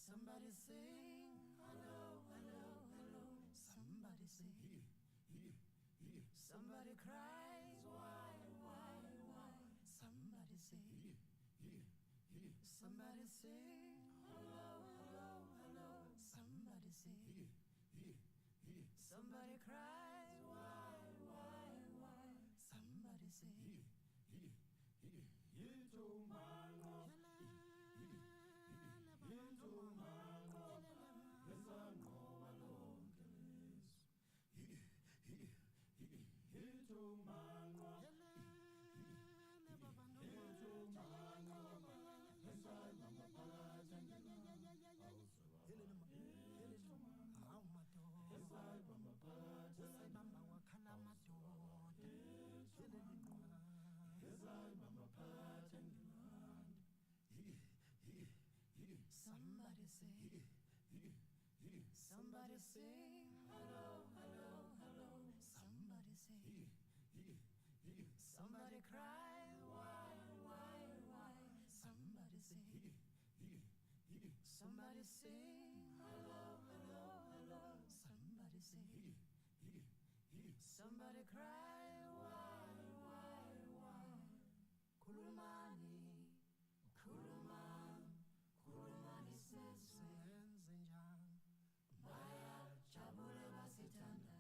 Somebody sing, hello, hello, hello. Somebody sing, here, here, here. Somebody cries, why? Somebody sing, here, here, here. Somebody sing, hello, hello, hello. Somebody sing, here, here, here. Somebody cries, why? Somebody sing, here, here, here. You too, man. Into mango, yes I know alone is. Into mango, into mango, yes I Somebody sing, somebody sing, hello, hello, hello. Somebody sing, somebody cry, why? Somebody sing, somebody sing, hello, hello, hello. Somebody sing, somebody cry, why? Kulumani, Kulumani Cese njani Maya jabule basithanda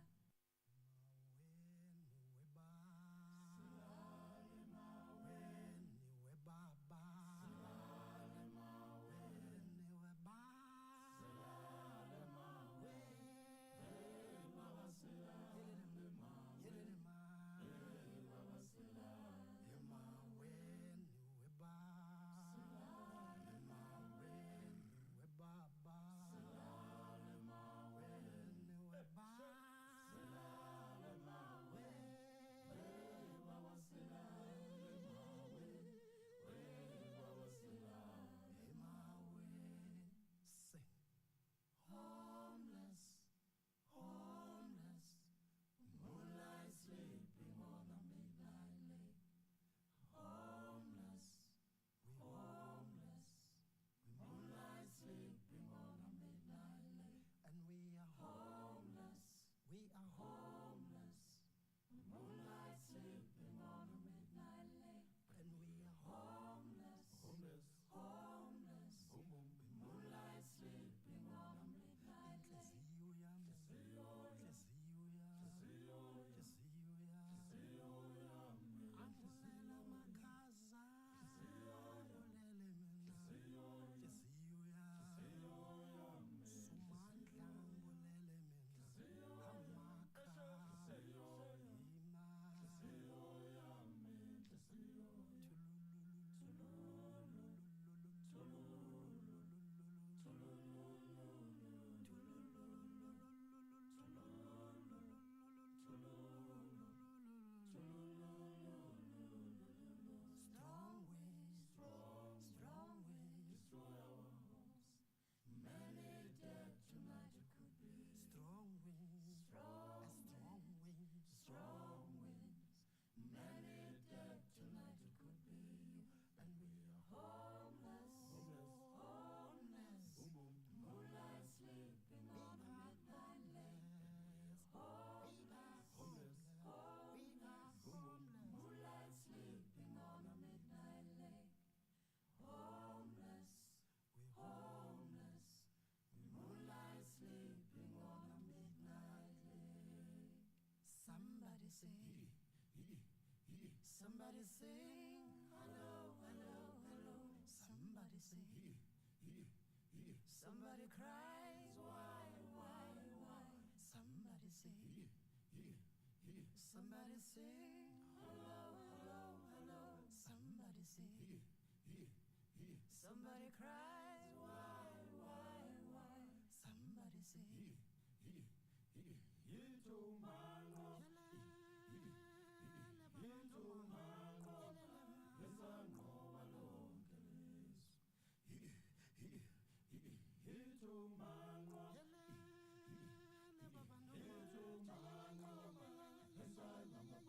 Maweni weba Silale maweni webaba Silale maweni weba Silale maweni Baba silale maweni Baba silale maweni weba Baba, Silale mawe, Baba, Silale mawe, Baba silale mawe, Baba silale mawe. Sing. Homeless, homeless, moonlight sleeping on a midnight lake. Homeless, homeless. Moonlight sleeping on a midnight lake. And we are homeless. We are homeless. Moonlight sleeping on a midnight lake. And we are homeless. Homeless. Homeless. Moonlight sleeping on a midnight lake. Amulele makaza. Amulele mina. Sumandla ngulele mina amaka ima strong winds destroy our homes. Many dead tonight it could be. Strong winds, strong winds. Many dead tonight it could be. And we are homeless. Moonlight sleeping on a midnight lake. Homeless. Moonlight sleeping on a midnight lake. Homeless. We're homeless, moonlight sleeping on a midnight lake. Somebody sing, somebody sing, hello, hello, hello. Somebody sing, somebody cries, why? Somebody sing, somebody sing, hello, hello, hello. Somebody sing. Somebody cries, why? Somebody sing, you too mango, you too mango, yes I know alone is. You too mango, you too mango, yes I know.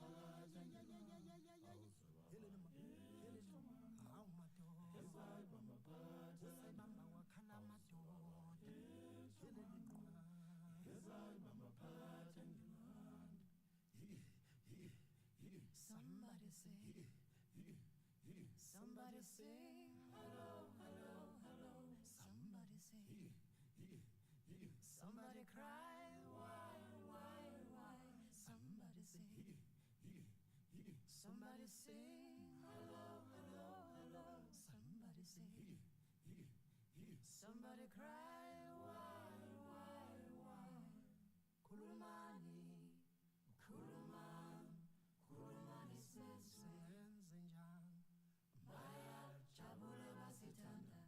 Bamba wakhala madoda Somebody sing, hello, hello, hello. Somebody sing. Somebody cry, why? Somebody sing. Somebody sing, hello, hello, hello. Somebody sing. Somebody cry, why? Kulumani, kulumani sese nzenjani. Maya jabule basitanda.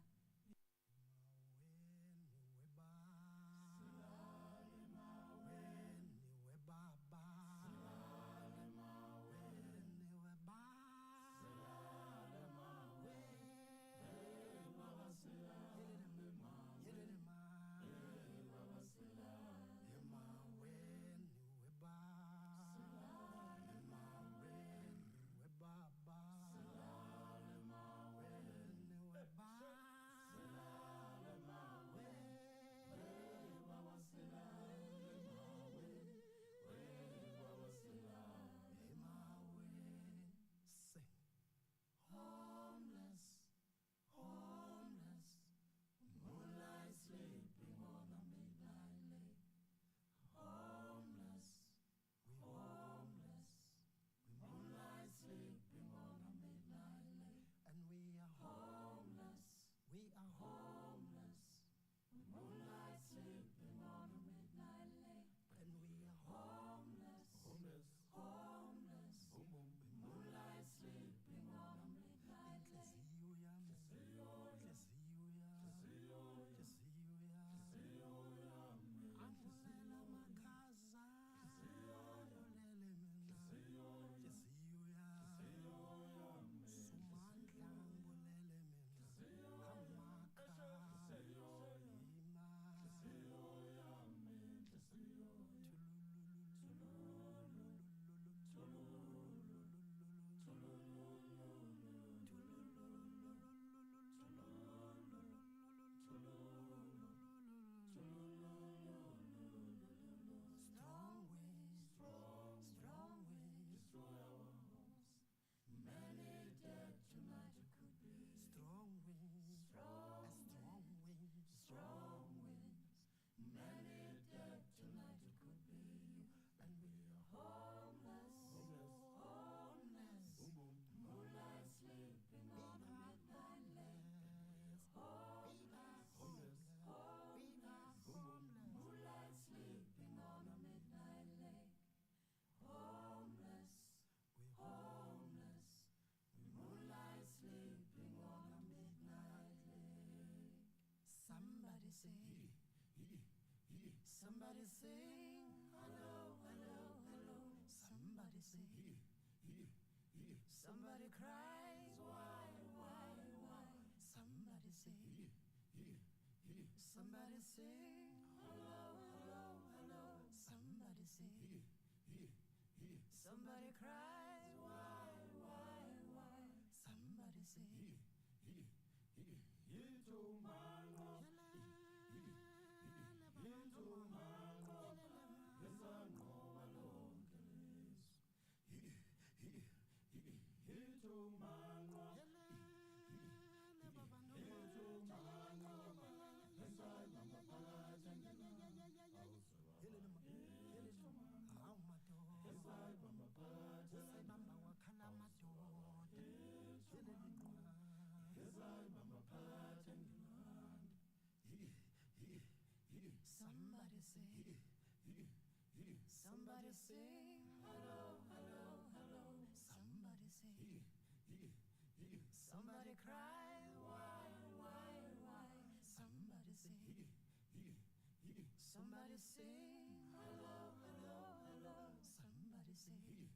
Somebody sing, hello, hello, hello. Somebody sing. Somebody cries, why? Somebody sing. Somebody sing, hello, hello, hello. Somebody sing. Somebody cries, why? Somebody sing. Somebody sing. Somebody sing. Hello, hello, hello. Somebody sing. Somebody cry. Why? Somebody sing. Somebody sing. Hello, hello, hello. Somebody sing.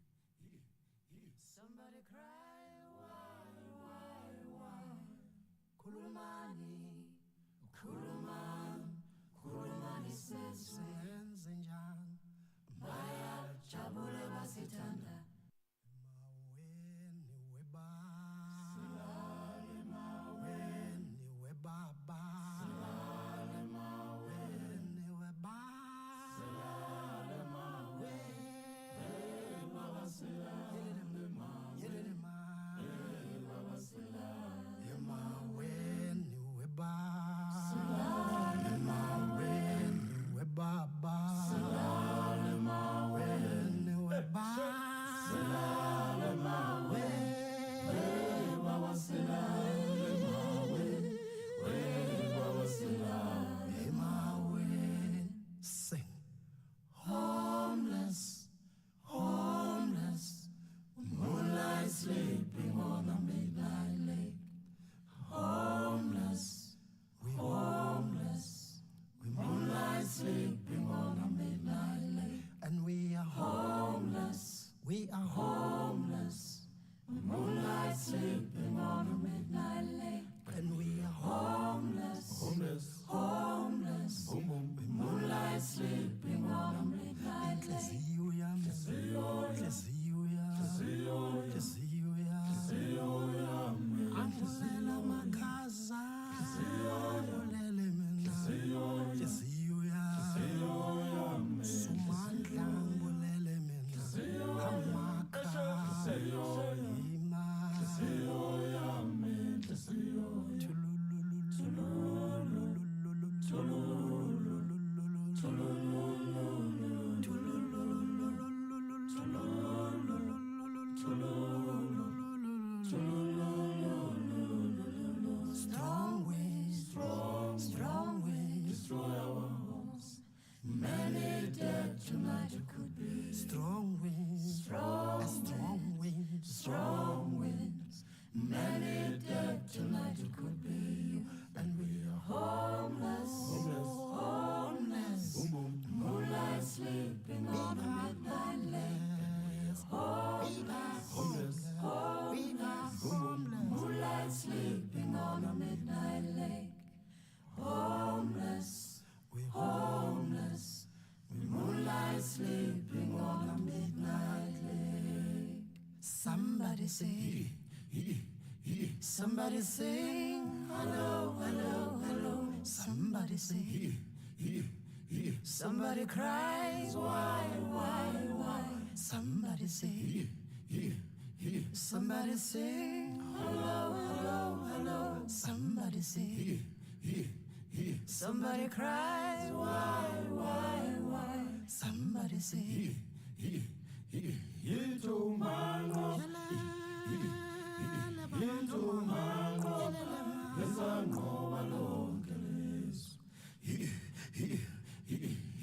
Somebody cry. Why? Kulumani, kulumani sese nzenjani. Maya jabule basitanda. Silale Somebody sing. Somebody sing. Hello, hello, hello. Somebody sing. Somebody cries. Why? Somebody sing. Somebody sing. Hello, hello, hello. Somebody sing. Somebody cries. Why? Somebody sing. Yito mango, yito mango, lesango walongeles.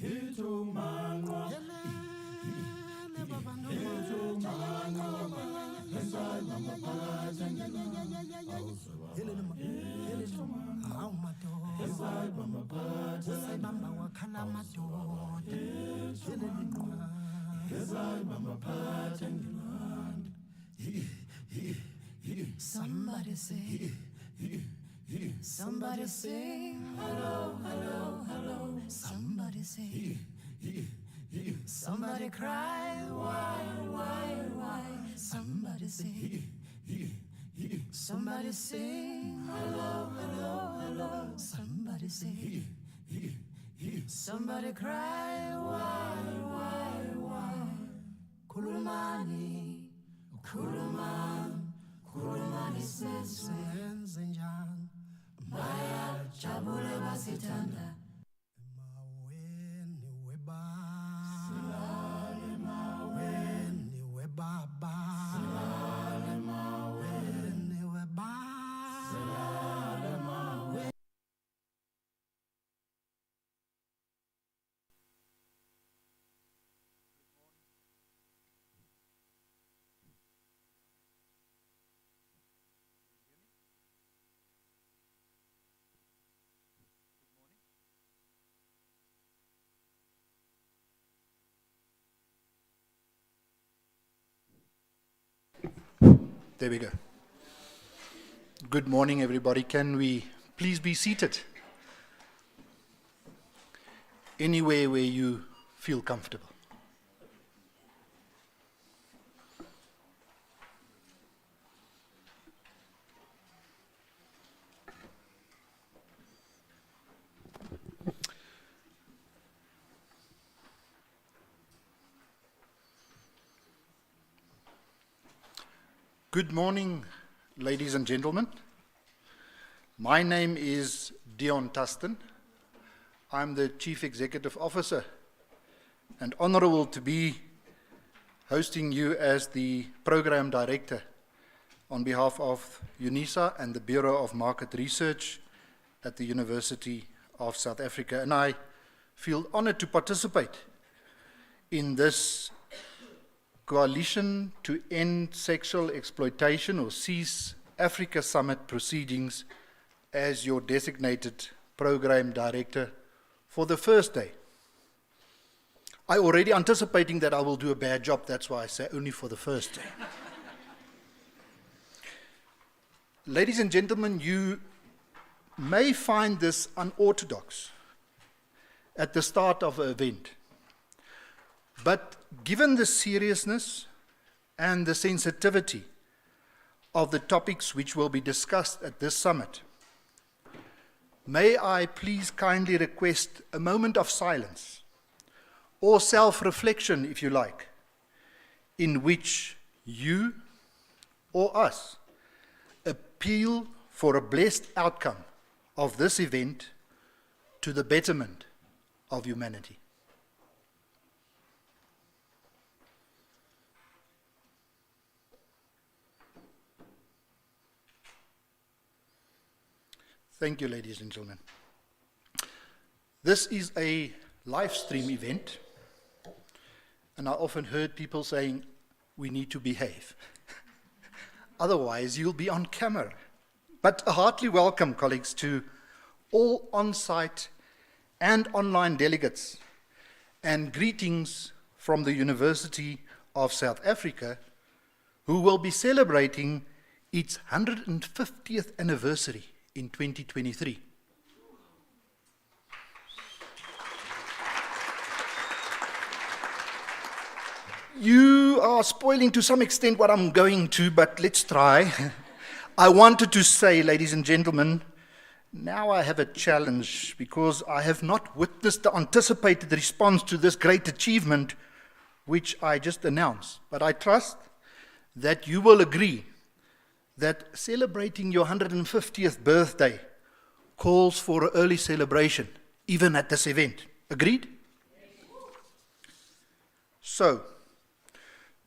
Yito mango, yito mango, lesango Somebody sing. Somebody sing. Hello, hello, hello. Somebody sing. Somebody cry. Why? Somebody sing. Somebody sing. Hello, hello, hello. Somebody sing. Somebody cry. Why? Kulumani, kulumani sese yenze njani maya jabule basithanda maweni webaba silale maweni webaba silale maweni. There we go. Good morning, everybody. Can we please be seated? Anywhere where you feel comfortable. Good morning, ladies and gentlemen. My name is Dion Tustin. I'm the Chief Executive Officer and honorable to be hosting you as the Program Director on behalf of UNISA and the Bureau of Market Research at the University of South Africa. And I feel honored to participate in this Coalition to End Sexual Exploitation, or Cese, Africa Summit proceedings as your designated Program Director for the first day. I already anticipating that I will do a bad job, that's why I say only for the first day. Ladies and gentlemen, you may find this unorthodox at the start of an event, but given the seriousness and the sensitivity of the topics which will be discussed at this summit, may I please kindly request a moment of silence, or self-reflection if you like, in which you or us appeal for a blessed outcome of this event to the betterment of humanity. Thank you, ladies and gentlemen. This is a live stream event, and I often heard people saying, we need to behave. Otherwise, you'll be on camera. But a heartily welcome, colleagues, to all on-site and online delegates, and greetings from the University of South Africa, who will be celebrating its 150th anniversary in 2023. You are spoiling to some extent what I'm going to, but let's try. I wanted to say, ladies and gentlemen, now I have a challenge because I have not witnessed the anticipated response to this great achievement which I just announced. But I trust that you will agree that celebrating your 150th birthday calls for an early celebration, even at this event. Agreed? So,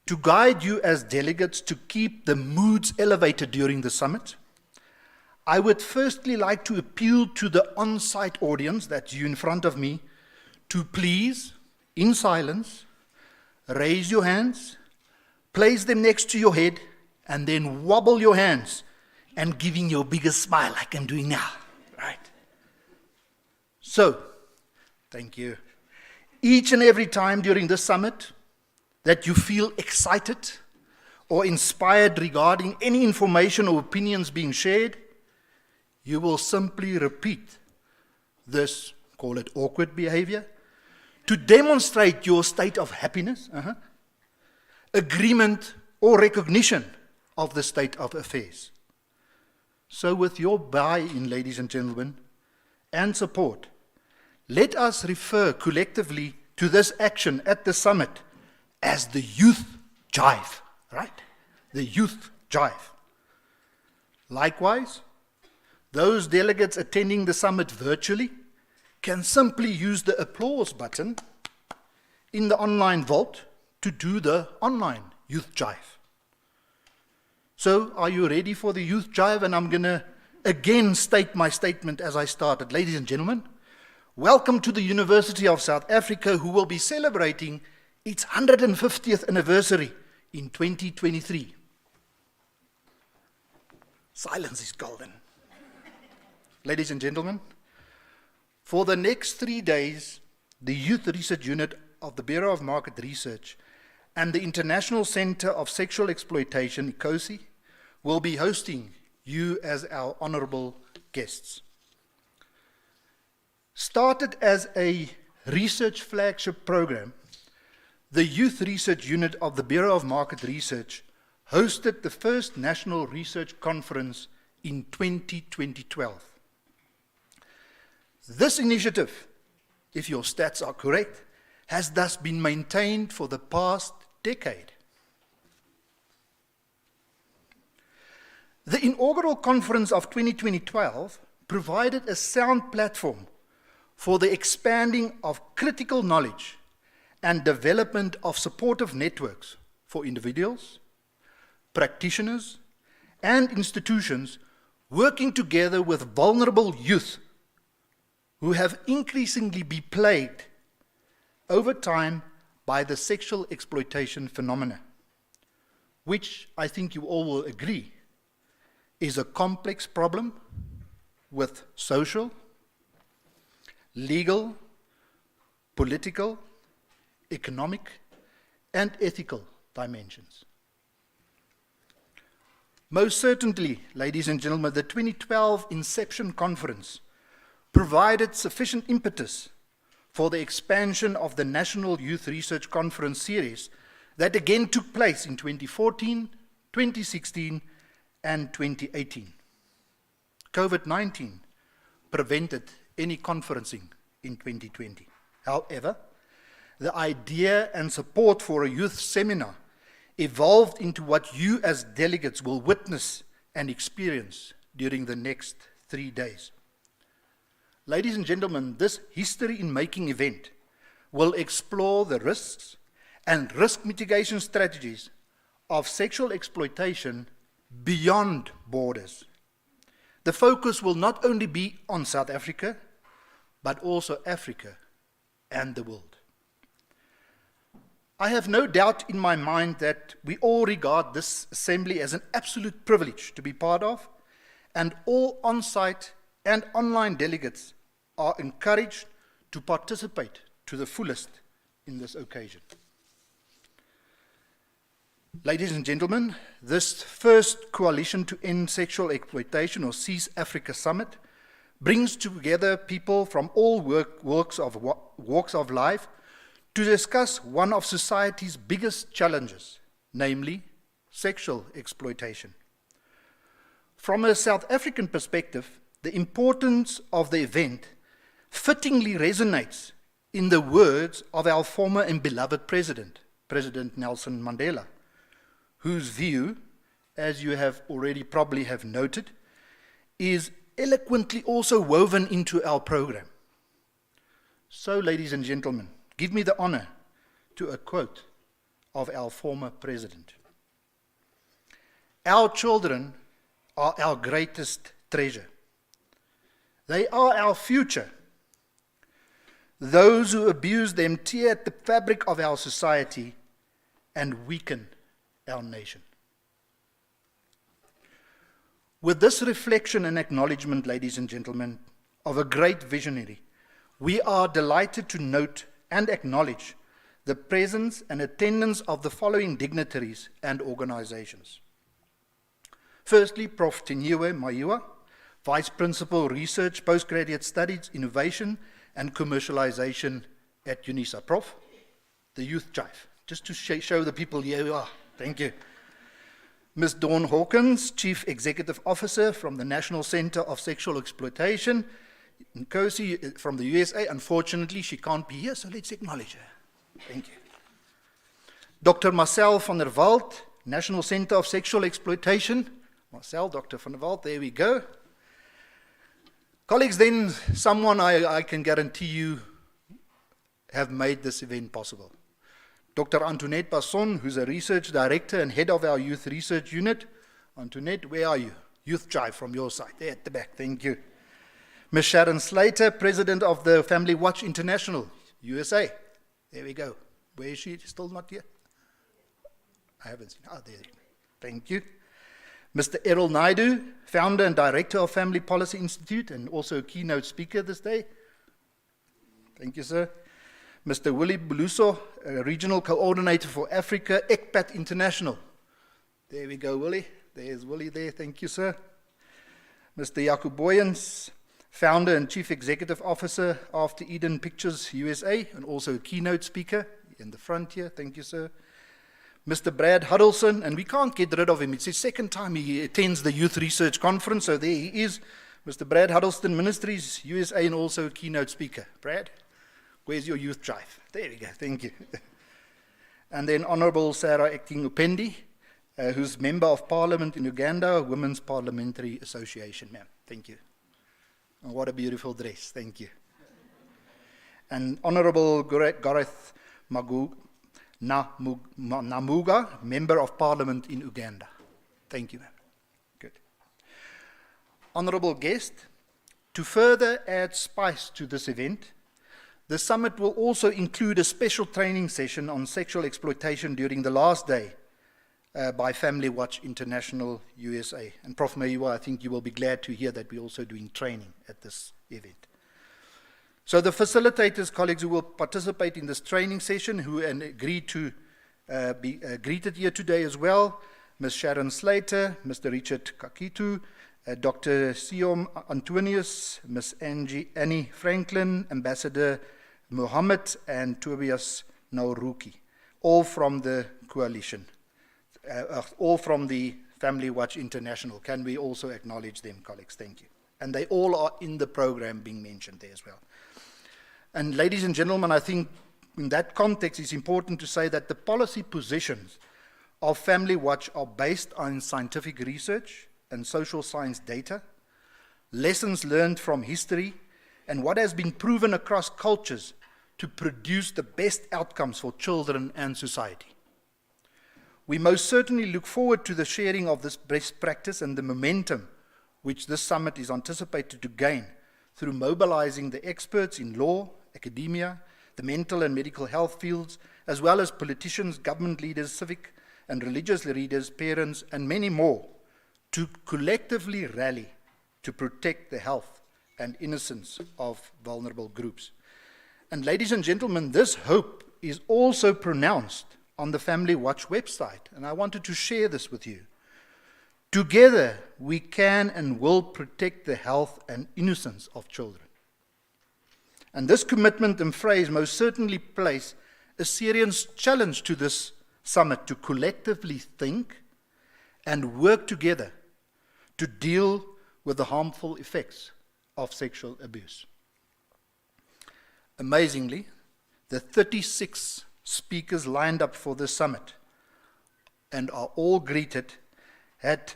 to guide you as delegates to keep the moods elevated during the summit, I would firstly like to appeal to the on-site audience, that's you in front of me, to please, in silence, raise your hands, place them next to your head, and then wobble your hands and giving your biggest smile like I'm doing now, right? So, thank you. Each and every time during this summit that you feel excited or inspired regarding any information or opinions being shared, you will simply repeat this, call it awkward behavior, to demonstrate your state of happiness, agreement, or recognition of the state of affairs. So with your buy-in, ladies and gentlemen, and support, let us refer collectively to this action at the summit as the youth jive, right? The youth jive. Likewise, those delegates attending the summit virtually can simply use the applause button in the online vault to do the online youth jive. So, are you ready for the youth jive? And I'm going to again state my statement as I started. Ladies and gentlemen, welcome to the University of South Africa, who will be celebrating its 150th anniversary in 2023. Silence is golden. Ladies and gentlemen, for the next 3 days, the Youth Research Unit of the Bureau of Market Research and the International Center of Sexual Exploitation, Cese, will be hosting you as our honorable guests. Started as a research flagship program, the Youth Research Unit of the Bureau of Market Research hosted the first National Research Conference in 2012. This initiative, if your stats are correct, has thus been maintained for the past decade. The inaugural conference of 2012 provided a sound platform for the expanding of critical knowledge and development of supportive networks for individuals, practitioners, and institutions working together with vulnerable youth who have increasingly been plagued over time by the sexual exploitation phenomena, which I think you all will agree is a complex problem with social, legal, political, economic, and ethical dimensions. Most certainly, ladies and gentlemen, the 2012 Inception Conference provided sufficient impetus for the expansion of the National Youth Research Conference series that again took place in 2014, 2016, and 2018. COVID-19 prevented any conferencing in 2020. However, the idea and support for a youth seminar evolved into what you as delegates will witness and experience during the next 3 days. Ladies and gentlemen, this history-in-making event will explore the risks and risk mitigation strategies of sexual exploitation beyond borders. The focus will not only be on South Africa, but also Africa and the world. I have no doubt in my mind that we all regard this assembly as an absolute privilege to be part of, and all on-site and online delegates are encouraged to participate to the fullest in this occasion. Ladies and gentlemen, this first Coalition to End Sexual Exploitation, or Cese Africa Summit, brings together people from all walks of life to discuss one of society's biggest challenges, namely sexual exploitation. From a South African perspective, the importance of the event fittingly resonates in the words of our former and beloved president, President Nelson Mandela, whose view, as you have already probably have noted, is eloquently also woven into our program. So, ladies and gentlemen, give me the honor to a quote of our former president. Our children are our greatest treasure. They are our future. Those who abuse them tear at the fabric of our society and weaken our nation. With this reflection and acknowledgement, ladies and gentlemen, of a great visionary, we are delighted to note and acknowledge the presence and attendance of the following dignitaries and organizations. Firstly, Prof. Teniwe Maiwa, Vice Principal Research, Postgraduate Studies, Innovation and Commercialization at UNISA. Prof, the Youth Chief, just to show the people here you are. Thank you. Ms. Dawn Hawkins, Chief Executive Officer from the National Center of Sexual Exploitation, Cese from the USA. Unfortunately, she can't be here, so let's acknowledge her. Thank you. Dr. Marcel van der Walt, National Center of Sexual Exploitation. Marcel, Dr. van der Walt, there we go. Colleagues, then someone I can guarantee you have made this event possible. Dr. Antoinette Basson, who's a research director and head of our youth research unit. Antoinette, where are you? Youth Chief from your side, there at the back, thank you. Ms. Sharon Slater, president of the Family Watch International, USA. There we go. Where is she? Still not here? I haven't seen her. Oh, there. Thank you. Mr. Errol Naidu, founder and director of Family Policy Institute and also a keynote speaker this day. Thank you, sir. Mr. Willie Buluso, regional coordinator for Africa, ECPAT International. There we go, Willie. There's Willie there. Thank you, sir. Mr. Jacob Boyens, founder and chief executive officer After Eden Pictures USA, and also a keynote speaker in the front here. Thank you, sir. Mr. Brad Huddleston, and we can't get rid of him. It's his second time he attends the Youth Research Conference, so there he is. Mr. Brad Huddleston Ministries, USA, and also a keynote speaker. Brad, where's your youth chief? There we go, thank you. And then Honorable Sarah Acting Upendi, who's Member of Parliament in Uganda, Women's Parliamentary Association. Ma'am, thank you. And what a beautiful dress, thank you. And Honorable Gareth Namuga, Member of Parliament in Uganda. Thank you, ma'am. Good. Honorable guest, to further add spice to this event, the summit will also include a special training session on sexual exploitation during the last day by Family Watch International USA. And Prof. Maiwa, I think you will be glad to hear that we're also doing training at this event. So the facilitators, colleagues who will participate in this training session, who agreed to be greeted here today as well, Ms. Sharon Slater, Mr. Richard Kakitu, Dr. Siom Antonius, Ms. Annie Franklin, Ambassador Mohammed, and Tobias Nauruki, all from the coalition, all from the Family Watch International. Can we also acknowledge them, colleagues? Thank you. And they all are in the program being mentioned there as well. And ladies and gentlemen, I think in that context it's important to say that the policy positions of Family Watch are based on scientific research and social science data, lessons learned from history, and what has been proven across cultures to produce the best outcomes for children and society. We most certainly look forward to the sharing of this best practice and the momentum which this summit is anticipated to gain through mobilizing the experts in law, academia, the mental and medical health fields, as well as politicians, government leaders, civic and religious leaders, parents, and many more, to collectively rally to protect the health and innocence of vulnerable groups. And ladies and gentlemen, this hope is also pronounced on the Family Watch website, and I wanted to share this with you. Together, we can and will protect the health and innocence of children. And this commitment and phrase most certainly place a serious challenge to this summit to collectively think and work together to deal with the harmful effects of sexual abuse. Amazingly, the 36 speakers lined up for this summit and are all greeted had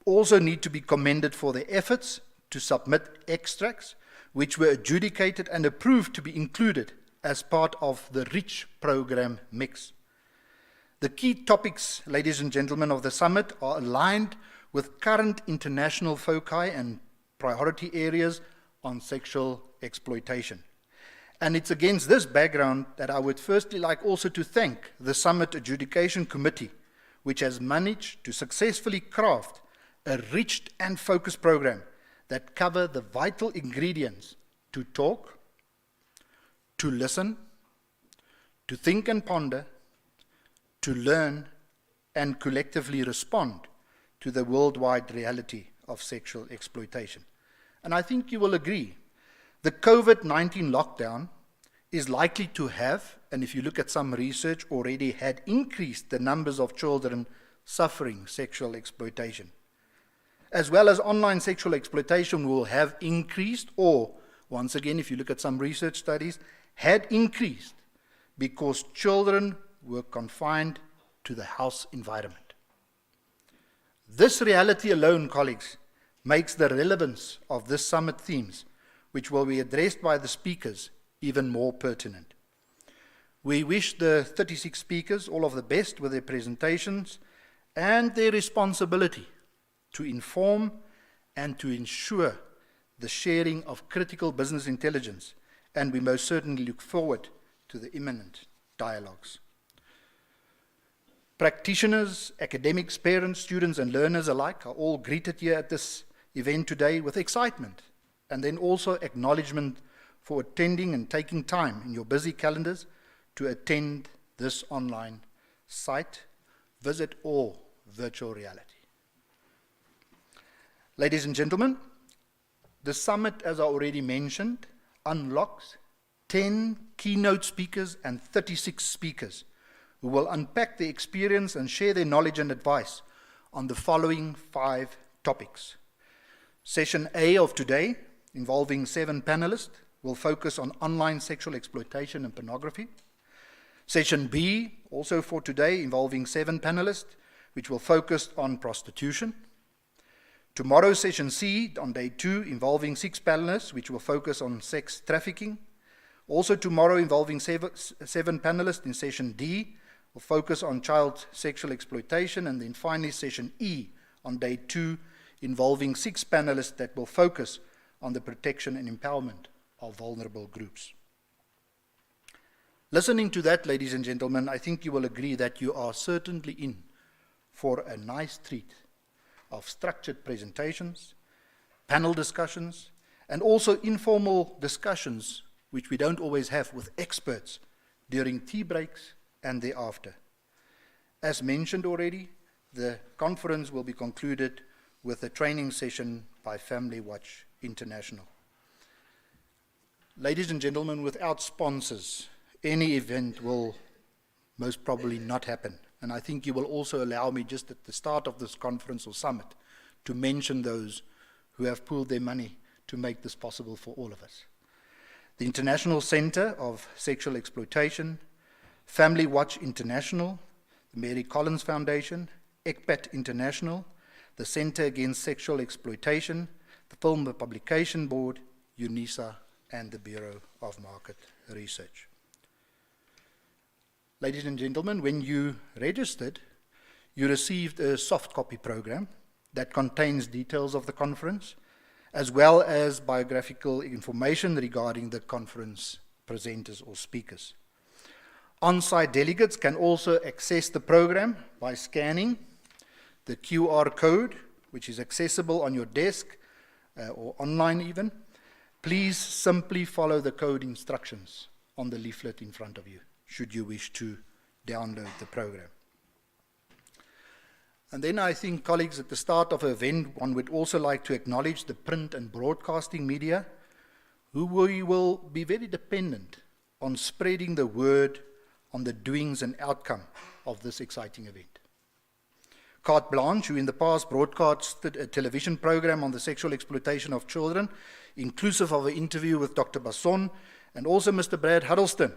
also need to be commended for their efforts to submit extracts which were adjudicated and approved to be included as part of the REACH program mix. The key topics, ladies and gentlemen, of the summit are aligned with current international foci and priority areas on sexual exploitation. And it's against this background that I would firstly like also to thank the Summit Adjudication Committee, which has managed to successfully craft a rich and focused program that cover the vital ingredients to talk, to listen, to think and ponder, to learn, and collectively respond to the worldwide reality of sexual exploitation. And I think you will agree, the COVID-19 lockdown is likely to have, and if you look at some research, already had increased the numbers of children suffering sexual exploitation. As well as online sexual exploitation will have increased, or once again, if you look at some research studies, had increased because children were confined to the house environment. This reality alone, colleagues, makes the relevance of this summit themes, which will be addressed by the speakers, even more pertinent. We wish the 36 speakers all of the best with their presentations and their responsibility to inform and to ensure the sharing of critical business intelligence, and we most certainly look forward to the imminent dialogues. Practitioners, academics, parents, students, and learners alike are all greeted here at this event today with excitement, and then also acknowledgement for attending and taking time in your busy calendars to attend this online site, visit, or virtual reality. Ladies and gentlemen, the summit, as I already mentioned, unlocks 10 keynote speakers and 36 speakers who will unpack their experience and share their knowledge and advice on the following 5 topics. Session A of today, involving 7 panelists, will focus on online sexual exploitation and pornography. Session B, also for today, involving 7 panelists, which will focus on prostitution. Tomorrow, session C, on day 2, involving 6 panelists, which will focus on sex trafficking. Also tomorrow, involving 7 panelists in session D, will focus on child sexual exploitation. And then finally, session E, on day 2, involving 6 panelists that will focus on the protection and empowerment of vulnerable groups. Listening to that, ladies and gentlemen, I think you will agree that you are certainly in for a nice treat of structured presentations, panel discussions, and also informal discussions, which we don't always have with experts during tea breaks and thereafter. As mentioned already, the conference will be concluded with a training session by Family Watch International. Ladies and gentlemen, without sponsors, any event will most probably not happen. And I think you will also allow me just at the start of this conference or summit to mention those who have pooled their money to make this possible for all of us. The International Center of Sexual Exploitation, Family Watch International, the Mary Collins Foundation, ECPAT International, the Center Against Sexual Exploitation, the Film Publication Board, UNISA, and the Bureau of Market Research. Ladies and gentlemen, when you registered, you received a soft copy program that contains details of the conference, as well as biographical information regarding the conference presenters or speakers. On-site delegates can also access the program by scanning the QR code, which is accessible on your desk or online even. Please simply follow the code instructions on the leaflet in front of you, should you wish to download the program. And then I think, colleagues, at the start of an event, one would also like to acknowledge the print and broadcasting media, who we will be very dependent on spreading the word on the doings and outcome of this exciting event. Carte Blanche, who in the past broadcasted a television program on the sexual exploitation of children, inclusive of an interview with Dr. Basson, and also Mr. Brad Huddleston,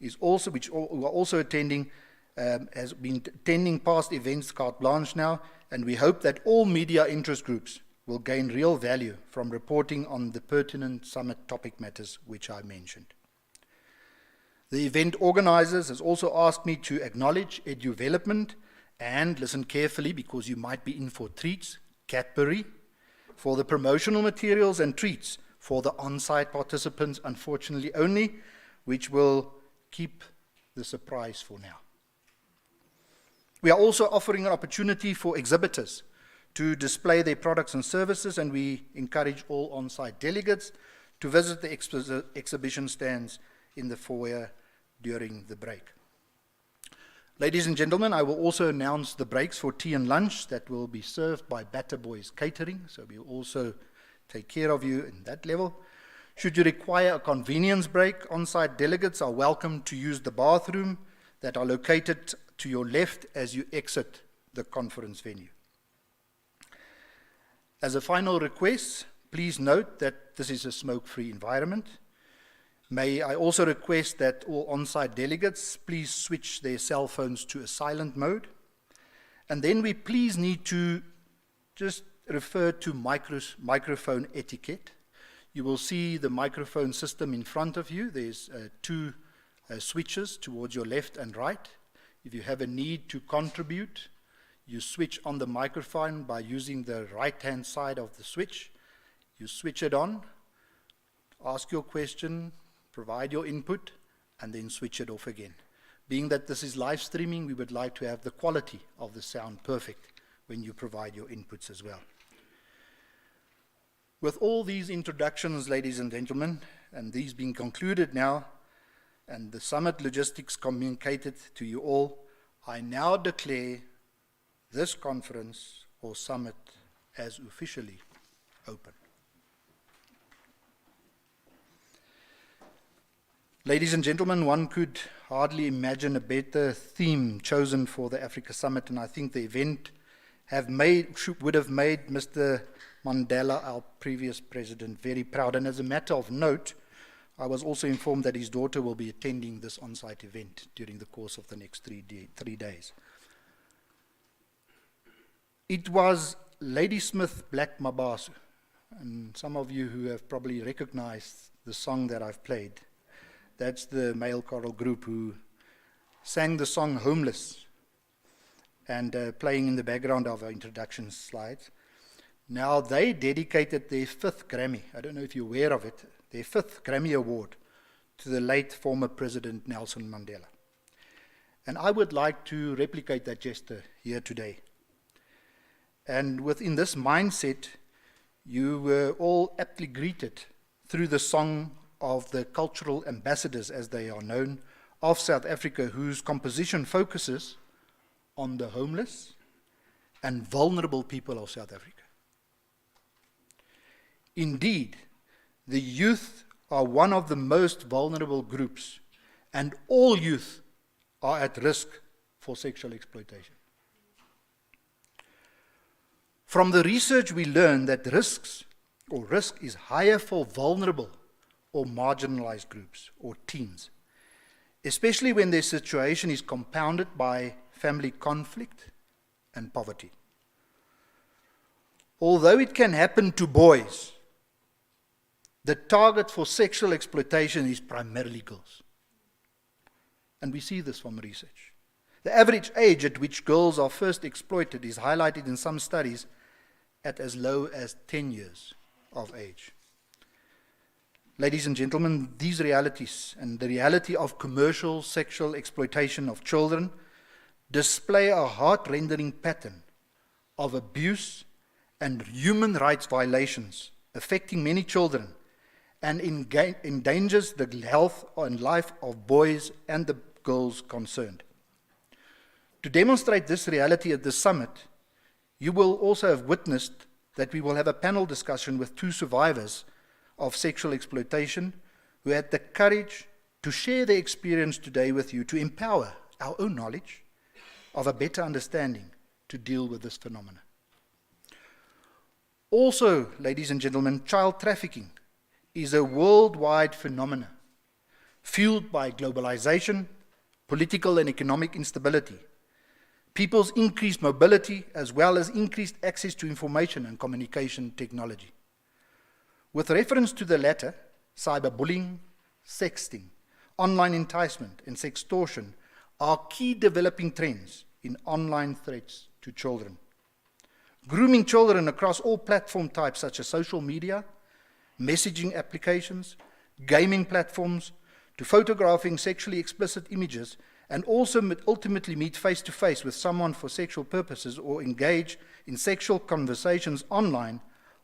who are also attending, has been attending past events, Carte Blanche now, and we hope that all media interest groups will gain real value from reporting on the pertinent summit topic matters which I mentioned. The event organizers has also asked me to acknowledge EduVelopment and listen carefully because you might be in for treats, Cadbury, for the promotional materials and treats for the on-site participants, unfortunately only, which will keep the surprise for now. We are also offering an opportunity for exhibitors to display their products and services, and we encourage all on-site delegates to visit the exhibition stands in the foyer during the break. Ladies and gentlemen, I will also announce the breaks for tea and lunch that will be served by Batter Boys Catering, so we will also take care of you in that level. Should you require a convenience break, on-site delegates are welcome to use the bathroom that are located to your left as you exit the conference venue. As a final request, please note that this is a smoke-free environment. May I also request that all on-site delegates please switch their cell phones to a silent mode. And then we please need to just refer to microphone etiquette. You will see the microphone system in front of you. There's two switches towards your left and right. If you have a need to contribute, you switch on the microphone by using the right-hand side of the switch. You switch it on, ask your question, provide your input, and then switch it off again. Being that this is live streaming, we would like to have the quality of the sound perfect when you provide your inputs as well. With all these introductions, ladies and gentlemen, and these being concluded now, and the summit logistics communicated to you all, I now declare this conference or summit as officially open. Ladies and gentlemen, one could hardly imagine a better theme chosen for the Africa Summit, and I think the event would have made Mr. Mandela, our previous president, very proud. And as a matter of note, I was also informed that his daughter will be attending this on-site event during the course of the next 3 days. It was Ladysmith Black Mabaso, and some of you who have probably recognized the song that I've played. That's the male choral group who sang the song Homeless, and playing in the background of our introduction slides. Now, they dedicated their 5th Grammy, I don't know if you're aware of it, their 5th Grammy Award to the late former President Nelson Mandela. And I would like to replicate that gesture here today. And within this mindset, you were all aptly greeted through the song of the cultural ambassadors, as they are known, of South Africa, whose composition focuses on the homeless and vulnerable people of South Africa. Indeed, the youth are one of the most vulnerable groups, and all youth are at risk for sexual exploitation. From the research, we learn that risk is higher for vulnerable or marginalized groups or teens, especially when their situation is compounded by family conflict and poverty. Although it can happen to boys, the target for sexual exploitation is primarily girls. And we see this from research. The average age at which girls are first exploited is highlighted in some studies at as low as 10 years of age. Ladies and gentlemen, these realities and the reality of commercial sexual exploitation of children display a heart-rending pattern of abuse and human rights violations affecting many children and endangers the health and life of boys and the girls concerned. To demonstrate this reality at the summit, you will also have witnessed that we will have a panel discussion with 2 survivors of sexual exploitation who had the courage to share their experience today with you, to empower our own knowledge of a better understanding to deal with this phenomenon. Also, ladies and gentlemen, child trafficking is a worldwide phenomenon fueled by globalization, political and economic instability, people's increased mobility, as well as increased access to information and communication technology. With reference to the latter, cyberbullying, sexting, online enticement, and sextortion are key developing trends in online threats to children. Grooming children across all platform types such as social media, messaging applications, gaming platforms, to photographing sexually explicit images, and also ultimately meet face-to-face with someone for sexual purposes or engage in sexual conversations online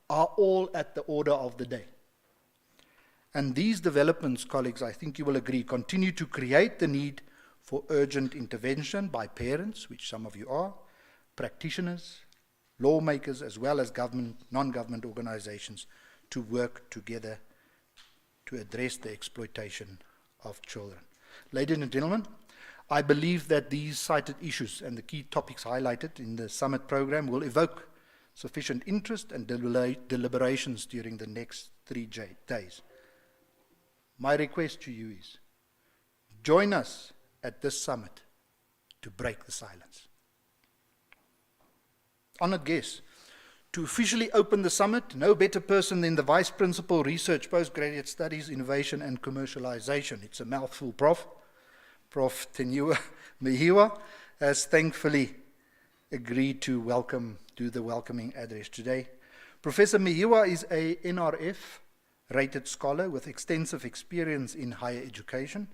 are all at the order of the day. And these developments, colleagues, I think you will agree, continue to create the need for urgent intervention by parents, which some of you are, practitioners, lawmakers, as well as government, non-government organizations to work together to address the exploitation of children. Ladies and gentlemen, I believe that these cited issues and the key topics highlighted in the summit program will evoke sufficient interest and deliberations during the next 3 days. My request to you is, join us at this summit to break the silence. Honored guests, to officially open the summit, no better person than the Vice Principal, Research, Postgraduate Studies, Innovation and Commercialization. It's a mouthful, Prof. Prof. Teniwa Mihiwa has thankfully agreed to do the welcoming address today. Professor Mihiwa is a NRF-rated scholar with extensive experience in higher education.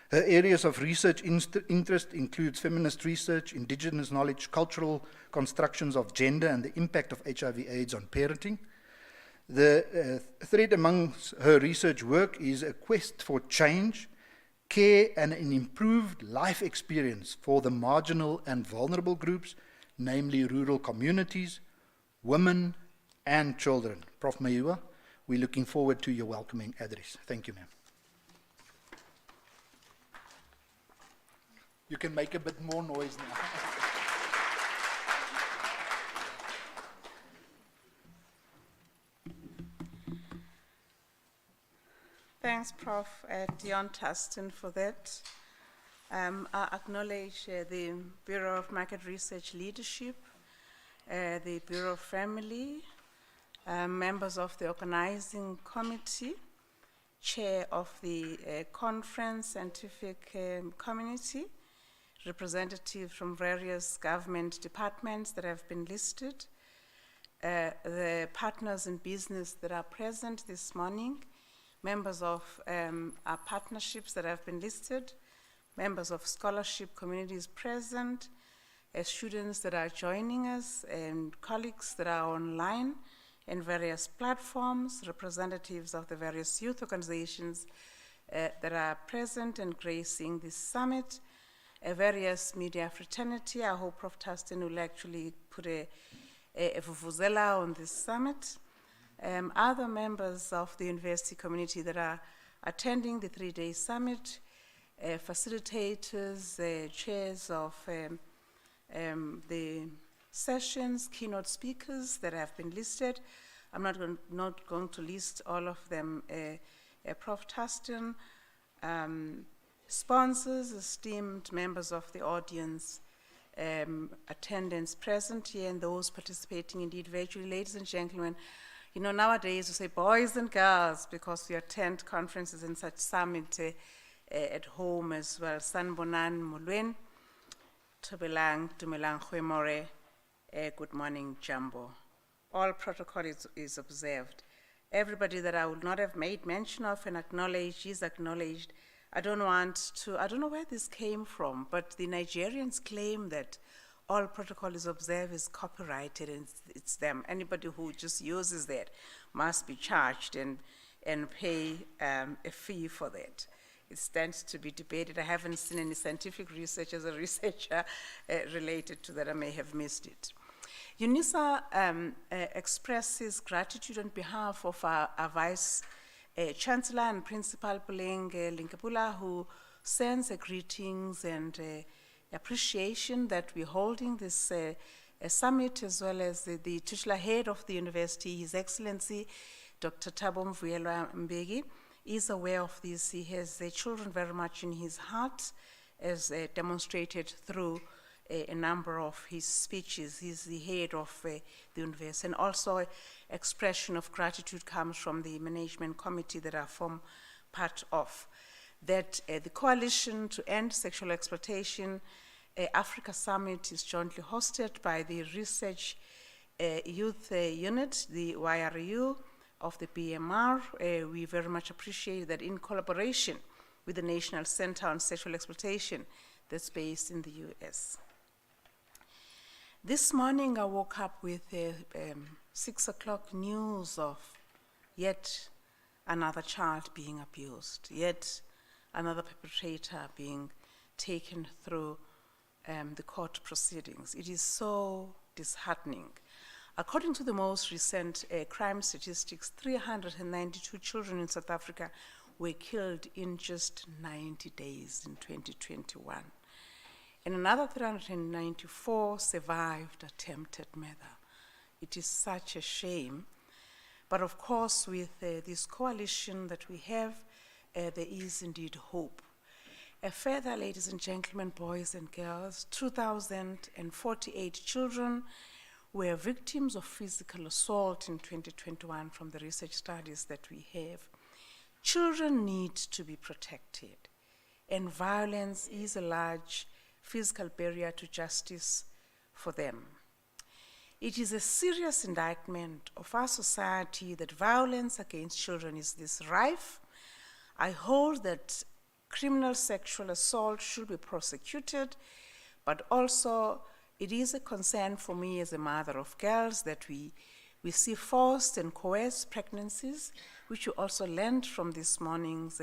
Her areas of research interest includes feminist research, indigenous knowledge, cultural constructions of gender, and the impact of HIV/AIDS on parenting. The thread amongst her research work is a quest for change, care, and an improved life experience for the marginal and vulnerable groups, namely rural communities, women, and children. Prof. Mihiwa, we're looking forward to your welcoming address. Thank you, ma'am. You can make a bit more noise now. Thanks, Prof. Dion Tustin, for that. I acknowledge the Bureau of Market Research Leadership, the Bureau of Family, members of the organizing committee, chair of the conference scientific community, representatives from various government departments that have been listed, the partners in business that are present this morning, members of our partnerships that have been listed, members of scholarship communities present, students that are joining us, and colleagues that are online in various platforms, representatives of the various youth organizations that are present and gracing this summit, various media fraternity. I hope Prof. Tustin will actually put a vuvuzela on this summit. Other members of the university community that are attending the 3-day summit, facilitators, chairs of the sessions, keynote speakers that have been listed. I'm not going to list all of them, Prof. Tustin, sponsors, esteemed members of the audience, attendants present here, and those participating indeed virtually. Ladies and gentlemen, you know, nowadays we say boys and girls because we attend conferences and such summit at home as well. Sanbonan Mulwen, Tobelang, Dumelang Khwemore, good morning, Jumbo. All protocol is observed. Everybody that I would not have made mention of and acknowledged is acknowledged. I don't know where this came from, but the Nigerians claim that all protocol is observed is copyrighted and it's them. Anybody who just uses that must be charged and pay a fee for that. It stands to be debated. I haven't seen any scientific research as a researcher related to that. I may have missed it. UNISA expresses gratitude on behalf of our Vice Chancellor and Principal Puleng Linkapula, who sends greetings and appreciation that we're holding this summit, as well as the titular head of the university, His Excellency, Dr. Thabo Mvuyelwa Mbeki, is aware of this. He has the children very much in his heart, as demonstrated through a number of his speeches. He's the head of the university, and also expression of gratitude comes from the management committee that I form part of. That the Coalition to End Sexual Exploitation Africa Summit is jointly hosted by the Research Youth Unit, the YRU of the BMR. We very much appreciate that, in collaboration with the National Center on Sexual Exploitation that's based in the US. This morning I woke up with 6 o'clock news of yet another child being abused, yet another perpetrator being taken through the court proceedings. It is so disheartening. According to the most recent crime statistics, 392 children in South Africa were killed in just 90 days in 2021. And another 394 survived attempted murder. It is such a shame. But of course, with this coalition that we have, there is indeed hope. Further, ladies and gentlemen, boys and girls, 2,048 children were victims of physical assault in 2021 from the research studies that we have. Children need to be protected, and violence is a large physical barrier to justice for them. It is a serious indictment of our society that violence against children is this rife. I hold that criminal sexual assault should be prosecuted, but also it is a concern for me as a mother of girls that we see forced and coerced pregnancies, which you also learned from this morning's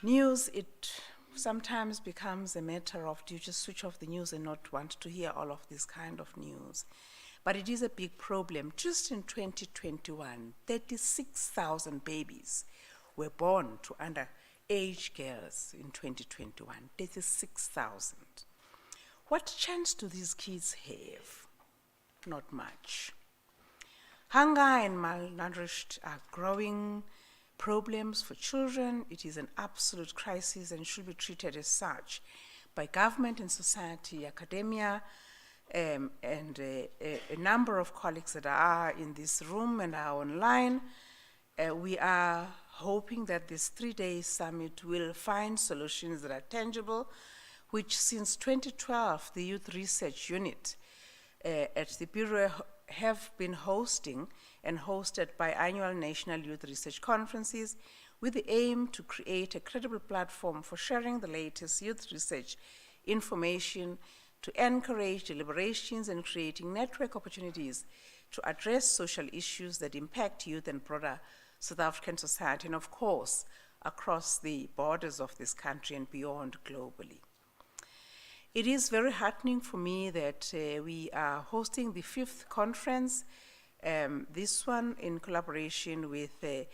news. It sometimes becomes a matter of, do you just switch off the news and not want to hear all of this kind of news? But it is a big problem. Just in 2021, 36,000 babies were born to underage girls in 2021, 36,000. What chance do these kids have? Not much. Hunger and malnourished are growing problems for children. It is an absolute crisis and should be treated as such by government and society, academia, and a number of colleagues that are in this room and are online. We are hoping that this 3-day summit will find solutions that are tangible, which since 2012, the Youth Research Unit at the Bureau have been hosting and hosted biannual National Youth Research Conferences with the aim to create a credible platform for sharing the latest youth research information, to encourage deliberations and creating network opportunities to address social issues that impact youth and broader South African society, and of course, across the borders of this country and beyond globally. It is very heartening for me that we are hosting the 5th conference, this one in collaboration with a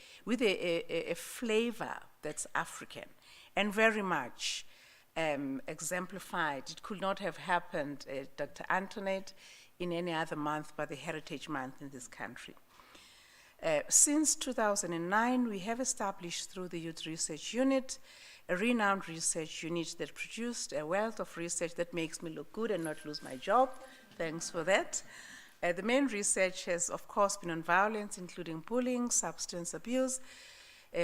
flavor that's African and very much exemplified. It could not have happened, Dr. Antoinette, in any other month but the Heritage Month in this country. Since 2009, we have established through the Youth Research Unit a renowned research unit that produced a wealth of research that makes me look good and not lose my job. Thanks for that. The main research has, of course, been on violence, including bullying, substance abuse,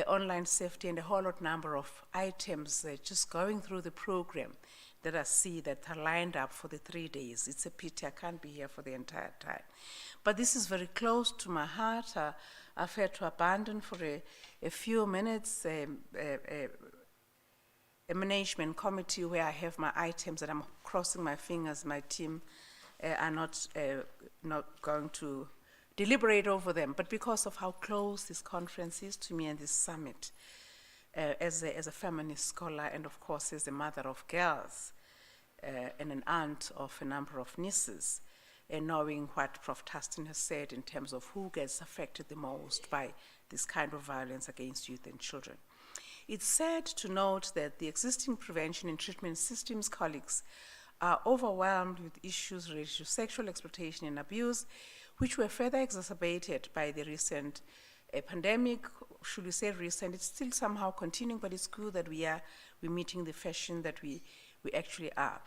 online safety, and a whole lot number of items just going through the program that I see that are lined up for the 3 days. It's a pity I can't be here for the entire time. But this is very close to my heart. I've had to abandon for a few minutes a management committee where I have my items that I'm crossing my fingers. My team are not going to deliberate over them, but because of how close this conference is to me and this summit, as a feminist scholar and of course as a mother of girls and an aunt of a number of nieces, and knowing what Prof. Tustin has said in terms of who gets affected the most by this kind of violence against youth and children. It's sad to note that the existing prevention and treatment systems colleagues are overwhelmed with issues related to sexual exploitation and abuse, which were further exacerbated by the recent pandemic. Should we say recent? It's still somehow continuing, but it's good that we're meeting the fashion that we actually are.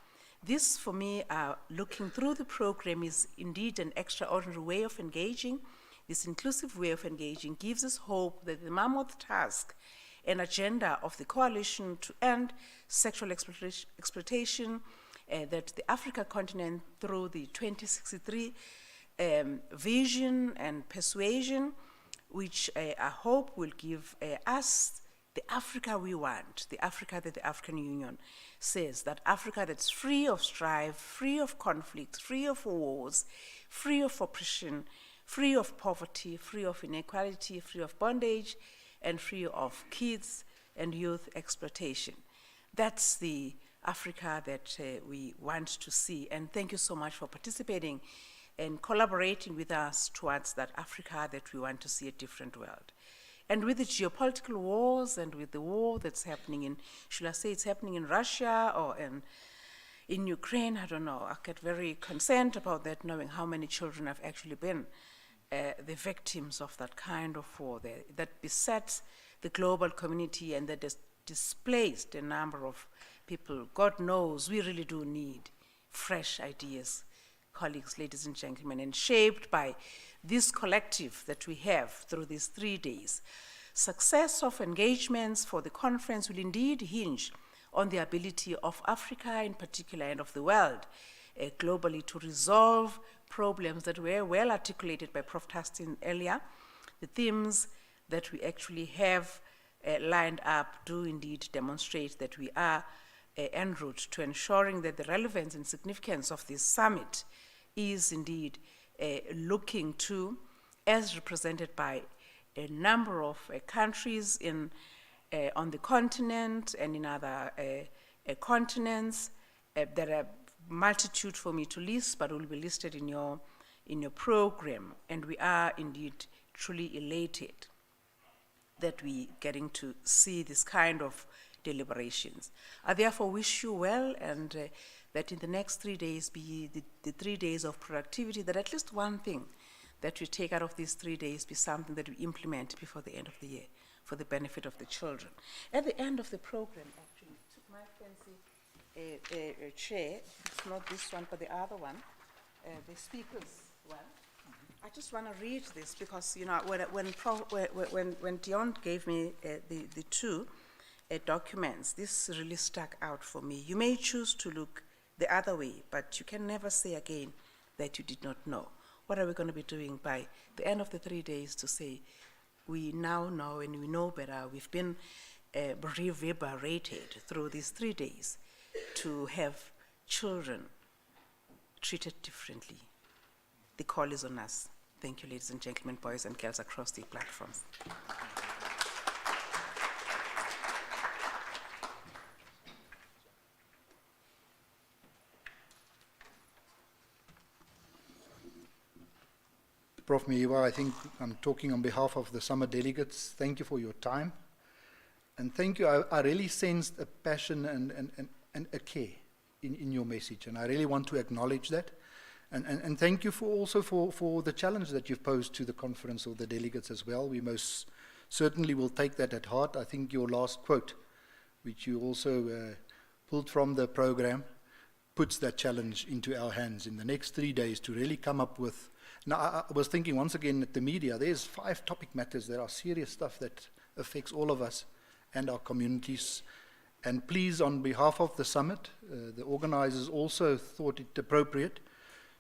This, for me, looking through the program is indeed an extraordinary way of engaging. This inclusive way of engaging gives us hope that the mammoth task and agenda of the coalition to end sexual exploitation, that the Africa continent, through the 2063 vision and persuasion, which I hope will give us the Africa we want, the Africa that the African Union says, that Africa that's free of strife, free of conflict, free of wars, free of oppression, free of poverty, free of inequality, free of bondage, and free of kids and youth exploitation. That's the Africa that we want to see. And thank you so much for participating and collaborating with us towards that Africa that we want to see, a different world. And with the geopolitical wars and with the war that's happening in, should I say it's happening in Russia or in Ukraine, I don't know, I get very concerned about that, knowing how many children have actually been the victims of that kind of war that besets the global community and that has displaced a number of people. God knows we really do need fresh ideas, colleagues, ladies and gentlemen, and shaped by this collective that we have through these 3 days. Success of engagements for the conference will indeed hinge on the ability of Africa in particular and of the world globally to resolve problems that were well articulated by Prof. Tustin earlier. The themes that we actually have lined up do indeed demonstrate that we are en route to ensuring that the relevance and significance of this summit is indeed looking to, as represented by a number of countries on the continent and in other continents. There are multitude for me to list, but will be listed in your program. And we are indeed truly elated that we're getting to see this kind of deliberations. I therefore wish you well, and that in the next 3 days be the 3 days of productivity, that at least one thing that we take out of these 3 days be something that we implement before the end of the year for the benefit of the children. At the end of the program, actually, took my fancy chair, it's not this one, but the other one, the speaker's one. I just want to read this because, you know, when Dion gave me the two documents, this really stuck out for me. You may choose to look the other way, but you can never say again that you did not know. What are we going to be doing by the end of the 3 days to say, we now know and we know better, we've been reverberated through these 3 days to have children treated differently. The call is on us. Thank you, ladies and gentlemen, boys and girls across the platforms. Prof. Miwa, I think I'm talking on behalf of the summer delegates. Thank you for your time. And thank you. I really sensed a passion and a care in your message. And I really want to acknowledge that. And thank you also for the challenge that you've posed to the conference or the delegates as well. We most certainly will take that at heart. I think your last quote, which you also pulled from the program, puts that challenge into our hands in the next 3 days to really come up with. Now, I was thinking once again at the media, there's 5 topic matters that are serious stuff that affects all of us and our communities. And please, on behalf of the summit, the organizers also thought it appropriate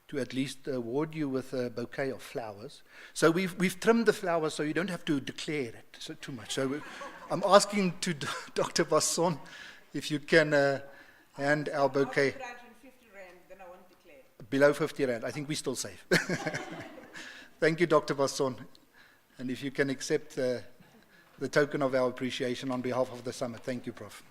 to at least award you with a bouquet of flowers. So we've trimmed the flowers so you don't have to declare it too much. So I'm asking to Dr. Basson if you can hand our bouquet. Below 50 Rand, I think we're still safe. Thank you, Dr. Basson. And if you can accept the token of our appreciation on behalf of the summit. Thank you, Prof.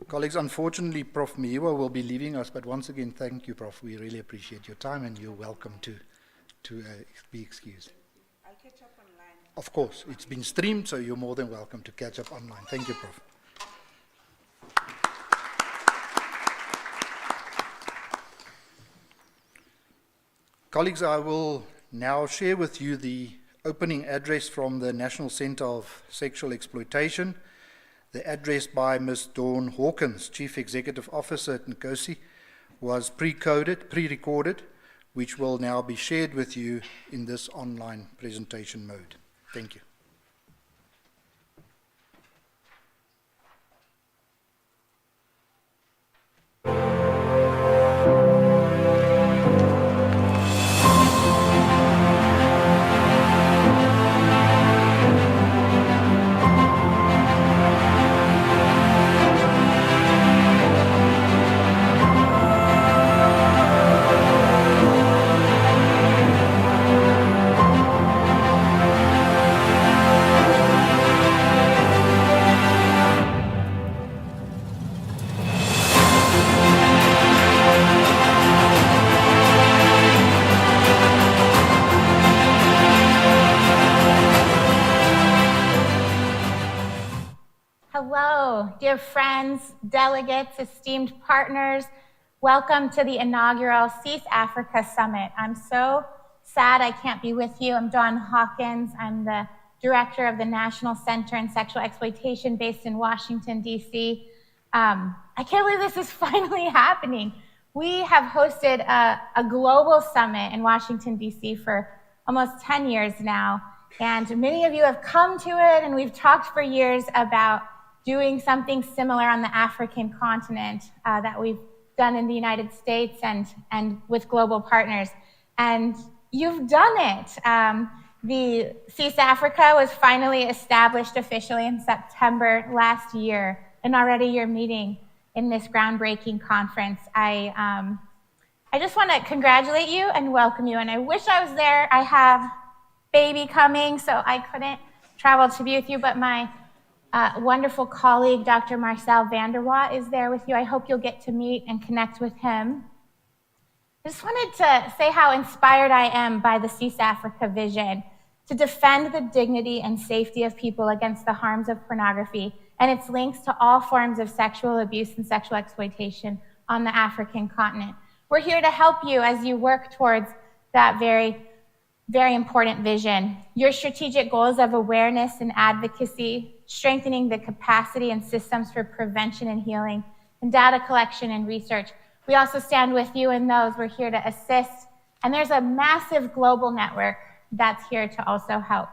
Colleagues, unfortunately, Prof. Miwa will be leaving us, but once again, thank you, Prof. We really appreciate your time, and you're welcome to be excused. I'll catch up online. Of course, it's been streamed, so you're more than welcome to catch up online. Thank you, Prof. Colleagues, I will now share with you the opening address from the National Center of Sexual Exploitation. The address by Ms. Dawn Hawkins, Chief Executive Officer at Nkosi, was pre-recorded, which will now be shared with you in this online presentation mode. Thank you. Hello, dear friends, delegates, esteemed partners. Welcome to the inaugural Cese Africa Summit. I'm so sad I can't be with you. I'm Dawn Hawkins. I'm the director of the National Center on Sexual Exploitation based in Washington, D.C. I can't believe this is finally happening. We have hosted a global summit in Washington, D.C. for almost 10 years now. And many of you have come to it, and we've talked for years about doing something similar on the African continent that we've done in the United States and with global partners. And you've done it. The Cese Africa was finally established officially in September last year, and already you're meeting in this groundbreaking conference. I just want to congratulate you and welcome you, and I wish I was there. I have baby coming, so I couldn't travel to be with you, but my wonderful colleague, Dr. Marcel van der Watt, is there with you. I hope you'll get to meet and connect with him. I just wanted to say how inspired I am by the Cese Africa vision to defend the dignity and safety of people against the harms of pornography and its links to all forms of sexual abuse and sexual exploitation on the African continent. We're here to help you as you work towards that very important vision. Your strategic goals of awareness and advocacy, strengthening the capacity and systems for prevention and healing, and data collection and research. We also stand with you in those. We're here to assist. And there's a massive global network that's here to also help.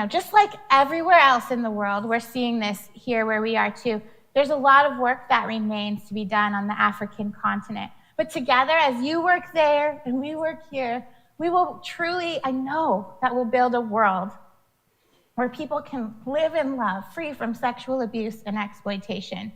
Just like everywhere else in the world, we're seeing this here where we are too. There's a lot of work that remains to be done on the African continent. But together, as you work there and we work here, we will truly, I know, that we'll build a world where people can live in love, free from sexual abuse and exploitation.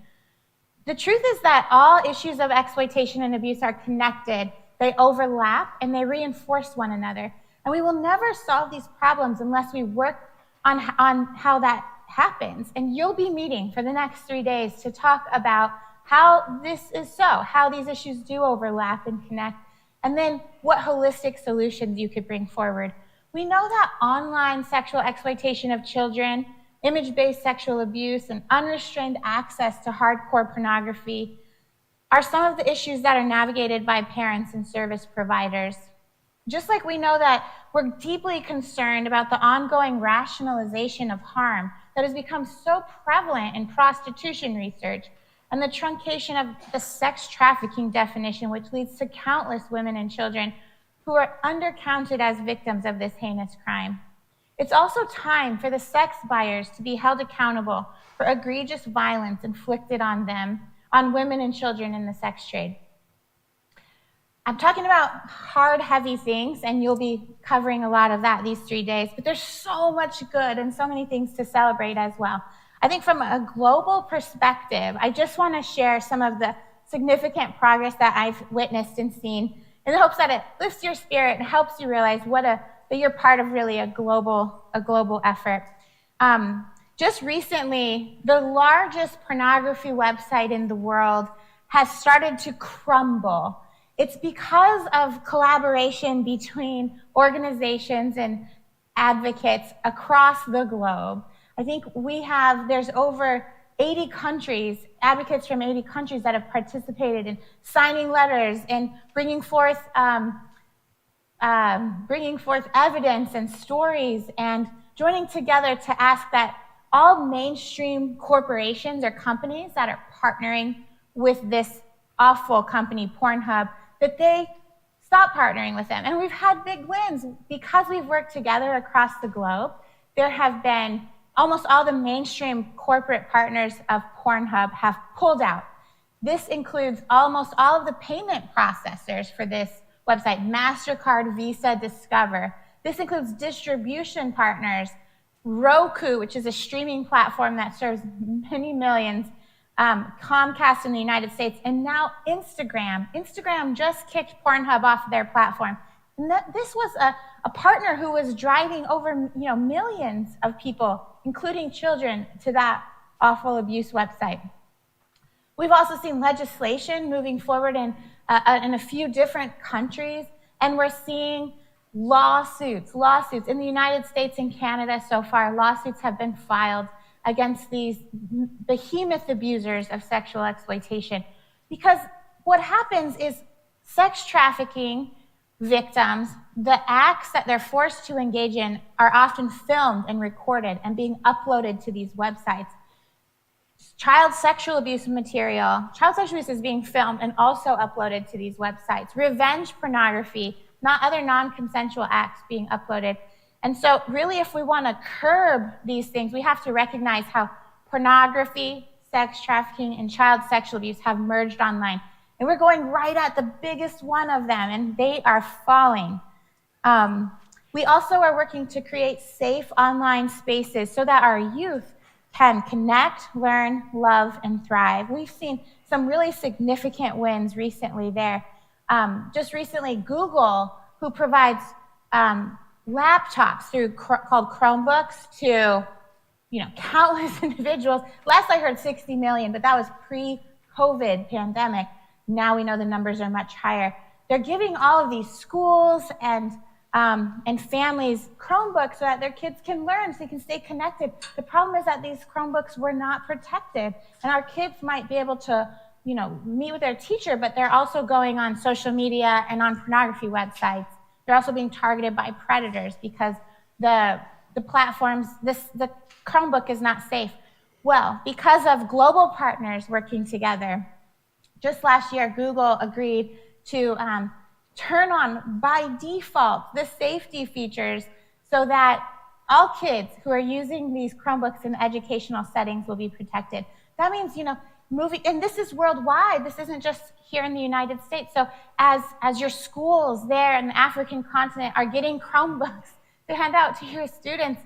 The truth is that all issues of exploitation and abuse are connected, they overlap, and they reinforce one another. And we will never solve these problems unless we work on how that happens. And you'll be meeting for the next 3 days to talk about how this is so, how these issues do overlap and connect, and then what holistic solutions you could bring forward. We know that online sexual exploitation of children, image-based sexual abuse, and unrestrained access to hardcore pornography are some of the issues that are navigated by parents and service providers. Just like we know that we're deeply concerned about the ongoing rationalization of harm that has become so prevalent in prostitution research and the truncation of the sex trafficking definition, which leads to countless women and children who are undercounted as victims of this heinous crime. It's also time for the sex buyers to be held accountable for egregious violence inflicted on them, on women and children in the sex trade. I'm talking about hard, heavy things, and you'll be covering a lot of that these 3 days, but there's so much good and so many things to celebrate as well. I think from a global perspective, I just want to share some of the significant progress that I've witnessed and seen in the hopes that it lifts your spirit and helps you realize that you're part of really a global effort. just recently, the largest pornography website in the world has started to crumble. It's because of collaboration between organizations and advocates across the globe. I think there's over 80 countries, advocates from 80 countries that have participated in signing letters and bringing forth evidence and stories and joining together to ask that all mainstream corporations or companies that are partnering with this awful company, Pornhub, that they stop partnering with them. And we've had big wins because we've worked together across the globe. There have been almost all the mainstream corporate partners of Pornhub have pulled out. This includes almost all of the payment processors for this website, MasterCard, Visa, Discover. This includes distribution partners, Roku, which is a streaming platform that serves many millions, Comcast in the United States, and now Instagram. Instagram just kicked Pornhub off their platform. And this was a partner who was driving over millions of people, including children, to that awful abuse website. We've also seen legislation moving forward in a few different countries, and we're seeing lawsuits. In the United States and Canada so far, lawsuits have been filed against these behemoth abusers of sexual exploitation. Because what happens is sex trafficking victims, the acts that they're forced to engage in are often filmed and recorded and being uploaded to these websites. Child sexual abuse is being filmed and also uploaded to these websites. Revenge pornography, not other non-consensual acts being uploaded. And so really, if we want to curb these things, we have to recognize how pornography, sex trafficking, and child sexual abuse have merged online. And we're going right at the biggest one of them, and they are falling. We also are working to create safe online spaces so that our youth can connect, learn, love, and thrive. We've seen some really significant wins recently there. Just recently, Google, who provides laptops called Chromebooks to countless individuals. Last I heard 60 million, but that was pre-COVID pandemic. Now we know the numbers are much higher. They're giving all of these schools and families Chromebooks so that their kids can learn, so they can stay connected. The problem is that these Chromebooks were not protected, and our kids might be able to meet with their teacher, but they're also going on social media and on pornography websites. They're also being targeted by predators because the platforms, the Chromebook is not safe. Well, because of global partners working together, just last year, Google agreed to turn on, by default, the safety features so that all kids who are using these Chromebooks in educational settings will be protected. That means, and this is worldwide. This isn't just here in the United States. So as your schools there in the African continent are getting Chromebooks to hand out to your students,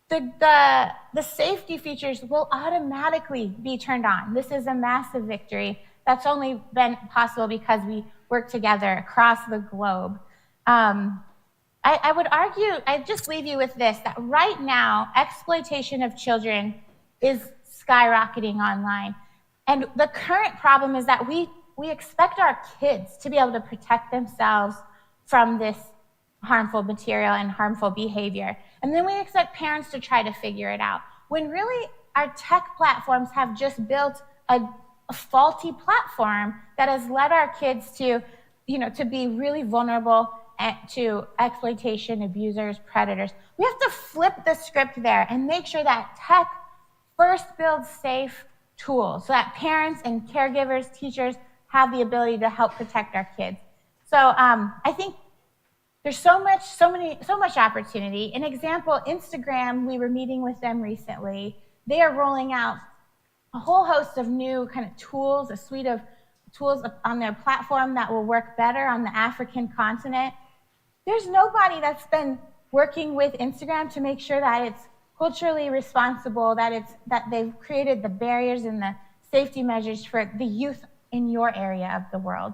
the safety features will automatically be turned on. This is a massive victory. That's only been possible because we work together across the globe. I would argue, I'd just leave you with this, that right now, exploitation of children is skyrocketing online. And the current problem is that we expect our kids to be able to protect themselves from this harmful material and harmful behavior. And then we expect parents to try to figure it out. When really our tech platforms have just built a faulty platform that has led our kids to be really vulnerable to exploitation, abusers, predators. We have to flip the script there and make sure that tech first builds safe tools so that parents and caregivers, teachers have the ability to help protect our kids. So I think there's so much opportunity. An example, Instagram, we were meeting with them recently. They are rolling out a whole host of new kind of tools, a suite of tools on their platform that will work better on the African continent. There's nobody that's been working with Instagram to make sure that it's culturally responsible, that they've created the barriers and the safety measures for the youth in your area of the world.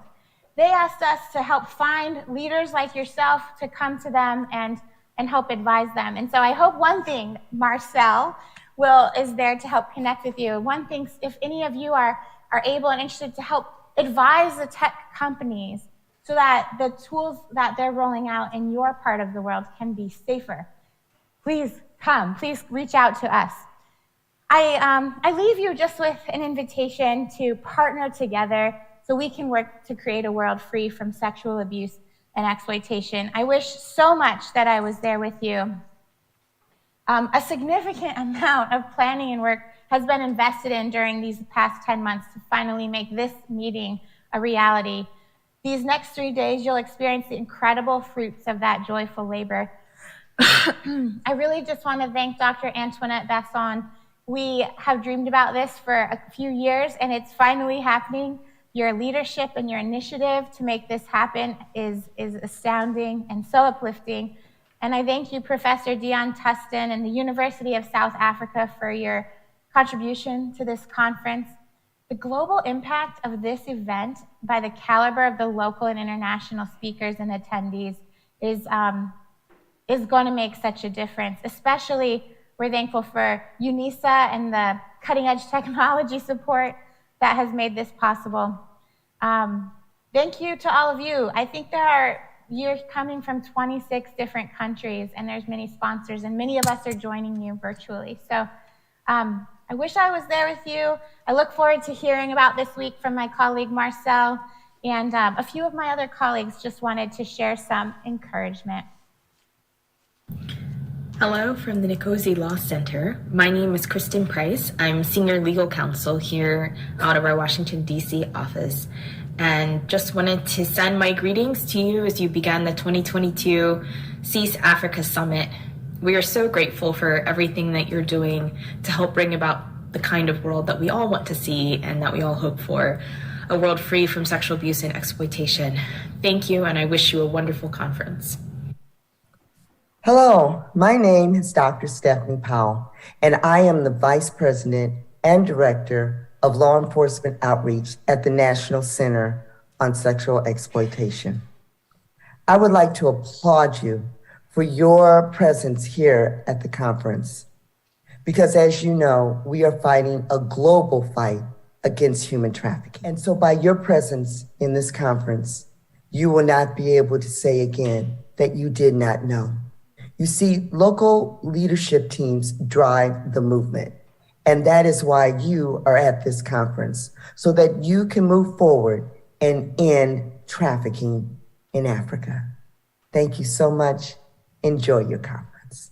They asked us to help find leaders like yourself to come to them and and help advise them. And so I hope one thing, Marcel is there to help connect with you. One thing, if any of you are able and interested to help advise the tech companies so that the tools that they're rolling out in your part of the world can be safer, please come, please reach out to us. I leave you just with an invitation to partner together so we can work to create a world free from sexual abuse and exploitation. I wish so much that I was there with you. A significant amount of planning and work has been invested in during these past 10 months to finally make this meeting a reality. These next 3 days, you'll experience the incredible fruits of that joyful labor. I really just want to thank Dr. Antoinette Basson. We have dreamed about this for a few years, and it's finally happening. Your leadership and your initiative to make this happen is astounding and so uplifting. And I thank you, Professor Dion Tustin and the University of South Africa for your contribution to this conference. The global impact of this event by the caliber of the local and international speakers and attendees is going to make such a difference. Especially, we're thankful for UNISA and the cutting edge technology support that has made this possible. Thank you to all of you. I think you're coming from 26 different countries, and there's many sponsors, and many of us are joining you virtually. So I wish I was there with you. I look forward to hearing about this week from my colleague Marcel, and a few of my other colleagues just wanted to share some encouragement. Hello from the Nkosi Law Center. My name is Kristen Price. I'm Senior Legal Counsel here out of our Washington, D.C. office. And just wanted to send my greetings to you as you began the 2022 Cese Africa Summit. We are so grateful for everything that you're doing to help bring about the kind of world that we all want to see and that we all hope for, a world free from sexual abuse and exploitation. Thank you, and I wish you a wonderful conference. Hello, my name is Dr. Stephanie Powell, and I am the Vice President and Director of Law Enforcement Outreach at the National Center on Sexual Exploitation. I would like to applaud you for your presence here at the conference, because as you know, we are fighting a global fight against human trafficking. And so by your presence in this conference, you will not be able to say again that you did not know. You see, local leadership teams drive the movement. And that is why you are at this conference, so that you can move forward and end trafficking in Africa. Thank you so much. Enjoy your conference.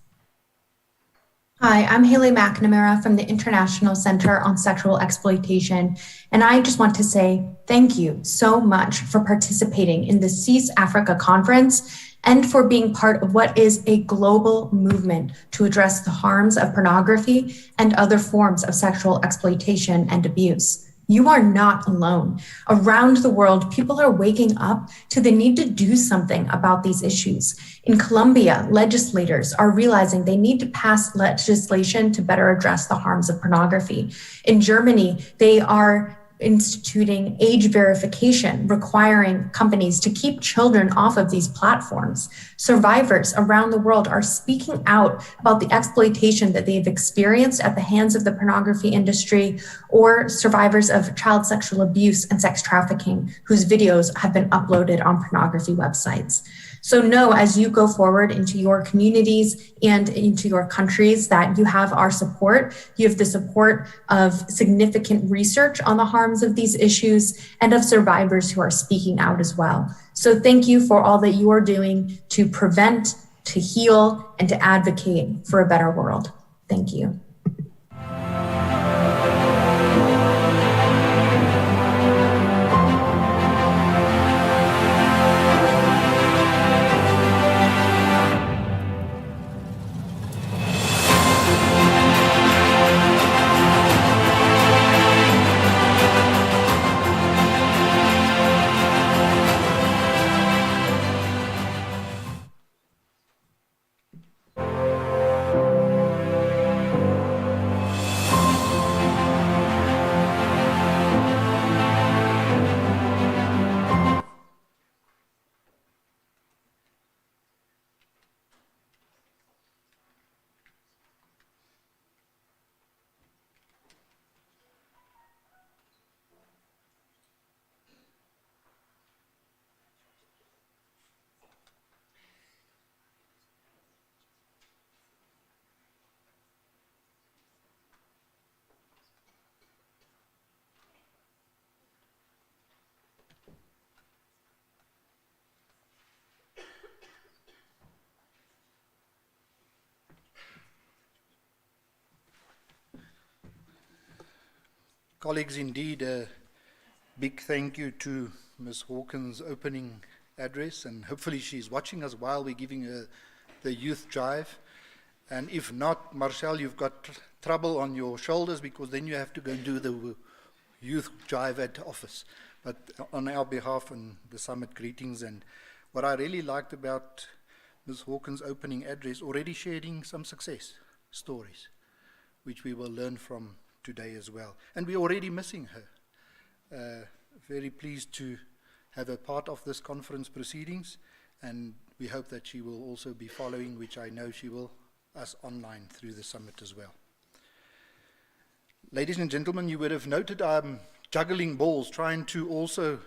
Hi, I'm Haley McNamara from the International Center on Sexual Exploitation. And I just want to say thank you so much for participating in the Cese Africa Conference and for being part of what is a global movement to address the harms of pornography and other forms of sexual exploitation and abuse. You are not alone. Around the world, people are waking up to the need to do something about these issues. In Colombia, legislators are realizing they need to pass legislation to better address the harms of pornography. In Germany, they are instituting age verification, requiring companies to keep children off of these platforms. Survivors around the world are speaking out about the exploitation that they've experienced at the hands of the pornography industry, or survivors of child sexual abuse and sex trafficking whose videos have been uploaded on pornography websites. So know, as you go forward into your communities and into your countries, that you have our support. You have the support of significant research on the harms of these issues and of survivors who are speaking out as well. So thank you for all that you are doing to prevent, to heal, and to advocate for a better world. Thank you. Colleagues, indeed, a big thank you to Ms. Hawkins' opening address, and hopefully she's watching us while we're giving her the youth drive. And if not, Marcel, you've got trouble on your shoulders, because then you have to go and do the youth drive at office. But on our behalf and the summit greetings, and what I really liked about Ms. Hawkins' opening address, already sharing some success stories, which we will learn from today as well. And we're already missing her. Very pleased to have her part of this conference proceedings, and we hope that she will also be following, which I know she will, us online through the summit as well. Ladies and gentlemen, you would have noted I'm juggling balls, trying to also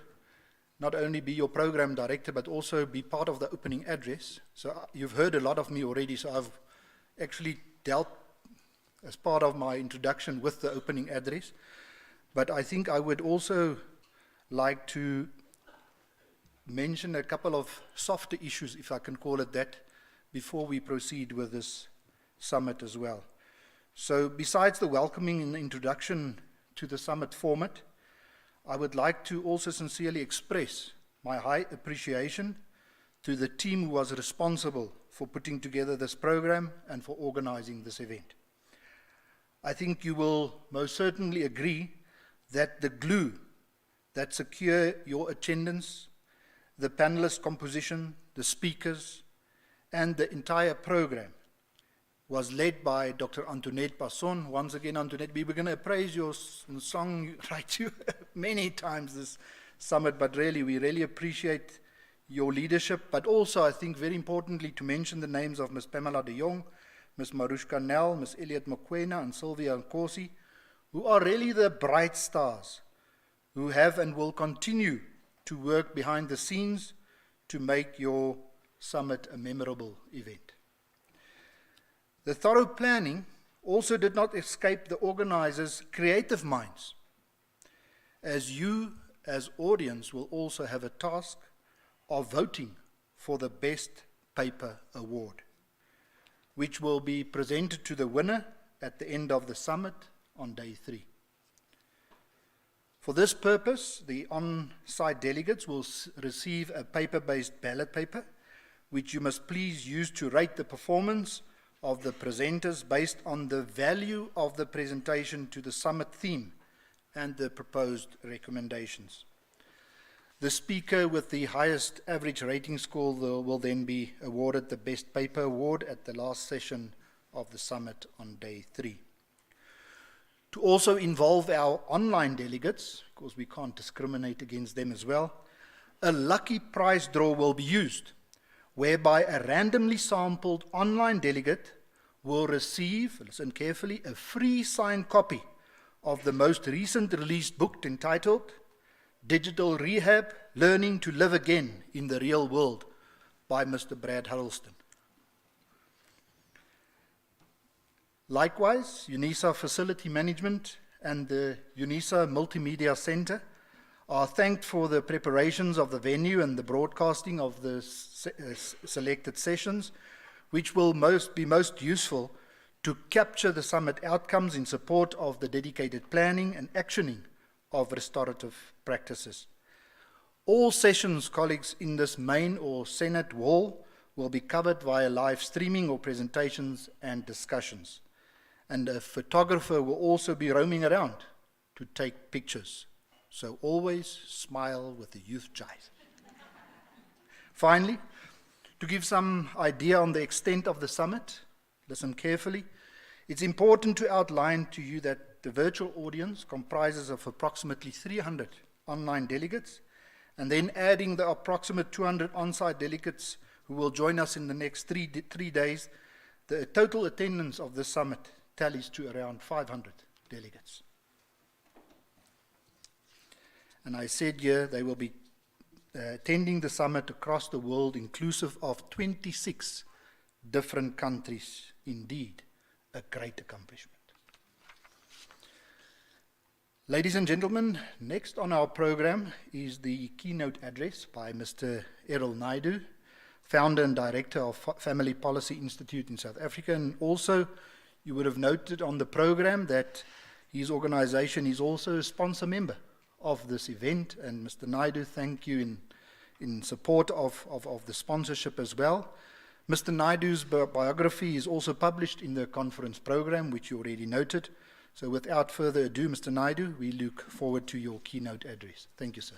not only be your program director, but also be part of the opening address. So you've heard a lot of me already, so I've actually dealt as part of my introduction with the opening address. But I think I would also like to mention a couple of softer issues, if I can call it that, before we proceed with this summit as well. So besides the welcoming and the introduction to the summit format, I would like to also sincerely express my high appreciation to the team who was responsible for putting together this program and for organizing this event. I think you will most certainly agree that the glue that secure your attendance, the panelist composition, the speakers, and the entire program was led by Dr. Antoinette Passon. Once again, Antoinette, we were going to praise your song, write you many times this summit, but really, we really appreciate your leadership, but also, I think, very importantly, to mention the names of Ms. Pamela de Jong, Ms. Marushka Nel, Ms. Elliot Mokwena, and Sylvia Nkosi, who are really the bright stars, who have and will continue to work behind the scenes to make your summit a memorable event. The thorough planning also did not escape the organizers' creative minds, as you, as audience, will also have a task of voting for the Best Paper Award, which will be presented to the winner at the end of the summit on day 3. For this purpose, the on-site delegates will receive a paper-based ballot paper, which you must please use to rate the performance of the presenters based on the value of the presentation to the summit theme and the proposed recommendations. The speaker with the highest average rating score will then be awarded the Best Paper Award at the last session of the summit on day 3. To also involve our online delegates, because we can't discriminate against them as well, a lucky prize draw will be used, whereby a randomly sampled online delegate will receive, listen carefully, a free signed copy of the most recent released book entitled Digital Rehab, Learning to Live Again in the Real World by Mr. Brad Huddleston. Likewise, UNISA Facility Management and the UNISA Multimedia Center are thanked for the preparations of the venue and the broadcasting of the selected sessions, which will be most useful to capture the summit outcomes in support of the dedicated planning and actioning of restorative practices. All sessions, colleagues, in this main or Senate wall will be covered via live streaming or presentations and discussions. And a photographer will also be roaming around to take pictures. So always smile with the youth jive. Finally, to give some idea on the extent of the summit, listen carefully, it's important to outline to you that the virtual audience comprises of approximately 300 online delegates, and then adding the approximate 200 on-site delegates who will join us in the next three days, the total attendance of the summit tallies to around 500 delegates. And I said here they will be attending the summit across the world, inclusive of 26 different countries. Indeed, a great accomplishment. Ladies and gentlemen, next on our program is the keynote address by Mr. Errol Naidu, founder and director of Family Policy Institute in South Africa. And also, you would have noted on the program that His organization is also a sponsor member of this event, and Mr. Naidu, thank you in support of the sponsorship as well. Mr. Naidu's biography is also published in the conference program, which you already noted. So without further ado, Mr. Naidu, we look forward to your keynote address. Thank you, sir.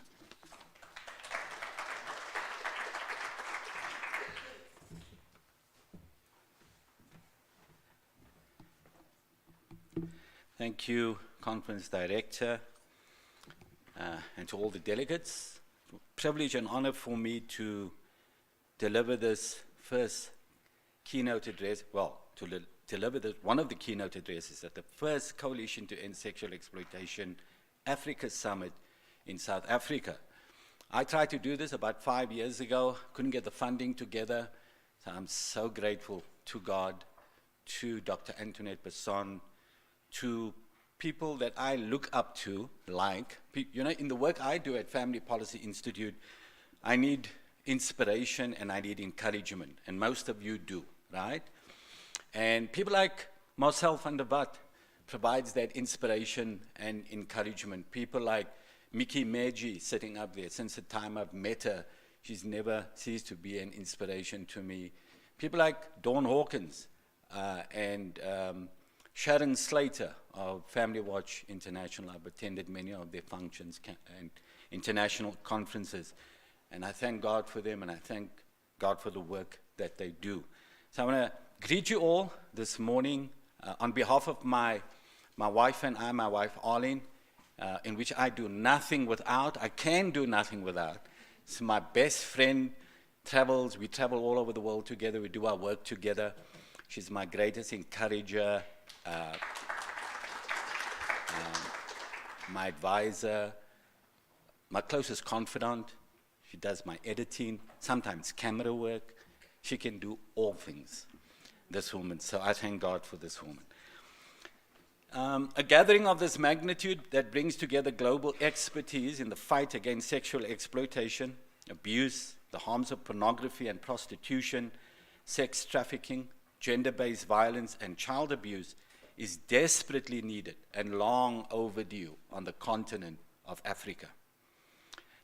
Thank you, Conference Director, and to all the delegates. Privilege and honor for me to deliver this first keynote address, deliver one of the keynote addresses at the first Coalition to End Sexual Exploitation Africa Summit in South Africa. I tried to do this about 5 years ago, couldn't get the funding together, so I'm so grateful to God, to Dr. Antoinette Besson, to people that I look up to, like, you know, in the work I do at Family Policy Institute, I need inspiration and I need encouragement, and most of you do, right? And people like Marcel van der Walt provides that inspiration and encouragement. People like Mickey Meji sitting up there, since the time I've met her, she's never ceased to be an inspiration to me. People like Dawn Hawkins and Sharon Slater of Family Watch International. I've attended many of their functions and international conferences, and I thank God for them, and I thank God for the work that they do. So I want to greet you all this morning on behalf of my wife and I, my wife Arlene, in which I do nothing without. I can do nothing without. It's my best friend, we travel all over the world together, we do our work together. She's my greatest encourager, my advisor, my closest confidant. She does my editing, sometimes camera work. She can do all things, this woman. So I thank God for this woman. A gathering of this magnitude that brings together global expertise in the fight against sexual exploitation, abuse, the harms of pornography and prostitution, sex trafficking, gender-based violence, and child abuse is desperately needed and long overdue on the continent of Africa.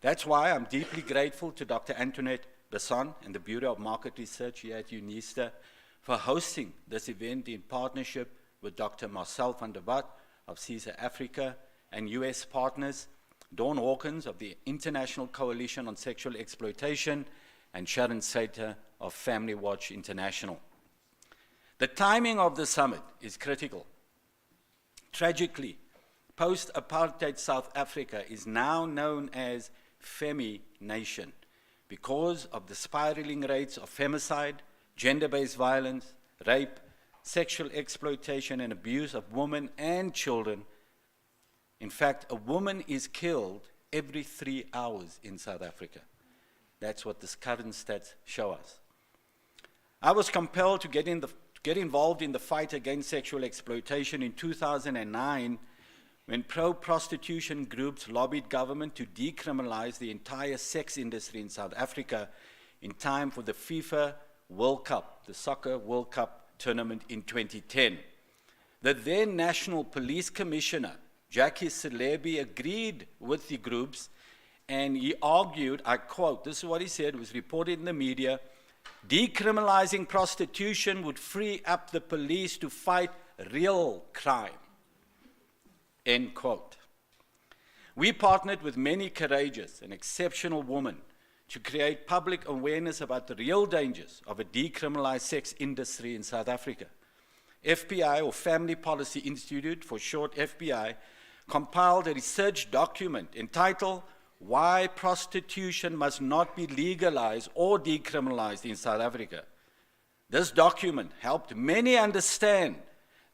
That's why I'm deeply grateful to Dr. Antoinette Besson and the Bureau of Market Research here at UNISTA for hosting this event in partnership with Dr. Marcel van der Walt of Cese Africa and US partners, Dawn Hawkins of the International Coalition on Sexual Exploitation, and Sharon Slater of Family Watch International. The timing of the summit is critical. Tragically, post-apartheid South Africa is now known as Femi Nation because of the spiraling rates of femicide, gender-based violence, rape, sexual exploitation and abuse of women and children. In fact, a woman is killed every 3 hours in South Africa. That's what the current stats show us. I was compelled to get involved in the fight against sexual exploitation in 2009 when pro-prostitution groups lobbied government to decriminalize the entire sex industry in South Africa in time for the FIFA World Cup, the Soccer World Cup tournament in 2010. The then National Police Commissioner, Jackie Celebi, agreed with the groups, and he argued, I quote, this is what he said, it was reported in the media, decriminalizing prostitution would free up the police to fight real crime, end quote. We partnered with many courageous and exceptional women to create public awareness about the real dangers of a decriminalized sex industry in South Africa. FPI, or Family Policy Institute, for short FPI, compiled a research document entitled Why Prostitution Must Not Be Legalized or Decriminalized in South Africa. This document helped many understand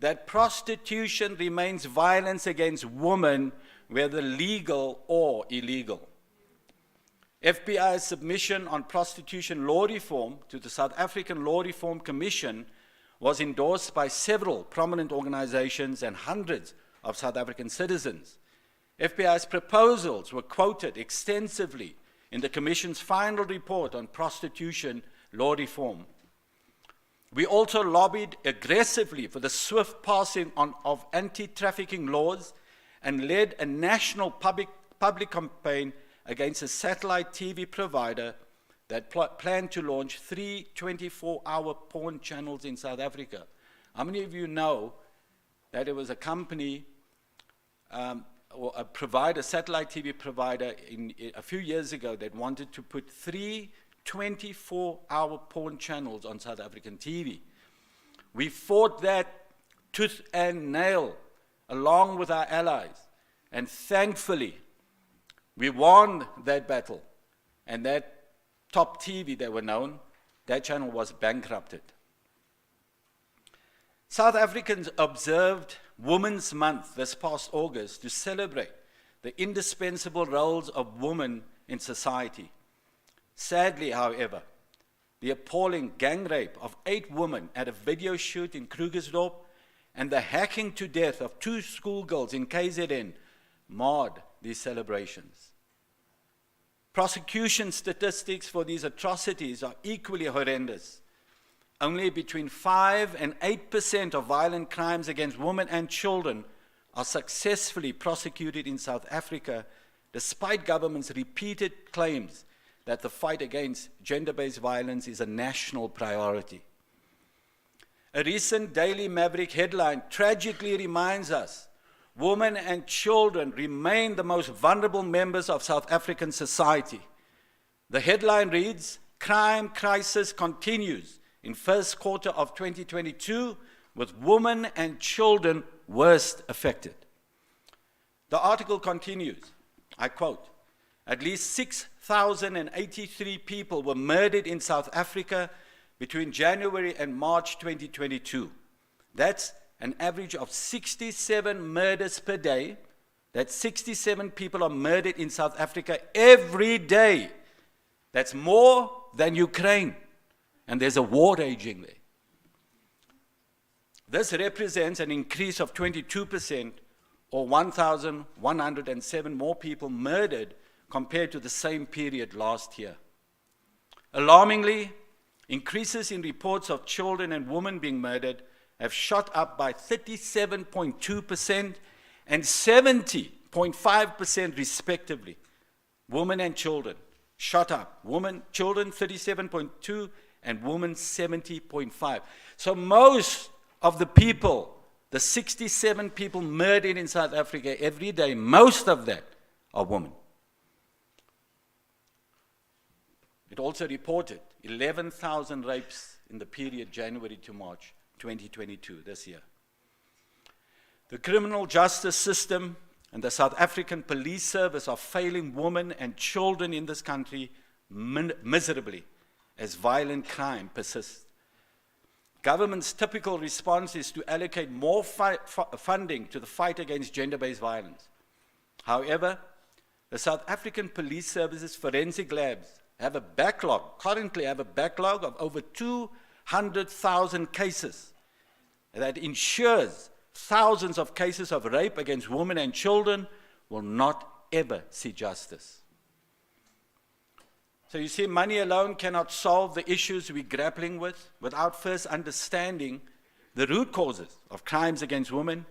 that prostitution remains violence against women, whether legal or illegal. FPI's submission on prostitution law reform to the South African Law Reform Commission was endorsed by several prominent organizations and hundreds of South African citizens. FPI's proposals were quoted extensively in the Commission's final report on prostitution law reform. We also lobbied aggressively for the swift passing of anti-trafficking laws and led a national public campaign against a satellite TV provider that planned to launch 3 24-hour porn channels in South Africa. How many of you know that there was a company or a provider, satellite TV provider, a few years ago that wanted to put 3 24-hour porn channels on South African TV? We fought that tooth and nail along with our allies, and thankfully we won that battle, and that Top TV that were known, that channel was bankrupted. South Africans observed Women's Month this past August to celebrate the indispensable roles of women in society. Sadly, however, the appalling gang rape of 8 women at a video shoot in Krugersdorp and the hacking to death of 2 schoolgirls in KZN marred these celebrations. Prosecution statistics for these atrocities are equally horrendous. Only between 5 and 8% of violent crimes against women and children are successfully prosecuted in South Africa, despite government's repeated claims that the fight against gender-based violence is a national priority. A recent Daily Maverick headline tragically reminds us women and children remain the most vulnerable members of South African society. The headline reads, "Crime crisis continues in first quarter of 2022 with women and children worst affected." The article continues, I quote, "At least 6,083 people were murdered in South Africa between January and March 2022. That's an average of 67 murders per day. That's 67 people are murdered in South Africa every day. That's more than Ukraine. And there's a war raging there. This represents an increase of 22%, or 1,107 more people murdered compared to the same period last year. Alarmingly, increases in reports of children and women being murdered have shot up by 37.2% and 70.5% respectively. Women and children shot up. Children 37.2 and women 70.5. So most of the people, the 67 people murdered in South Africa every day, most of that are women. It also reported 11,000 rapes in the period January to March 2022, this year. The criminal justice system and the South African police service are failing women and children in this country miserably as violent crime persists. Government's typical response is to allocate more funding to the fight against gender-based violence. However, the South African Police Service's forensic labs currently have a backlog of over 200,000 cases that ensures thousands of cases of rape against women and children will not ever see justice. So you see, money alone cannot solve the issues we're grappling with without first understanding the root causes of crimes against women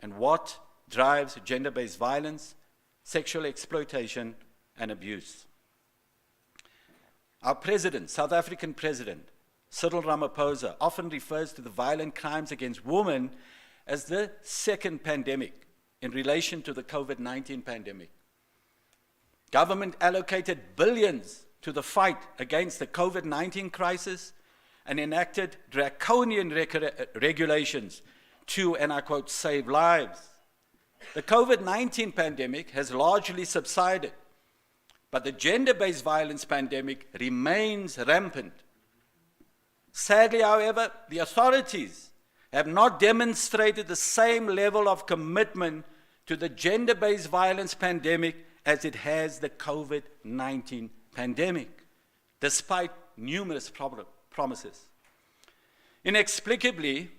and what drives gender-based violence, sexual exploitation, and abuse. Our president, South African President, Cyril Ramaphosa, often refers to the violent crimes against women as the second pandemic in relation to the COVID-19 pandemic. Government allocated billions to the fight against the COVID-19 crisis and enacted draconian regulations to, and I quote, save lives. The COVID-19 pandemic has largely subsided, but the gender-based violence pandemic remains rampant. Sadly, however, the authorities have not demonstrated the same level of commitment to the gender-based violence pandemic as it has the COVID-19 pandemic, despite numerous promises. Inexplicably,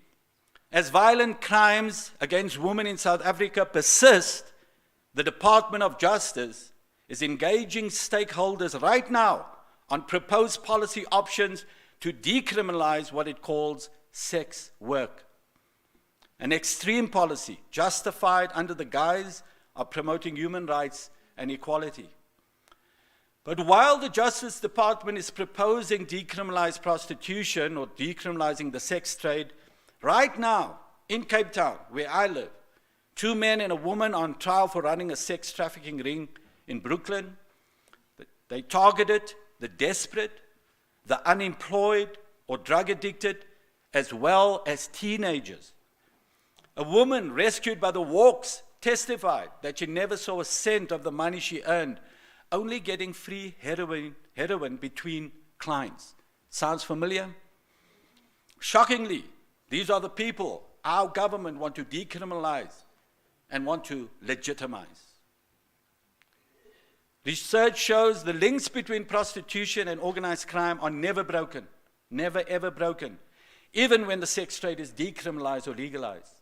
as violent crimes against women in South Africa persist, the Department of Justice is engaging stakeholders right now on proposed policy options to decriminalize what it calls sex work. An extreme policy justified under the guise of promoting human rights and equality. But while the Justice Department is proposing decriminalized prostitution or decriminalizing the sex trade, right now in Cape Town, where I live, 2 men and a woman on trial for running a sex trafficking ring in Brooklyn. They targeted the desperate, the unemployed or drug addicted, as well as teenagers. A woman rescued by the Walks testified that she never saw a cent of the money she earned, only getting free heroin between clients. Sounds familiar? Shockingly, these are the people our government want to decriminalize and want to legitimize. Research shows the links between prostitution and organized crime are never broken, never ever broken, even when the sex trade is decriminalized or legalized.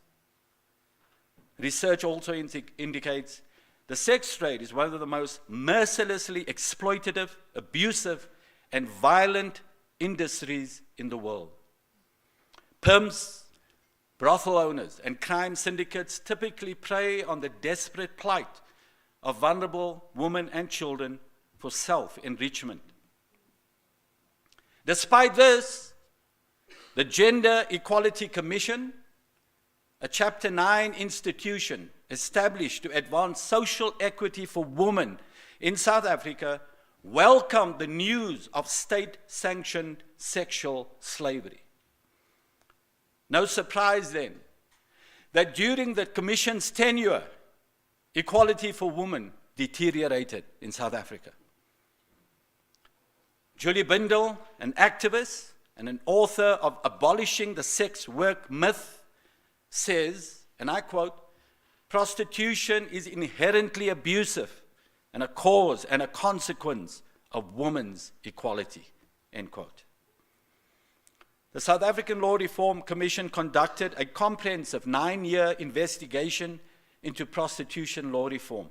Research also indicates the sex trade is one of the most mercilessly exploitative, abusive, and violent industries in the world. Pimps, brothel owners, and crime syndicates typically prey on the desperate plight of vulnerable women and children for self-enrichment. Despite this, the Gender Equality Commission, a Chapter 9 institution established to advance social equity for women in South Africa, welcomed the news of state-sanctioned sexual slavery. No surprise then that during the Commission's tenure, equality for women deteriorated in South Africa. Julie Bindel, an activist and an author of Abolishing the Sex Work Myth, says, and I quote, "Prostitution is inherently abusive and a cause and a consequence of women's equality," end quote. The South African Law Reform Commission conducted a comprehensive 9-year investigation into prostitution law reform.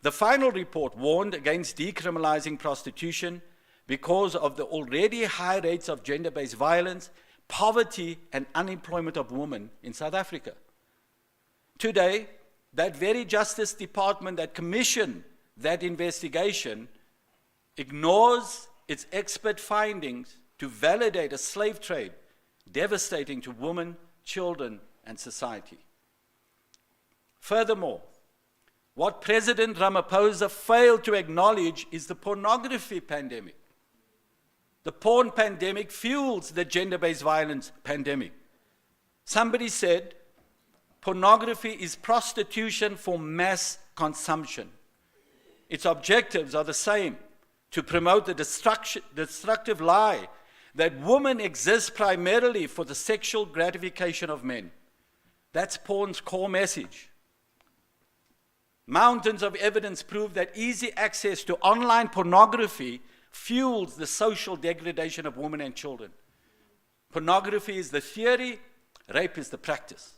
The final report warned against decriminalizing prostitution because of the already high rates of gender-based violence, poverty, and unemployment of women in South Africa. Today, that very Justice Department that commissioned that investigation ignores its expert findings to validate a slave trade devastating to women, children, and society. Furthermore, what President Ramaphosa failed to acknowledge is the pornography pandemic. The porn pandemic fuels the gender-based violence pandemic. Somebody said, pornography is prostitution for mass consumption. Its objectives are the same: to promote the destructive lie that women exist primarily for the sexual gratification of men. That's porn's core message. Mountains of evidence prove that easy access to online pornography fuels the social degradation of women and children. Pornography is the theory, rape is the practice.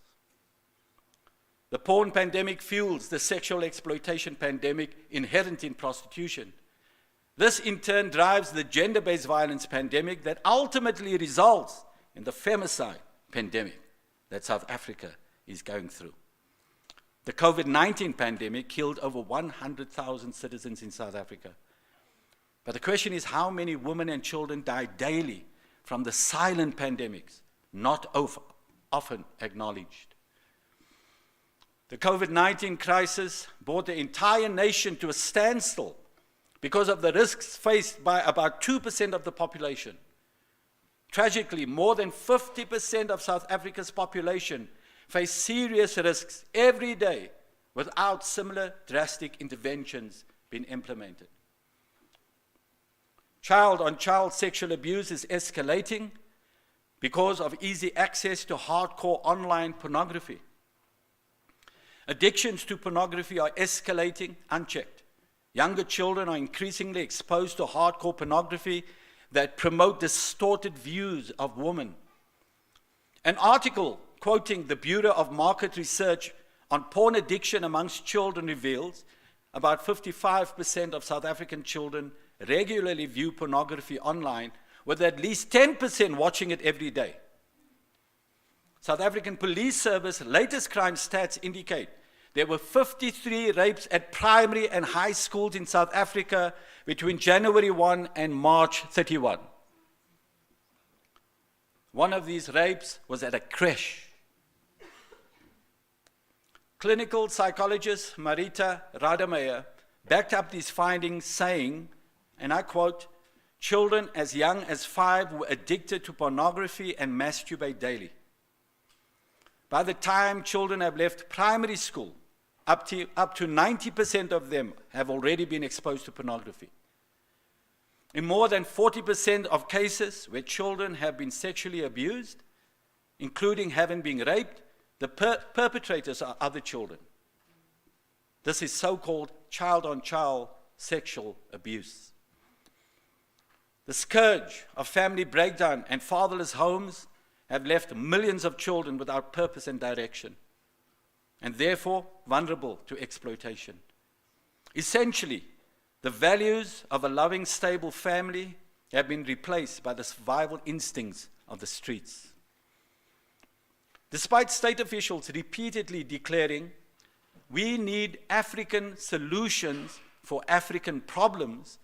The porn pandemic fuels the sexual exploitation pandemic inherent in prostitution. This in turn drives the gender-based violence pandemic that ultimately results in the femicide pandemic that South Africa is going through. The COVID-19 pandemic killed over 100,000 citizens in South Africa. But the question is, how many women and children die daily from the silent pandemics, not often acknowledged? The COVID-19 crisis brought the entire nation to a standstill because of the risks faced by about 2% of the population. Tragically, more than 50% of South Africa's population face serious risks every day without similar drastic interventions being implemented. Child-on-child sexual abuse is escalating because of easy access to hardcore online pornography. Addictions to pornography are escalating unchecked. Younger children are increasingly exposed to hardcore pornography that promote distorted views of women. An article quoting the Bureau of Market Research on porn addiction amongst children reveals about 55% of South African children regularly view pornography online, with at least 10% watching it every day. South African Police Service latest crime stats indicate there were 53 rapes at primary and high schools in South Africa between January 1 and March 31. One of these rapes was at a creche. Clinical psychologist Marita Rademeyer backed up these findings saying, and I quote, "Children as young as 5 were addicted to pornography and masturbate daily. By the time children have left primary school, up to 90% of them have already been exposed to pornography. In more than 40% of cases where children have been sexually abused, including having been raped, the perpetrators are other children. This is so-called child-on-child sexual abuse. The scourge of family breakdown and fatherless homes have left millions of children without purpose and direction, and therefore vulnerable to exploitation. Essentially, the values of a loving, stable family have been replaced by the survival instincts of the streets. Despite state officials repeatedly declaring, we need African solutions for African problems,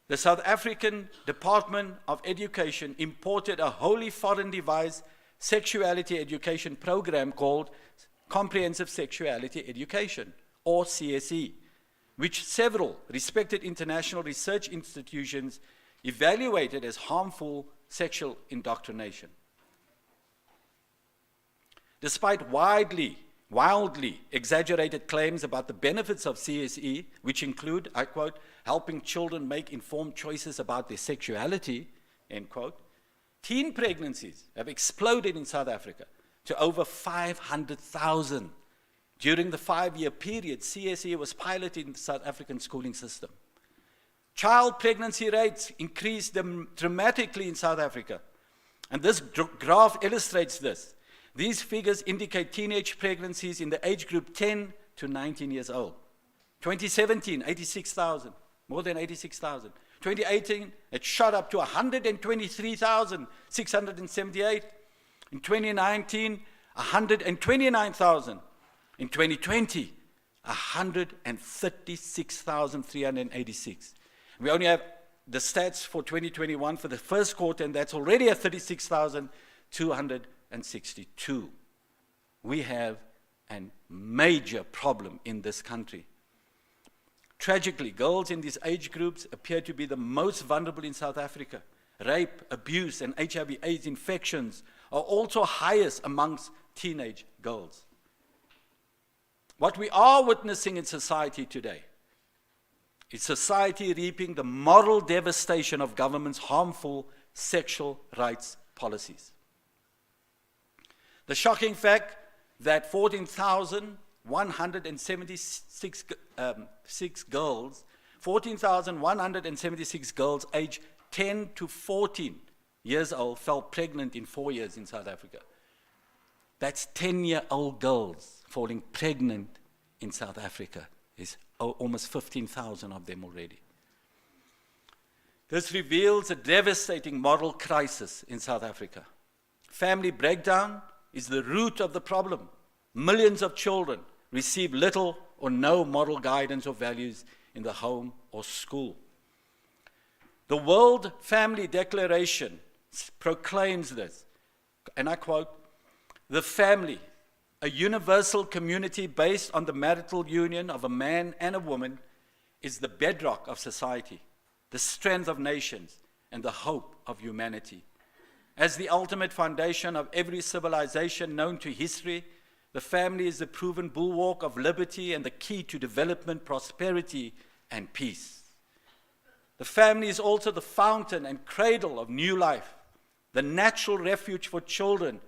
the South African Department of Education imported a wholly foreign devised sexuality education program called Comprehensive Sexuality Education, or CSE, which several respected international research institutions evaluated as harmful sexual indoctrination. Despite wildly exaggerated claims about the benefits of CSE, which include, I quote, helping children make informed choices about their sexuality, end quote, teen pregnancies have exploded in South Africa to over 500,000. During the 5-year period, CSE was piloted in the South African schooling system. Child pregnancy rates increased dramatically in South Africa. And this graph illustrates this. These figures indicate teenage pregnancies in the age group 10 to 19 years old. 2017, 86,000, more than 86,000. 2018, it shot up to 123,678. In 2019, 129,000. In 2020, 136,386. We only have the stats for 2021 for the first quarter, and that's already at 36,262. We have a major problem in this country. Tragically, girls in these age groups appear to be the most vulnerable in South Africa. Rape, abuse, and HIV/AIDS infections are also highest amongst teenage girls. What we are witnessing in society today is society reaping the moral devastation of government's harmful sexual rights policies. The shocking fact that 14,176 girls aged 10 to 14 years old fell pregnant in 4 years in South Africa. That's 10-year-old girls falling pregnant in South Africa. There's almost 15,000 of them already. This reveals a devastating moral crisis in South Africa. Family breakdown is the root of the problem. Millions of children receive little or no moral guidance or values in the home or school. The World Family Declaration proclaims this, and I quote, "The family, a universal community based on the marital union of a man and a woman, is the bedrock of society, the strength of nations, and the hope of humanity. As the ultimate foundation of every civilization known to history, the family is the proven bulwark of liberty and the key to development, prosperity, and peace. The family is also the fountain and cradle of new life, the natural refuge for children,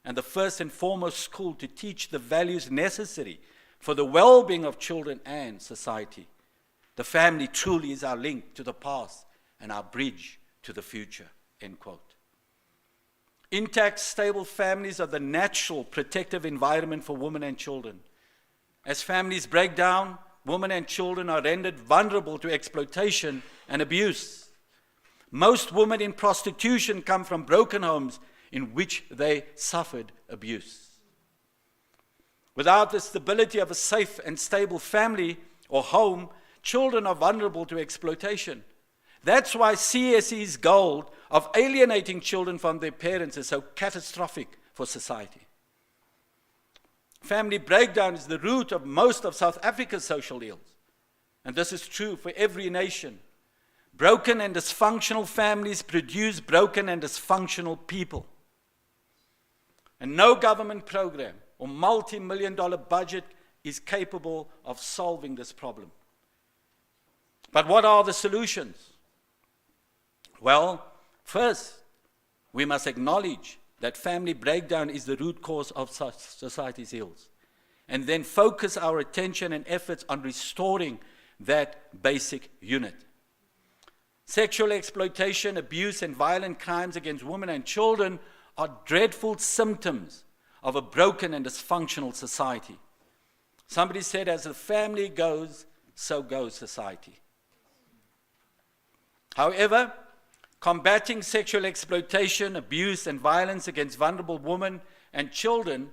and the first and foremost school to teach the values necessary for the well-being of children and society. The family truly is our link to the past and our bridge to the future," end quote. Intact, stable families are the natural protective environment for women and children. As families break down, women and children are rendered vulnerable to exploitation and abuse. Most women in prostitution come from broken homes in which they suffered abuse. Without the stability of a safe and stable family or home, children are vulnerable to exploitation. That's why Cese's goal of alienating children from their parents is so catastrophic for society. Family breakdown is the root of most of South Africa's social ills, and this is true for every nation. Broken and dysfunctional families produce broken and dysfunctional people. And no government program or multi-million-dollar budget is capable of solving this problem. But what are the solutions? Well, first, we must acknowledge that family breakdown is the root cause of society's ills, and then focus our attention and efforts on restoring that basic unit. Sexual exploitation, abuse, and violent crimes against women and children are dreadful symptoms of a broken and dysfunctional society. Somebody said, as the family goes, so goes society. However, combating sexual exploitation, abuse, and violence against vulnerable women and children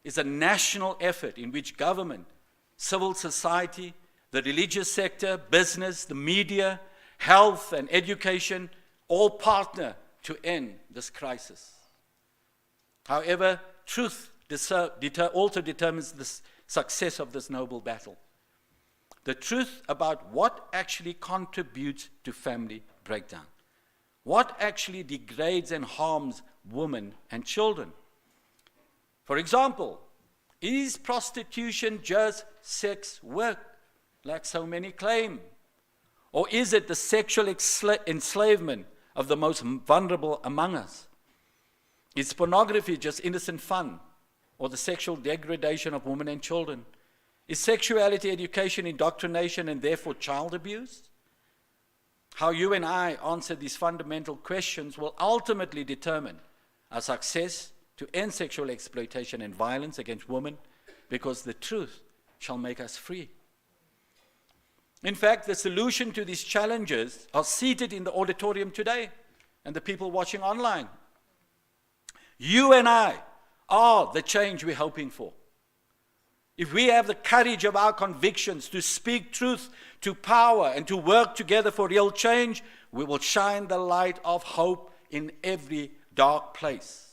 is a national effort in which government, civil society, the religious sector, business, the media, health, and education all partner to end this crisis. However, truth also determines the success of this noble battle. The truth about what actually contributes to family breakdown. What actually degrades and harms women and children? For example, is prostitution just sex work, like so many claim? Or is it the sexual enslavement of the most vulnerable among us? Is pornography just innocent fun, or the sexual degradation of women and children? Is sexuality education indoctrination and therefore child abuse? How you and I answer these fundamental questions will ultimately determine our success to end sexual exploitation and violence against women, because the truth shall make us free. In fact, the solution to these challenges are seated in the auditorium today and the people watching online. You and I are the change we're hoping for. If we have the courage of our convictions to speak truth to power and to work together for real change, we will shine the light of hope in every dark place.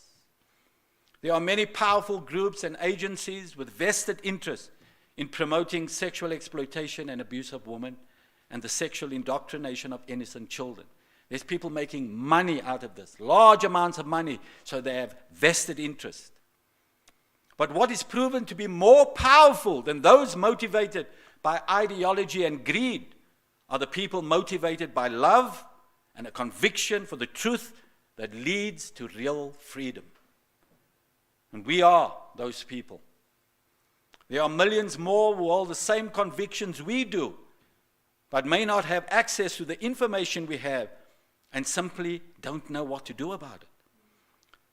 There are many powerful groups and agencies with vested interest in promoting sexual exploitation and abuse of women and the sexual indoctrination of innocent children. There's people making money out of this, large amounts of money, so they have vested interest. But what is proven to be more powerful than those motivated by ideology and greed are the people motivated by love and a conviction for the truth that leads to real freedom. And we are those people. There are millions more who hold the same convictions we do, but may not have access to the information we have and simply don't know what to do about it.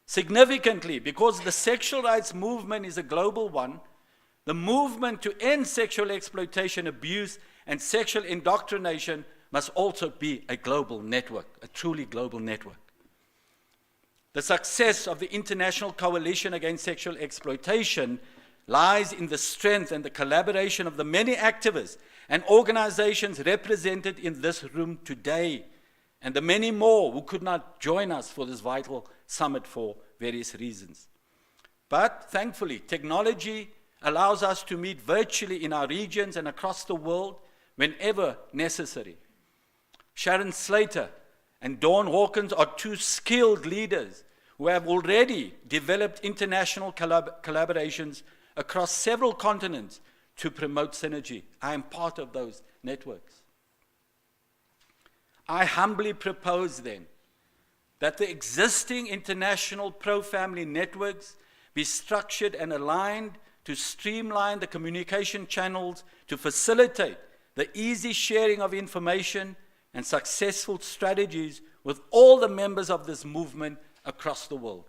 Significantly, because the sexual rights movement is a global one, the movement to end sexual exploitation, abuse, and sexual indoctrination must also be a global network, a truly global network. The success of the International Coalition Against Sexual Exploitation lies in the strength and the collaboration of the many activists and organizations represented in this room today, and the many more who could not join us for this vital summit for various reasons. But thankfully, technology allows us to meet virtually in our regions and across the world whenever necessary. Sharon Slater and Dawn Hawkins are two skilled leaders who have already developed international collaborations across several continents to promote synergy. I am part of those networks. I humbly propose then that the existing international pro-family networks be structured and aligned to streamline the communication channels to facilitate the easy sharing of information and successful strategies with all the members of this movement across the world.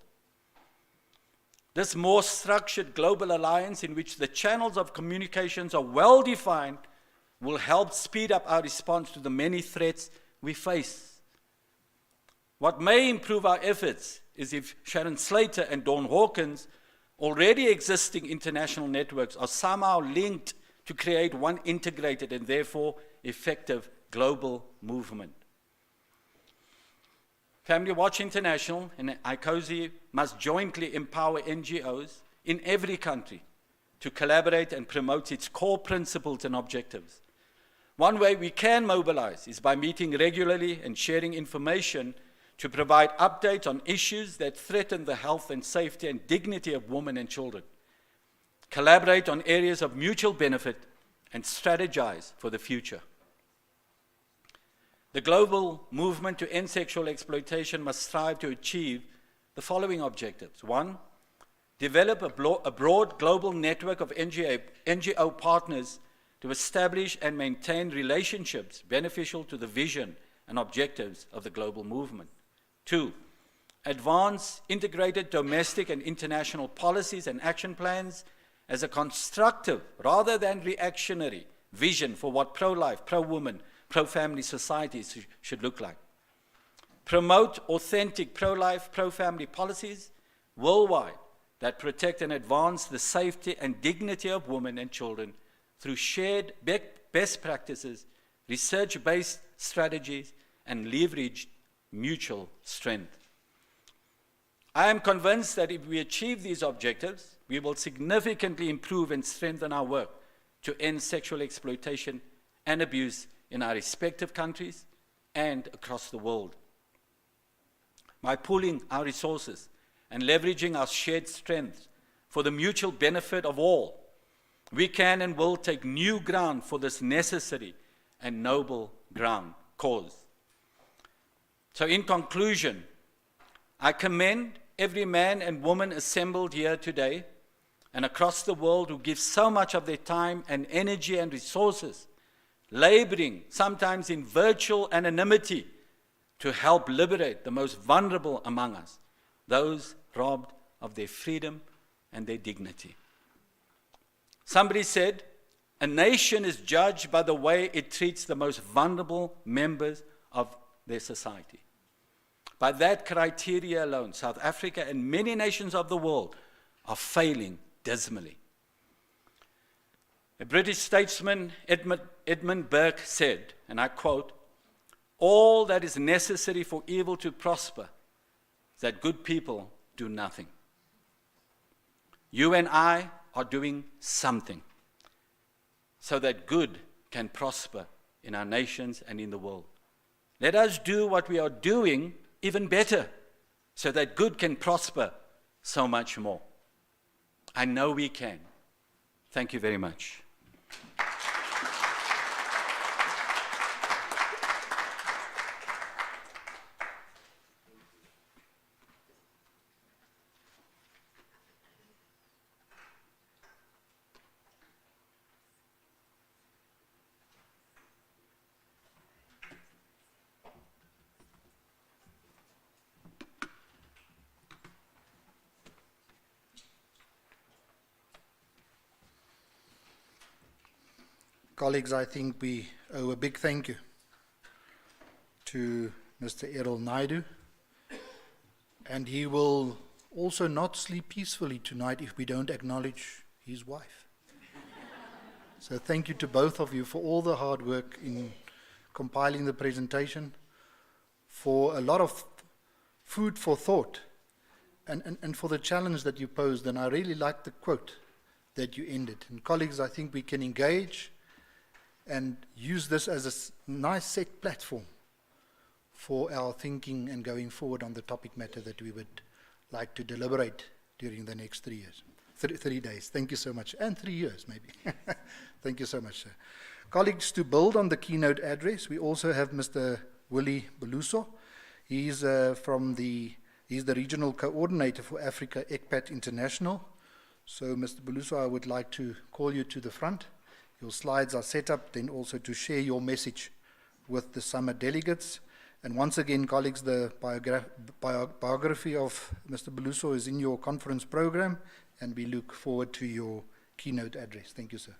This more structured global alliance, in which the channels of communications are well defined, will help speed up our response to the many threats we face. What may improve our efforts is if Sharon Slater and Dawn Hawkins, already existing international networks, are somehow linked to create one integrated and therefore effective global movement. Family Watch International and ICOSI must jointly empower NGOs in every country to collaborate and promote its core principles and objectives. One way we can mobilize is by meeting regularly and sharing information to provide updates on issues that threaten the health and safety and dignity of women and children, collaborate on areas of mutual benefit, and strategize for the future. The global movement to end sexual exploitation must strive to achieve the following objectives. 1, develop a broad global network of NGO partners to establish and maintain relationships beneficial to the vision and objectives of the global movement. 2, advance integrated domestic and international policies and action plans as a constructive rather than reactionary vision for what pro-life, pro-woman, pro-family societies should look like. Promote authentic pro-life, pro-family policies worldwide that protect and advance the safety and dignity of women and children through shared best practices, research-based strategies, and leveraged mutual strength. I am convinced that if we achieve these objectives, we will significantly improve and strengthen our work to end sexual exploitation and abuse in our respective countries and across the world. By pooling our resources and leveraging our shared strengths for the mutual benefit of all, we can and will take new ground for this necessary and noble cause. So in conclusion, I commend every man and woman assembled here today and across the world who give so much of their time and energy and resources, laboring sometimes in virtual anonymity to help liberate the most vulnerable among us, those robbed of their freedom and their dignity. Somebody said, a nation is judged by the way it treats the most vulnerable members of their society. By that criteria alone, South Africa and many nations of the world are failing dismally. A British statesman, Edmund Burke, said, and I quote, "All that is necessary for evil to prosper is that good people do nothing." You and I are doing something so that good can prosper in our nations and in the world. Let us do what we are doing even better so that good can prosper so much more. I know we can. Thank you very much. Colleagues, I think we owe a big thank you to Mr. Errol Naidu, and he will also not sleep peacefully tonight if we don't acknowledge his wife. So thank you to both of you for all the hard work in compiling the presentation, for a lot of food for thought, and for the challenge that you posed. And I really liked the quote that you ended. And colleagues, I think we can engage and use this as a nice set platform for our thinking and going forward on the topic matter that we would like to deliberate during the next 3 years. 3 days. Thank you so much. And 3 years, maybe. Thank you so much, sir. Colleagues, to build on the keynote address, we also have Mr. Willie Beluso. He's the regional coordinator for Africa ECPAT International. So, Mr. Beluso, I would like to call you to the front. Your slides are set up, then also to share your message with the summit delegates. And once again, colleagues, the biography of Mr. Beluso is in your conference program, and we look forward to your keynote address. Thank you, sir.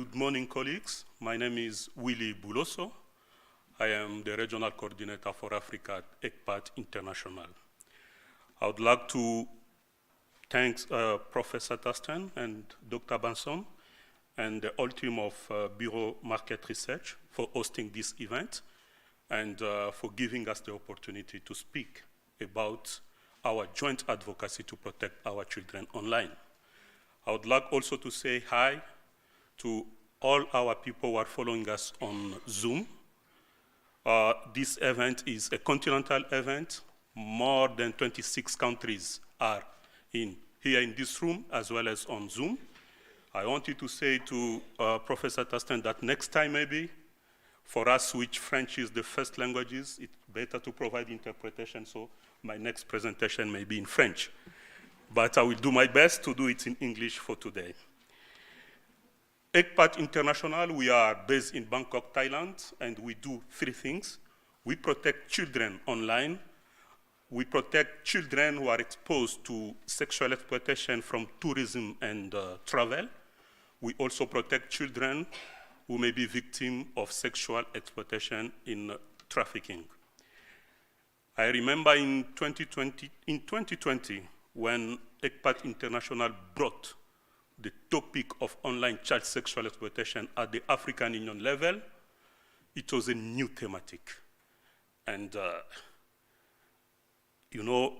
Good morning, colleagues. My name is Willy Buloso. I am the Regional Coordinator for Africa at ECPAT International. I would like to thank Professor Tasten and Dr. Benson and the whole team of Bureau Market Research for hosting this event and for giving us the opportunity to speak about our joint advocacy to protect our children online. I would like also to say hi to all our people who are following us on Zoom. This event is a continental event. More than 26 countries are here in this room as well as on Zoom. I wanted to say to Professor Tasten that next time maybe, for us which French is the first languages, it's better to provide interpretation, so my next presentation may be in French. But I will do my best to do it in English for today. ECPAT International, we are based in Bangkok, Thailand, and we do three things. We protect children online. We protect children who are exposed to sexual exploitation from tourism and travel. We also protect children who may be victims of sexual exploitation in trafficking. I remember in 2020, when ECPAT International brought the topic of online child sexual exploitation at the African Union level, it was a new thematic. And, you know,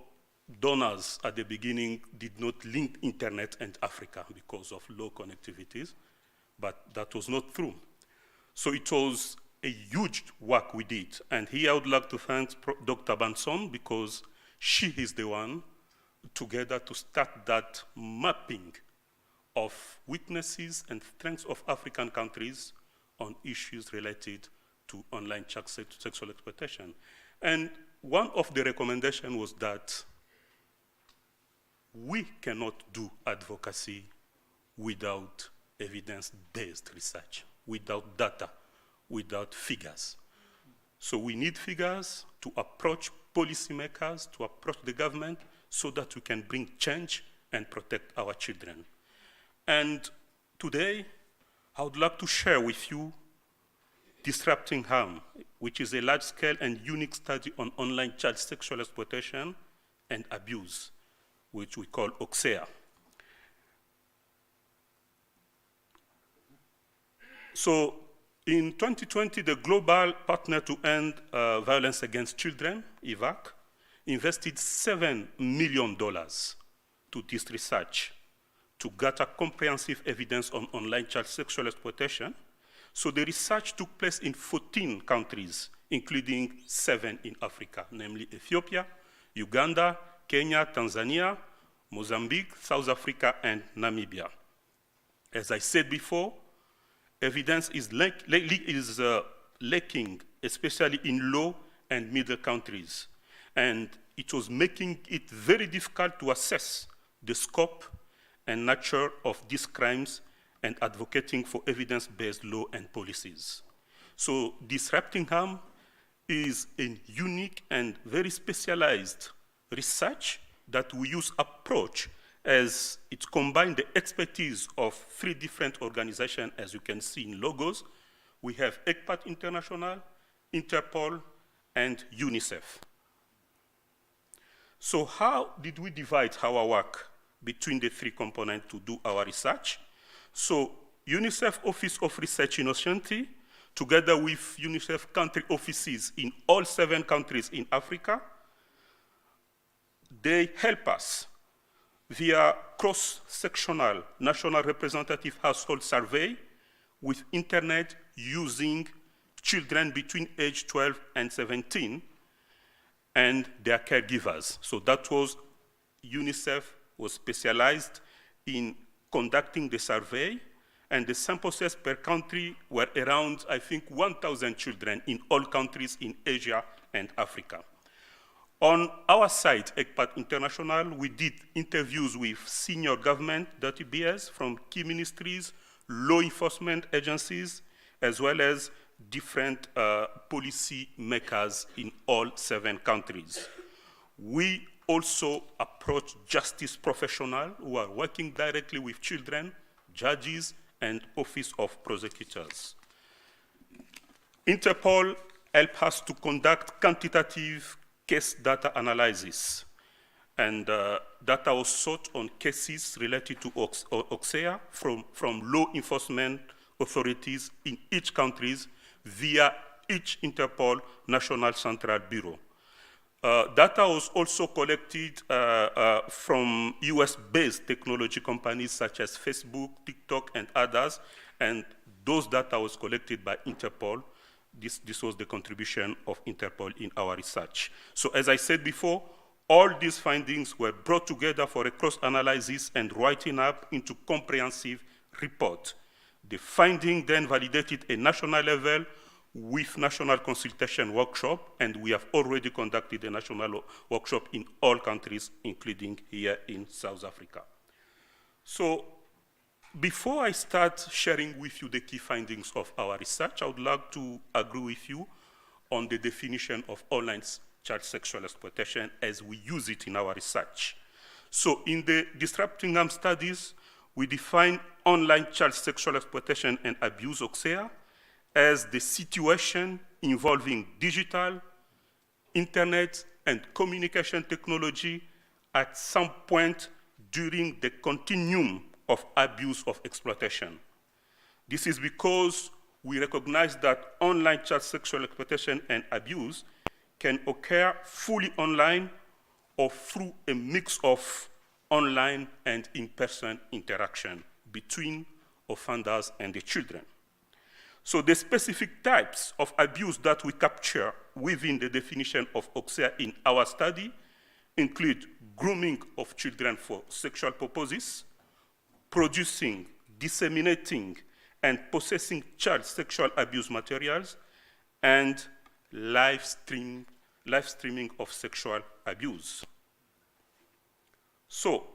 donors at the beginning did not link internet and Africa because of low connectivities, but that was not true. So it was a huge work we did. And here I would like to thank Dr. Benson because she is the one together to start that mapping of weaknesses and strengths of African countries on issues related to online child sexual exploitation. And one of the recommendations was that we cannot do advocacy without evidence-based research, without data, without figures. So we need figures to approach policymakers, to approach the government, so that we can bring change and protect our children. And today, I would like to share with you Disrupting Harm, which is a large-scale and unique study on online child sexual exploitation and abuse, which we call OXEA. So in 2020, the Global Partner to End Violence Against Children, EVAC, invested $7 million to this research to gather comprehensive evidence on online child sexual exploitation. So the research took place in 14 countries, including 7 in Africa, namely Ethiopia, Uganda, Kenya, Tanzania, Mozambique, South Africa, and Namibia. As I said before, evidence is lacking, especially in low and middle countries. And it was making it very difficult to assess the scope and nature of these crimes and advocating for evidence-based law and policies. So Disrupting Harm is a unique and very specialized research that we use approach as it combines the expertise of 3 different organizations, as you can see in logos. We have ECPAT International, Interpol, and UNICEF. So how did we divide our work between the 3 components to do our research? So UNICEF Office of Research in Ashanti, together with UNICEF country offices in all 7 countries in Africa, they help us via cross-sectional national representative household survey with internet using children between age 12 and 17 and their caregivers. So that was, UNICEF was specialized in conducting the survey, and the sample size per country were around, I think, 1,000 children in all countries in Asia and Africa. On our site, ECPAT International, we did interviews with senior government WBS from key ministries, law enforcement agencies, as well as different policy makers in all 7 countries. We also approach justice professionals who are working directly with children, judges, and Office of Prosecutors. Interpol helped us to conduct quantitative case data analysis, and data was sought on cases related to Oxea from law enforcement authorities in each country via each Interpol National Central Bureau. Data was also collected from US-based technology companies such as Facebook, TikTok, and others, and those data was collected by Interpol. This was the contribution of Interpol in our research. So as I said before, all these findings were brought together for a cross-analysis and writing up into comprehensive report. The finding then validated a national level with national consultation workshop, and we have already conducted a national workshop in all countries, including here in South Africa. So before I start sharing with you the key findings of our research, I would like to agree with you on the definition of online child sexual exploitation as we use it in our research. So in the Disrupting Harm studies, we define online child sexual exploitation and abuse, Oxea, as the situation involving digital, internet, and communication technology at some point during the continuum of abuse of exploitation. This is because we recognize that online child sexual exploitation and abuse can occur fully online or through a mix of online and in-person interaction between offenders and the children. So the specific types of abuse that we capture within the definition of Oxea in our study include grooming of children for sexual purposes, producing, disseminating, and possessing child sexual abuse materials, and live streaming of sexual abuse. So,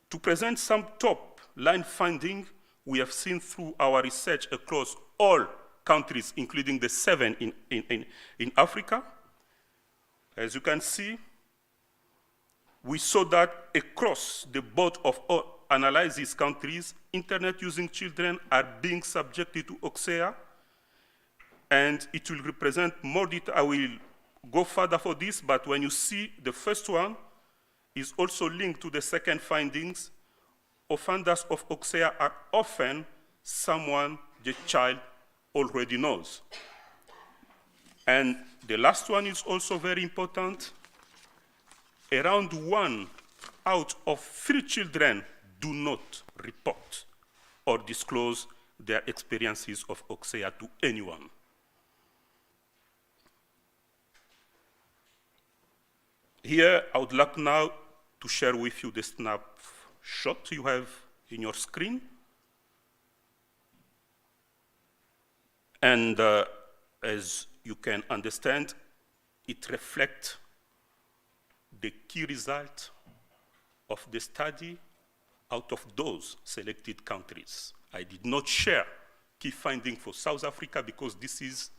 to present some top-line findings we have seen through our research across all countries, including the 7 in Africa, as you can see, we saw that across the board of all analysis countries, internet-using children are being subjected to Oxea, and it will represent more detail. I will go further for this, but when you see the first one is also linked to the second findings, offenders of Oxea are often someone the child already knows. And the last one is also very important. Around 1 out of 3 children do not report or disclose their experiences of Oxea to anyone. Here, I would like now to share with you the snapshot you have in your screen. And as you can understand, it reflects the key result of the study out of those selected countries. I did not share key findings for South Africa because this is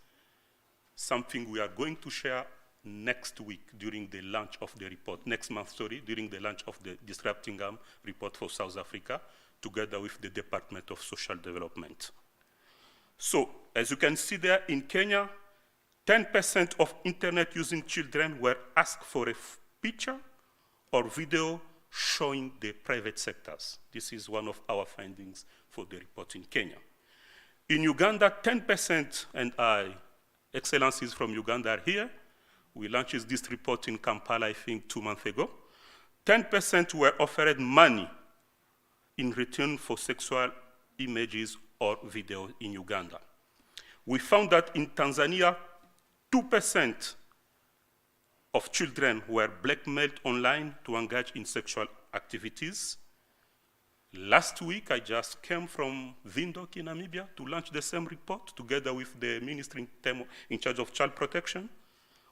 something we are going to share next week during the launch of the report, next month, sorry, during the launch of the Disrupting Harm report for South Africa, together with the Department of Social Development. So, as you can see there, in Kenya, 10% of internet-using children were asked for a picture or video showing the private sectors. This is one of our findings for the report in Kenya. In Uganda, 10%, and excellencies from Uganda are here. We launched this report in Kampala, I think, 2 months ago. 10% were offered money in return for sexual images or video in Uganda. We found that in Tanzania, 2% of children were blackmailed online to engage in sexual activities. Last week, I just came from Windhoek in Namibia to launch the same report together with the ministry in charge of child protection.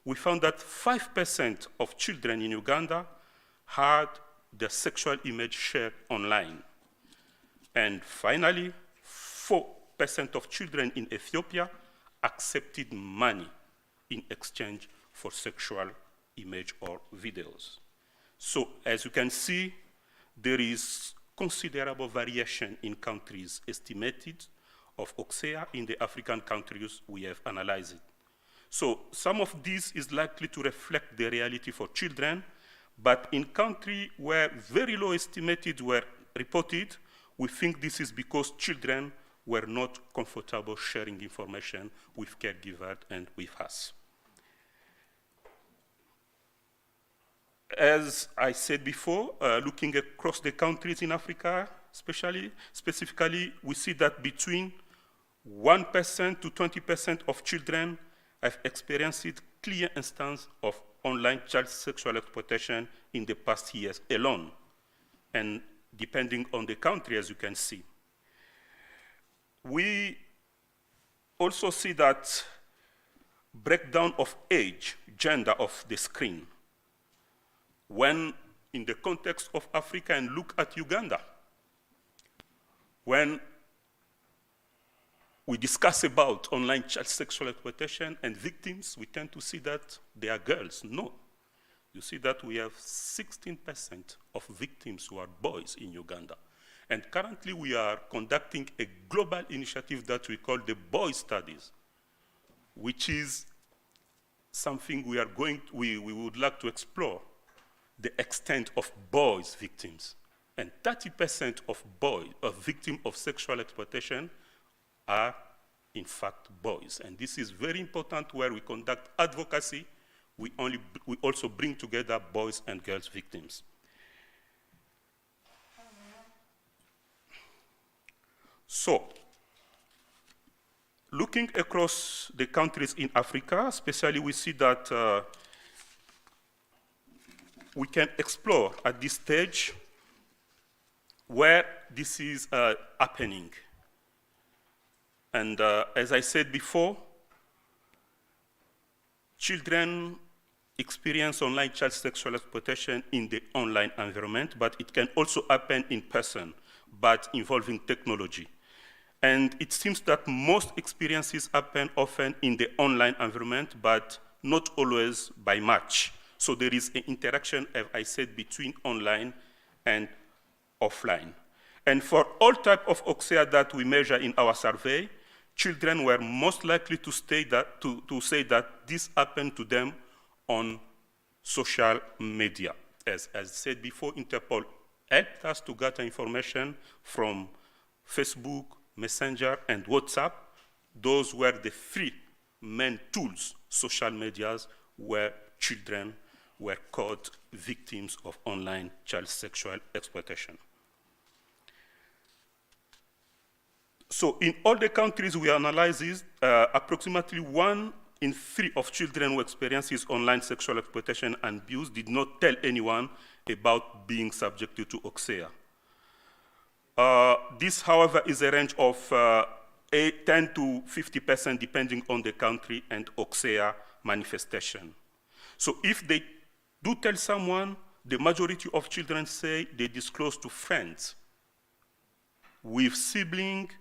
We found that 5% of children in Uganda had their sexual image shared online. And finally, 4% of children in Ethiopia accepted money in exchange for sexual image or videos. So as you can see, there is considerable variation in countries estimated of OXEA in the African countries we have analyzed. So some of this is likely to reflect the reality for children, but in countries where very low estimated were reported, we think this is because children were not comfortable sharing information with caregivers and with us. As I said before, looking across the countries in Africa, specifically, we see that between 1% to 20% of children have experienced clear instances of online child sexual exploitation in the past years alone, and depending on the country, as you can see. We also see that breakdown of age, gender of the screen. When in the context of Africa, and look at Uganda, when we discuss about online child sexual exploitation and victims, we tend to see that they are girls. No. You see that we have 16% of victims who are boys in Uganda. And currently we are conducting a global initiative that we call the Boy Studies, which is something we would like to explore, the extent of boys victims. And 30% of boys, victims of sexual exploitation, are in fact boys. And this is very important where we conduct advocacy. We also bring together boys and girls victims. So, looking across the countries in Africa, especially we see that we can explore at this stage where this is happening. And as I said before, children experience online child sexual exploitation in the online environment, but it can also happen in person, but involving technology. And it seems that most experiences happen often in the online environment, but not always by much. So there is an interaction, as I said, between online and offline. And for all types of OXEA that we measure in our survey, children were most likely to say that this happened to them on social media. As said before, Interpol helped us to gather information from Facebook, Messenger, and WhatsApp. Those were the three main tools, social medias, where children were caught victims of online child sexual exploitation. So in all the countries we analyzed, approximately 1 in 3 of children who experiences online sexual exploitation and abuse did not tell anyone about being subjected to OXEA. This, however, is a range of 10 to 50% depending on the country and OXEA manifestation. So if they do tell someone, the majority of children say they disclose to friends, with siblings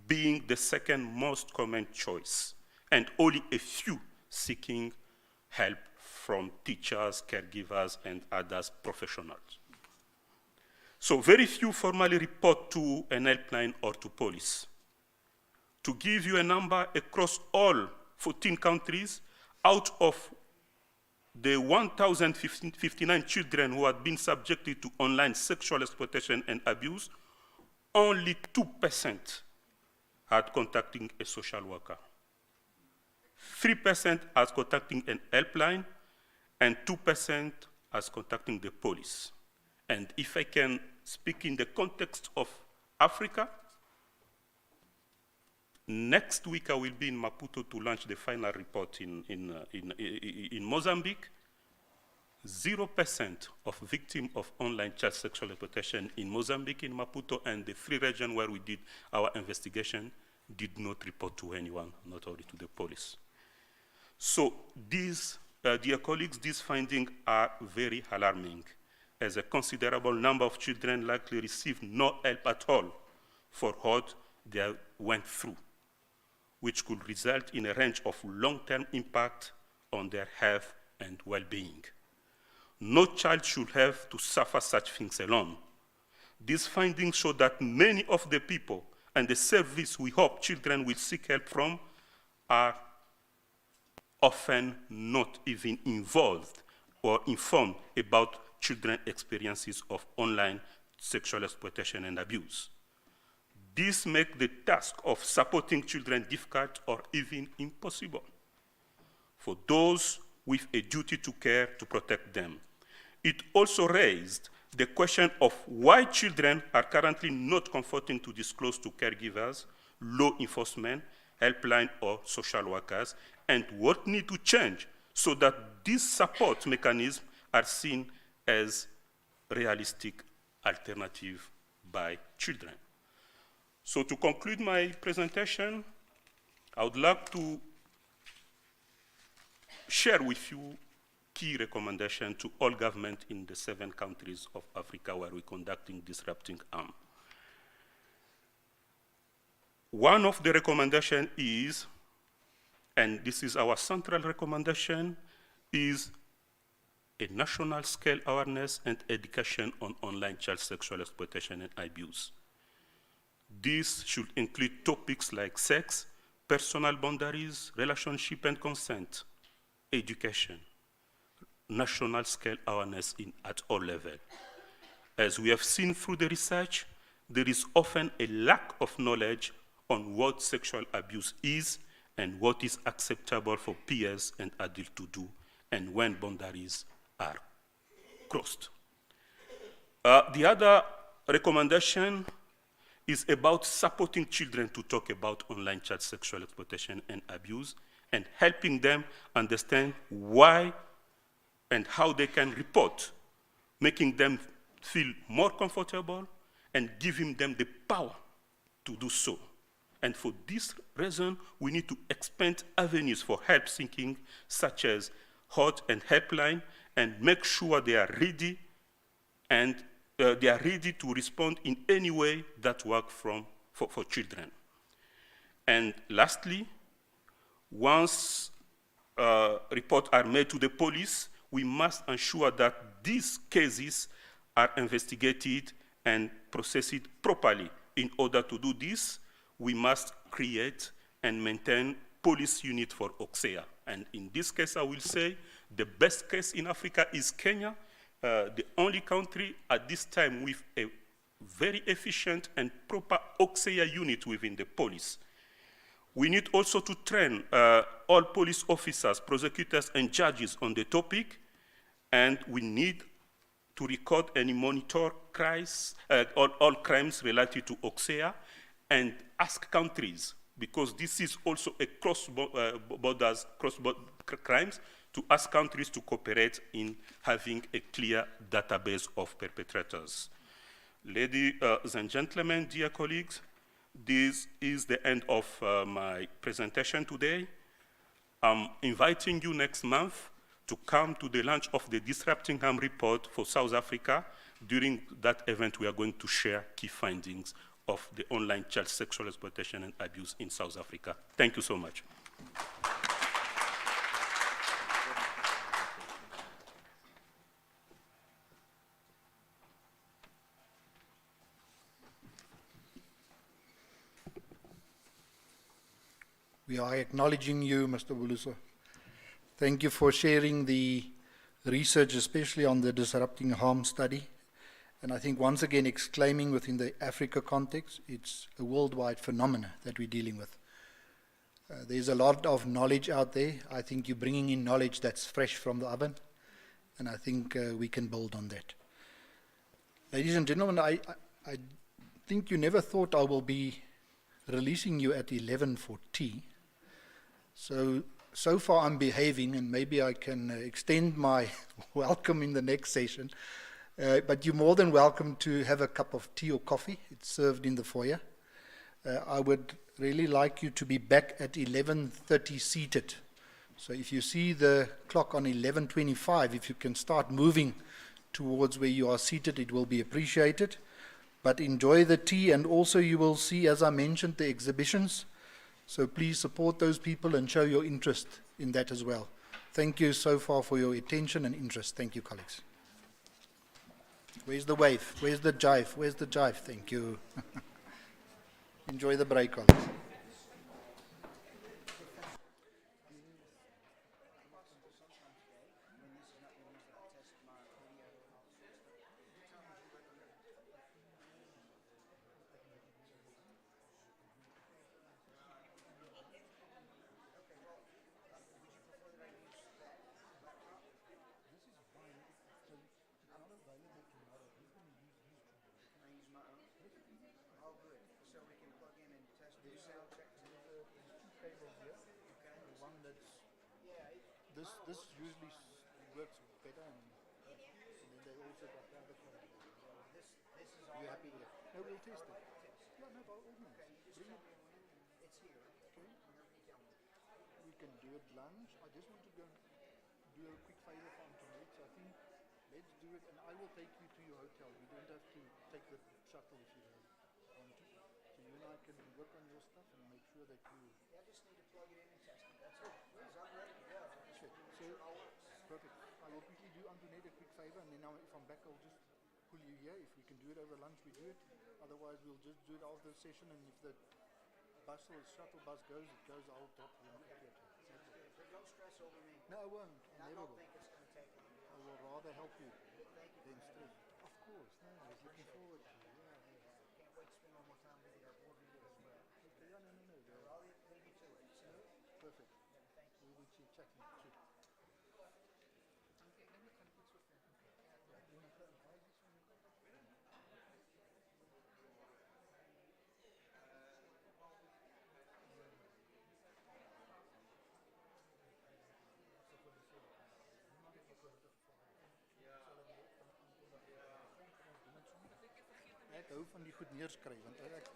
being the second most common choice, and only a few seeking help from teachers, caregivers, and other professionals. So very few formally report to an helpline or to police. To give you a number, across all 14 countries, out of the 1,059 children who had been subjected to online sexual exploitation and abuse, only 2% had contacting a social worker. 3% as contacting an helpline, and 2% as contacting the police. And if I can speak in the context of Africa, next week I will be in Maputo to launch the final report in Mozambique. 0% of victims of online child sexual exploitation in Mozambique, in Maputo, and the 3 regions where we did our investigation did not report to anyone, not only to the police. So these, dear colleagues, these findings are very alarming, as a considerable number of children likely received no help at all for what they went through, which could result in a range of long-term impact on their health and well-being. No child should have to suffer such things alone. These findings show that many of the people and the service we hope children will seek help from are often not even involved or informed about children's experiences of online sexual exploitation and abuse. This makes the task of supporting children difficult or even impossible for those with a duty to care to protect them. It also raised the question of why children are currently not comforting to disclose to caregivers, law enforcement, helpline, or social workers, and what needs to change so that these support mechanisms are seen as realistic alternative by children. So to conclude my presentation, I would like to share with you key recommendations to all governments in the 7 countries of Africa where we're conducting disrupting harm. One of the recommendations is, and this is our central recommendation, is a national scale awareness and education on online child sexual exploitation and abuse. This should include topics like sex, personal boundaries, relationship and consent, education, national scale awareness at all levels. As we have seen through the research, there is often a lack of knowledge on what sexual abuse is and what is acceptable for peers and adults to do, and when boundaries are crossed. The other recommendation is about supporting children to talk about online child sexual exploitation and abuse and helping them understand why and how they can report, making them feel more comfortable and giving them the power to do so. And for this reason, we need to expand avenues for help seeking, such as hot and helpline, and make sure they are ready and they are ready to respond in any way that works for children. And lastly, once reports are made to the police, we must ensure that these cases are investigated and processed properly. In order to do this, we must create and maintain police unit for OXEA. And in this case, I will say the best case in Africa is Kenya, the only country at this time with a very efficient and proper OXEA unit within the police. We need also to train all police officers, prosecutors, and judges on the topic, and we need to record and monitor crimes, all crimes related to OXEA, and ask countries, because this is also a cross-border crimes, to ask countries to cooperate in having a clear database of perpetrators. Ladies and gentlemen, dear colleagues, this is the end of my presentation today. I'm inviting you next month to come to the launch of the Disrupting Harm report for South Africa. During that event, we are going to share key findings of the online child sexual exploitation and abuse in South Africa. Thank you so much. We are acknowledging you, Mr. Buluso. Thank you for sharing the research, especially on the Disrupting Harm study. And I think once again exclaiming within the Africa context, it's a worldwide phenomena that we're dealing with. There's a lot of knowledge out there. I think you're bringing in knowledge that's fresh from the oven, and I think we can build on that. Ladies and gentlemen, I think you never thought I will be releasing you at 11 for tea. So far I'm behaving, and maybe I can extend my welcome in the next session. But you're more than welcome to have a cup of tea or coffee. It's served in the foyer. I would really like you to be back at 11:30 seated. So if you see the clock on 11:25, if you can start moving towards where you are seated, it will be appreciated. But enjoy the tea, and also you will see, as I mentioned, the exhibitions. So please support those people and show your interest in that as well. Thank you so far for your attention and interest. Thank you, colleagues. Where's the wave? Where's the jive? Where's the jive? Thank you. Enjoy the break, colleagues. This usually works better, and then they also got the other one. You happy with it? No, we'll test it. Yeah, no, by all means. Bring it. It's here. Okay. We can do it lunch. I just want to go do a quick favor for tonight. So I think let's do it, and I will take you to your hotel. You don't have to take the shuttle if you don't want to. So you and I can work on your stuff and make sure that you. I just need to plug it in and test it. That's it. Because I'm ready to go. Sure. So perfect. I will quickly do Antoinette a quick favor, and then now if I'm back, I'll just pull you here. If we can do it over lunch, we do it. Otherwise, we'll just do it after the session, and if the bus or shuttle bus goes, it goes. I'll drop you in the theater. So don't stress over me. No, I won't. And I never don't will. think it's going to take long. I will rather help you Thank you than very stress. Of course. No, I was looking forward to it. Yeah. Can't wait to spend one more time with you. Our board meeting as well. Okay, yeah, no. I'll leave you to it. So, Perfect. thank you. We will keep chatting. Sure. Ek hou van die goed neerskryf want ek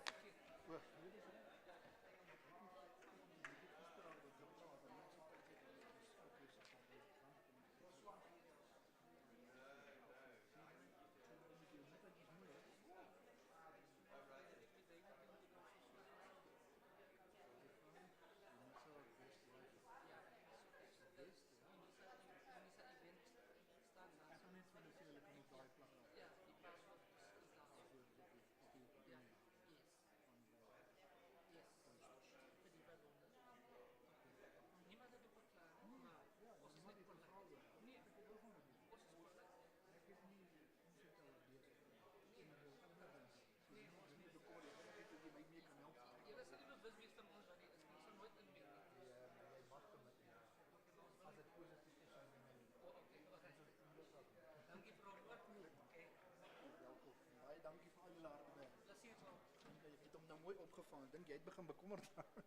baie dankie vir al julle harde werk. Ek het hom nou mooi opgevang. Dink jy het begin bekommerd raak?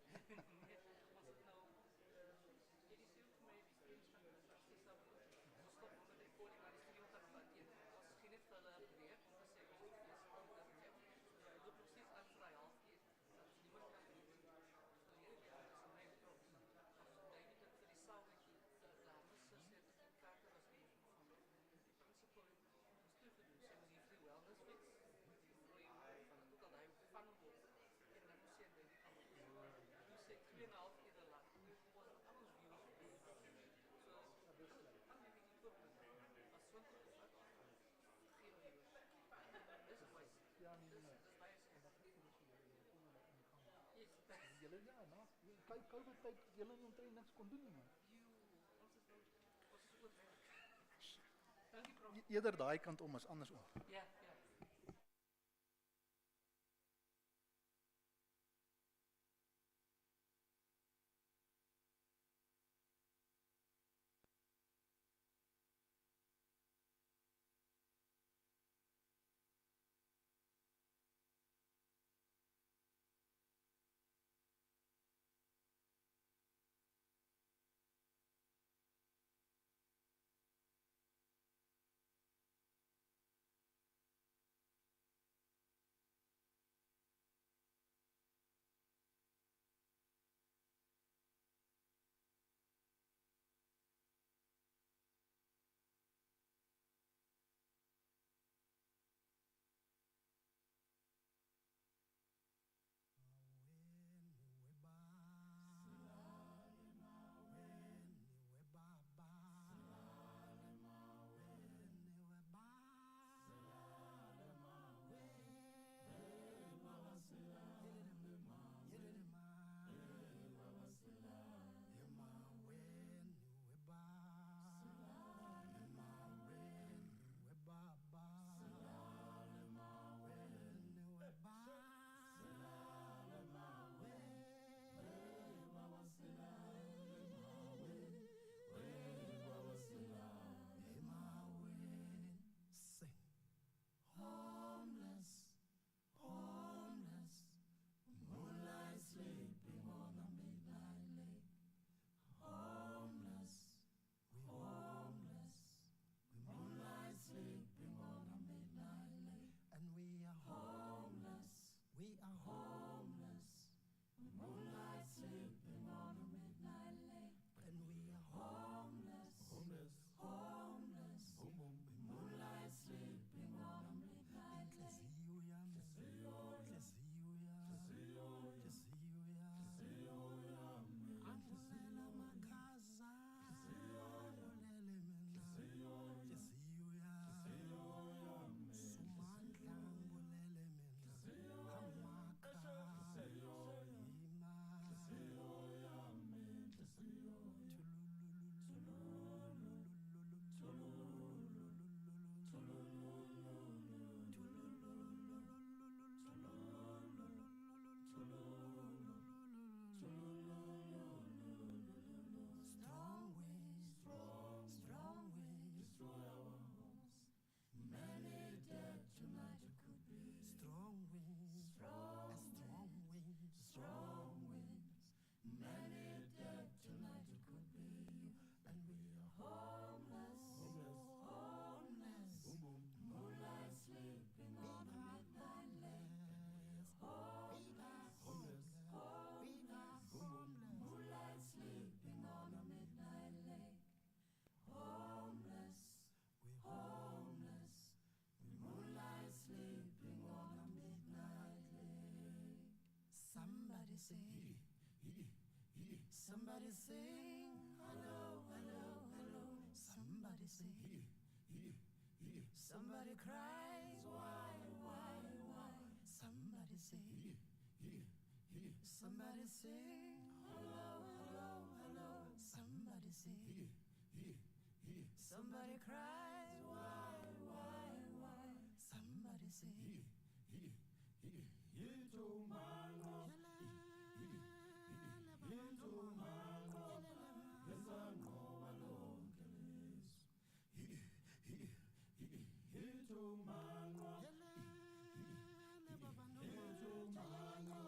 Julle ja, na COVID tyd julle nie omtrent niks kon doen nie man. Eerder daai kant om as andersom. Ja. sing, hello, hello, hello. Somebody sing. Somebody cries, why? Somebody sing. Somebody sing, hello, hello, hello. Somebody sing. Somebody cries, why? Somebody sing. Yito mango, yito mango, yezango walongeles. Yito mango, yito mango,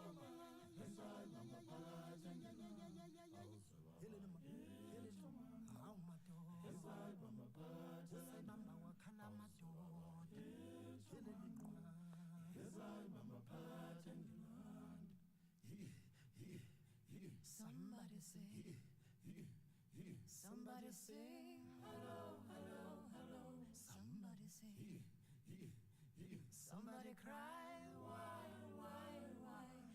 yezango somebody sing, somebody sing, hello, hello, hello. Somebody sing, somebody cry, why?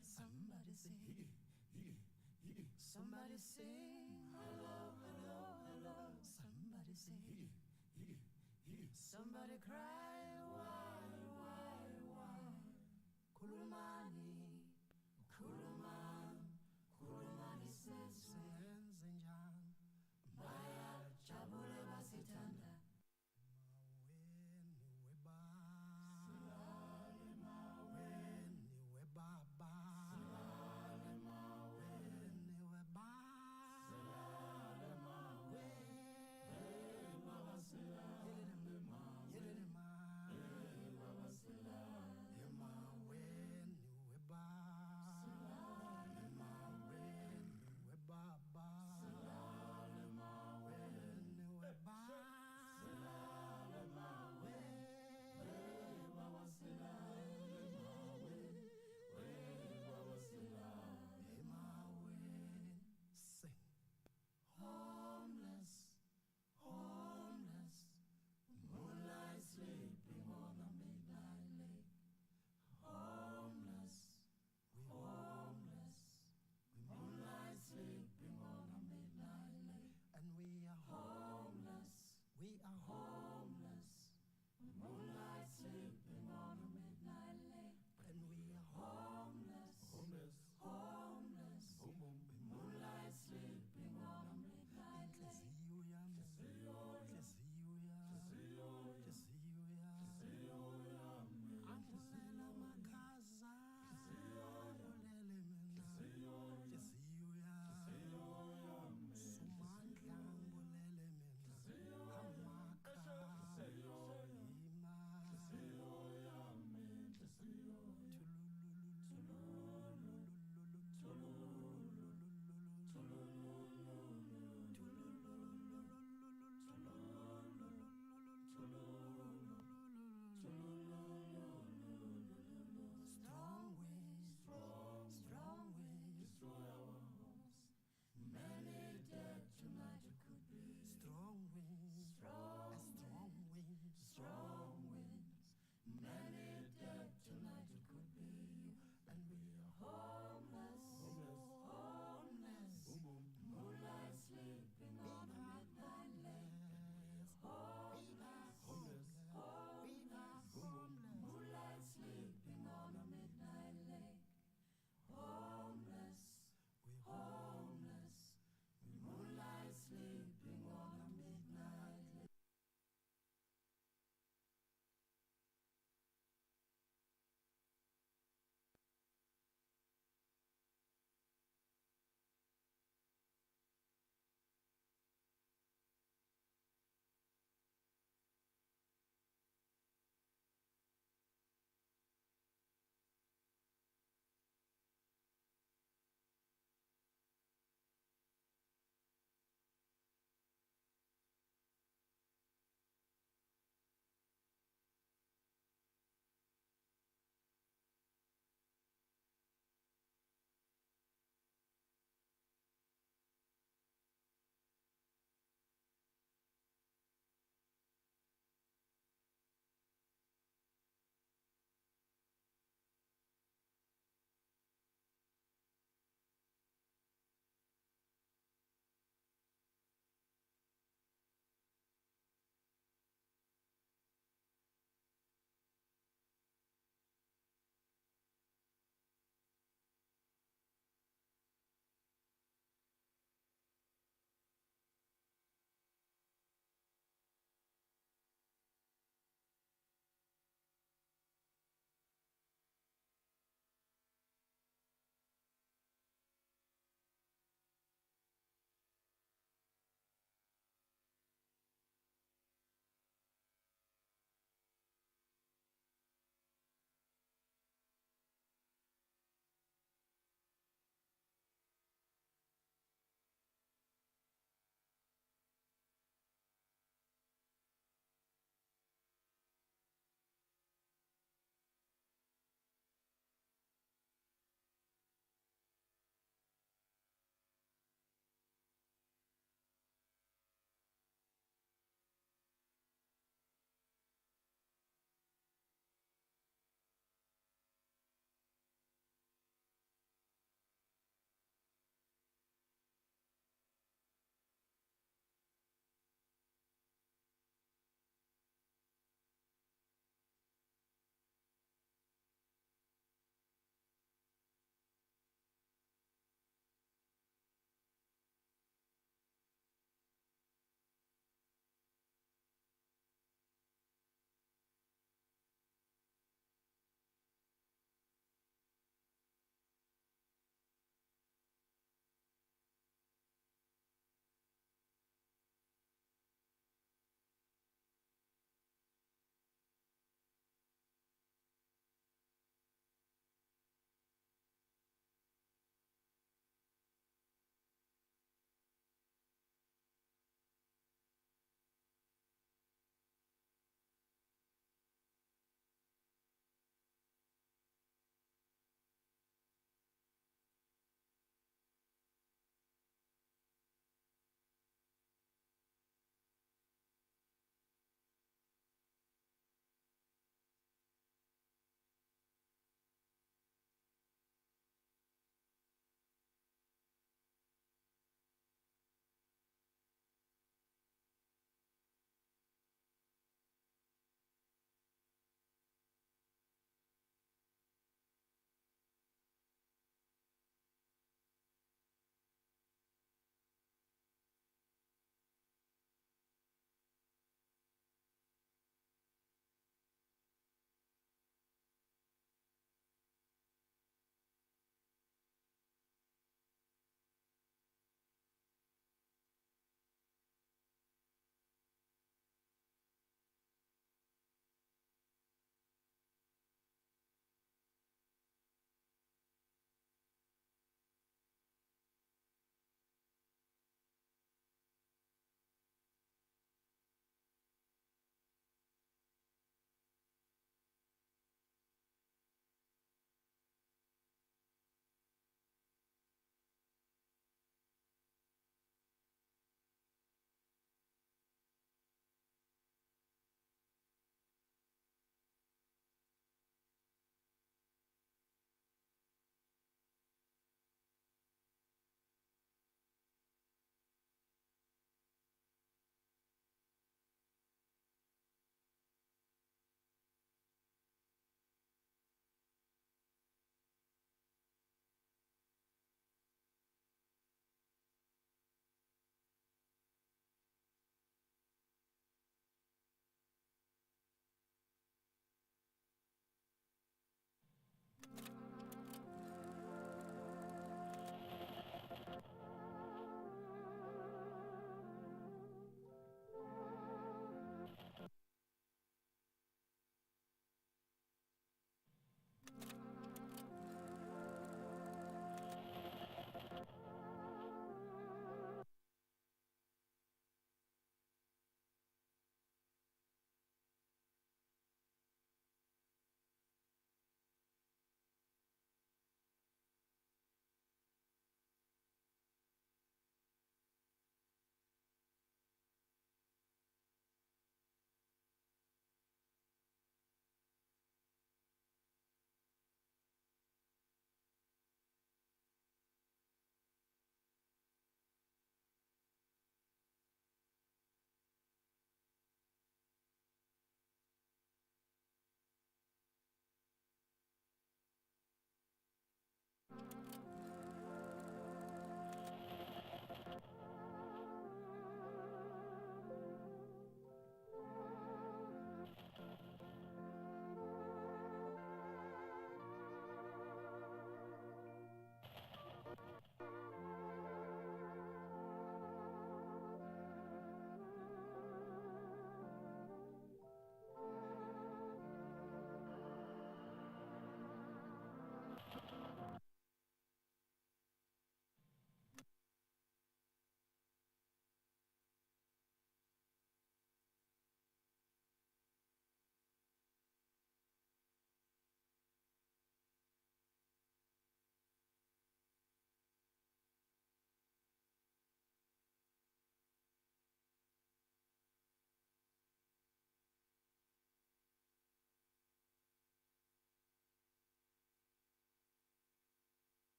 Somebody sing, somebody sing, hello, hello, hello. Somebody sing, somebody cry, why? Kulumani, kulumani sese yenze njani, baya jabule basithanda. Maweni webaba, silale maweni webaba, silale maweni webaba, silale maweni webaba, silale maweni.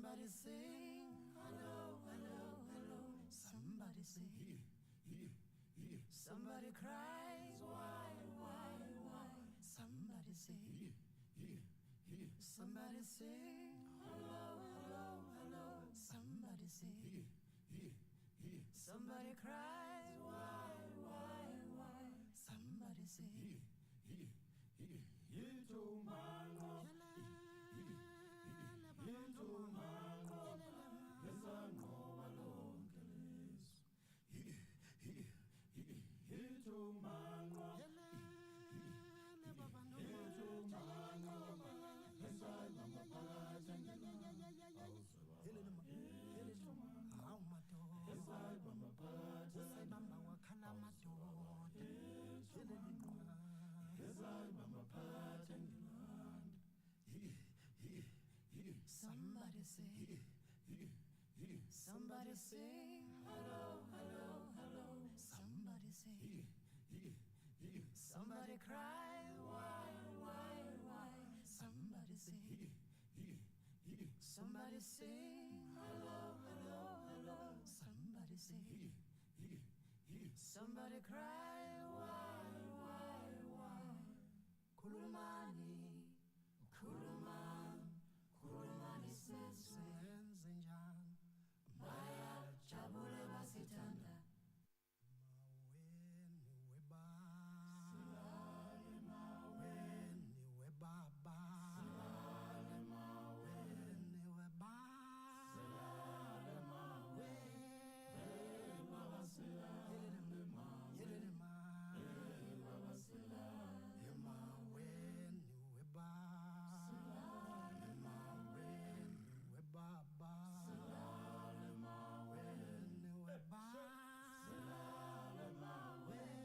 Somebody sing, hello, hello, hello. Somebody sing. Somebody cries, why, why? Somebody sing. Somebody sing, hello, hello, hello. Somebody sing. Somebody cries, why? Somebody sing. Somebody sing. Somebody sing. Hello, hello, hello. Somebody sing. Somebody cry. Why? Somebody sing. Somebody sing. Hello, hello, hello. Somebody sing. Somebody cry. Why? Kulumani, kulumani sese enzenjani. Maya jabule basitanda. Maweni weba. Silale maweni webaba. Silale maweni weba. Silale maweni baba silale ma. Yelele ma. Baba silale maweni weba. Silale maweni webaba. Silale maweni weba. Silale maweni baba silale maweni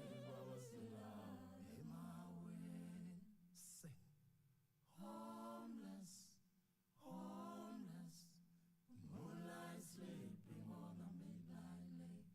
baba silale maweni. Sing. Homeless, moonlight sleeping on a midnight lake.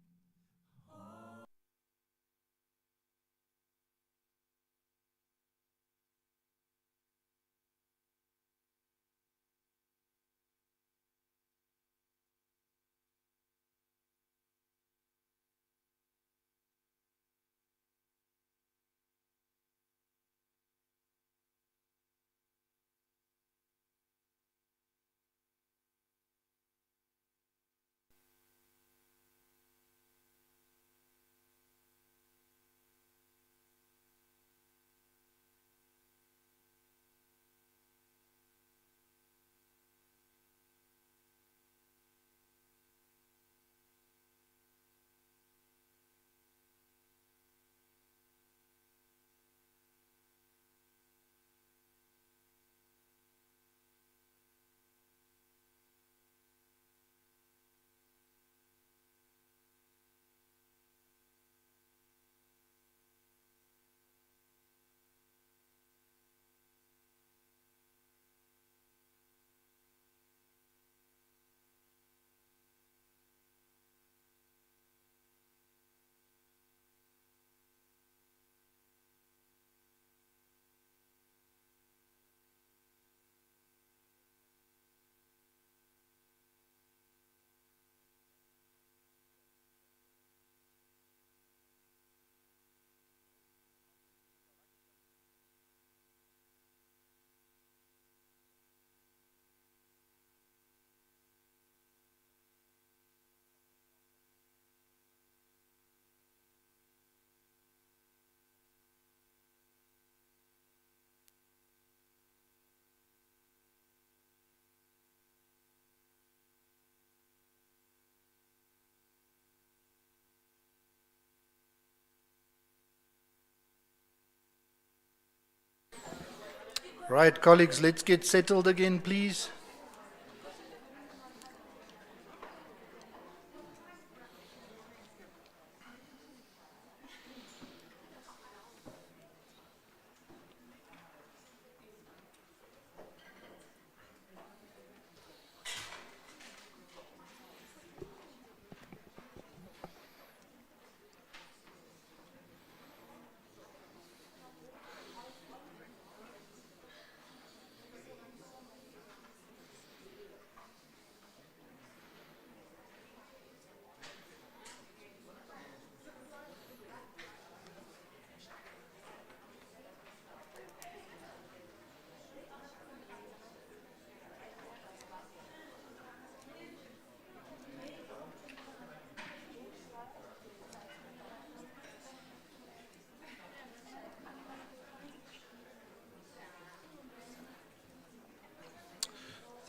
Right, colleagues, let's get settled again, please.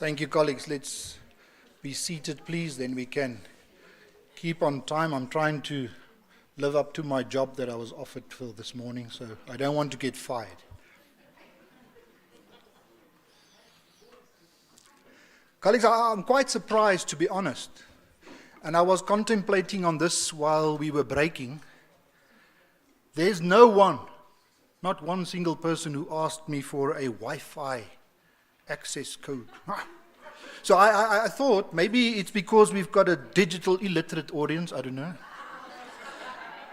Thank you, colleagues. Let's be seated, please, then we can keep on time. I'm trying to live up to my job that I was offered for this morning, so I don't want to get fired. Colleagues, I'm quite surprised, to be honest. And I was contemplating on this while we were breaking. There's no one, not one single person who asked me for a Wi-Fi access code. So I thought maybe it's because we've got a digital illiterate audience, I don't know.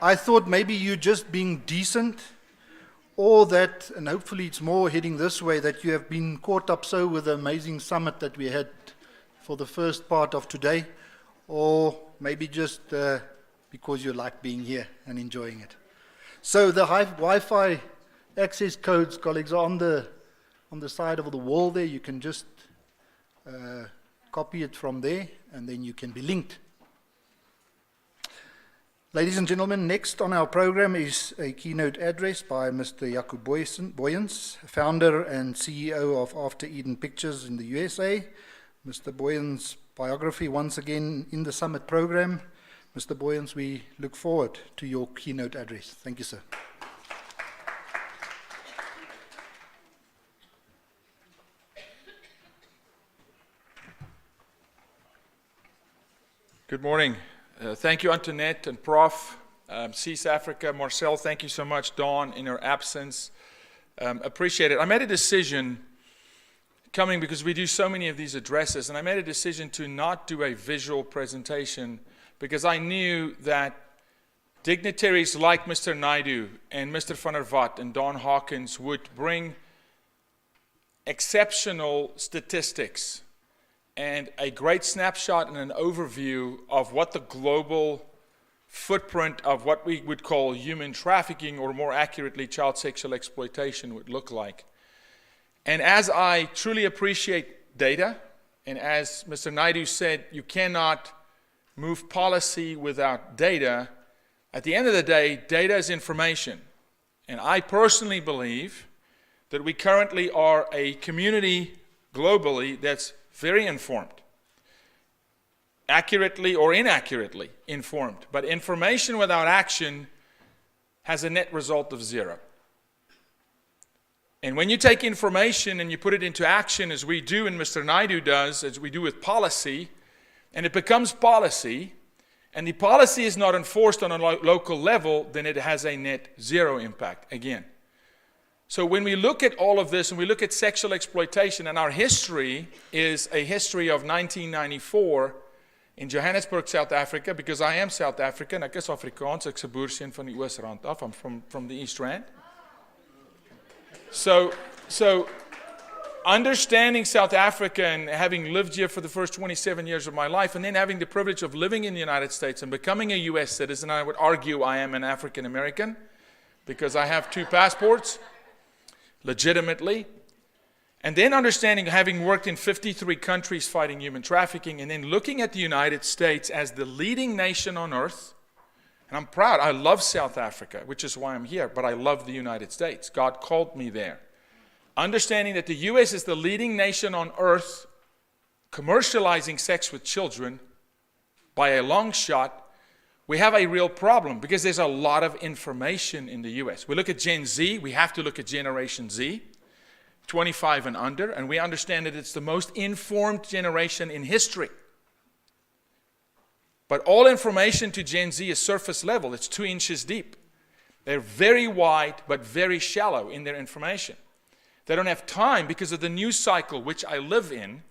I thought maybe you're just being decent, or that, and hopefully it's more heading this way, that you have been caught up so with the amazing summit that we had for the first part of today, or maybe just because you like being here and enjoying it. So the Wi-Fi access codes, colleagues, are on the side of the wall there. You can just copy it from there, and then you can be linked. Ladies and gentlemen, next on our program is a keynote address by Mr. Jaco Booyens, founder and CEO of After Eden Pictures in the USA. Mr. Booyens' biography once again in the summit program. Mr. Booyens, we look forward to your keynote address. Thank you, sir. Good morning. Thank you, Antoinette and Prof. Cese Africa, Marcel, thank you so much. Dawn, in her absence. Appreciate it. I made a decision coming because we do so many of these addresses, and I made a decision to not do a visual presentation because I knew that dignitaries like Mr. Naidu and Mr. van der Walt and Don Hawkins would bring exceptional statistics and a great snapshot and an overview of what the global footprint of what we would call human trafficking, or more accurately, child sexual exploitation, would look like. And as I truly appreciate data, and as Mr. Naidu said, you cannot move policy without data. At the end of the day, data is information. And I personally believe that we currently are a community globally that's very informed, accurately or inaccurately informed. But information without action has a net result of zero. And when you take information and you put it into action, as we do and Mr. Naidu does, as we do with policy, and it becomes policy, and the policy is not enforced on a local level, then it has a net zero impact again. So when we look at all of this and we look at sexual exploitation, and our history is a history of 1994 in Johannesburg, South Africa, because I am South African, ek is Afrikaans, ek's 'n boerseun van die Oosrand af, I'm from the East Rand. So understanding South Africa and having lived here for the first 27 years of my life, and then having the privilege of living in the United States and becoming a U.S. citizen, I would argue I am an African American because I have 2 passports. Legitimately, and then understanding, having worked in 53 countries fighting human trafficking, and then looking at the United States as the leading nation on earth, and I'm proud, I love South Africa, which is why I'm here, but I love the United States. God called me there. Understanding that the U.S. is the leading nation on earth commercializing sex with children by a long shot, we have a real problem because there's a lot of information in the U.S. We look at Gen Z, we have to look at Generation Z, 25 and under, and we understand that it's the most informed generation in history. But all information to Gen Z is surface level. It's 2 inches deep. They're very wide but very shallow in their information. They don't have time because of the news cycle which I live in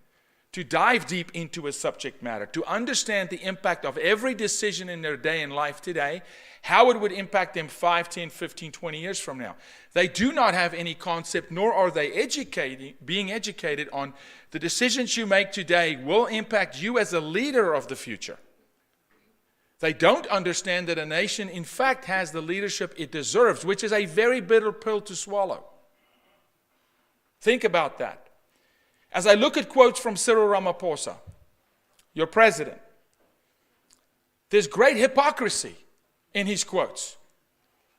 to dive deep into a subject matter, to understand the impact of every decision in their day and life today, how it would impact them 5, 10, 15, 20 years from now. They do not have any concept, nor are they being educated on the decisions you make today will impact you as a leader of the future. They don't understand that a nation, in fact, has the leadership it deserves, which is a very bitter pill to swallow. Think about that. As I look at quotes from Cyril Ramaphosa, your president, there's great hypocrisy in his quotes.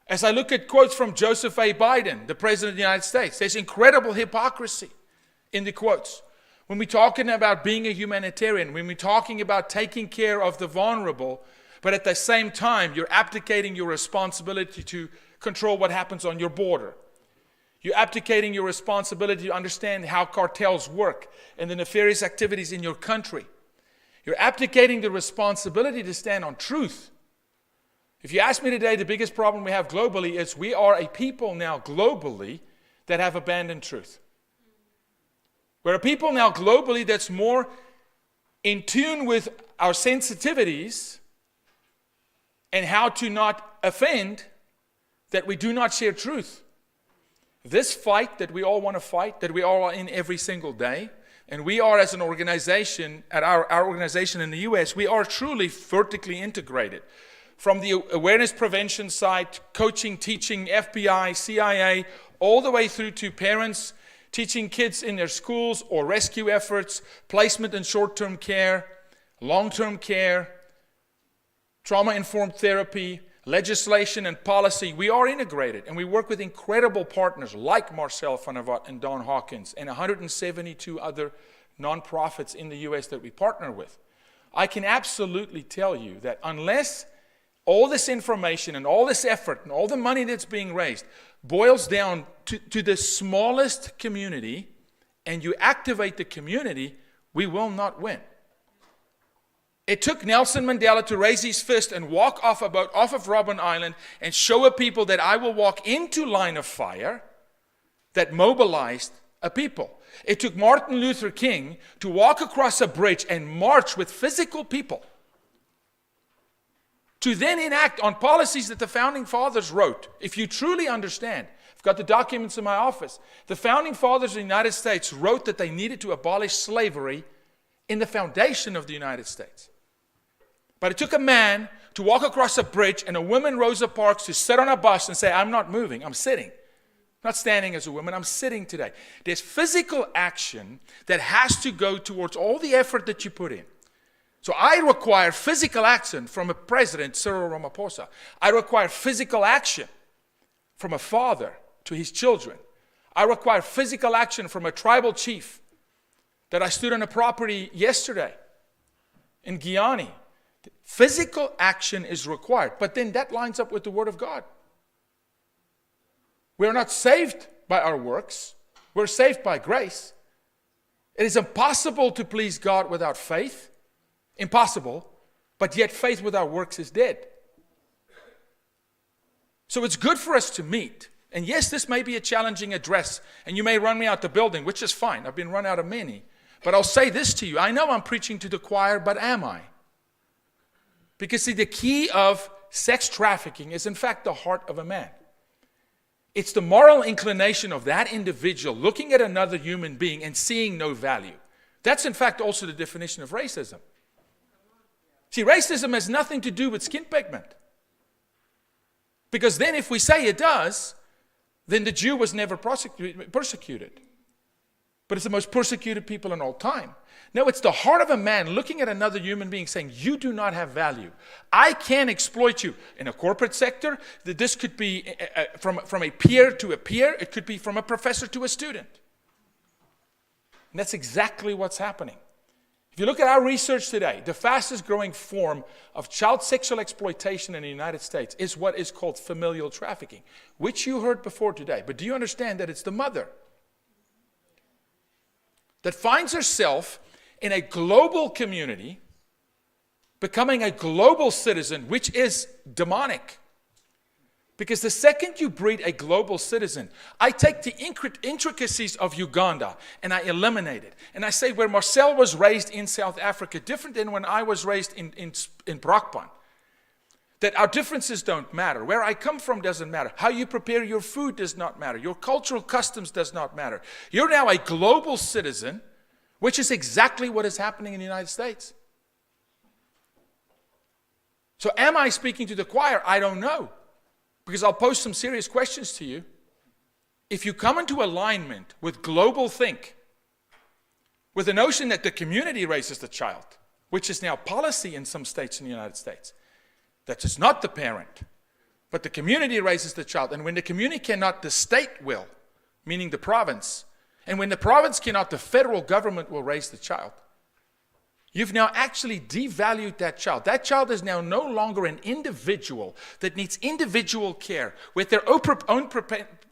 As I look at quotes from Joseph A. Biden, the President of the United States, there's incredible hypocrisy in the quotes. when we're talking about being a humanitarian, when we're talking about taking care of the vulnerable, but at the same time, you're abdicating your responsibility to control what happens on your border. You're abdicating your responsibility to understand how cartels work and the nefarious activities in your country. You're abdicating the responsibility to stand on truth. If you ask me today, the biggest problem we have globally is we are a people now globally that have abandoned truth. We're a people now globally that's more in tune with our sensitivities and how to not offend, that we do not share truth. This fight that we all want to fight, that we all are in every single day, and we are as an organization, at our organization in the US, we are truly vertically integrated. From the awareness prevention side, coaching, teaching, FBI, CIA, all the way through to parents, teaching kids in their schools or rescue efforts, placement in short-term care, long-term care, trauma-informed therapy, legislation and policy. We are integrated, and we work with incredible partners like Marcel van der Walt and Don Hawkins and 172 other nonprofits in the US that we partner with. I can absolutely tell you that unless all this information and all this effort and all the money that's being raised boils down to the smallest community, and you activate the community, we will not win. It took Nelson Mandela to raise his fist and walk off a boat off of Robben Island and show a people that I will walk into line of fire that mobilized a people. It took Martin Luther King to walk across a bridge and march with physical people to then enact on policies that the Founding Fathers wrote. If you truly understand, I've got the documents in my office. The Founding Fathers of the United States wrote that they needed to abolish slavery in the foundation of the United States. But it took a man to walk across a bridge and a woman, Rosa Parks, to sit on a bus and say, I'm not moving, I'm sitting. I'm not standing as a woman, I'm sitting today. There's physical action that has to go towards all the effort that you put in. So I require physical action from a president, Cyril Ramaphosa. I require physical action from a father to his children. I require physical action from a tribal chief that I stood on a property yesterday in Guyana. Physical action is required, but then that lines up with the Word of God. We are not saved by our works. We're saved by grace. It is impossible to please God without faith. Impossible, but yet faith without works is dead. So it's good for us to meet. And yes, this may be a challenging address, and you may run me out the building, which is fine. I've been run out of many. But I'll say this to you. I know I'm preaching to the choir, but am I? Because see, the key of sex trafficking is in fact the heart of a man. It's the moral inclination of that individual looking at another human being and seeing no value. That's in fact also the definition of racism. See, racism has nothing to do with skin pigment. Because then if we say it does, then the Jew was never persecuted. But it's the most persecuted people in all time. No, it's the heart of a man looking at another human being saying, you do not have value. I can exploit you. In a corporate sector, this could be from a peer to a peer. It could be from a professor to a student. And that's exactly what's happening. If you look at our research today, the fastest growing form of child sexual exploitation in the United States is what is called familial trafficking, which you heard before today. But do you understand that it's the mother that finds herself in a global community, becoming a global citizen, which is demonic? Because the second you breed a global citizen, I take the intricacies of Uganda and I eliminate it. And I say where Marcel was raised in South Africa, different than when I was raised in Brakpan. That our differences don't matter. Where I come from doesn't matter. How you prepare your food does not matter. Your cultural customs does not matter. You're now a global citizen, which is exactly what is happening in the United States. So am I speaking to the choir? I don't know. Because I'll pose some serious questions to you. If you come into alignment with global think, with the notion that the community raises the child, which is now policy in some states in the United States, that it's not the parent, but the community raises the child. And when the community cannot, the state will, meaning the province. And when the province cannot, the federal government will raise the child. You've now actually devalued that child. That child is now no longer an individual that needs individual care with their own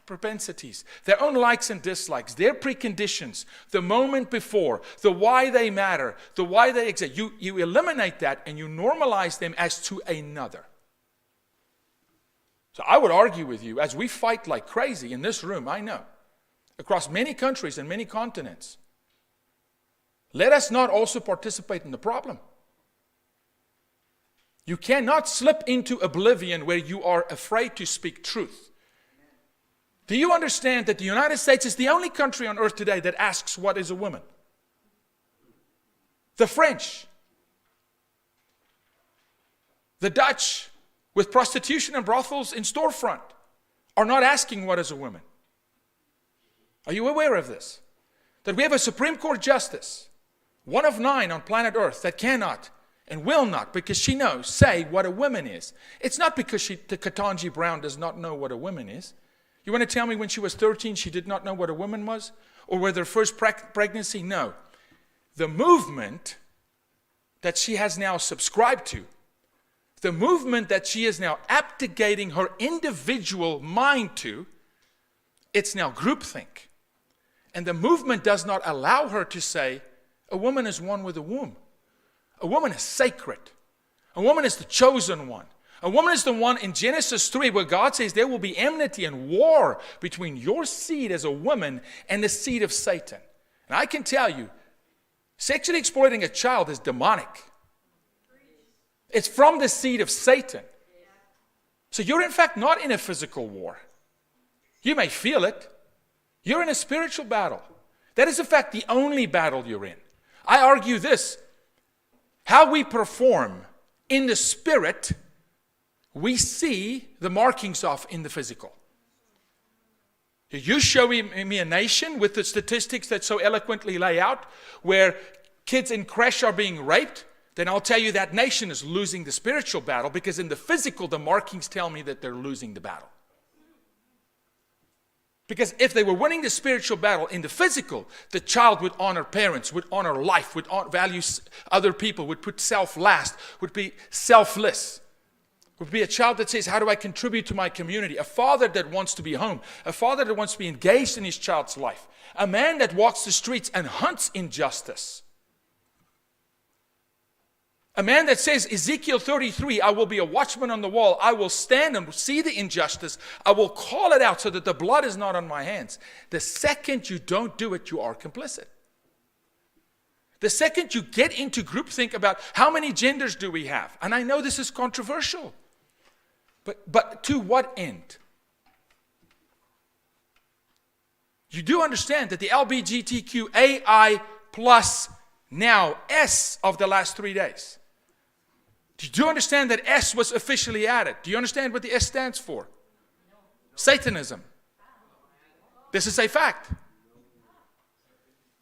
propensities, their own likes and dislikes, their preconditions, the moment before, the why they matter, the why they exist. You eliminate that and you normalize them as to another. So I would argue with you, as we fight like crazy in this room, I know, across many countries and many continents, let us not also participate in the problem. You cannot slip into oblivion where you are afraid to speak truth. Do you understand that the United States is the only country on earth today that asks, what is a woman? The French, the Dutch, with prostitution and brothels in storefront, are not asking, what is a woman? Are you aware of this? That we have a Supreme Court justice, one of 9 on planet Earth, that cannot and will not, because she knows, say what a woman is. It's not because the Ketanji Brown does not know what a woman is. You want to tell me when she was 13 she did not know what a woman was? Or with her first pregnancy? No. The movement that she has now subscribed to, the movement that she is now abdicating her individual mind to, it's now groupthink. And the movement does not allow her to say, a woman is one with a womb. A woman is sacred. A woman is the chosen one. A woman is the one in Genesis 3 where God says there will be enmity and war between your seed as a woman and the seed of Satan. And I can tell you, sexually exploiting a child is demonic. It's from the seed of Satan. So you're in fact not in a physical war. You may feel it. You're in a spiritual battle. That is in fact the only battle you're in. I argue this, how we perform in the spirit, we see the markings of in the physical. You show me a nation with the statistics that so eloquently lay out, where kids in creche are being raped, then I'll tell you that nation is losing the spiritual battle, because in the physical, the markings tell me that they're losing the battle. Because if they were winning the spiritual battle in the physical, the child would honor parents, would honor life, would value other people, would put self last, would be selfless. Would be a child that says, how do I contribute to my community? A father that wants to be home. A father that wants to be engaged in his child's life. A man that walks the streets and hunts injustice. A man that says, Ezekiel 33, I will be a watchman on the wall. I will stand and see the injustice. I will call it out so that the blood is not on my hands. The second you don't do it, you are complicit. The second you get into groupthink about how many genders do we have, and I know this is controversial, but to what end? You do understand that the LGBTQAI plus now S of the last 3 days. Do you understand that S was officially added? Do you understand what the S stands for? Satanism. This is a fact.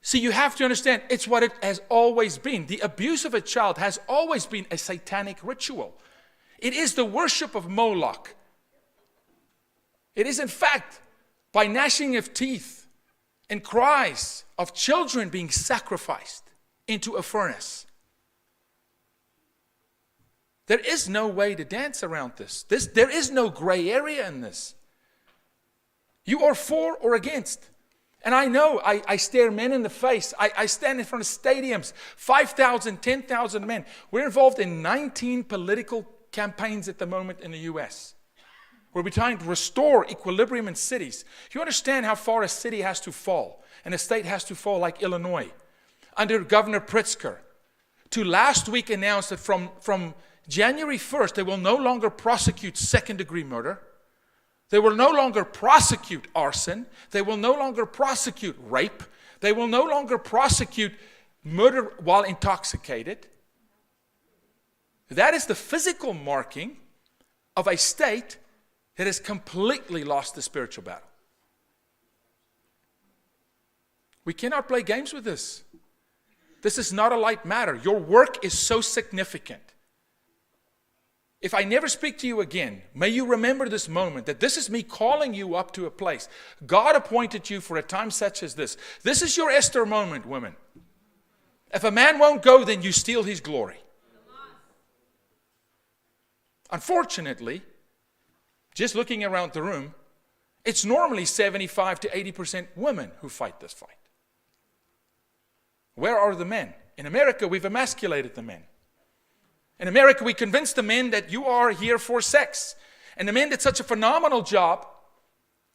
See, you have to understand, it's what it has always been. The abuse of a child has always been a satanic ritual. It is the worship of Moloch. It is, in fact, by gnashing of teeth and cries of children being sacrificed into a furnace. There is no way to dance around this. There is no gray area in this. You are for or against. And I know, I stare men in the face. I stand in front of stadiums, 5,000, 10,000 men. We're involved in 19 political campaigns at the moment in the U.S. where we're trying to restore equilibrium in cities. You understand how far a city has to fall and a state has to fall, like Illinois, under Governor Pritzker, to last week announce that from January 1st, they will no longer prosecute second-degree murder. They will no longer prosecute arson. They will no longer prosecute rape. They will no longer prosecute murder while intoxicated. That is the physical marking of a state that has completely lost the spiritual battle. We cannot play games with this. This is not a light matter. Your work is so significant. If I never speak to you again, may you remember this moment, that this is me calling you up to a place. God appointed you for a time such as this. This is your Esther moment, women. If a man won't go, then you steal his glory. Unfortunately, just looking around the room, it's normally 75 to 80% women who fight this fight. Where are the men? In America, we've emasculated the men. In America, we convince the men that you are here for sex. And the men did such a phenomenal job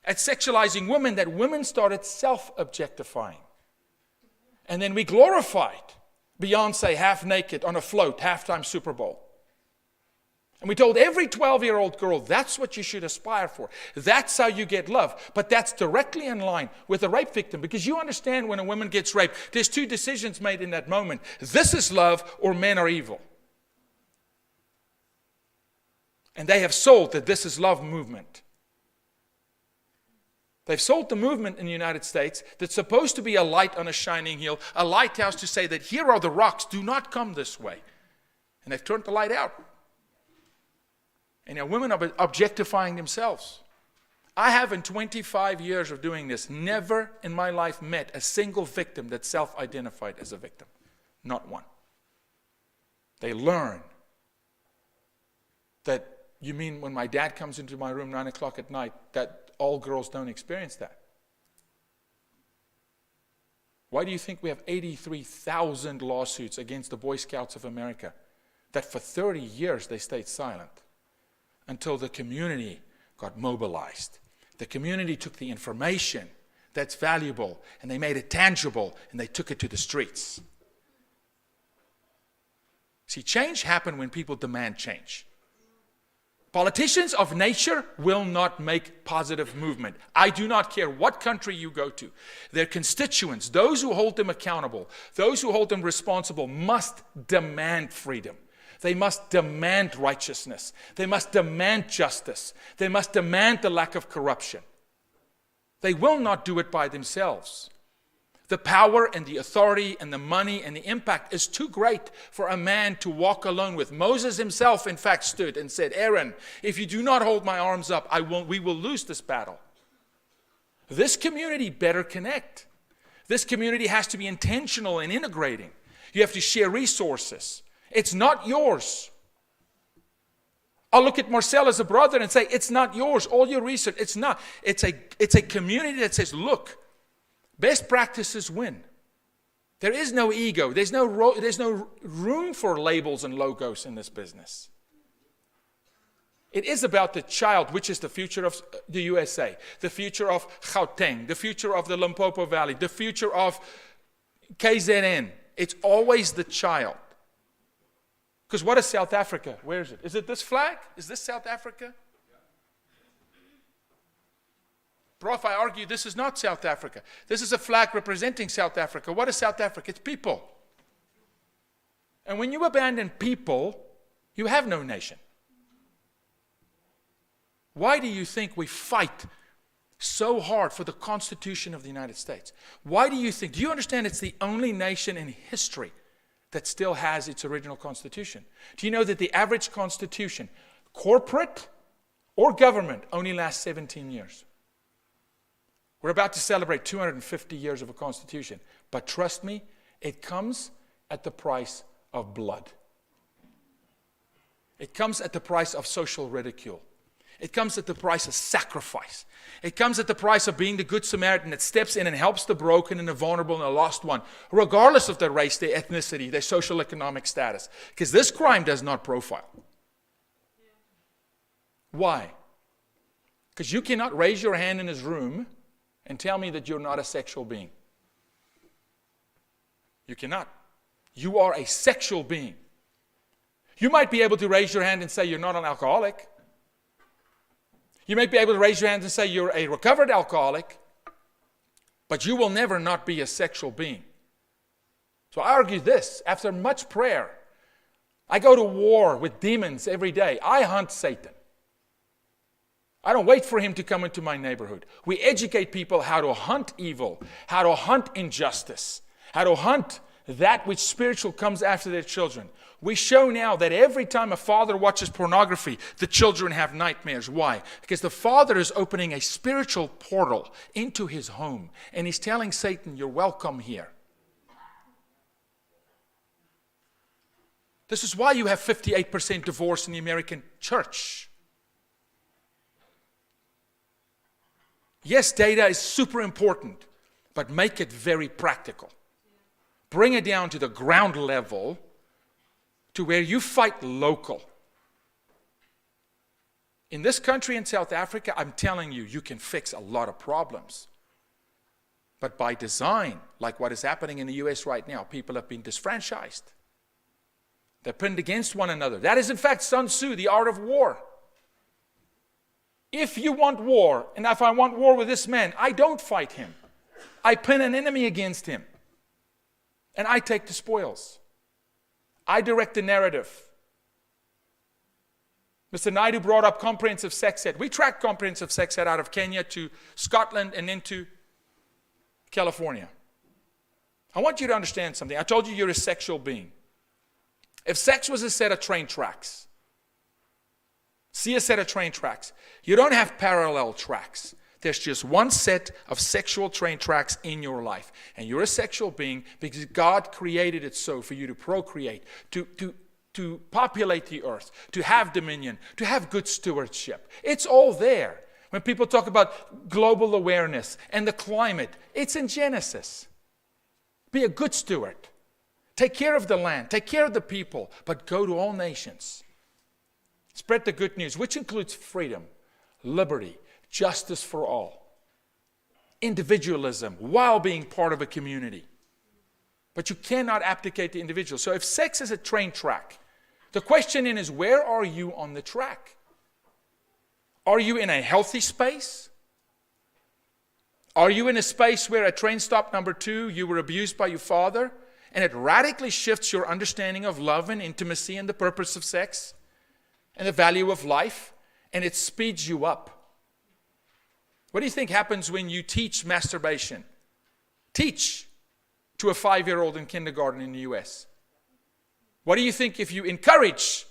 at sexualizing women that women started self-objectifying. And then we glorified Beyonce half naked on a float, halftime Super Bowl. And we told every 12-year-old girl, that's what you should aspire for. That's how you get love. But that's directly in line with a rape victim. Because you understand when a woman gets raped, there's two decisions made in that moment. This is love, or men are evil. And they have sold the This Is Love movement. They've sold the movement in the United States that's supposed to be a light on a shining hill, a lighthouse to say that here are the rocks, do not come this way. And they've turned the light out. And now women are objectifying themselves. I have, in 25 years of doing this, never in my life met a single victim that self-identified as a victim. Not one. They learn that, you mean when my dad comes into my room 9 o'clock at night, that all girls don't experience that? Why do you think we have 83,000 lawsuits against the Boy Scouts of America? That for 30 years they stayed silent until the community got mobilized. The community took the information that's valuable and they made it tangible and they took it to the streets. See, change happens when people demand change. Politicians of nature will not make positive movement. I do not care what country you go to. Their constituents, those who hold them accountable, those who hold them responsible, must demand freedom. They must demand righteousness. They must demand justice. They must demand the lack of corruption. They will not do it by themselves. The power and the authority and the money and the impact is too great for a man to walk alone with. Moses himself, in fact, stood and said, Aaron, if you do not hold my arms up, we will lose this battle. This community better connect. This community has to be intentional in integrating. You have to share resources. It's not yours. I'll look at Marcel as a brother and say, it's not yours. All your research, it's not. It's a community that says, look, best practices win. There is no ego. There's no room for labels and logos in this business. It is about the child, which is the future of the USA, the future of Gauteng, the future of the Limpopo Valley, the future of KZN. It's always the child. Because what is South Africa? Where is it? Is it this flag? Is this South Africa? Prof, I argue this is not South Africa. This is a flag representing South Africa. What is South Africa? It's people. And when you abandon people, you have no nation. Why do you think we fight so hard for the Constitution of the United States? Why do you think? Do you understand it's the only nation in history that still has its original constitution? Do you know that the average constitution, corporate or government, only lasts 17 years? We're about to celebrate 250 years of a constitution. But trust me, it comes at the price of blood. It comes at the price of social ridicule. It comes at the price of sacrifice. It comes at the price of being the good Samaritan that steps in and helps the broken and the vulnerable and the lost one, regardless of their race, their ethnicity, their social economic status. Because this crime does not profile. Why? Because you cannot raise your hand in his room and tell me that you're not a sexual being. You cannot. You are a sexual being. You might be able to raise your hand and say you're not an alcoholic. You might be able to raise your hand and say you're a recovered alcoholic, but you will never not be a sexual being. So I argue this, after much prayer, I go to war with demons every day. I hunt Satan. I don't wait for him to come into my neighborhood. We educate people how to hunt evil, how to hunt injustice, how to hunt that which spiritual comes after their children. We show now that every time a father watches pornography, the children have nightmares. Why? Because the father is opening a spiritual portal into his home, and he's telling Satan, you're welcome here. This is why you have 58% divorce in the American church. Yes, data is super important, but make it very practical. Bring it down to the ground level, to where you fight local. In this country, in South Africa, I'm telling you, you can fix a lot of problems. But by design, like what is happening in the US right now, people have been disfranchised. They're pinned against one another. That is, in fact, Sun Tzu, the art of war. If you want war, and if I want war with this man, I don't fight him. I pin an enemy against him. And I take the spoils. I direct the narrative. Mr. Naidu brought up comprehensive sex ed. We track comprehensive sex ed out of Kenya to Scotland and into California. I want you to understand something. I told you you're a sexual being. If sex was a set of train tracks, see a set of train tracks. You don't have parallel tracks. There's just one set of sexual train tracks in your life. And you're a sexual being because God created it so for you to procreate, to populate the earth, to have dominion, to have good stewardship. It's all there. When people talk about global awareness and the climate, it's in Genesis. Be a good steward. Take care of the land. Take care of the people. But go to all nations. Spread the good news, which includes freedom, liberty, justice for all, individualism, while being part of a community. But you cannot abdicate the individual. So if sex is a train track, the question then is, where are you on the track? Are you in a healthy space? Are you in a space where at train stop number 2, you were abused by your father, and it radically shifts your understanding of love and intimacy and the purpose of sex and the value of life, and it speeds you up? What do you think happens when you teach masturbation? Teach to a 5-year-old in kindergarten in the US. What do you think if you encourage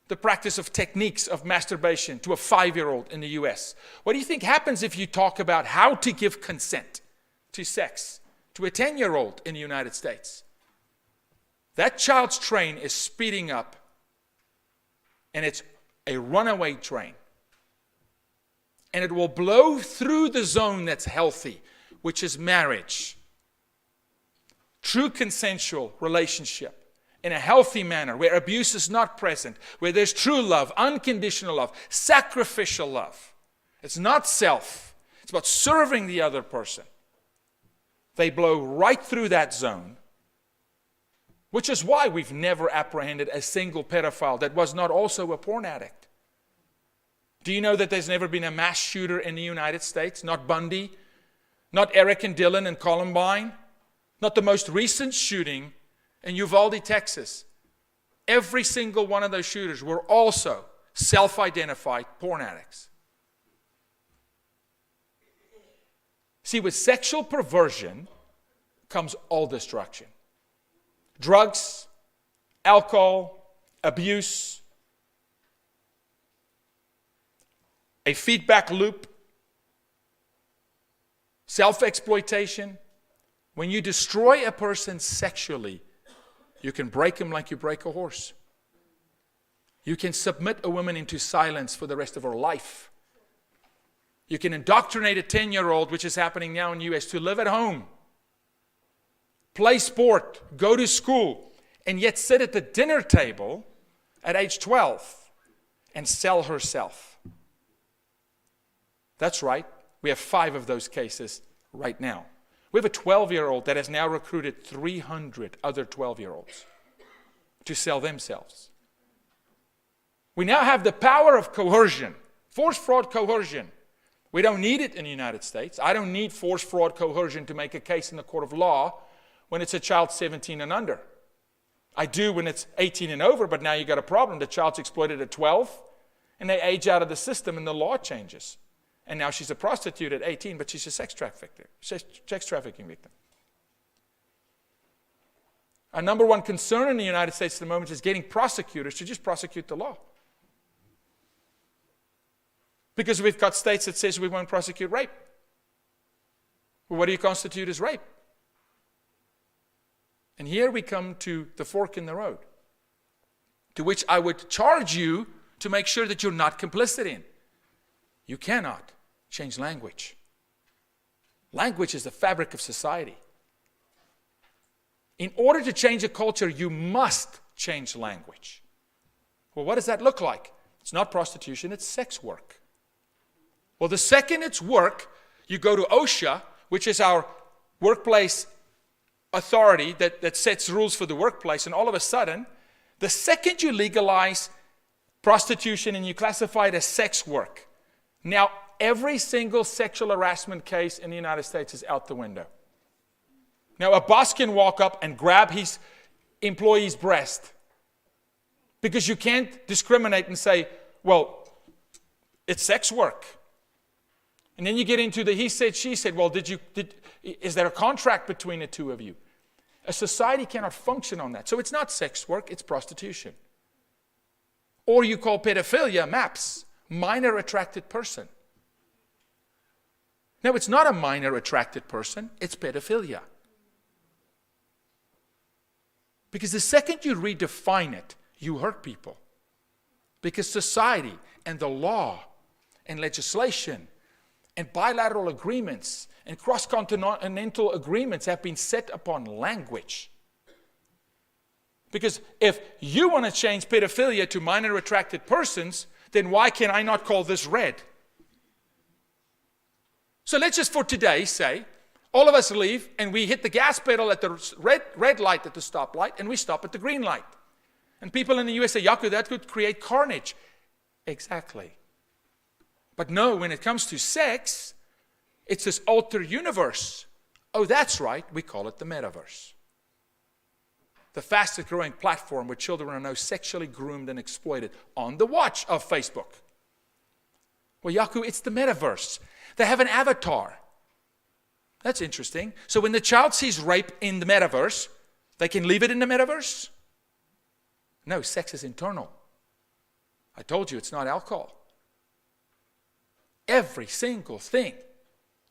the practice of techniques of masturbation to a 5-year-old in the US? What do you think happens if you talk about how to give consent to sex to a 10-year-old in the United States? That child's train is speeding up, and it's a runaway train. And it will blow through the zone that's healthy, which is marriage. True consensual relationship in a healthy manner, where abuse is not present, where there's true love, unconditional love, sacrificial love. It's not self. It's about serving the other person. They blow right through that zone, which is why we've never apprehended a single pedophile that was not also a porn addict. Do you know that there's never been a mass shooter in the United States? Not Bundy, not Eric and Dylan and Columbine, not the most recent shooting in Uvalde, Texas. Every single one of those shooters were also self-identified porn addicts. See, with sexual perversion comes all destruction. Drugs, alcohol, abuse, a feedback loop, self-exploitation. When you destroy a person sexually, you can break him like you break a horse. You can submit a woman into silence for the rest of her life. You can indoctrinate a 10-year-old, which is happening now in the US, to live at home, play sport, go to school, and yet sit at the dinner table at age 12 and sell herself. That's right. We have 5 of those cases right now. We have a 12-year-old that has now recruited 300 other 12-year-olds to sell themselves. We now have the power of coercion, force, fraud, coercion. We don't need it in the United States. I don't need force, fraud, coercion to make a case in the court of law when it's a child 17 and under. I do when it's 18 and over, but now you got a problem. The child's exploited at 12, and they age out of the system, and the law changes. And now she's a prostitute at 18, but she's a sex trafficking victim. Our number one concern in the United States at the moment is getting prosecutors to just prosecute the law. Because we've got states that says we won't prosecute rape. Well, what do you constitute as rape? And here we come to the fork in the road, to which I would charge you to make sure that you're not complicit in. You cannot change language. Language is the fabric of society. In order to change a culture, you must change language. Well, what does that look like? It's not prostitution, it's sex work. Well, the second it's work, you go to OSHA, which is our workplace authority that sets rules for the workplace, and all of a sudden, the second you legalize prostitution and you classify it as sex work, now every single sexual harassment case in the United States is out the window. Now, a boss can walk up and grab his employee's breast because you can't discriminate and say, well, it's sex work. And then you get into the he said, she said. Well, is there a contract between the two of you? A society cannot function on that. So it's not sex work, it's prostitution. Or you call pedophilia, MAPS, minor attracted person. No, it's not a minor attracted person, it's pedophilia. Because the second you redefine it, you hurt people. Because society and the law and legislation and bilateral agreements and cross-continental agreements have been set upon language. Because if you want to change pedophilia to minor attracted persons, then why can I not call this red? So let's just for today say, all of us leave and we hit the gas pedal at the red light at the stoplight and we stop at the green light. And people in the US say, Yaku, that could create carnage. Exactly. But no, when it comes to sex, it's this altered universe. Oh, that's right, we call it the metaverse. The fastest growing platform where children are now sexually groomed and exploited on the watch of Facebook. Well, Yaku, it's the metaverse. They have an avatar. That's interesting. So when the child sees rape in the metaverse, they can leave it in the metaverse? No, sex is internal. I told you it's not alcohol. Every single thing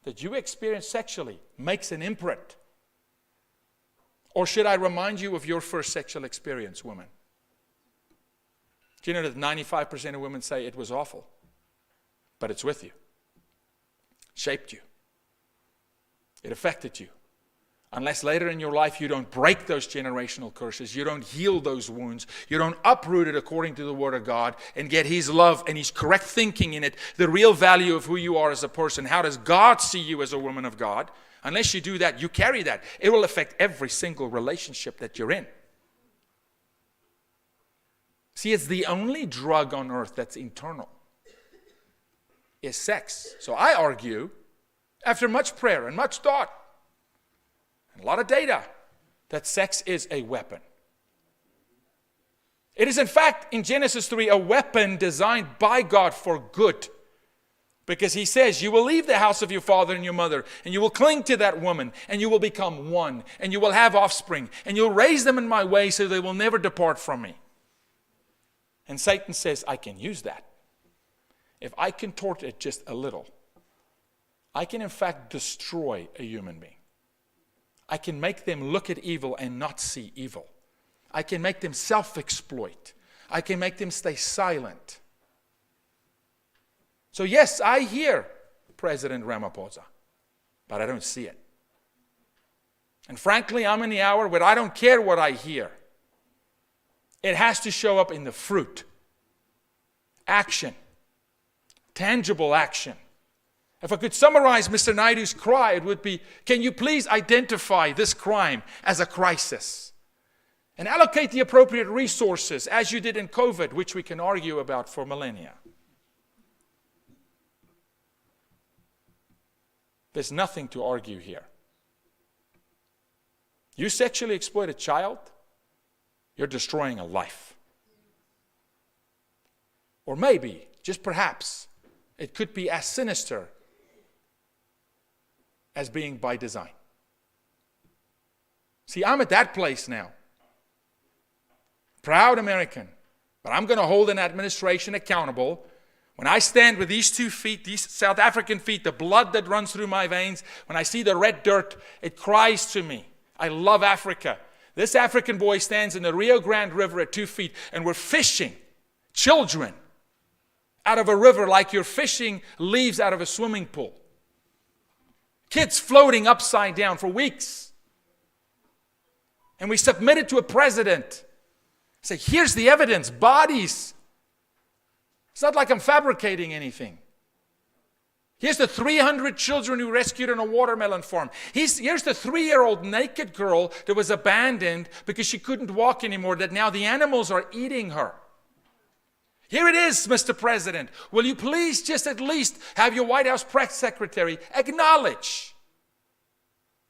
that you experience sexually makes an imprint. Or should I remind you of your first sexual experience, woman? Do you know that 95% of women say it was awful? But it's with you. Shaped you. It affected you. Unless later in your life you don't break those generational curses, you don't heal those wounds, you don't uproot it according to the Word of God and get His love and His correct thinking in it, the real value of who you are as a person. How does God see you as a woman of God? Unless you do that, you carry that. It will affect every single relationship that you're in. See, it's the only drug on earth that's internal, is sex. So I argue, after much prayer and much thought, and a lot of data, that sex is a weapon. It is in fact, in Genesis 3, a weapon designed by God for good. Because He says, you will leave the house of your father and your mother, and you will cling to that woman, and you will become one, and you will have offspring, and you'll raise them in my way so they will never depart from me. And Satan says, I can use that. If I contort it just a little, I can in fact destroy a human being. I can make them look at evil and not see evil. I can make them self-exploit. I can make them stay silent. So yes, I hear President Ramaphosa, but I don't see it. And frankly, I'm in the hour where I don't care what I hear. It has to show up in the fruit. Action. Tangible action. If I could summarize Mr. Naidu's cry, it would be, can you please identify this crime as a crisis? And allocate the appropriate resources, as you did in COVID, which we can argue about for millennia. There's nothing to argue here. You sexually exploit a child, you're destroying a life. Or maybe, just perhaps, it could be as sinister as being by design. See, I'm at that place now Proud American. But I'm going to hold an administration accountable. When I stand with these 2 feet, these South African feet, the blood that runs through my veins, when I see the red dirt, it cries to me. I love Africa. This African boy stands in the Rio Grande River at 2 feet, and we're fishing children out of a river like you're fishing leaves out of a swimming pool. Kids floating upside down for weeks. And we submit it to a president. Say, here's the evidence, bodies. It's not like I'm fabricating anything. Here's the 300 children who rescued on a watermelon farm. Here's the 3-year-old naked girl that was abandoned because she couldn't walk anymore, that now the animals are eating her. Here it is, Mr. President. Will you please just at least have your White House press secretary acknowledge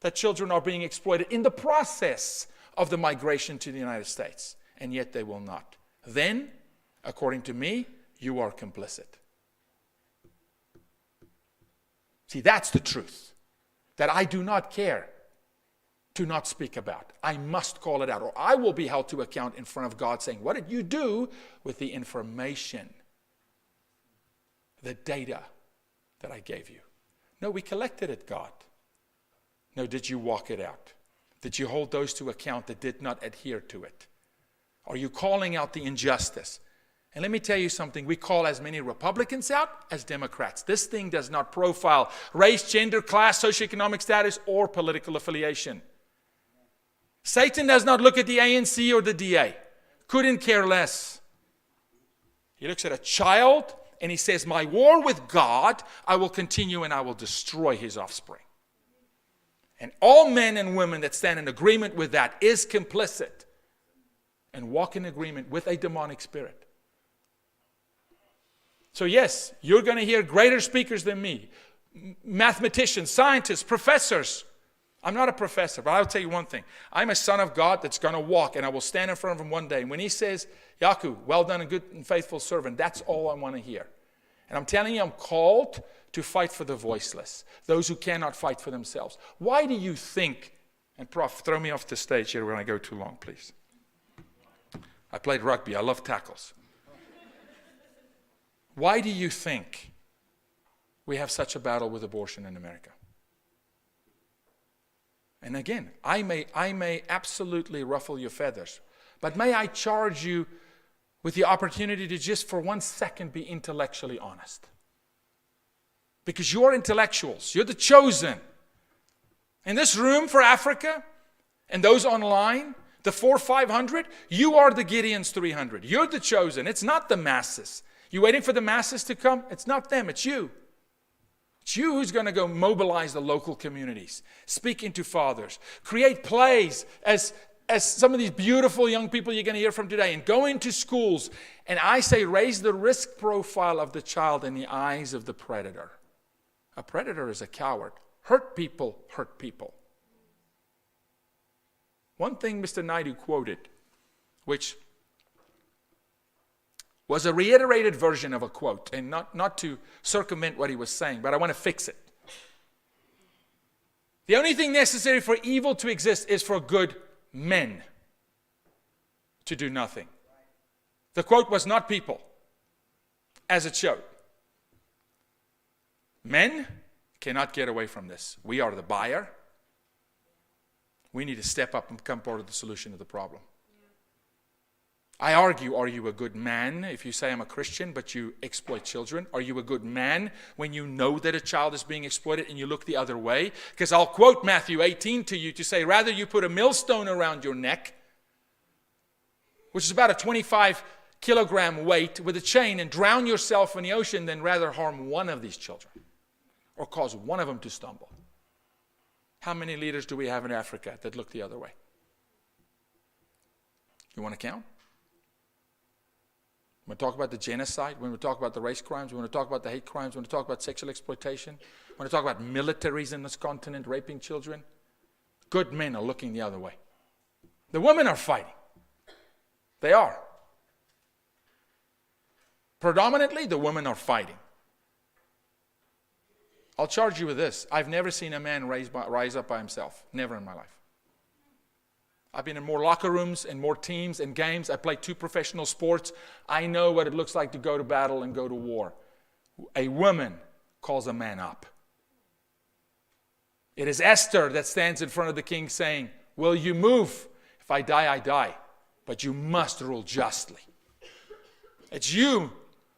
that children are being exploited in the process of the migration to the United States? And yet they will not. Then, according to me, you are complicit. See, that's the truth that I do not care to not speak about. I must call it out, or I will be held to account in front of God saying, what did you do with the information, the data that I gave you? No, we collected it, God. No, did you walk it out? Did you hold those to account that did not adhere to it? Are you calling out the injustice? And let me tell you something, we call as many Republicans out as Democrats. This thing does not profile race, gender, class, socioeconomic status, or political affiliation. Satan does not look at the ANC or the DA. Couldn't care less. He looks at a child and he says, my war with God, I will continue and I will destroy his offspring. And all men and women that stand in agreement with that is complicit and walk in agreement with a demonic spirit. So yes, you're going to hear greater speakers than me. Mathematicians, scientists, professors. I'm not a professor, but I'll tell you one thing. I'm a son of God that's going to walk, and I will stand in front of him one day. And when he says, Yaku, well done, a good and faithful servant, that's all I want to hear. And I'm telling you, I'm called to fight for the voiceless, those who cannot fight for themselves. Why do you think, and Prof, throw me off the stage here when I go too long, please. I played rugby. I love tackles. Why do you think we have such a battle with abortion in America? And again, I may absolutely ruffle your feathers, but may I charge you with the opportunity to just for 1 second be intellectually honest. Because you're intellectuals. You're the chosen. In this room for Africa and those online, the 400-500, you are the Gideon's 300. You're the chosen. It's not the masses. You waiting for the masses to come? It's not them, it's you. It's you who's going to go mobilize the local communities, speak into fathers, create plays as some of these beautiful young people you're going to hear from today, and go into schools. And I say raise the risk profile of the child in the eyes of the predator. A predator is a coward. Hurt people hurt people. One thing Mr. Naidu quoted, which was a reiterated version of a quote, and not to circumvent what he was saying, but I want to fix it. The only thing necessary for evil to exist is for good men to do nothing. The quote was not people, as it showed. Men cannot get away from this. We are the buyer. We need to step up and become part of the solution of the problem. I argue, are you a good man if you say I'm a Christian but you exploit children? Are you a good man when you know that a child is being exploited and you look the other way? Because I'll quote Matthew 18 to you to say, rather you put a millstone around your neck, which is about a 25-kilogram weight, with a chain, and drown yourself in the ocean than rather harm one of these children or cause one of them to stumble. How many leaders do we have in Africa that look the other way? You want to count? We want to talk about the genocide. We want to talk about the race crimes. We want to talk about the hate crimes. We want to talk about sexual exploitation. We want to talk about militaries in this continent raping children. Good men are looking the other way. The women are fighting. They are. Predominantly, the women are fighting. I'll charge you with this. I've never seen a man rise up by himself. Never in my life. I've been in more locker rooms and more teams and games. I played 2 professional sports. I know what it looks like to go to battle and go to war. A woman calls a man up. It is Esther that stands in front of the king saying, will you move? If I die, I die. But you must rule justly. It's you,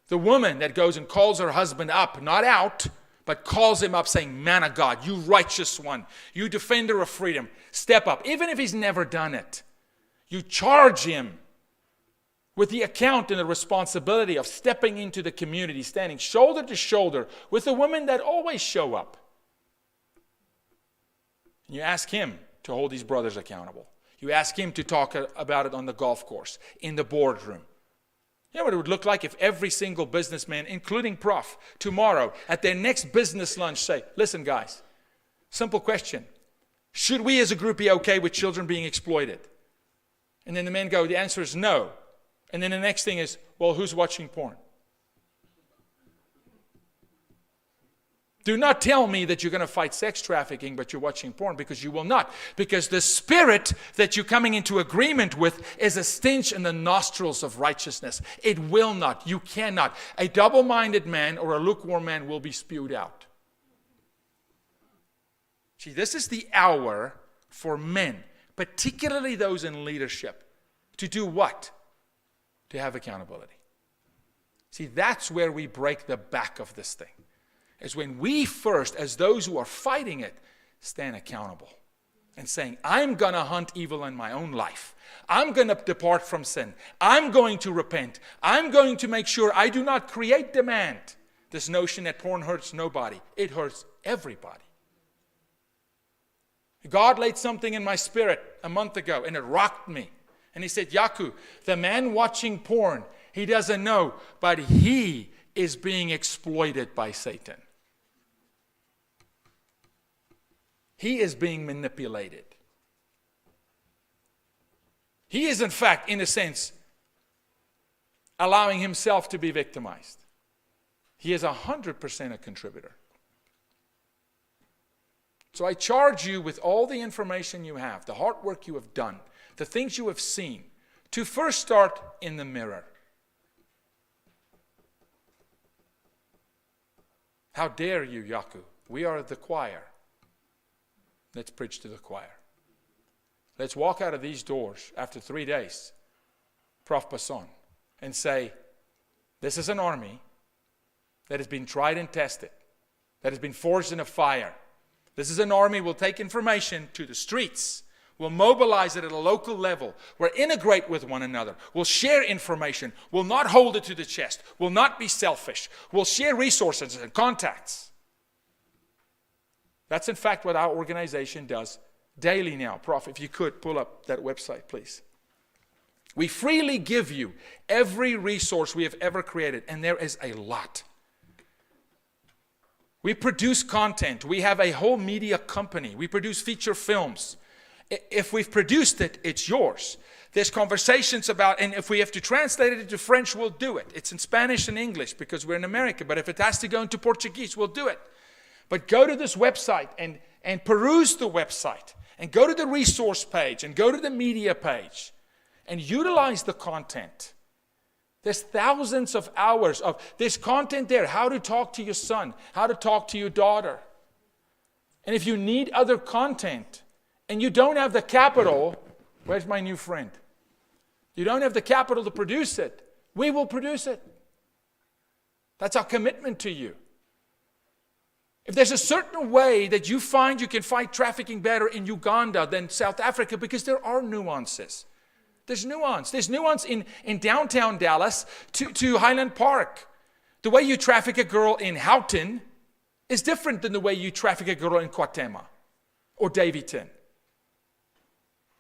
the woman, that goes and calls her husband up, not out, but calls him up saying, man of God, you righteous one, you defender of freedom, step up. Even if he's never done it, you charge him with the account and the responsibility of stepping into the community, standing shoulder to shoulder with the women that always show up. And you ask him to hold his brothers accountable. You ask him to talk about it on the golf course, in the boardroom. You know what it would look like if every single businessman, including Prof, tomorrow at their next business lunch say, listen guys, simple question. Should we as a group be okay with children being exploited? And then the men go, the answer is no. And then the next thing is, well, who's watching porn? Do not tell me that you're going to fight sex trafficking, but you're watching porn, because you will not. Because the spirit that you're coming into agreement with is a stench in the nostrils of righteousness. It will not. You cannot. A double-minded man or a lukewarm man will be spewed out. See, this is the hour for men, particularly those in leadership, to do what? To have accountability. See, that's where we break the back of this thing. Is when we first, as those who are fighting it, stand accountable and saying, I'm going to hunt evil in my own life. I'm going to depart from sin. I'm going to repent. I'm going to make sure I do not create demand. This notion that porn hurts nobody. It hurts everybody. God laid something in my spirit a month ago, and it rocked me. And he said, Yaku, the man watching porn, he doesn't know, but he is being exploited by Satan. He is being manipulated. He is, in fact, in a sense, allowing himself to be victimized. He is 100% a contributor. So I charge you with all the information you have, the hard work you have done, the things you have seen, to first start in the mirror. How dare you, Yaku? We are the choir. Let's preach to the choir. Let's walk out of these doors after 3 days, Prof. Basson, and say, this is an army that has been tried and tested, that has been forged in a fire. This is an army will take information to the streets. We'll mobilize it at a local level. We'll integrate with one another. We'll share information. We'll not hold it to the chest. We'll not be selfish. We'll share resources and contacts. That's in fact what our organization does daily now. Prof, if you could pull up that website, please. We freely give you every resource we have ever created, and there is a lot. We produce content. We have a whole media company. We produce feature films. If we've produced it, it's yours. There's conversations about, and if we have to translate it into French, we'll do it. It's in Spanish and English because we're in America. But if it has to go into Portuguese, we'll do it. But go to this website and peruse the website. And go to the resource page and go to the media page. And utilize the content. There's thousands of hours of this content there. How to talk to your son. How to talk to your daughter. And if you need other content, and you don't have the capital, where's my new friend? You don't have the capital to produce it. We will produce it. That's our commitment to you. If there's a certain way that you find you can fight trafficking better in Uganda than South Africa, because there are nuances. There's nuance. There's nuance in downtown Dallas to Highland Park. The way you traffic a girl in Houghton is different than the way you traffic a girl in Kwatema or Davyton.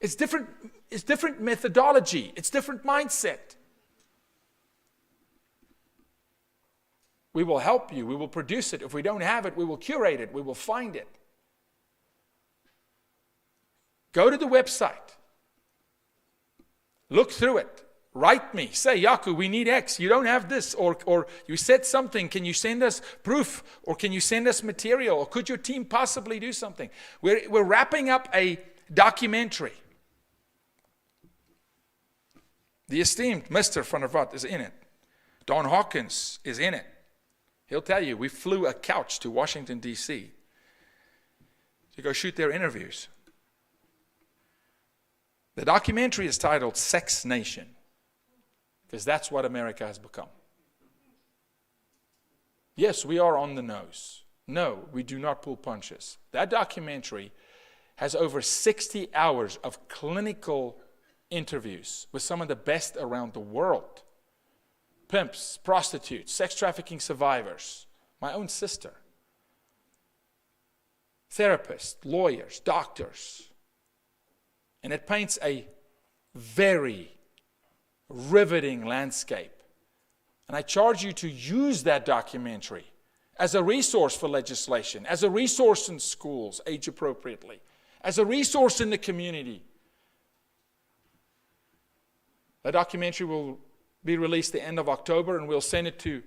It's different methodology. It's different mindset. We will help you. We will produce it. If we don't have it, we will curate it. We will find it. Go to the website. Look through it. Write me. Say, Yaku, we need X. You don't have this. Or you said something. Can you send us proof? Or can you send us material? Or could your team possibly do something? We're wrapping up a documentary The esteemed Mr. Van der Walt is in it. Don Hawkins is in it. He'll tell you, we flew a couch to Washington, D.C. to go shoot their interviews. The documentary is titled Sex Nation, because that's what America has become. Yes, we are on the nose. No, we do not pull punches. That documentary has over 60 hours of clinical interviews with some of the best around the world. Pimps, prostitutes, sex trafficking survivors, my own sister, therapists, lawyers, doctors. And it paints a very riveting landscape. And I charge you to use that documentary as a resource for legislation, as a resource in schools, age appropriately, as a resource in the community. The documentary will be released the end of October, and we'll send it to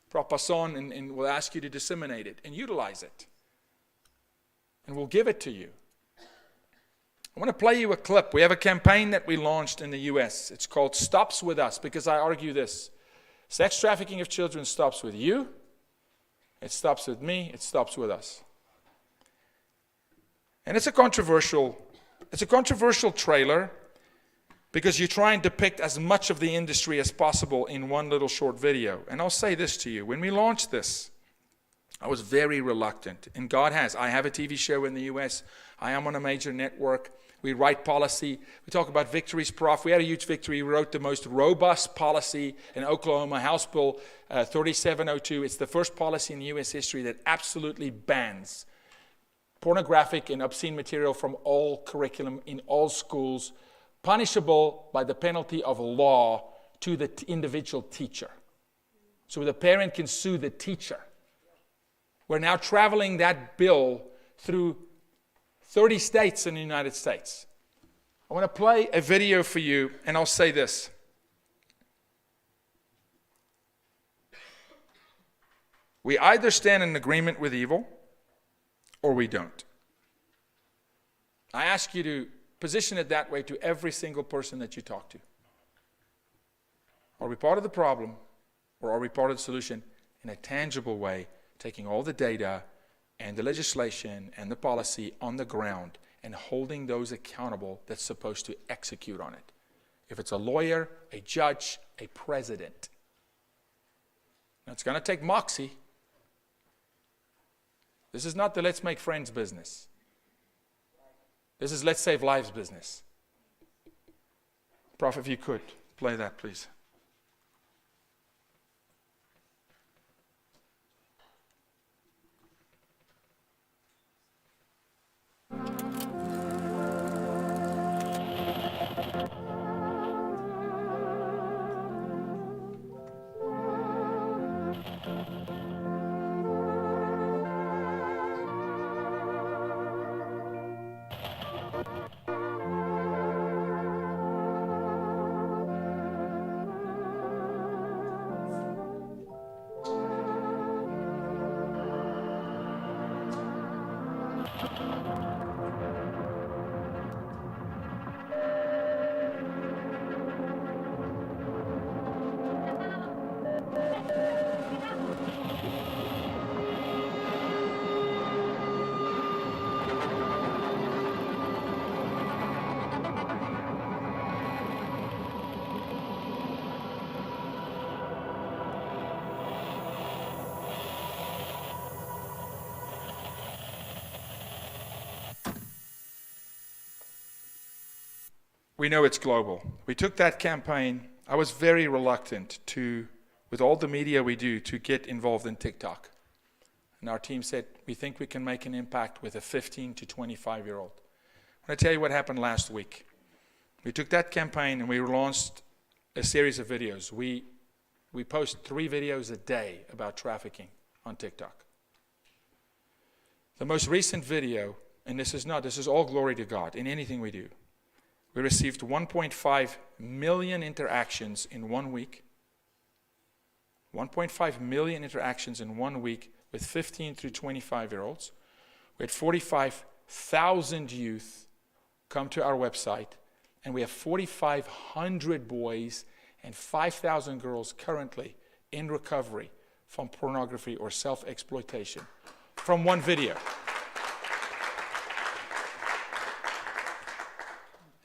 Prof. Passon, and we'll ask you to disseminate it and utilize it. And we'll give it to you. I want to play you a clip. We have a campaign that we launched in the U.S. It's called Stops With Us, because I argue this. Sex trafficking of children stops with you. It stops with me. It stops with us. And it's a controversial trailer, because you try and depict as much of the industry as possible in one little short video. And I'll say this to you. When we launched this, I was very reluctant. And God has. I have a TV show in the U.S. I am on a major network. We write policy. We talk about victories, Prof. We had a huge victory. We wrote the most robust policy in Oklahoma, House Bill 3702. It's the first policy in U.S. history that absolutely bans pornographic and obscene material from all curriculum in all schools, punishable by the penalty of law to the individual teacher. So the parent can sue the teacher. We're now traveling that bill through 30 states in the United States. I want to play a video for you, and I'll say this. We either stand in agreement with evil, or we don't. I ask you to position it that way to every single person that you talk to. Are we part of the problem, or are we part of the solution in a tangible way, taking all the data and the legislation and the policy on the ground and holding those accountable that's supposed to execute on it? If it's a lawyer, a judge, a president. Now, it's going to take moxie. This is not the let's make friends business. This is let's save lives business. Prof, if you could, play that, please. We know it's global. We took that campaign. I was very reluctant to, with all the media we do, to get involved in TikTok. And our team said, we think we can make an impact with a 15 to 25-year-old. I want to tell you what happened last week. We took that campaign and we launched a series of videos. We post 3 videos a day about trafficking on TikTok. The most recent video, and this is all glory to God in anything we do. We received 1.5 million interactions in 1 week. 1.5 million interactions in 1 week with 15 through 25-year-olds. We had 45,000 youth come to our website And we have 4,500 boys and 5,000 girls currently in recovery from pornography or self-exploitation from one video.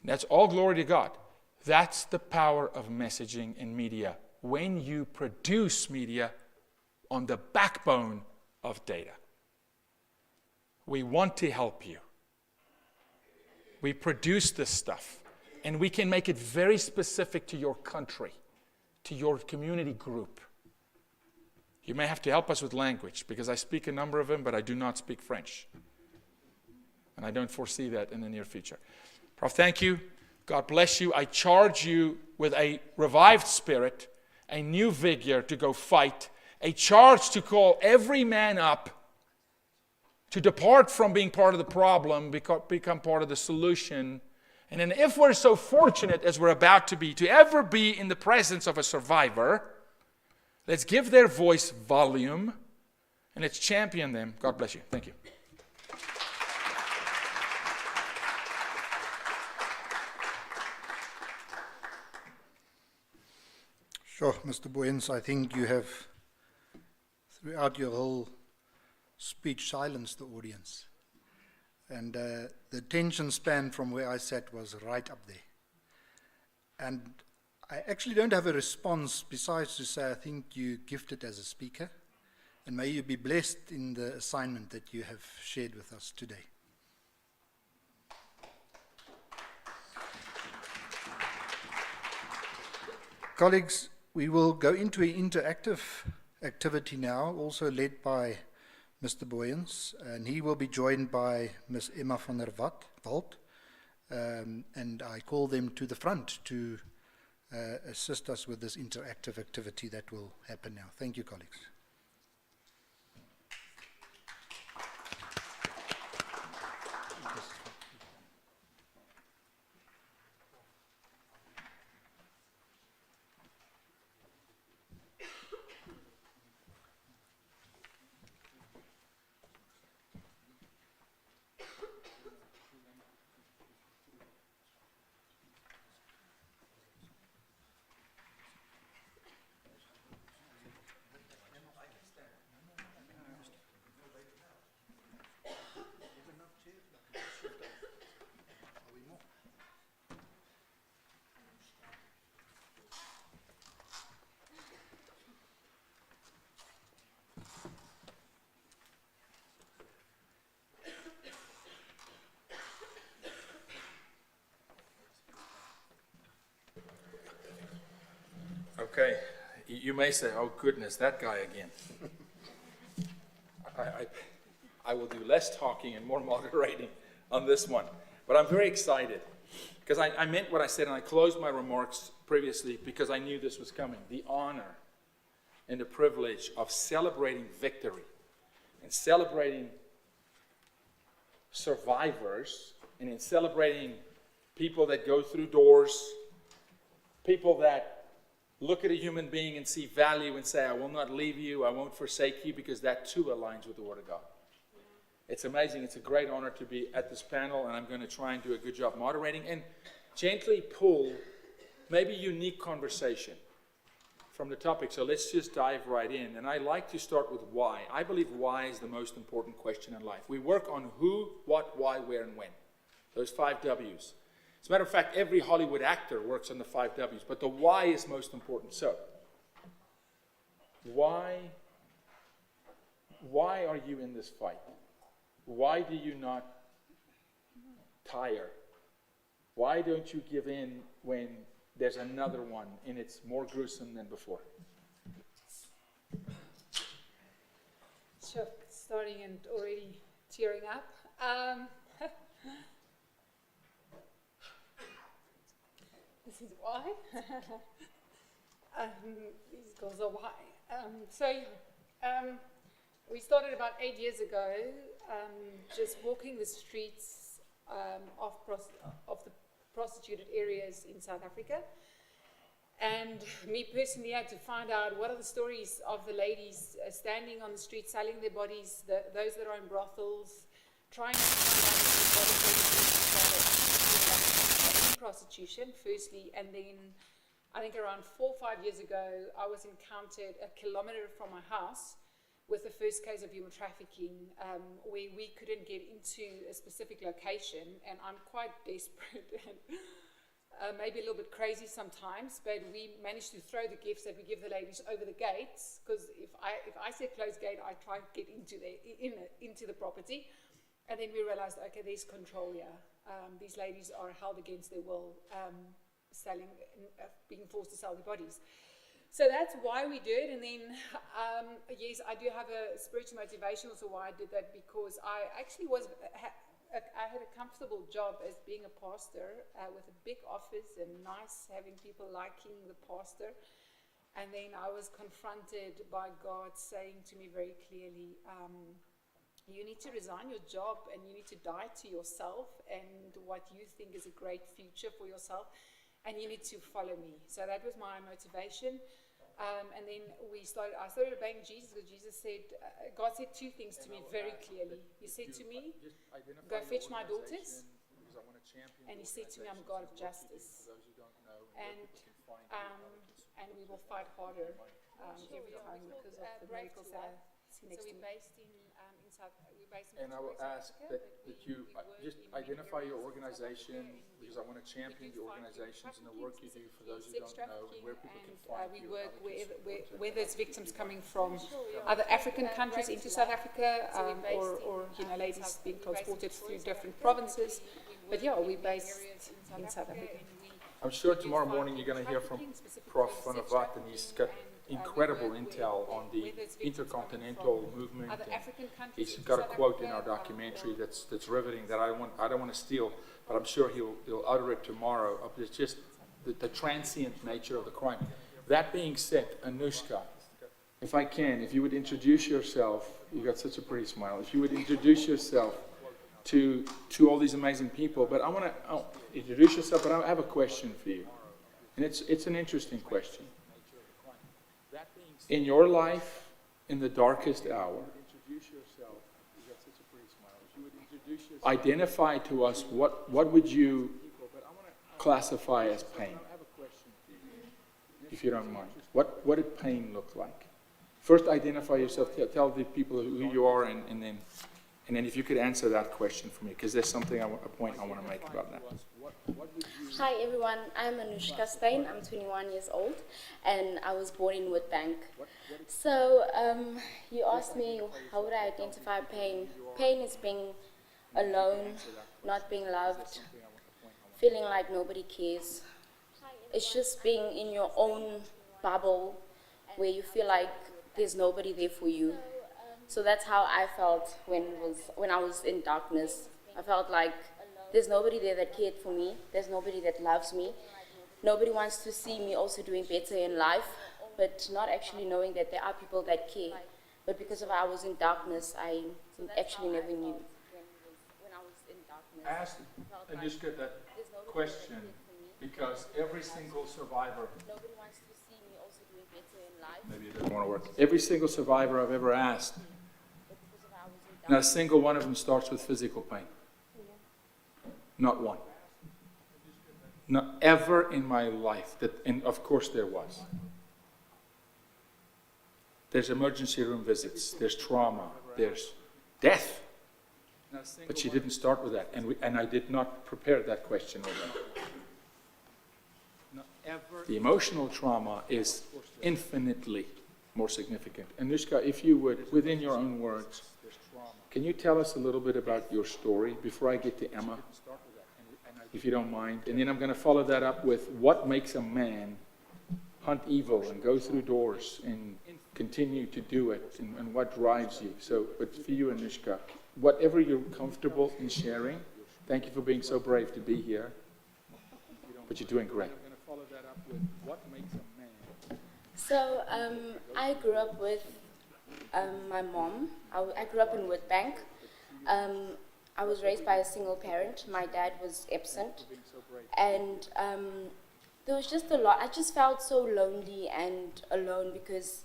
And that's all glory to God. That's the power of messaging and media when you produce media on the backbone of data. We want to help you. We produce this stuff, and we can make it very specific to your country, to your community group. You may have to help us with language, because I speak a number of them, but I do not speak French. And I don't foresee that in the near future. Prof, thank you. God bless you. I charge you with a revived spirit, a new vigor to go fight, a charge to call every man up to depart from being part of the problem, become part of the solution. And then if we're so fortunate as we're about to be, to ever be in the presence of a survivor, let's give their voice volume and let's champion them. God bless you. Thank you. Sure, Mr. Booyens, I think you have, throughout your whole speech, silenced the audience. And the attention span from where I sat was right up there. And I actually don't have a response besides to say I think you're gifted as a speaker, and may you be blessed in the assignment that you have shared with us today. Colleagues, we will go into an interactive activity now, also led by Mr. Booyens, and he will be joined by Ms. Emma van der Walt, and I call them to the front to assist us with this interactive activity that will happen now. Thank you, colleagues. Okay, you may say, oh goodness, that guy again. I will do less talking and more moderating on this one. But I'm very excited because I meant what I said, and I closed my remarks previously because I knew this was coming. The honor and the privilege of celebrating victory and celebrating survivors and in celebrating people that go through doors, people that look at a human being and see value and say, I will not leave you, I won't forsake you, because that too aligns with the Word of God. It's amazing. It's a great honor to be at this panel, and I'm going to try and do a good job moderating and gently pull maybe unique conversation from the topic. So let's just dive right in. And I like to start with why. I believe why is the most important question in life. We work on who, what, why, where, and when. Those 5 W's. As a matter of fact, every Hollywood actor works on the 5 W's, but the why is most important. So, why are you in this fight? Why do you not tire? Why don't you give in when there's another one and it's more gruesome than before? Sure, starting and already tearing up. This is why. These girls are why. We started about 8 years ago, just walking the streets of the prostituted areas in South Africa. And me personally had to find out what are the stories of the ladies standing on the street selling their bodies, those that are in brothels, trying to find out if the body prostitution, firstly, and then I think around 4 or 5 years ago, I was encountered a kilometer from my house with the first case of human trafficking, where we couldn't get into a specific location, and I'm quite desperate and maybe a little bit crazy sometimes, but we managed to throw the gifts that we give the ladies over the gates, because if I say closed gate, I try to get into the property, and then we realized, okay, there's control here. These ladies are held against their will, being forced to sell their bodies. So that's why we do it. And then, yes, I do have a spiritual motivation also why I did that, because I actually I had a comfortable job as being a pastor with a big office and nice having people liking the pastor. And then I was confronted by God saying to me very clearly, you need to resign your job and you need to die to yourself and what you think is a great future for yourself, and you need to follow me. So that was my motivation. And then I started obeying Jesus, because Jesus said, God said two things to me very clearly. He said to me, go fetch my daughters. And he said to me, I'm a God of justice. And we will fight harder every time because of the miracles that I see next to me. And I will ask that you just identify your organization, because I want to champion the organizations and the work you do for those who don't know, and where people can find we you. work whether it's victims coming from other African countries into South Africa, or ladies being transported through different provinces. But yeah, we're based in South Africa. I'm sure tomorrow morning you're going to hear from Prof. Van der Vat, and he's got incredible intel on the intercontinental movement. And he's got a quote in our documentary that's riveting that I don't want to steal, but I'm sure he'll utter it tomorrow. It's just the transient nature of the crime. That being said, Anushka, if you would introduce yourself, you got such a pretty smile. If you would introduce yourself to all these amazing people, but I want to introduce yourself. But I have a question for you, and it's an interesting question. In your life, in the darkest hour, identify to us what would you classify as pain, if you don't mind. What did pain look like? First, identify yourself. Tell the people who you are, and then if you could answer that question for me, because there's a point I want to make about that. Hi everyone, I'm Anushka Stein. I'm 21 years old and I was born in Witbank. So you asked me how would I identify pain. Pain is being alone, not being loved, feeling like nobody cares. It's just being in your own bubble where you feel like there's nobody there for you. So that's how I felt when I was in darkness. I felt like there's nobody there that cared for me. There's nobody that loves me. Nobody wants to see me also doing better in life, but not actually knowing that there are people that care. But because of I was in darkness, I actually never knew. Ask Anushka that question, because every single survivor, maybe it doesn't want to work. Every single survivor I've ever asked, not a single one of them starts with physical pain. Not one. Not ever in my life. And of course there was. There's emergency room visits. There's trauma. There's death. But she didn't start with that. And I did not prepare that question with her. The emotional trauma is infinitely more significant. Anushka, if you would, within your own words, can you tell us a little bit about your story before I get to Emma? If you don't mind. And then I'm going to follow that up with what makes a man hunt evil and go through doors and continue to do it, and what drives you. So, but for you, Anushka, whatever you're comfortable in sharing, thank you for being so brave to be here, but you're doing great. So I grew up with my mom. I grew up in Witbank. I was raised by a single parent. My dad was absent. And there was just a lot. I just felt so lonely and alone because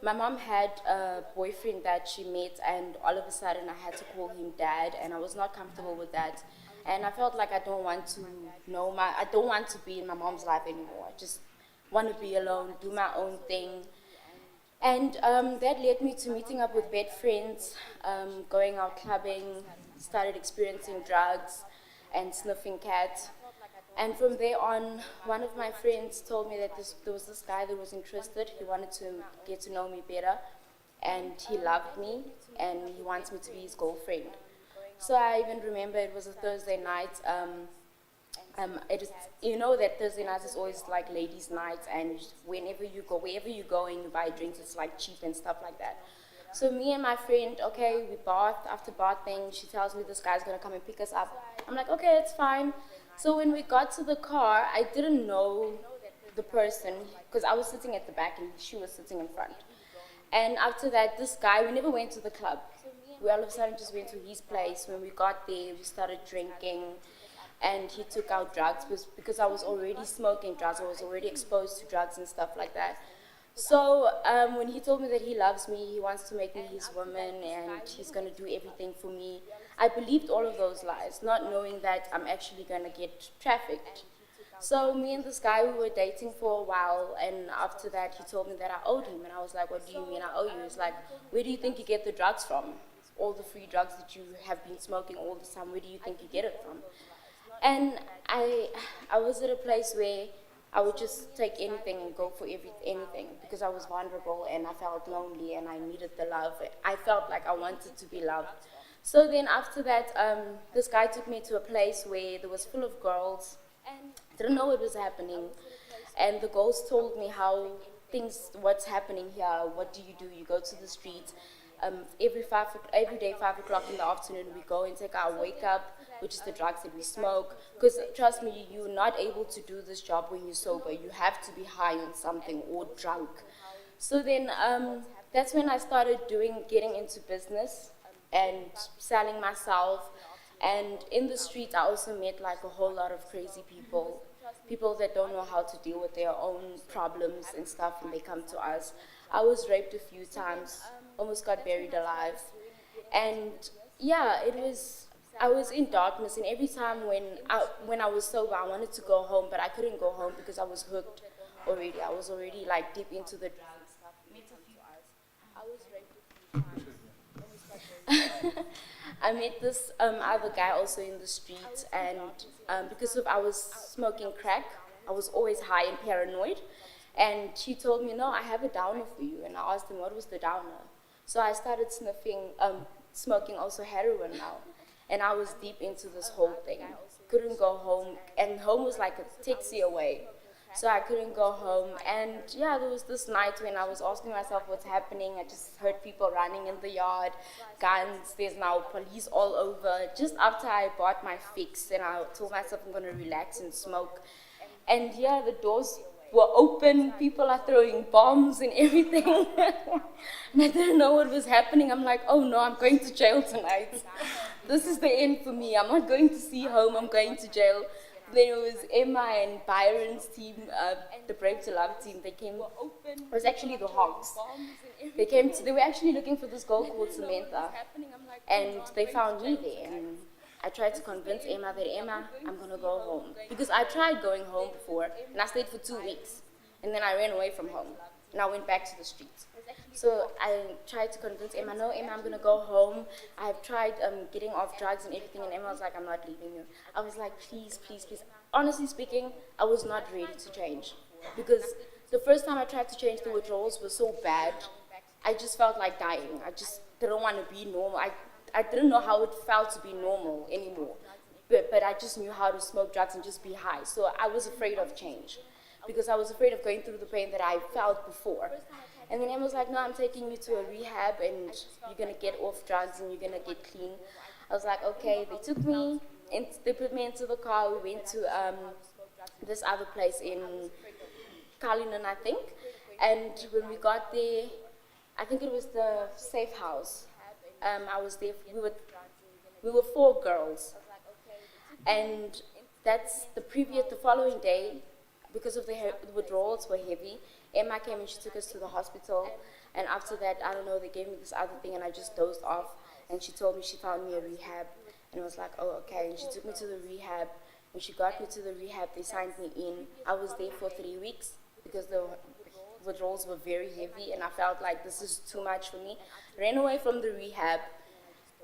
my mom had a boyfriend that she met, and all of a sudden I had to call him dad, and I was not comfortable with that. And I felt like I don't want to be in my mom's life anymore. I just want to be alone, do my own thing. And that led me to meeting up with bed friends, going out clubbing, started experiencing drugs and sniffing cat. And from there on, one of my friends told me that there was this guy that was interested. He wanted to get to know me better, and he loved me, and he wants me to be his girlfriend. So I even remember it was a Thursday night. You know that Thursday night is always like ladies' night, and wherever you go and you buy drinks, it's like cheap and stuff like that. So me and my friend, okay, we bathed. After bathing, she tells me this guy's gonna come and pick us up. I'm like, okay, it's fine. So when we got to the car, I didn't know the person because I was sitting at the back and she was sitting in front. And after that, this guy, we never went to the club. We all of a sudden just went to his place. When we got there, we started drinking, and he took out drugs because I was already smoking drugs. I was already exposed to drugs and stuff like that. So when he told me that he loves me, he wants to make me his woman, and he's going to do everything for me, I believed all of those lies, not knowing that I'm actually going to get trafficked. So me and this guy, we were dating for a while, and after that he told me that I owed him, and I was like, what do you mean I owe you? He's like, where do you think you get the drugs from? All the free drugs that you have been smoking all this time, where do you think you get it from? And I was at a place where I would just take anything and go for anything because I was vulnerable and I felt lonely and I needed the love. I felt like I wanted to be loved. So then after that, this guy took me to a place where there was full of girls. Didn't know what was happening. And the girls told me what's happening here, what do? You go to the street. Every day, 5 o'clock in the afternoon, we go and take our wake up, which is the drugs that we smoke. Because trust me, you're not able to do this job when you're sober. You have to be high on something or drunk. So then that's when I started getting into business and selling myself. And in the streets, I also met like a whole lot of crazy people that don't know how to deal with their own problems and stuff, and they come to us. I was raped a few times, almost got buried alive. And yeah, I was in darkness, and every time when I was sober, I wanted to go home, but I couldn't go home because I was hooked already. I was already like deep into the drugs and stuff. I was raped a few times. I met this other guy also in the street, and because I was smoking crack, I was always high and paranoid. And he told me, no, I have a downer for you. And I asked him, what was the downer? So I started smoking also heroin now. And I was deep into this whole thing. Couldn't go home, and home was like a taxi away. So I couldn't go home. And yeah, there was this night when I was asking myself what's happening. I just heard people running in the yard, guns, there's now police all over. Just after I bought my fix, and I told myself I'm gonna relax and smoke. And yeah, the doors were open, people are throwing bombs and everything. And I didn't know what was happening. I'm like, oh no, I'm going to jail tonight. This is the end for me. I'm not going to see home, I'm going to jail. Then it was Emma and Byron's team, the Brave to Love team. They came, it was actually the Hawks. They were actually looking for this girl called Samantha. And they found me there. And I tried to convince Emma that, Emma, I'm going to go home. Because I tried going home before, and I stayed for 2 weeks. And then I ran away from home, and I went back to the streets. So I tried to convince Emma, no, Emma, I'm going to go home. I've tried getting off drugs and everything, and Emma was like, I'm not leaving you. I was like, please, please, please. Honestly speaking, I was not ready to change. Because the first time I tried to change, the withdrawals were so bad, I just felt like dying. I just didn't want to be normal. I didn't know how it felt to be normal anymore. But I just knew how to smoke drugs and just be high. So I was afraid of change because I was afraid of going through the pain that I felt before. And then Emma was like, no, I'm taking you to a rehab and you're going to get off drugs and you're going to get clean. I was like, okay. They took me, and they put me into the car. We went to this other place in Kalinin, I think. And when we got there, I think it was the safe house. I was there, we were 4 girls. And that's the following day, because of the withdrawals were heavy, Emma came and she took us to the hospital. And after that, I don't know, they gave me this other thing and I just dozed off. And she told me she found me a rehab. And it was like, oh, okay. And she took me to the rehab. When she got me to the rehab, they signed me in. I was there for 3 weeks because the withdrawals were very heavy, and I felt like this is too much for me. Ran away from the rehab.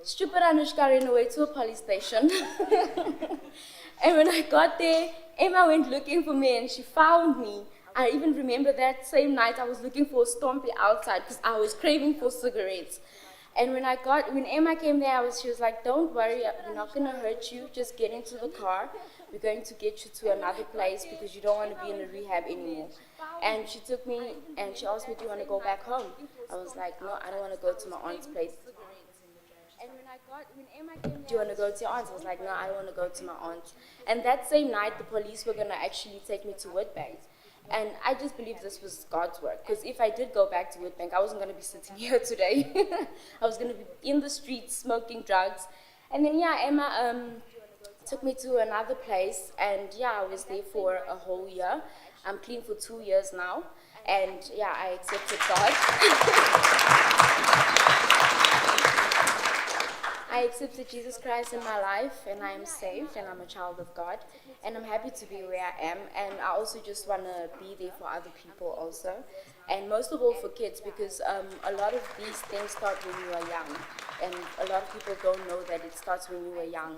Stupid Anushka ran away to a police station. And when I got there, Emma went looking for me and she found me. I even remember that same night I was looking for a Stompy outside because I was craving for cigarettes. And when Emma came there, she was like, don't worry, we're not going to hurt you. Just get into the car. We're going to get you to another place because you don't want to be in a rehab anymore. And she took me and she asked me, do you want to go back home? I was like, no, I don't want to go to my aunt's place. And when Emma came, do you want to go to your aunt's? I was like, no, I don't want to go to my aunt's. And that same night, the police were going to actually take me to Woodbank. And I just believe this was God's work. Because if I did go back to Woodbank, I wasn't going to be sitting here today. I was going to be in the streets smoking drugs. And then, yeah, Emma took me to another place. And, yeah, I was there for a whole year. I'm clean for 2 years now. And, yeah, I accepted God. I accepted Jesus Christ in my life, and I am saved, and I'm a child of God, and I'm happy to be where I am, and I also just want to be there for other people also, and most of all for kids, because a lot of these things start when you are young, and a lot of people don't know that it starts when you are young,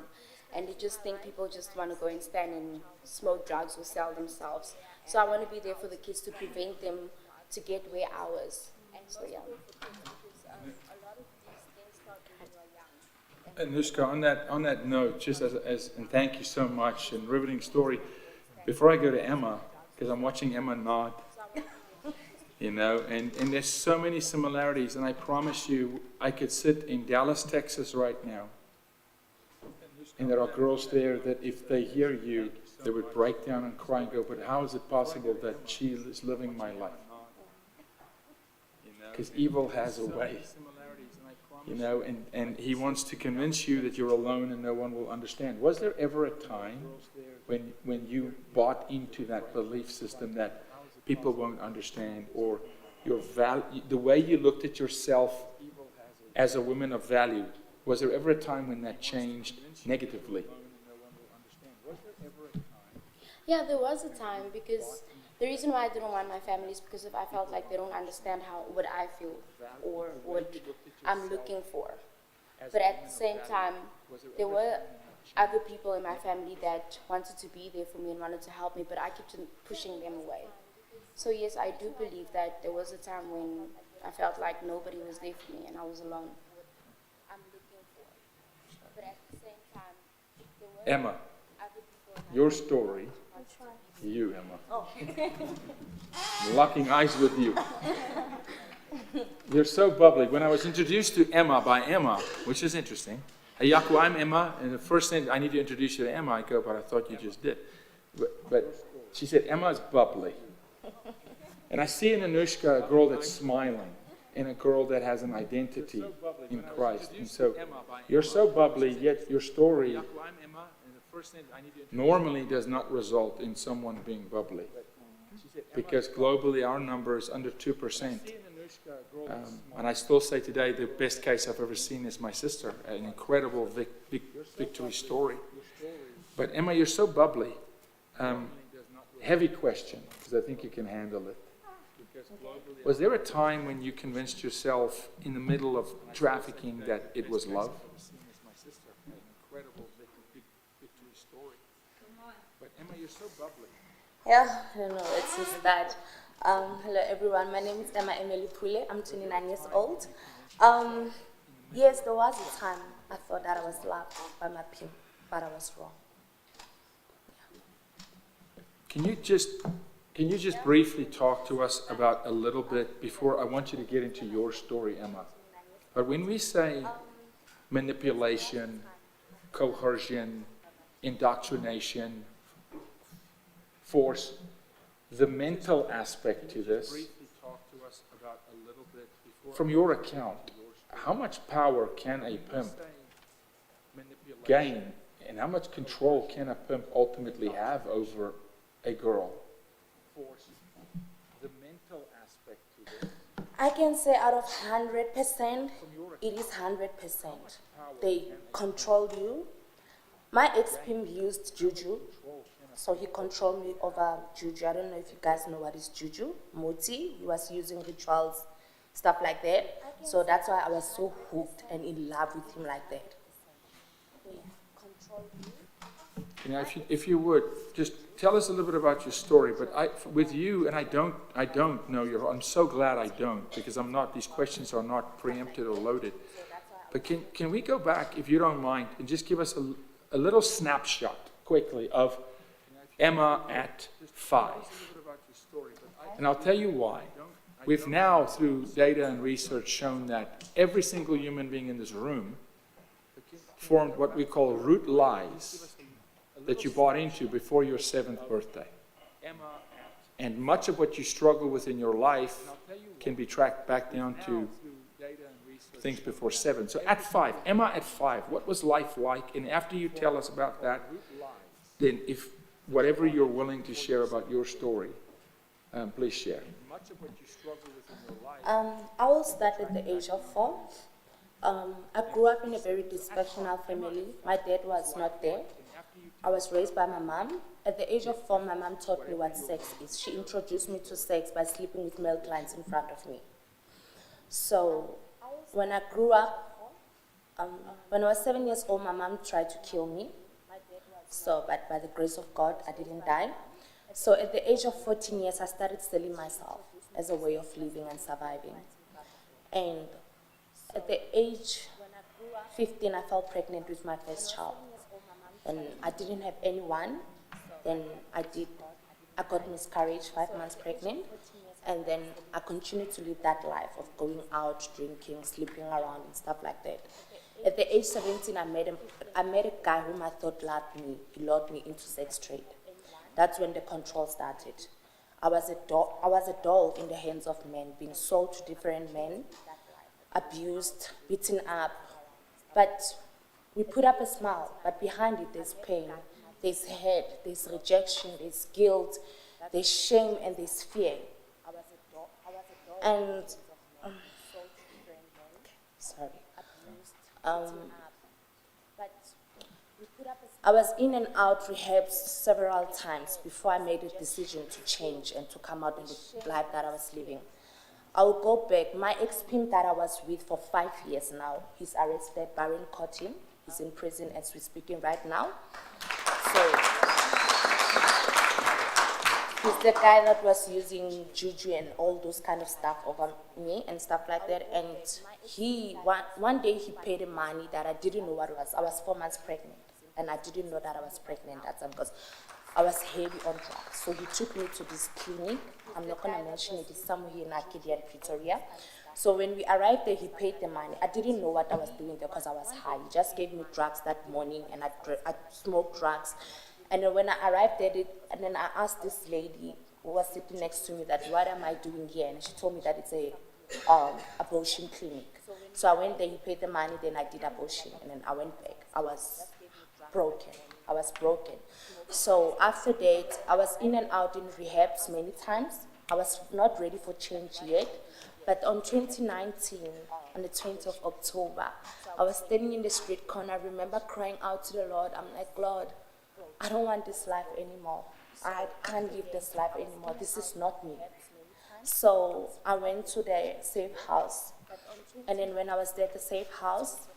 and they just think people just want to go and stand and smoke drugs or sell themselves. So I want to be there for the kids to prevent them to get where I was. So yeah. Anushka, on that note, just and thank you so much, and riveting story. Before I go to Emma, because I'm watching Emma nod, and there's so many similarities, and I promise you, I could sit in Dallas, Texas right now, and there are girls there that if they hear you, they would break down and cry and go, but how is it possible that she is living my life? Because evil has a way. And he wants to convince you that you're alone and no one will understand. Was there ever a time when you bought into that belief system that people won't understand, or the way you looked at yourself as a woman of value? Was there ever a time when that changed negatively? Yeah, there was a time, because the reason why I didn't want my family is because I felt like they don't understand what I feel or what I'm looking for. But at the same time, there were other people in my family that wanted to be there for me and wanted to help me, but I kept pushing them away. So yes, I do believe that there was a time when I felt like nobody was there for me and I was alone. I'm looking for. But at the same time, there were Emma, your story. You, Emma. Oh. Locking eyes with you. You're so bubbly. When I was introduced to Emma by Emma, which is interesting. Hey, Yaku, I'm Emma, and the first thing I need to introduce you to Emma, I go, but I thought you just did. But she said, Emma's bubbly. And I see in Anushka a girl that's smiling, and a girl that has an identity in Christ. And so you're so bubbly, yet your story normally does not result in someone being bubbly. Because globally our number is under 2%. And I still say today the best case I've ever seen is my sister, an incredible victory story. But Emma, you're so bubbly. Heavy question, because I think you can handle it. Was there a time when you convinced yourself in the middle of trafficking that it was love? But Emma, you're so bubbly. Yeah, I don't know, it's just that. Hello everyone, my name is Emma Emily Pule, I'm 29 years old. Yes, there was a time I thought that I was loved by my pimp, but I was wrong. Can you just briefly talk to us about a little bit, before I want you to get into your story, Emma. But when we say manipulation, coercion, indoctrination, force, the mental aspect to this, from your account, how much power can a pimp gain, and how much control can a pimp ultimately have over a girl? The mental aspect to this. I can say out of 100%, it is 100%. They control you, My ex-pimp used juju, so he controlled me over juju. I don't know if you guys know what is juju. Moti, he was using rituals, stuff like that. So that's why I was so hooked and in love with him like that. You know, if you would, just tell us a little bit about your story. But with you, and I don't know I'm so glad I don't, because I'm not, these questions are not preempted or loaded. But can we go back, if you don't mind, and just give us a little snapshot quickly of Emma at 5. And I'll tell you why. We've now, through data and research, shown that every single human being in this room formed what we call root lies that you bought into before your 7th birthday. And much of what you struggle with in your life can be tracked back down to things before 7. So at 5, Emma at 5, what was life like? And after you tell us about that, then if whatever you're willing to share about your story, please share. I will start at the age of 4. I grew up in a very dysfunctional family. My dad was not there. I was raised by my mom. At the age of 4, my mom taught me what sex is. She introduced me to sex by sleeping with male clients in front of me. So when I grew up, when I was 7 years old, my mom tried to kill me. So, but by the grace of God, I didn't die. So at the age of 14 years, I started selling myself as a way of living and surviving. And at the age 15, I fell pregnant with my first child. And I didn't have anyone. Then I got miscarriage, 5 months pregnant. And then I continued to live that life of going out, drinking, sleeping around and stuff like that. At the age 17, I met a guy whom I thought loved me. He lured me into sex trade. That's when the control started. I was a doll in the hands of men, being sold to different men, abused, beaten up. But we put up a smile, but behind it there's pain, there's hate, there's rejection, there's guilt, there's shame, and there's fear. And I was in and out rehabs several times before I made a decision to change and to come out in the life that I was living. I will go back. My ex-pimp that I was with for 5 years now, he's arrested. Baron caught him. He's in prison as we're speaking right now. So he's the guy that was using juju and all those kind of stuff over me and stuff like that. And one day he paid him money that I didn't know what it was. I was 4 months pregnant, and I didn't know that I was pregnant that time because I was heavy on drugs. So he took me to this clinic. I'm not going to mention it. It's somewhere here in Arcadia and Pretoria. So when we arrived there, he paid the money. I didn't know what I was doing there because I was high. He just gave me drugs that morning, and I smoked drugs. And then when I arrived there, and then I asked this lady who was sitting next to me that, what am I doing here? And she told me that it's a abortion clinic. So I went there, he paid the money, then I did abortion, and then I went back. I was broken. So after that, I was in and out in rehabs many times. I was not ready for change yet. But on 2019, on the 20th of October, I was standing in the street corner. I remember crying out to the Lord. I'm like, Lord, I don't want this life anymore. I can't live this life anymore. This is not me. So I went to the safe house. And then when I was there at the safe house,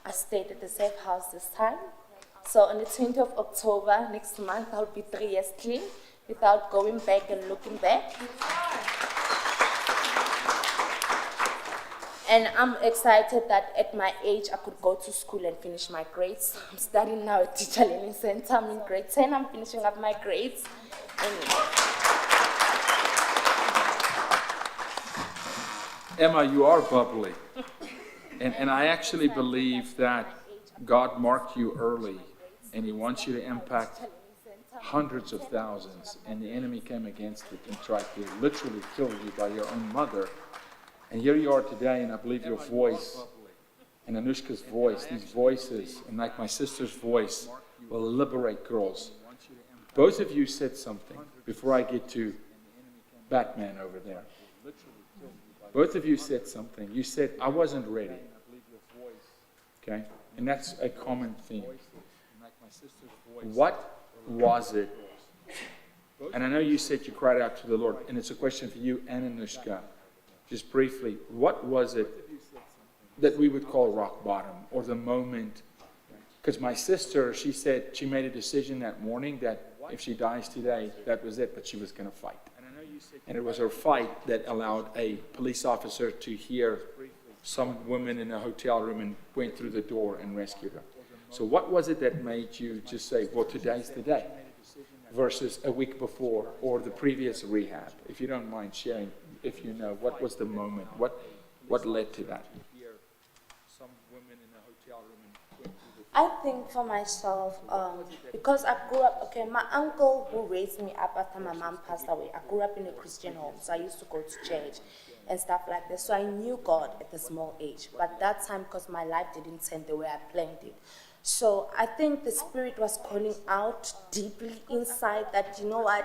I stayed at the safe house this time. So on the 20th of October, next month, I'll be 3 years clean without going back and looking back. And I'm excited that at my age, I could go to school and finish my grades. I'm studying now at Teacher Learning Center. I'm in grade 10. I'm finishing up my grades. Emma, you are bubbly. And I actually believe that God marked you early, and he wants you to impact hundreds of thousands, and the enemy came against it and tried to literally kill you by your own mother. And here you are today, and I believe your voice and Anushka's voice, these voices, and like my sister's voice, will liberate girls. Both of you said something before I get to Batman over there. Both of you said something. You said, I wasn't ready. Okay? And that's a common theme. What was it? And I know you said you cried out to the Lord, and it's a question for you and Anushka. Just briefly, what was it that we would call rock bottom, or the moment? Because my sister, she said she made a decision that morning that if she dies today, that was it, but she was going to fight. And it was her fight that allowed a police officer to hear some women in a hotel room and went through the door and rescued her. So what was it that made you just say, well, today's the day, versus a week before or the previous rehab? If you don't mind sharing, if you know, what was the moment? What led to that? I think for myself, because I grew up, okay, my uncle who raised me up after my mom passed away, I grew up in a Christian home, so I used to go to church and stuff like that. So I knew God at a small age, but that time, because my life didn't turn the way I planned it. So I think the Spirit was calling out deeply inside that, you know what,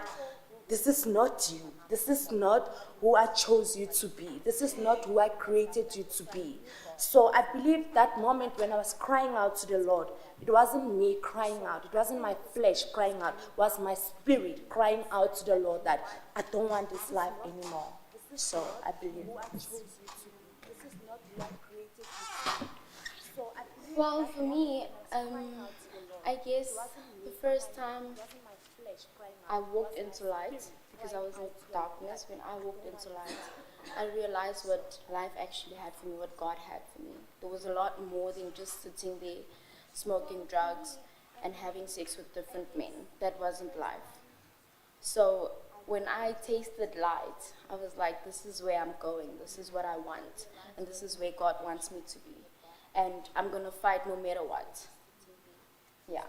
this is not you. This is not who I chose you to be. This is not who I created you to be. So I believe that moment when I was crying out to the Lord, it wasn't me crying out. It wasn't my flesh crying out. It was my spirit crying out to the Lord that I don't want this life anymore. So I believe this is not who I created you to be. Well, for me, I guess the first time I walked into light, because I was in darkness, when I walked into light, I realized what life actually had for me, what God had for me. There was a lot more than just sitting there, smoking drugs, and having sex with different men. That wasn't life. So when I tasted light, I was like, this is where I'm going, this is what I want, and this is where God wants me to be. And I'm going to fight no matter what. Yeah.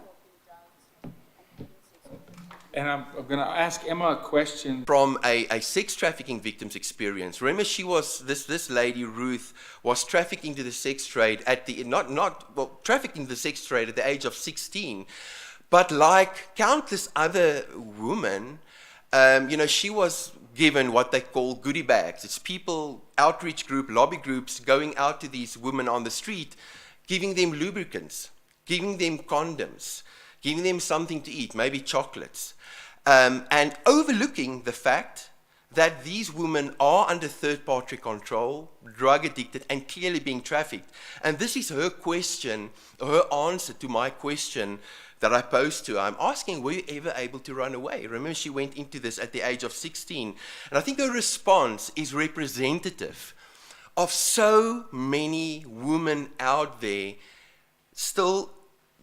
And I'm going to ask Emma a question. From a sex trafficking victim's experience. Remember, she was, this lady, Ruth, was trafficking to the sex trade at the, trafficking to the sex trade at the age of 16. But like countless other women, she was given what they call goodie bags. It's people, outreach group, lobby groups going out to these women on the street, giving them lubricants, giving them condoms, giving them something to eat, maybe chocolates, and overlooking the fact that these women are under third-party control, drug addicted, and clearly being trafficked. And this is her question, her answer to my question that I posed to her. I'm asking, were you ever able to run away? Remember, she went into this at the age of 16. And I think her response is representative of so many women out there still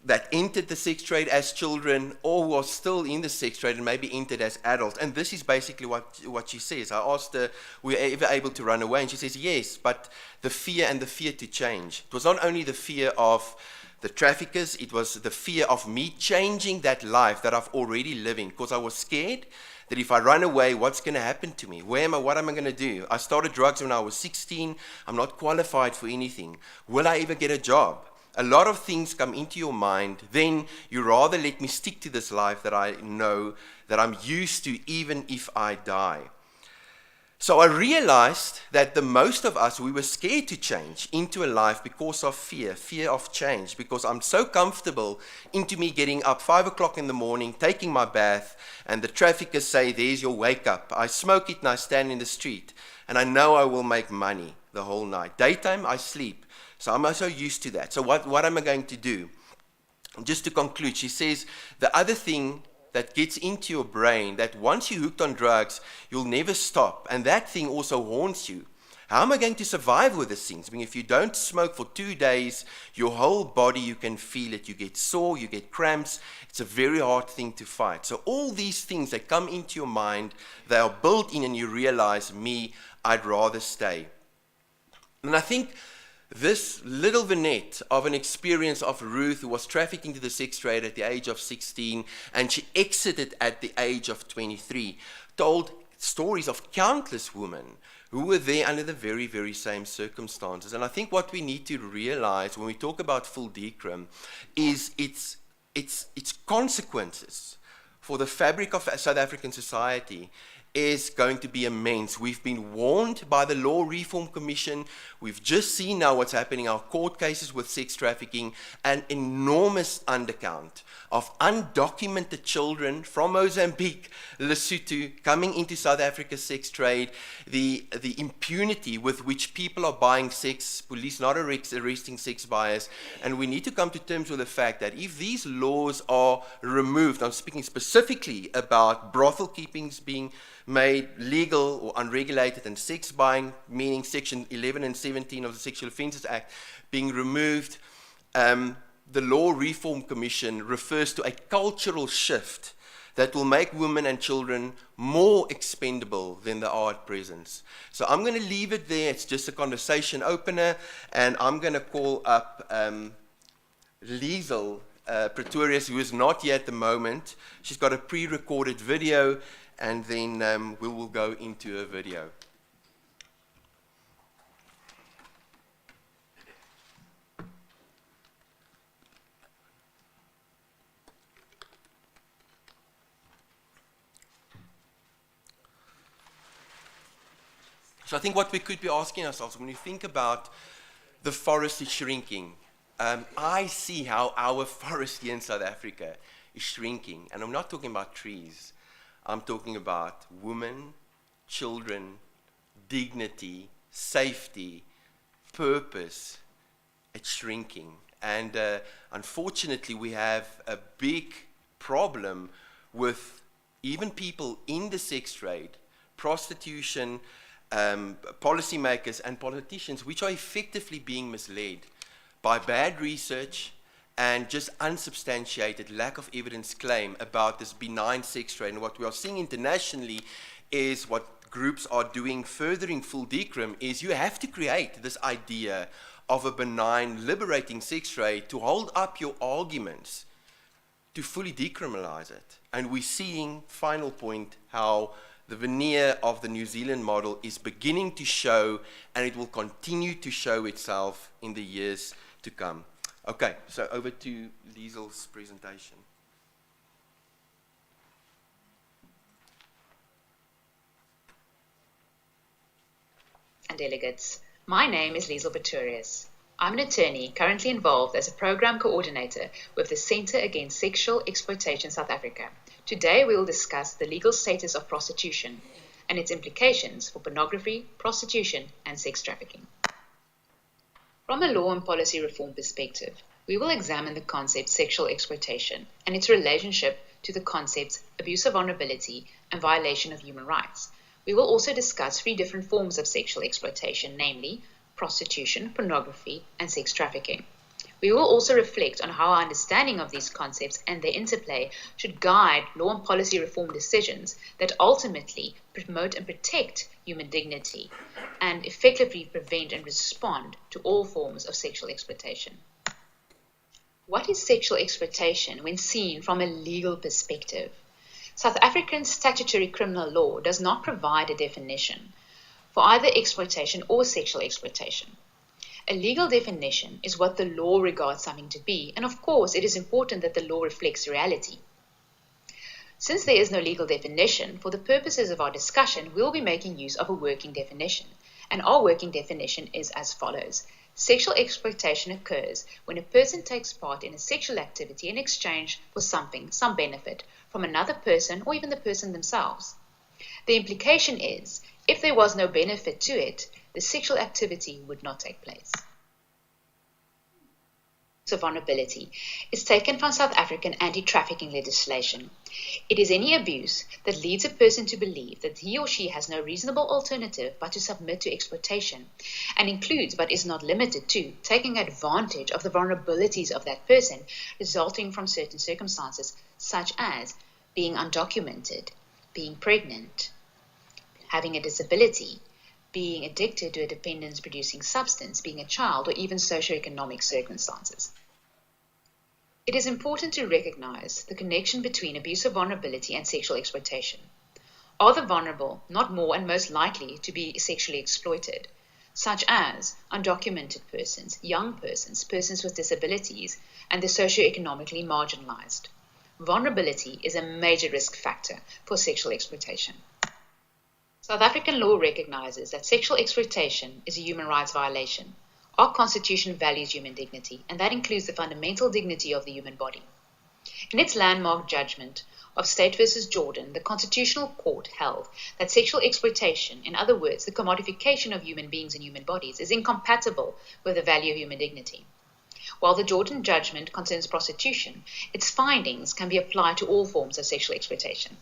that entered the sex trade as children or was still in the sex trade and maybe entered as adults. And this is basically what she says. I asked her, were you ever able to run away? And she says, yes, but the fear and the fear to change. It was not only the fear of the traffickers, it was the fear of me changing that life that I've already living, because I was scared that if I run away, what's going to happen to me? Where am I? What am I going to do? I started drugs when I was 16. I'm not qualified for anything. Will I ever get a job? A lot of things come into your mind. Then you rather let me stick to this life that I know, that I'm used to, even if I die. So I realized that the most of us, we were scared to change into a life because of fear of change, because I'm so comfortable into me getting up 5 o'clock in the morning, taking my bath, and the traffickers say, there's your wake up. I smoke it and I stand in the street, and I know I will make money the whole night. Daytime, I sleep. So I'm also used to that. So what am I going to do? Just to conclude, she says, the other thing that gets into your brain, that once you're hooked on drugs, you'll never stop. And that thing also haunts you. How am I going to survive with these things? I mean, if you don't smoke for 2 days, your whole body, you can feel it. You get sore, you get cramps. It's a very hard thing to fight. So all these things that come into your mind, they are built in, and you realize, I'd rather stay. And I think this little vignette of an experience of Ruth, who was trafficking to the sex trade at the age of 16, and she exited at the age of 23, told stories of countless women who were there under the very, very same circumstances. And I think what we need to realize when we talk about full decrim is its consequences for the fabric of South African society is going to be immense. We've been warned by the Law Reform Commission. We've just seen now what's happening in our court cases with sex trafficking, an enormous undercount of undocumented children from Mozambique, Lesotho, coming into South Africa's sex trade, the impunity with which people are buying sex, police not arresting sex buyers, and we need to come to terms with the fact that if these laws are removed, I'm speaking specifically about brothel keepings being made legal or unregulated and sex buying, meaning Section 11 and 17 of the Sexual Offences Act, being removed, the Law Reform Commission refers to a cultural shift that will make women and children more expendable than they are at present. So I'm going to leave it there. It's just a conversation opener, and I'm going to call up Liesel Pretorius, who is not here at the moment. She's got a pre-recorded video, and then we will go into a video. So I think what we could be asking ourselves, when you think about the forest is shrinking, I see how our forest here in South Africa is shrinking. And I'm not talking about trees. I'm talking about women, children, dignity, safety, purpose. It's shrinking. And unfortunately, we have a big problem with even people in the sex trade, prostitution, policymakers and politicians, which are effectively being misled by bad research and just unsubstantiated lack of evidence claim about this benign sex trade. And what we are seeing internationally is what groups are doing further in full decorum is you have to create this idea of a benign, liberating sex trade to hold up your arguments to fully decriminalize it. And we're seeing, final point, how the veneer of the New Zealand model is beginning to show, and it will continue to show itself in the years to come. Okay, so over to Liesel's presentation. And delegates, my name is Liesel Pretorius. I'm an attorney currently involved as a program coordinator with the Centre Against Sexual Exploitation South Africa. Today we will discuss the legal status of prostitution and its implications for pornography, prostitution, and sex trafficking. From a law and policy reform perspective, we will examine the concept sexual exploitation and its relationship to the concepts abuse of vulnerability and violation of human rights. We will also discuss 3 different forms of sexual exploitation, namely prostitution, pornography, and sex trafficking. We will also reflect on how our understanding of these concepts and their interplay should guide law and policy reform decisions that ultimately promote and protect human dignity and effectively prevent and respond to all forms of sexual exploitation. What is sexual exploitation when seen from a legal perspective? South African statutory criminal law does not provide a definition for either exploitation or sexual exploitation. A legal definition is what the law regards something to be, and of course it is important that the law reflects reality. Since there is no legal definition, for the purposes of our discussion, we'll be making use of a working definition, and our working definition is as follows. Sexual exploitation occurs when a person takes part in a sexual activity in exchange for something, some benefit, from another person or even the person themselves. The implication is, if there was no benefit to it, the sexual activity would not take place. So vulnerability is taken from South African anti-trafficking legislation. It is any abuse that leads a person to believe that he or she has no reasonable alternative but to submit to exploitation, and includes but is not limited to taking advantage of the vulnerabilities of that person resulting from certain circumstances such as being undocumented, being pregnant, having a disability, being addicted to a dependence-producing substance, being a child, or even socioeconomic circumstances. It is important to recognize the connection between abuse of vulnerability and sexual exploitation. Are the vulnerable not more and most likely to be sexually exploited, such as undocumented persons, young persons, persons with disabilities, and the socioeconomically marginalized? Vulnerability is a major risk factor for sexual exploitation. South African law recognizes that sexual exploitation is a human rights violation. Our constitution values human dignity, and that includes the fundamental dignity of the human body. In its landmark judgment of State v. Jordan, the Constitutional Court held that sexual exploitation, in other words, the commodification of human beings and human bodies, is incompatible with the value of human dignity. While the Jordan judgment concerns prostitution, its findings can be applied to all forms of sexual exploitation.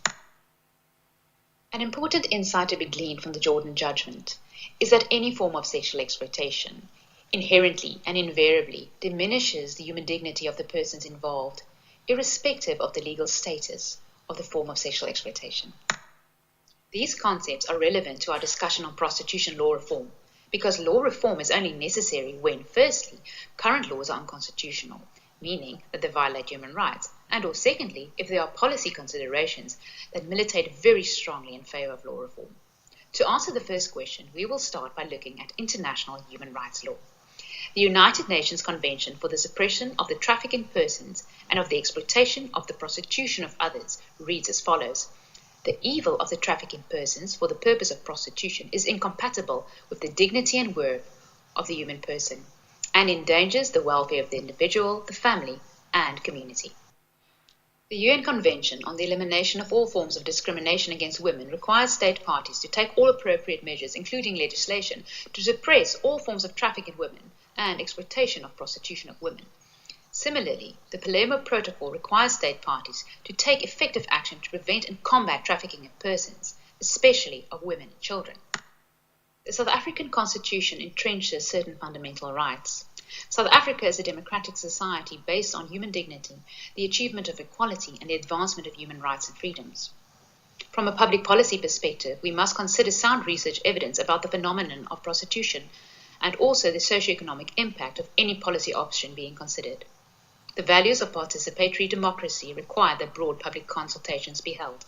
An important insight to be gleaned from the Jordan judgment is that any form of sexual exploitation inherently and invariably diminishes the human dignity of the persons involved, irrespective of the legal status of the form of sexual exploitation. These concepts are relevant to our discussion on prostitution law reform, because law reform is only necessary when, firstly, current laws are unconstitutional, meaning that they violate human rights, and or secondly, if there are policy considerations that militate very strongly in favor of law reform. To answer the first question, we will start by looking at international human rights law. The United Nations Convention for the Suppression of the Traffic in Persons and of the Exploitation of the Prostitution of Others reads as follows: the evil of the traffic in persons for the purpose of prostitution is incompatible with the dignity and worth of the human person, and endangers the welfare of the individual, the family, and community. The UN Convention on the Elimination of All Forms of Discrimination Against Women requires state parties to take all appropriate measures, including legislation, to suppress all forms of traffic in women and exploitation of prostitution of women. Similarly, the Palermo Protocol requires state parties to take effective action to prevent and combat trafficking of persons, especially of women and children. The South African Constitution entrenches certain fundamental rights. South Africa is a democratic society based on human dignity, the achievement of equality, and the advancement of human rights and freedoms. From a public policy perspective, we must consider sound research evidence about the phenomenon of prostitution and also the socioeconomic impact of any policy option being considered. The values of participatory democracy require that broad public consultations be held.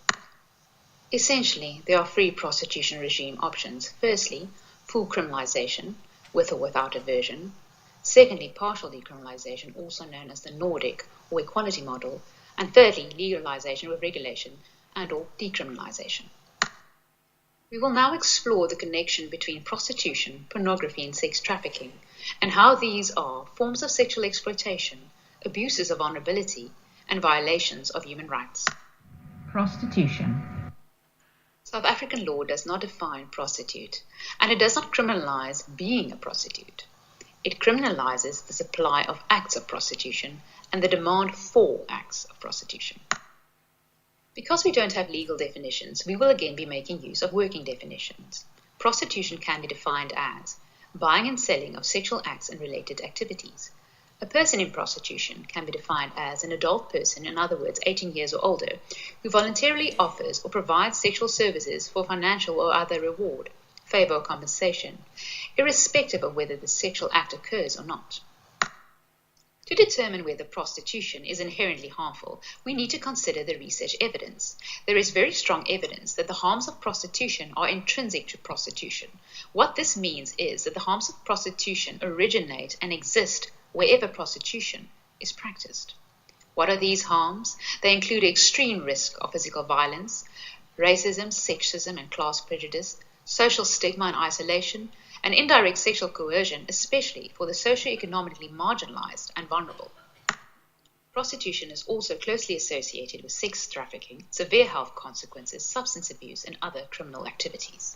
Essentially, there are three prostitution regime options. Firstly, full criminalization, with or without aversion. Secondly, partial decriminalization, also known as the Nordic or equality model. And thirdly, legalization with regulation and or decriminalization. We will now explore the connection between prostitution, pornography, and sex trafficking, and how these are forms of sexual exploitation, abuses of vulnerability, and violations of human rights. Prostitution. South African law does not define prostitute, and it does not criminalize being a prostitute. It criminalizes the supply of acts of prostitution and the demand for acts of prostitution. Because we don't have legal definitions, we will again be making use of working definitions. Prostitution can be defined as buying and selling of sexual acts and related activities. A person in prostitution can be defined as an adult person, in other words, 18 years or older, who voluntarily offers or provides sexual services for financial or other reward, favor, or compensation, irrespective of whether the sexual act occurs or not. To determine whether prostitution is inherently harmful, we need to consider the research evidence. There is very strong evidence that the harms of prostitution are intrinsic to prostitution. What this means is that the harms of prostitution originate and exist wherever prostitution is practiced. What are these harms? They include extreme risk of physical violence, racism, sexism, and class prejudice, social stigma and isolation, and indirect sexual coercion, especially for the socioeconomically marginalized and vulnerable. Prostitution is also closely associated with sex trafficking, severe health consequences, substance abuse, and other criminal activities.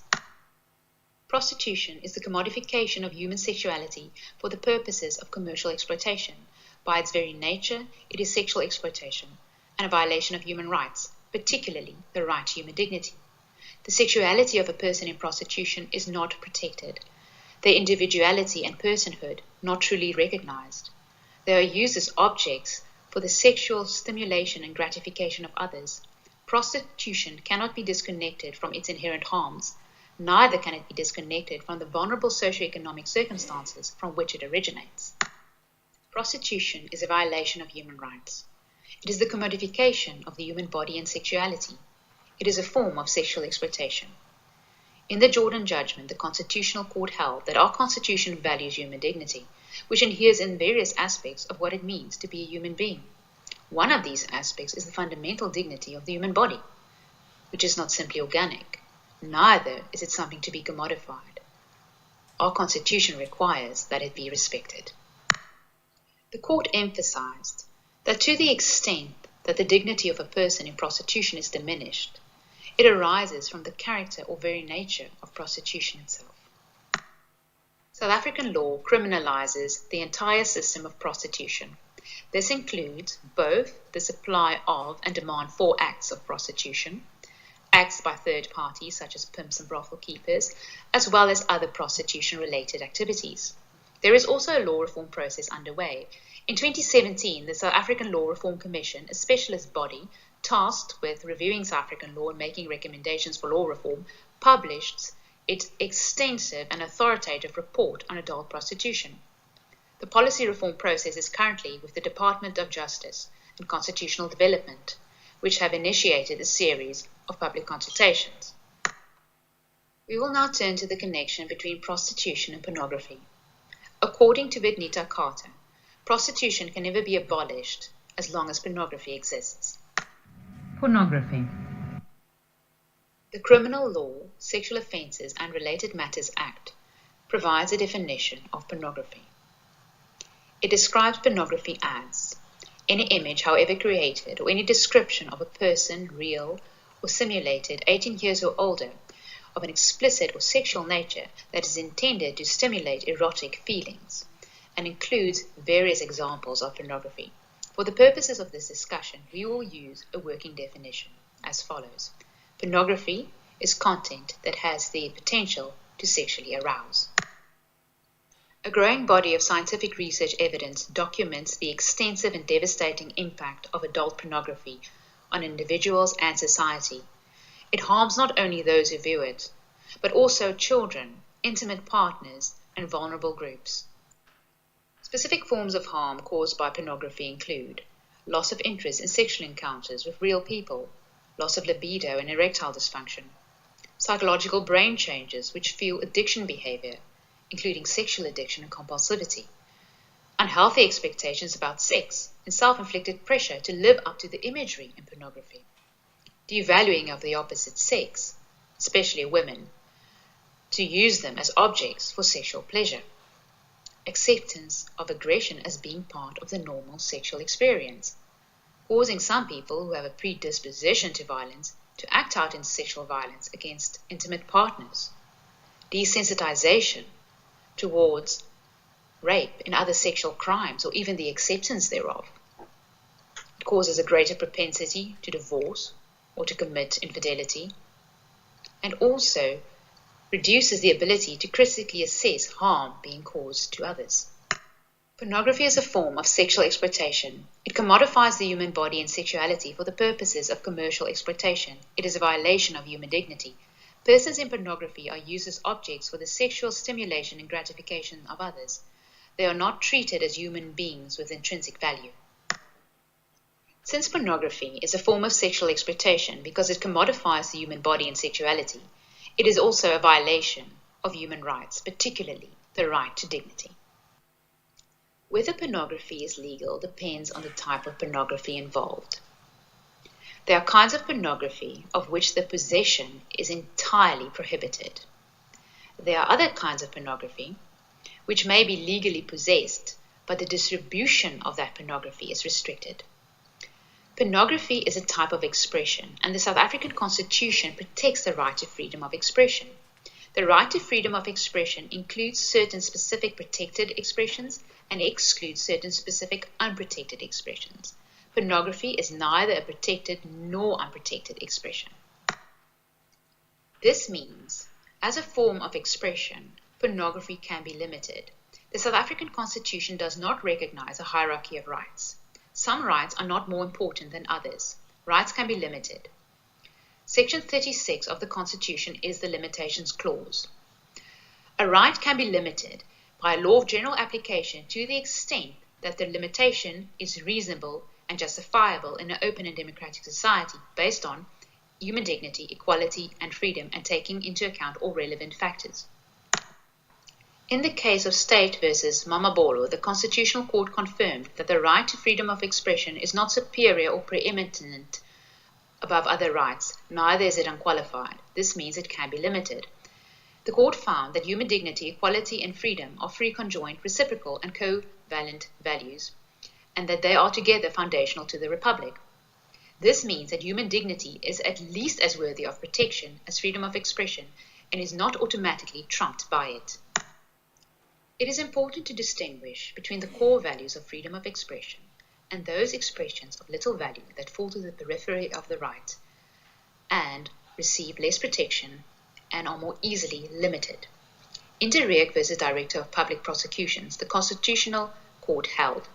Prostitution is the commodification of human sexuality for the purposes of commercial exploitation. By its very nature, it is sexual exploitation and a violation of human rights, particularly the right to human dignity. The sexuality of a person in prostitution is not protected, their individuality and personhood not truly recognized. They are used as objects for the sexual stimulation and gratification of others. Prostitution cannot be disconnected from its inherent harms, neither can it be disconnected from the vulnerable socioeconomic circumstances from which it originates. Prostitution is a violation of human rights. It is the commodification of the human body and sexuality. It is a form of sexual exploitation. In the Jordan judgment, the Constitutional Court held that our Constitution values human dignity, which inheres in various aspects of what it means to be a human being. One of these aspects is the fundamental dignity of the human body, which is not simply organic. Neither is it something to be commodified. Our Constitution requires that it be respected. The court emphasized that to the extent that the dignity of a person in prostitution is diminished, it arises from the character or very nature of prostitution itself. South African law criminalizes the entire system of prostitution. This includes both the supply of and demand for acts of prostitution, acts by third parties such as pimps and brothel keepers, as well as other prostitution-related activities. There is also a law reform process underway. In 2017, the South African Law Reform Commission, a specialist body tasked with reviewing South African law and making recommendations for law reform, published its extensive and authoritative report on adult prostitution. The policy reform process is currently with the Department of Justice and Constitutional Development, which have initiated a series of public consultations. We will now turn to the connection between prostitution and pornography. According to Vednita Carter, prostitution can never be abolished as long as pornography exists. Pornography. The Criminal Law, Sexual Offences and Related Matters Act provides a definition of pornography. It describes pornography as any image, however created, or any description of a person, real or simulated, 18 years or older, of an explicit or sexual nature that is intended to stimulate erotic feelings, and includes various examples of pornography. For the purposes of this discussion, we will use a working definition as follows. Pornography is content that has the potential to sexually arouse. A growing body of scientific research evidence documents the extensive and devastating impact of adult pornography on individuals and society. It harms not only those who view it, but also children, intimate partners, and vulnerable groups. Specific forms of harm caused by pornography include loss of interest in sexual encounters with real people, loss of libido and erectile dysfunction, psychological brain changes which fuel addiction behavior, including sexual addiction and compulsivity, unhealthy expectations about sex and self-inflicted pressure to live up to the imagery in pornography, devaluing of the opposite sex, especially women, to use them as objects for sexual pleasure, acceptance of aggression as being part of the normal sexual experience, causing some people who have a predisposition to violence to act out in sexual violence against intimate partners, desensitization towards rape and other sexual crimes, or even the acceptance thereof. It causes a greater propensity to divorce or to commit infidelity, and also reduces the ability to critically assess harm being caused to others. Pornography is a form of sexual exploitation. It commodifies the human body and sexuality for the purposes of commercial exploitation. It is a violation of human dignity. Persons in pornography are used as objects for the sexual stimulation and gratification of others. They are not treated as human beings with intrinsic value. Since pornography is a form of sexual exploitation because it commodifies the human body and sexuality, it is also a violation of human rights, particularly the right to dignity. Whether pornography is legal depends on the type of pornography involved. There are kinds of pornography of which the possession is entirely prohibited. There are other kinds of pornography which may be legally possessed, but the distribution of that pornography is restricted. Pornography is a type of expression, and the South African Constitution protects the right to freedom of expression. The right to freedom of expression includes certain specific protected expressions and excludes certain specific unprotected expressions. Pornography is neither a protected nor unprotected expression. This means, as a form of expression, pornography can be limited. The South African Constitution does not recognize a hierarchy of rights. Some rights are not more important than others. Rights can be limited. Section 36 of the Constitution is the limitations clause. A right can be limited by a law of general application to the extent that the limitation is reasonable and justifiable in an open and democratic society based on human dignity, equality, and freedom, and taking into account all relevant factors. In the case of State versus Mamabolo, the Constitutional Court confirmed that the right to freedom of expression is not superior or preeminent above other rights, neither is it unqualified. this means it can be limited. The court found that human dignity, equality, and freedom are free, conjoint, reciprocal, and covalent values, and that they are together foundational to the Republic. This means that human dignity is at least as worthy of protection as freedom of expression and is not automatically trumped by it. It is important to distinguish between the core values of freedom of expression and those expressions of little value that fall to the periphery of the right and receive less protection and are more easily limited. In De Reek versus Director of Public Prosecutions, the Constitutional Court held,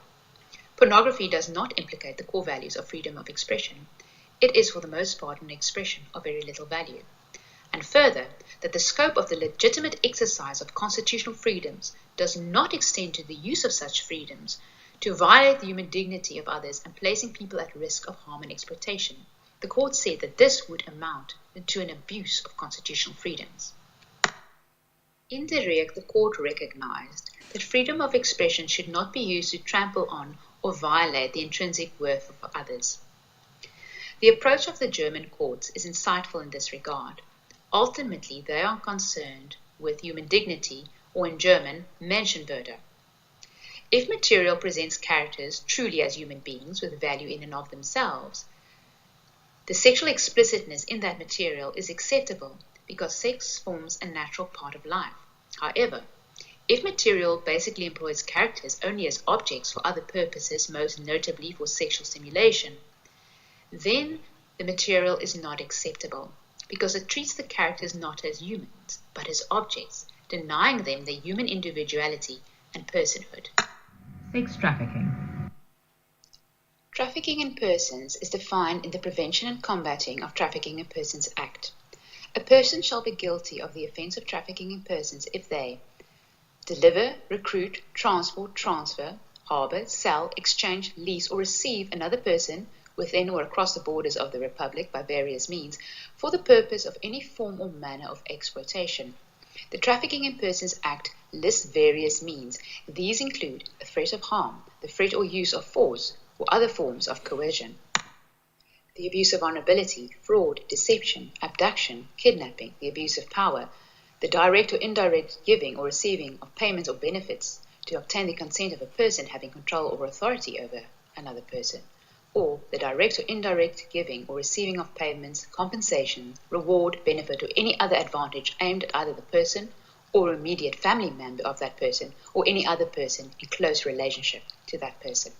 pornography does not implicate the core values of freedom of expression. It is for the most part an expression of very little value. And further, that the scope of the legitimate exercise of constitutional freedoms does not extend to the use of such freedoms to violate the human dignity of others and placing people at risk of harm and exploitation. The court said that this would amount to an abuse of constitutional freedoms. In De Reek, the court recognized that freedom of expression should not be used to trample on or violate the intrinsic worth of others. The approach of the German courts is insightful in this regard. Ultimately, they are concerned with human dignity, or in German, Menschenwürde. If material presents characters truly as human beings with value in and of themselves, the sexual explicitness in that material is acceptable because sex forms a natural part of life. However, if material basically employs characters only as objects for other purposes, most notably for sexual stimulation, then the material is not acceptable because it treats the characters not as humans, but as objects, denying them their human individuality and personhood. Sex trafficking. Trafficking in persons is defined in the Prevention and Combating of Trafficking in Persons Act. A person shall be guilty of the offence of trafficking in persons if they deliver, recruit, transport, transfer, harbour, sell, exchange, lease, or receive another person within or across the borders of the Republic by various means for the purpose of any form or manner of exploitation. The Trafficking in Persons Act lists various means. These include a threat of harm, the threat or use of force, or other forms of coercion, the abuse of vulnerability, fraud, deception, abduction, kidnapping, the abuse of power, the direct or indirect giving or receiving of payments or benefits to obtain the consent of a person having control or authority over another person, or the direct or indirect giving or receiving of payments, compensation, reward, benefit, or any other advantage aimed at either the person or immediate family member of that person or any other person in close relationship to that person.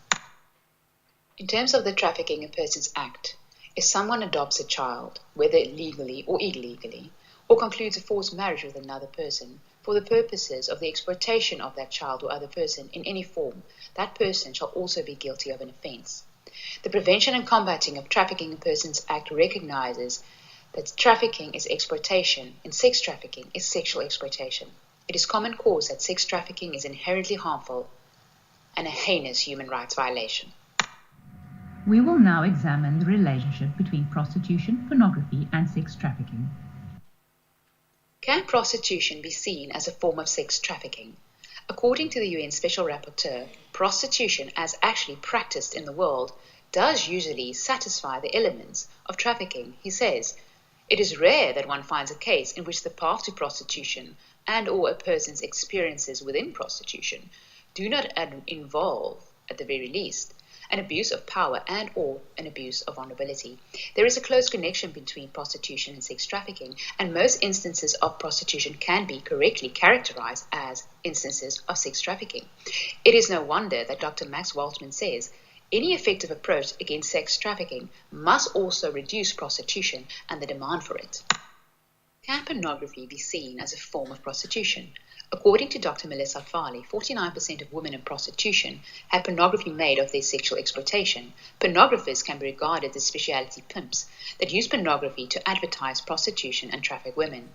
In terms of the Trafficking in Persons Act, if someone adopts a child, whether legally or illegally, or concludes a forced marriage with another person for the purposes of the exploitation of that child or other person in any form, that person shall also be guilty of an offence. The Prevention and Combating of Trafficking in Persons Act recognizes that trafficking is exploitation and sex trafficking is sexual exploitation. It is common cause that sex trafficking is inherently harmful and a heinous human rights violation. We will now examine the relationship between prostitution, pornography, and sex trafficking. Can prostitution be seen as a form of sex trafficking? According to the UN Special Rapporteur, prostitution as actually practiced in the world does usually satisfy the elements of trafficking. He says, it is rare that one finds a case in which the path to prostitution and or a person's experiences within prostitution do not involve, at the very least, an abuse of power and or an abuse of vulnerability. There is a close connection between prostitution and sex trafficking, and most instances of prostitution can be correctly characterized as instances of sex trafficking. It is no wonder that Dr. Max Waltman says, any effective approach against sex trafficking must also reduce prostitution and the demand for it. Can pornography be seen as a form of prostitution? According to Dr. Melissa Farley, 49% of women in prostitution have pornography made of their sexual exploitation. Pornographers can be regarded as specialty pimps that use pornography to advertise prostitution and traffic women.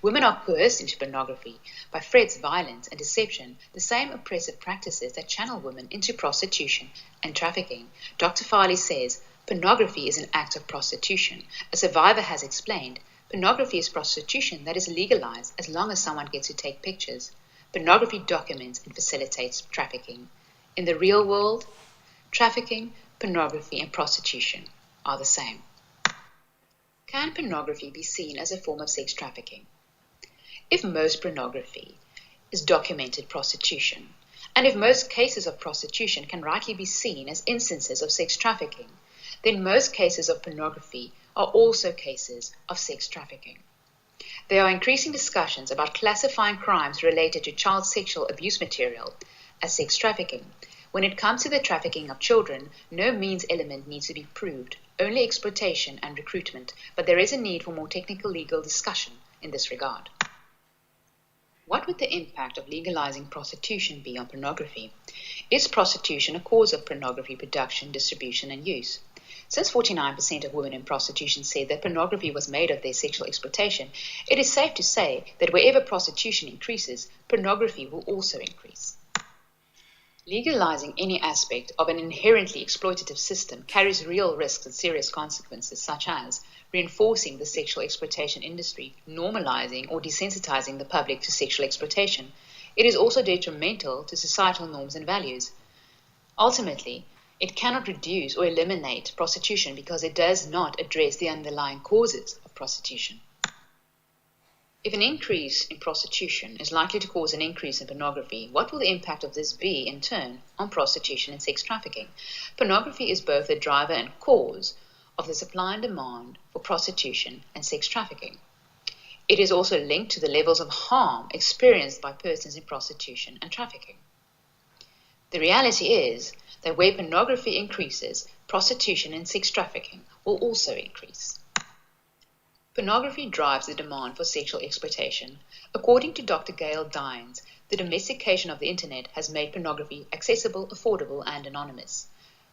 Women are coerced into pornography by threats, violence, and deception, the same oppressive practices that channel women into prostitution and trafficking. Dr. Farley says, pornography is an act of prostitution. A survivor has explained, pornography is prostitution that is legalized as long as someone gets to take pictures. Pornography documents and facilitates trafficking. In the real world, trafficking, pornography, and prostitution are the same. Can pornography be seen as a form of sex trafficking? If most pornography is documented prostitution, and if most cases of prostitution can rightly be seen as instances of sex trafficking, then most cases of pornography are also cases of sex trafficking. There are increasing discussions about classifying crimes related to child sexual abuse material as sex trafficking. When it comes to the trafficking of children, no means element needs to be proved, only exploitation and recruitment, but there is a need for more technical legal discussion in this regard. What would the impact of legalizing prostitution be on pornography? Is prostitution a cause of pornography production, distribution, and use? Since 49% of women in prostitution said that pornography was made of their sexual exploitation, it is safe to say that wherever prostitution increases, pornography will also increase. Legalizing any aspect of an inherently exploitative system carries real risks and serious consequences, such as reinforcing the sexual exploitation industry, normalizing or desensitizing the public to sexual exploitation. It is also detrimental to societal norms and values. Ultimately, it cannot reduce or eliminate prostitution because it does not address the underlying causes of prostitution. If an increase in prostitution is likely to cause an increase in pornography, what will the impact of this be, in turn, on prostitution and sex trafficking? Pornography is both a driver and cause of the supply and demand for prostitution and sex trafficking. It is also linked to the levels of harm experienced by persons in prostitution and trafficking. The reality is that where pornography increases, prostitution and sex trafficking will also increase. Pornography drives the demand for sexual exploitation. According to Dr. Gail Dines, the domestication of the internet has made pornography accessible, affordable, and anonymous.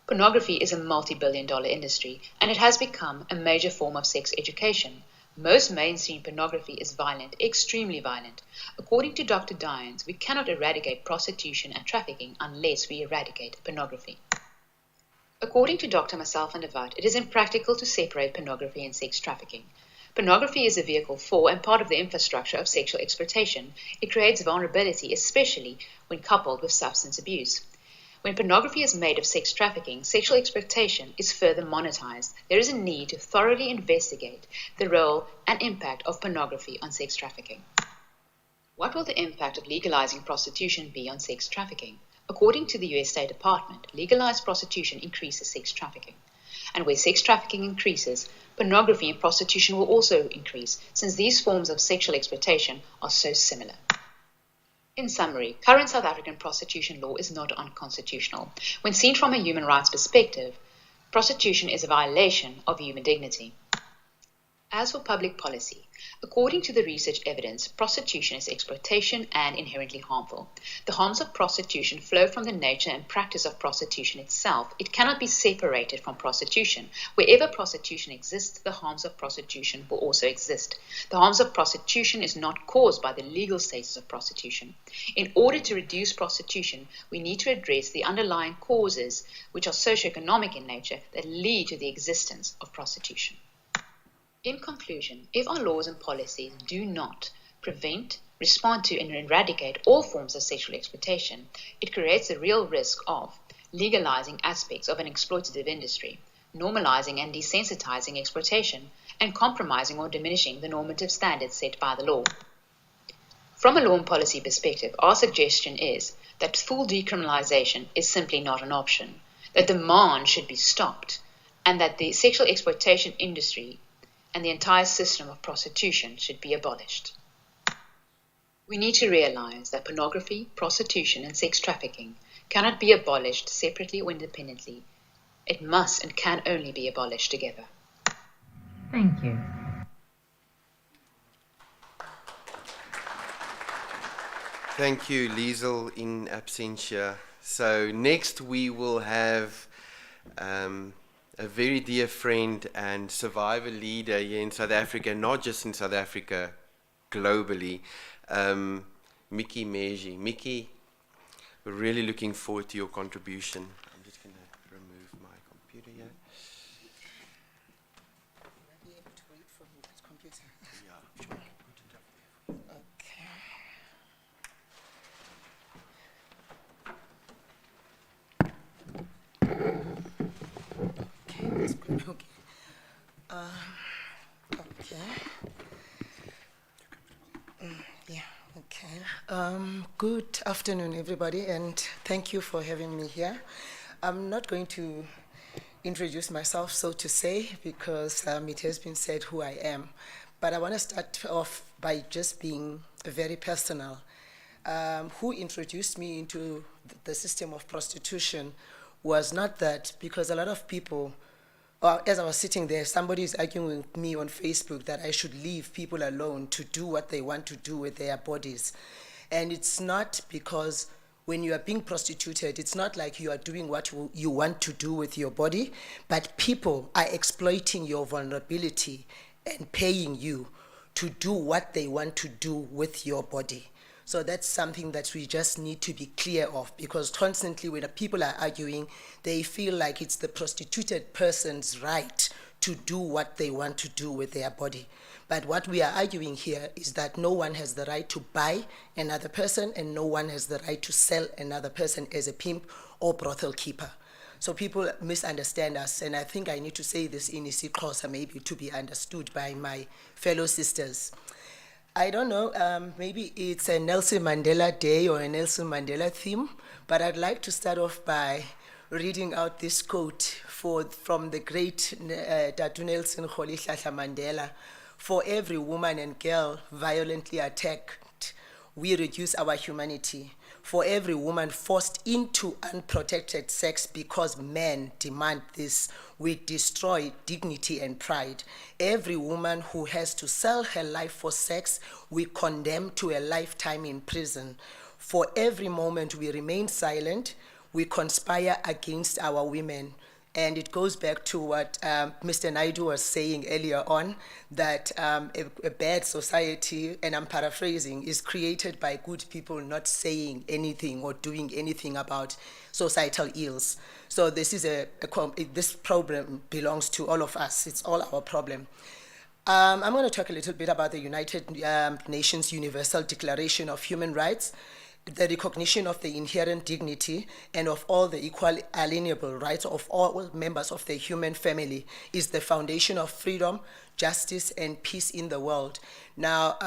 Pornography is a multi-billion-dollar industry, and it has become a major form of sex education. Most mainstream pornography is violent, extremely violent. According to Dr. Dines, we cannot eradicate prostitution and trafficking unless we eradicate pornography. According to Dr. Marcel van der Walt, it is impractical to separate pornography and sex trafficking. Pornography is a vehicle for and part of the infrastructure of sexual exploitation. It creates vulnerability, especially when coupled with substance abuse. When pornography is made of sex trafficking, sexual exploitation is further monetized. There is a need to thoroughly investigate the role and impact of pornography on sex trafficking. What will the impact of legalizing prostitution be on sex trafficking? According to the US State Department, legalized prostitution increases sex trafficking. And where sex trafficking increases, pornography and prostitution will also increase, since these forms of sexual exploitation are so similar. In summary, current South African prostitution law is not unconstitutional. When seen from a human rights perspective, prostitution is a violation of human dignity. As for public policy, according to the research evidence, prostitution is exploitation and inherently harmful. The harms of prostitution flow from the nature and practice of prostitution itself. It cannot be separated from prostitution. Wherever prostitution exists, the harms of prostitution will also exist. The harms of prostitution is not caused by the legal status of prostitution. In order to reduce prostitution, we need to address the underlying causes, which are socioeconomic in nature, that lead to the existence of prostitution. In conclusion, if our laws and policies do not prevent, respond to, and eradicate all forms of sexual exploitation, it creates a real risk of legalizing aspects of an exploitative industry, normalizing and desensitizing exploitation, and compromising or diminishing the normative standards set by the law. From a law and policy perspective, our suggestion is that full decriminalization is simply not an option, that demand should be stopped, and that the sexual exploitation industry and the entire system of prostitution should be abolished. We need to realize that pornography, prostitution, and sex trafficking cannot be abolished separately or independently. It must and can only be abolished together. Thank you. Thank you, Liesel in absentia. So next we will have a very dear friend and survivor leader here in South Africa, not just in South Africa, globally, Mickey Meji. Mickey, we're really looking forward to your contribution. I'm just going to remove my computer here. Will I be able to read from this computer? Yeah, sure. Okay, that's good. Okay. Good afternoon, everybody, and thank you for having me here. I'm not going to introduce myself, so to say, because it has been said who I am. But I want to start off by just being very personal. Who introduced me into the system of prostitution was not that, because a lot of people, as I was sitting there, somebody is arguing with me on Facebook that I should leave people alone to do what they want to do with their bodies. And it's not because when you are being prostituted, it's not like you are doing what you want to do with your body, but people are exploiting your vulnerability and paying you to do what they want to do with your body. So that's something that we just need to be clear of, because constantly when people are arguing, they feel like it's the prostituted person's right to do what they want to do with their body. But what we are arguing here is that no one has the right to buy another person, and no one has the right to sell another person as a pimp or brothel keeper. So people misunderstand us, and I think I need to say this in isiXhosa maybe to be understood by my fellow sisters. I don't know, maybe it's a Nelson Mandela Day or a Nelson Mandela theme, but I'd like to start off by reading out this quote from the great Tatu Nelson Rolihlahla Mandela. For every woman and girl violently attacked, we reduce our humanity. For every woman forced into unprotected sex because men demand this, we destroy dignity and pride. Every woman who has to sell her life for sex, we condemn to a lifetime in prison. For every moment we remain silent, we conspire against our women. And it goes back to what Mr. Naidu was saying earlier on, that a bad society, and I'm paraphrasing, is created by good people not saying anything or doing anything about societal ills. So this is this problem belongs to all of us. It's all our problem. I'm going to talk a little bit about the United Nations Universal Declaration of Human Rights. The recognition of the inherent dignity and of all the equal alienable rights of all members of the human family is the foundation of freedom, justice, and peace in the world. Now,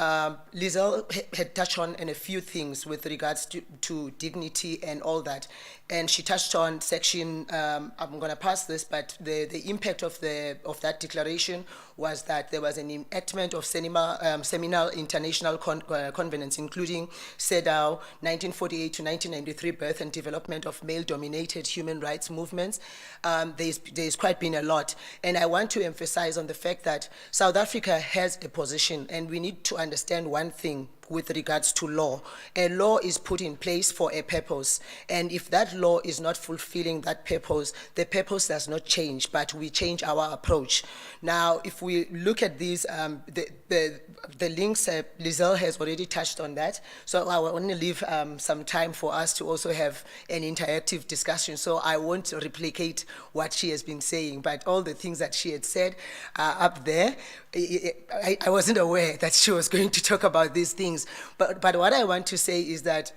Lizelle had touched on a few things with regards to dignity and all that. And she touched on section, I'm going to pass this, but the impact of that declaration was that there was an enactment of seminal international covenants, including CEDAW, 1948 to 1993, birth and development of male-dominated human rights movements. There's quite been a lot. And I want to emphasize on the fact that South Africa has a position, and we need to understand one thing with regards to law. A law is put in place for a purpose, and if that law is not fulfilling that purpose, the purpose does not change, but we change our approach. Now, if we look at these, the links, Lizelle has already touched on that, so I will only leave some time for us to also have an interactive discussion, so I won't replicate what she has been saying, but all the things that she had said are up there. I wasn't aware that she was going to talk about these things, but what I want to say is that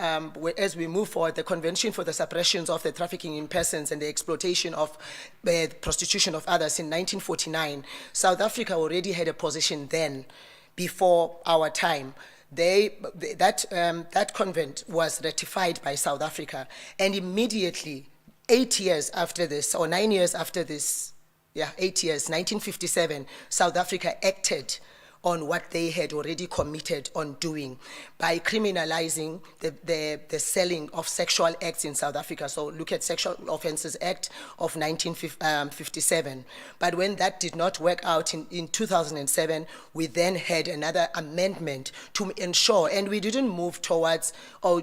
as we move forward, the Convention for the Suppression of the Trafficking in Persons and the Exploitation of Prostitution of Others in 1949, South Africa already had a position then, before our time. That convent was ratified by South Africa, and immediately, 8 years after this, or 9 years after this, 8 years, 1957, South Africa acted on what they had already committed on doing by criminalizing the selling of sexual acts in South Africa. So look at Sexual Offences Act of 1957. But when that did not work out in 2007, we then had another amendment to ensure, and we didn't move towards,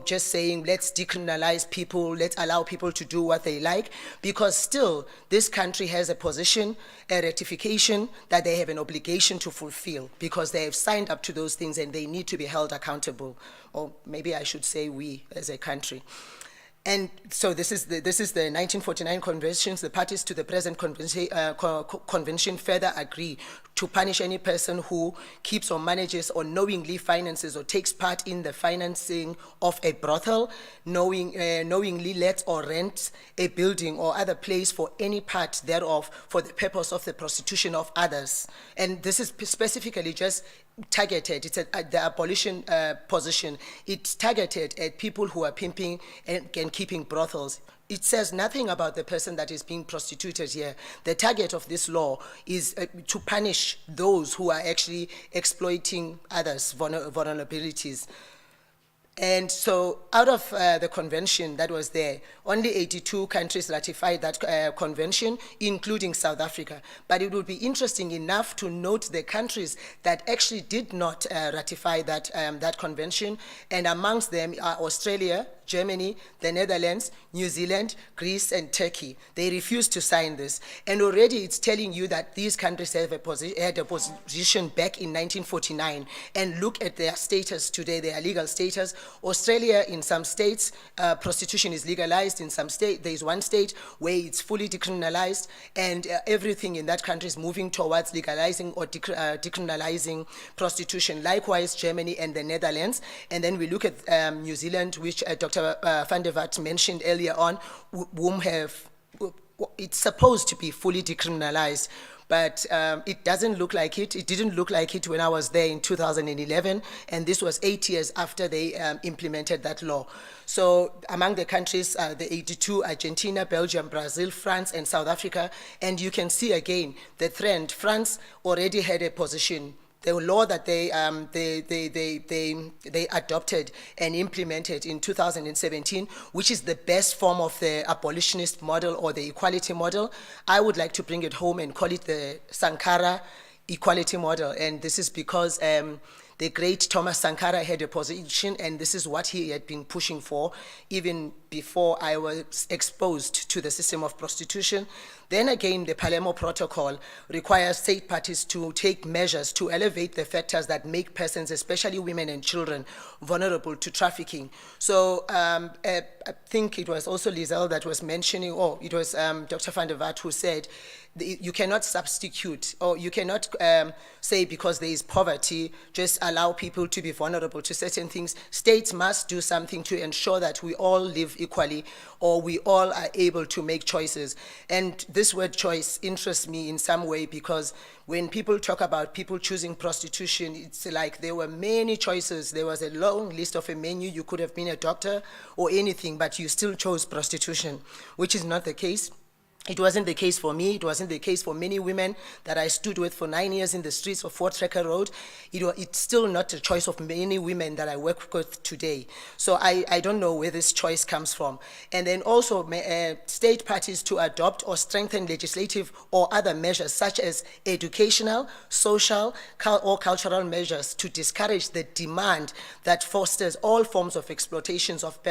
just saying, let's decriminalize people, let's allow people to do what they like, because still, this country has a position, a ratification that they have an obligation to fulfill, because they have signed up to those things and they need to be held accountable. Or maybe I should say we as a country. And so this is the 1949 conventions. The parties to the present convention further agree to punish any person who keeps or manages or knowingly finances or takes part in the financing of a brothel, knowingly lets or rents a building or other place for any part thereof for the purpose of the prostitution of others. And this is specifically just targeted, it's the abolition position, it's targeted at people who are pimping and keeping brothels. It says nothing about the person that is being prostituted here. The target of this law is to punish those who are actually exploiting others' vulnerabilities. And so out of the convention that was there, only 82 countries ratified that convention, including South Africa. But it would be interesting enough to note the countries that actually did not ratify that convention. And amongst them are Australia, Germany, the Netherlands, New Zealand, Greece, and Turkey. They refused to sign this. And already it's telling you that these countries have had a position back in 1949. And look at their status today, their legal status. Australia, in some states, prostitution is legalized. In some states, there is one state where it's fully decriminalized, and everything in that country is moving towards legalizing or decriminalizing prostitution. Likewise, Germany and the Netherlands. And then we look at New Zealand, which Dr. Van der Walt mentioned earlier on, whom it's supposed to be fully decriminalized. But it doesn't look like it. It didn't look like it when I was there in 2011, and this was 8 years after they implemented that law. So among the countries, the 82, Argentina, Belgium, Brazil, France, and South Africa, and you can see again the trend. France already had a position. The law that they adopted and implemented in 2017, which is the best form of the abolitionist model or the equality model, I would like to bring it home and call it the Sankara equality model. And this is because the great Thomas Sankara had a position, and this is what he had been pushing for even before I was exposed to the system of prostitution. Then again, the Palermo Protocol requires state parties to take measures to elevate the factors that make persons, especially women and children, vulnerable to trafficking. So I think it was also Lizelle that was mentioning, or it was Dr. Van der Walt who said, you cannot substitute, or you cannot say because there is poverty, just allow people to be vulnerable to certain things. States must do something to ensure that we all live equally, or we all are able to make choices. And this word choice interests me in some way, because when people talk about people choosing prostitution, it's like there were many choices. There was a long list of a menu. You could have been a doctor or anything, but you still chose prostitution, which is not the case. It wasn't the case for me. It wasn't the case for many women that I stood with for 9 years in the streets of Fort Tracker Road. It's still not the choice of many women that I work with today. So I don't know where this choice comes from. And then also state parties to adopt or strengthen legislative or other measures such as educational, social, or cultural measures to discourage the demand that fosters all forms of exploitations of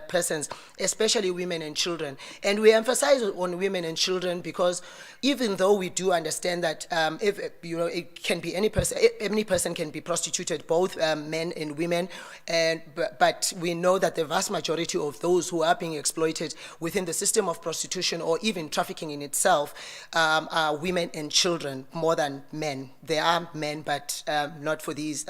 persons, especially women and children. And we emphasize on women and children because even though we do understand that it can be any person can be prostituted, both men and women, but we know that the vast majority of those who are being exploited within the system of prostitution or even trafficking in itself are women and children more than men. There are men, but not for these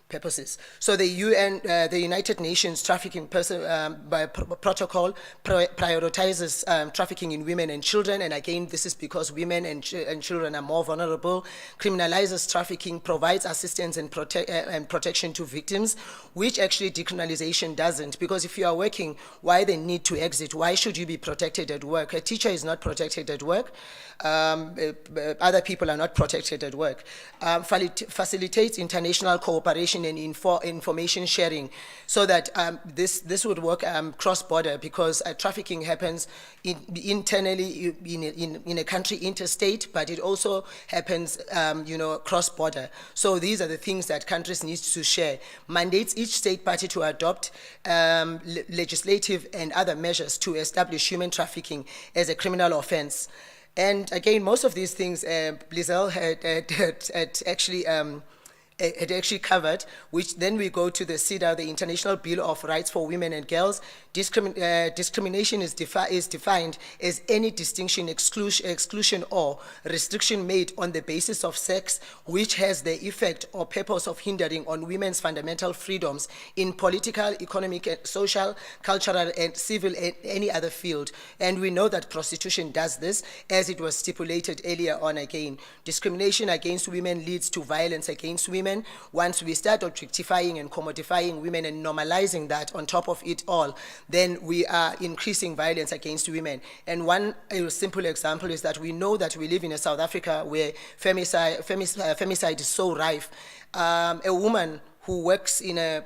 purposes. So the UN, the United Nations Trafficking Protocol prioritizes trafficking in women and children, and again, this is because women and children are more vulnerable, criminalizes trafficking, provides assistance and protection to victims, which actually decriminalization doesn't, because if you are working, why the need to exit? Why should you be protected at work? A teacher is not protected at work. Other people are not protected at work. Facilitates international cooperation and information sharing, so that this would work cross-border, because trafficking happens internally in a country interstate, but it also happens cross-border. So these are the things that countries need to share. Mandates each state party to adopt legislative and other measures to establish human trafficking as a criminal offense. And again, most of these things Lizelle had actually had actually covered, which then we go to the CEDAW, the International Bill of Rights for Women and Girls. Discrimination is defined as any distinction, exclusion, or restriction made on the basis of sex, which has the effect or purpose of hindering on women's fundamental freedoms in political, economic, social, cultural, and civil, and any other field. And we know that prostitution does this, as it was stipulated earlier on again. Discrimination against women leads to violence against women. Once we start objectifying and commodifying women and normalizing that on top of it all, then we are increasing violence against women. And one simple example is that we know that we live in a South Africa where femicide is so rife. A woman who works in a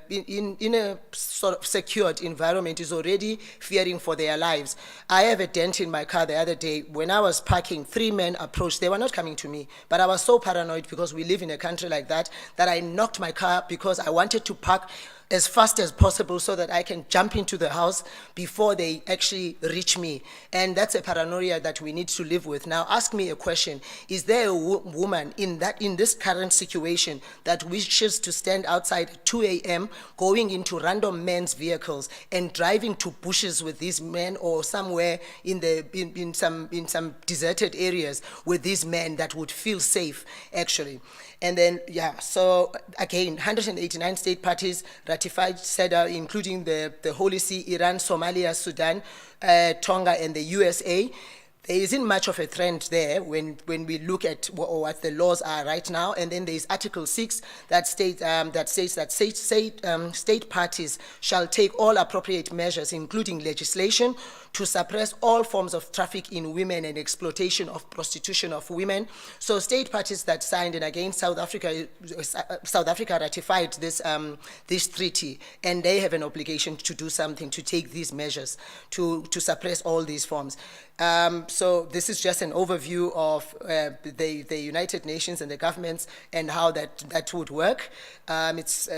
sort of secured environment is already fearing for their lives. I have a dent in my car the other day. When I was parking, 3 men approached. They were not coming to me, but I was so paranoid because we live in a country like that I knocked my car because I wanted to park as fast as possible so that I can jump into the house before they actually reach me. And that's a paranoia that we need to live with. Now, ask me a question. Is there a woman in this current situation that wishes to stand outside at 2 a.m. going into random men's vehicles and driving to bushes with these men, or somewhere in some deserted areas with these men, that would feel safe, actually? And then, so again, 189 state parties ratified CEDAW, including the Holy See, Iran, Somalia, Sudan, Tonga, and the USA. There isn't much of a trend there when we look at what the laws are right now. And then there's Article 6 that says that state parties shall take all appropriate measures, including legislation, to suppress all forms of traffic in women and exploitation of prostitution of women. So state parties that signed, and again South Africa ratified this treaty, and they have an obligation to do something, to take these measures to suppress all these forms. So this is just an overview of the United Nations and the governments and how that would work. It's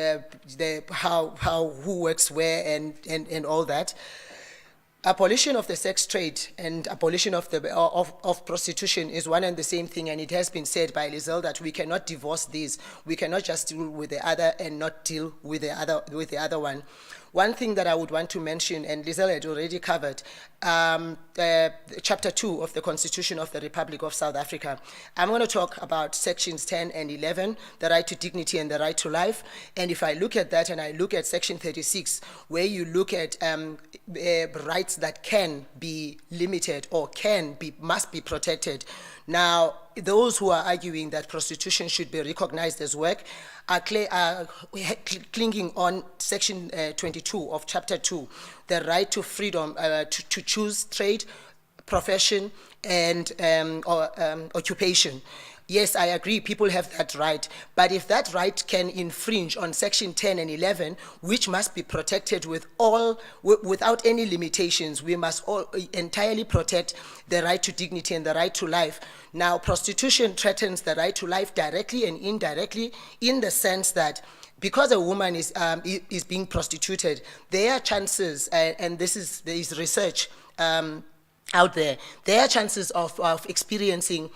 who works where and all that. Abolition of the sex trade and abolition of prostitution is one and the same thing, and it has been said by Lizelle that we cannot divorce these. We cannot just deal with the other and not deal with the other one. One thing that I would want to mention, and Lizelle had already covered, Chapter 2 of the Constitution of the Republic of South Africa. I'm going to talk about Sections 10 and 11, the right to dignity and the right to life. And if I look at that and I look at Section 36, where you look at rights that can be limited or must be protected. Now, those who are arguing that prostitution should be recognized as work are clinging on Section 22 of Chapter 2, the right to freedom to choose trade, profession, and occupation. Yes, I agree, people have that right, but if that right can infringe on Section 10 and 11, which must be protected without any limitations, we must all entirely protect the right to dignity and the right to life. Now, prostitution threatens the right to life directly and indirectly, in the sense that because a woman is being prostituted, there are chances, and there is research out there are chances of experiencing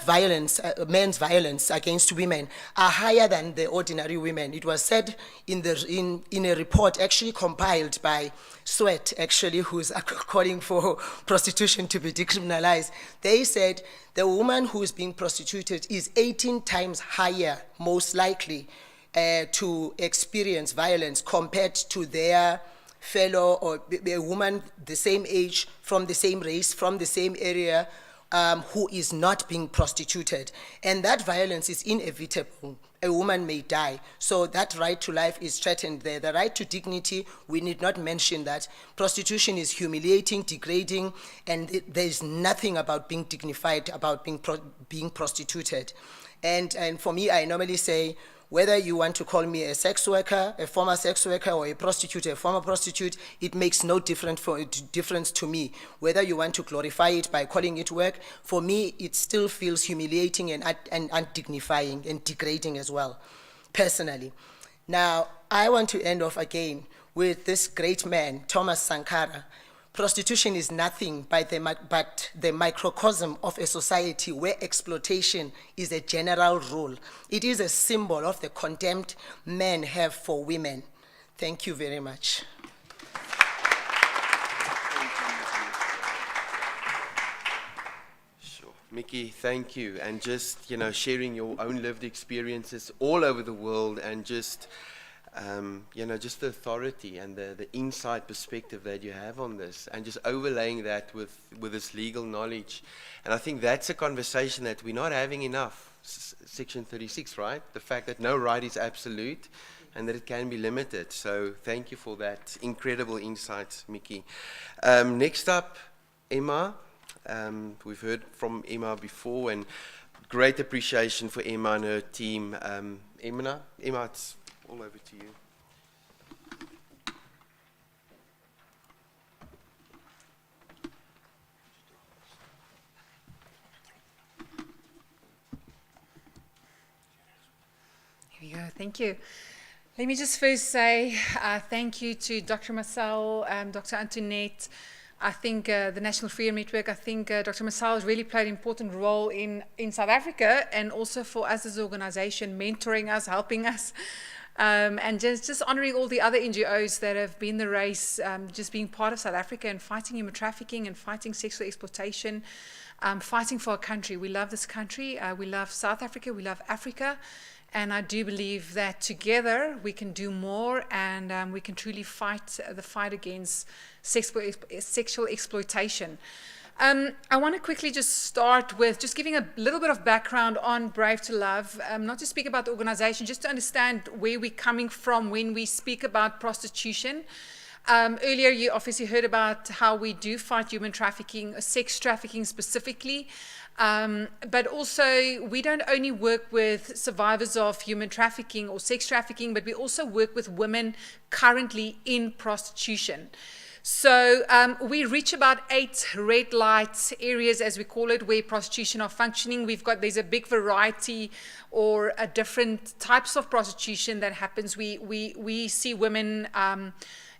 violence, men's violence against women are higher than the ordinary women. It was said in a report actually compiled by Sweat, actually, who's calling for prostitution to be decriminalized. They said the woman who is being prostituted is 18 times higher, most likely, to experience violence compared to their fellow or a woman the same age, from the same race, from the same area, who is not being prostituted. And that violence is inevitable. A woman may die. So that right to life is threatened there. The right to dignity, we need not mention that. Prostitution is humiliating, degrading, and there is nothing about being dignified, about being prostituted. And for me, I normally say, whether you want to call me a sex worker, a former sex worker, or a prostitute, a former prostitute, it makes no difference to me. Whether you want to glorify it by calling it work, for me, it still feels humiliating and undignifying and degrading as well, personally. Now, I want to end off again with this great man, Thomas Sankara, prostitution is nothing but the microcosm of a society where exploitation is a general rule. It is a symbol of the contempt men have for women. Thank you very much. Mickey, thank you. And just, sharing your own lived experiences all over the world and just, just the authority and the inside perspective that you have on this and just overlaying that with this legal knowledge. And I think that's a conversation that we're not having enough. Section 36, right? The fact that no right is absolute and that it can be limited. So thank you for that incredible insight, Mickey. Next up, Emma. We've heard from Emma before, and great appreciation for Emma and her team. Emma, it's all over to you. Here we go. Thank you. Let me just first say thank you to Dr. Marcel, Dr. Antoinette. I think the National Freedom Network, I think Dr. Marcel has really played an important role in South Africa and also for us as an organization, mentoring us, helping us, and just honoring all the other NGOs that have been the race, just being part of South Africa and fighting human trafficking and fighting sexual exploitation, fighting for our country. We love this country. We love South Africa. We love Africa. And I do believe that together we can do more and we can truly fight the fight against sexual exploitation. I want to quickly just start with just giving a little bit of background on Brave to Love, not to speak about the organization, just to understand where we're coming from when we speak about prostitution. Earlier, you obviously heard about how we do fight human trafficking, sex trafficking specifically. But also, we don't only work with survivors of human trafficking or sex trafficking, but we also work with women currently in prostitution. So we reach about 8 red light areas, as we call it, where prostitution are functioning. There's a big variety or different types of prostitution that happens. We see women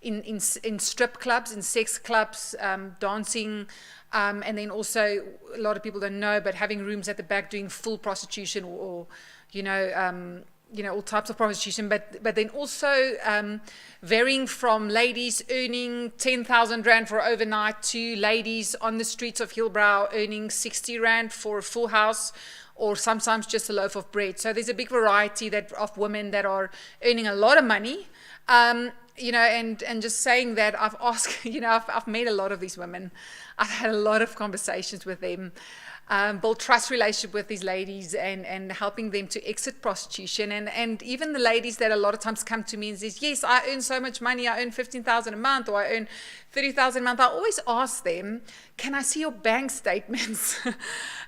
in strip clubs, in sex clubs, dancing. And then also, a lot of people don't know, but having rooms at the back doing full prostitution or all types of prostitution. But then also varying from ladies earning 10,000 Rand for overnight to ladies on the streets of Hillbrow earning 60 Rand for a full house or sometimes just a loaf of bread. So there's a big variety of women that are earning a lot of money. And just saying that I've asked, I've met a lot of these women. I've had a lot of conversations with them, build trust relationship with these ladies and helping them to exit prostitution. And even the ladies that a lot of times come to me and says, yes, I earn so much money. I earn 15,000 a month or I earn 30,000 a month. I always ask them, can I see your bank statements?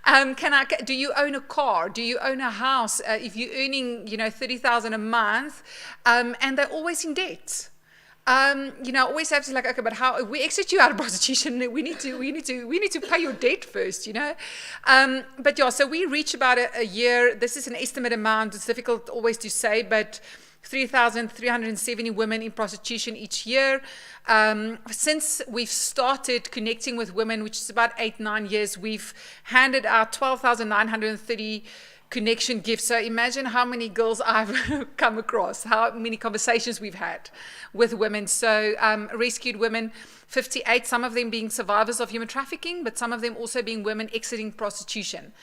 Do you own a car? Do you own a house? If you're earning, 30,000 a month, and they're always in debt. I always have to okay, but how we exit you out of prostitution? We need to pay your debt first, But yeah, so we reach about a year. This is an estimate amount. It's difficult always to say, but 3,370 women in prostitution each year. Since we've started connecting with women, which is about 8-9 years, we've handed out 12,930 connection gifts. So imagine how many girls I've come across, how many conversations we've had with women. So rescued women, 58, some of them being survivors of human trafficking, but some of them also being women exiting prostitution.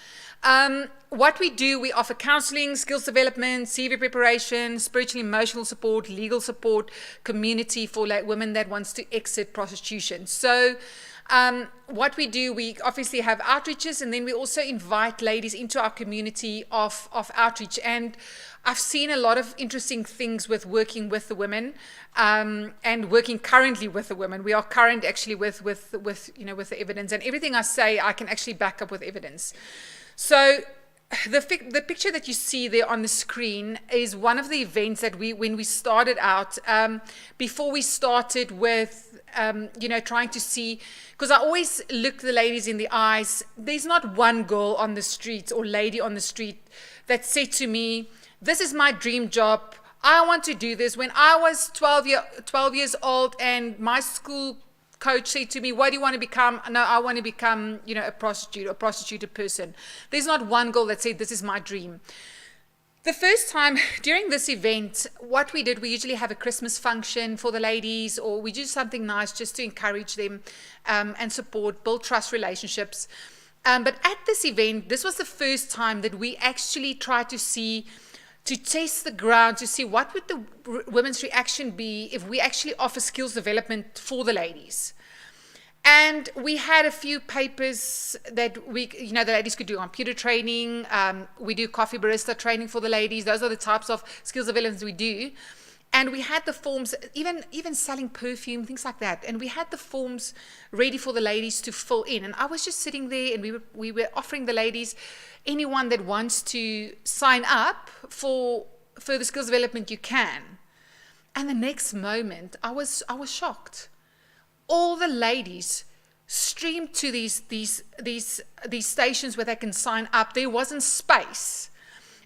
What we do, we offer counseling, skills development, CV preparation, spiritual, emotional support, legal support, community for women that wants to exit prostitution. So what we do, we obviously have outreaches, and then we also invite ladies into our community of outreach. And I've seen a lot of interesting things with working with the women and working currently with the women. We are current actually with the evidence, and everything I say I can actually back up with evidence. So the picture that you see there on the screen is one of the events that when we started out, before we started with trying to see, because I always look the ladies in the eyes. There's not one girl on the street or lady on the street that said to me, this is my dream job. I want to do this. When I was 12 years old and my school coach said to me, what do you want to become? No, I want to become, a prostitute, a prostituted person. There's not one girl that said, this is my dream. The first time during this event, what we did, we usually have a Christmas function for the ladies, or we do something nice just to encourage them and support, build trust relationships. But at this event, this was the first time that we actually tried to test the ground, to see what would the women's reaction be if we actually offer skills development for the ladies. And we had a few papers that the ladies could do computer training. We do coffee barista training for the ladies. Those are the types of skills developments we do. And we had the forms, even selling perfume, things like that. And we had the forms ready for the ladies to fill in. And I was just sitting there, and we were offering the ladies, anyone that wants to sign up for further skills development, you can. And the next moment, I was shocked. All the ladies streamed to these stations where they can sign up. There wasn't space.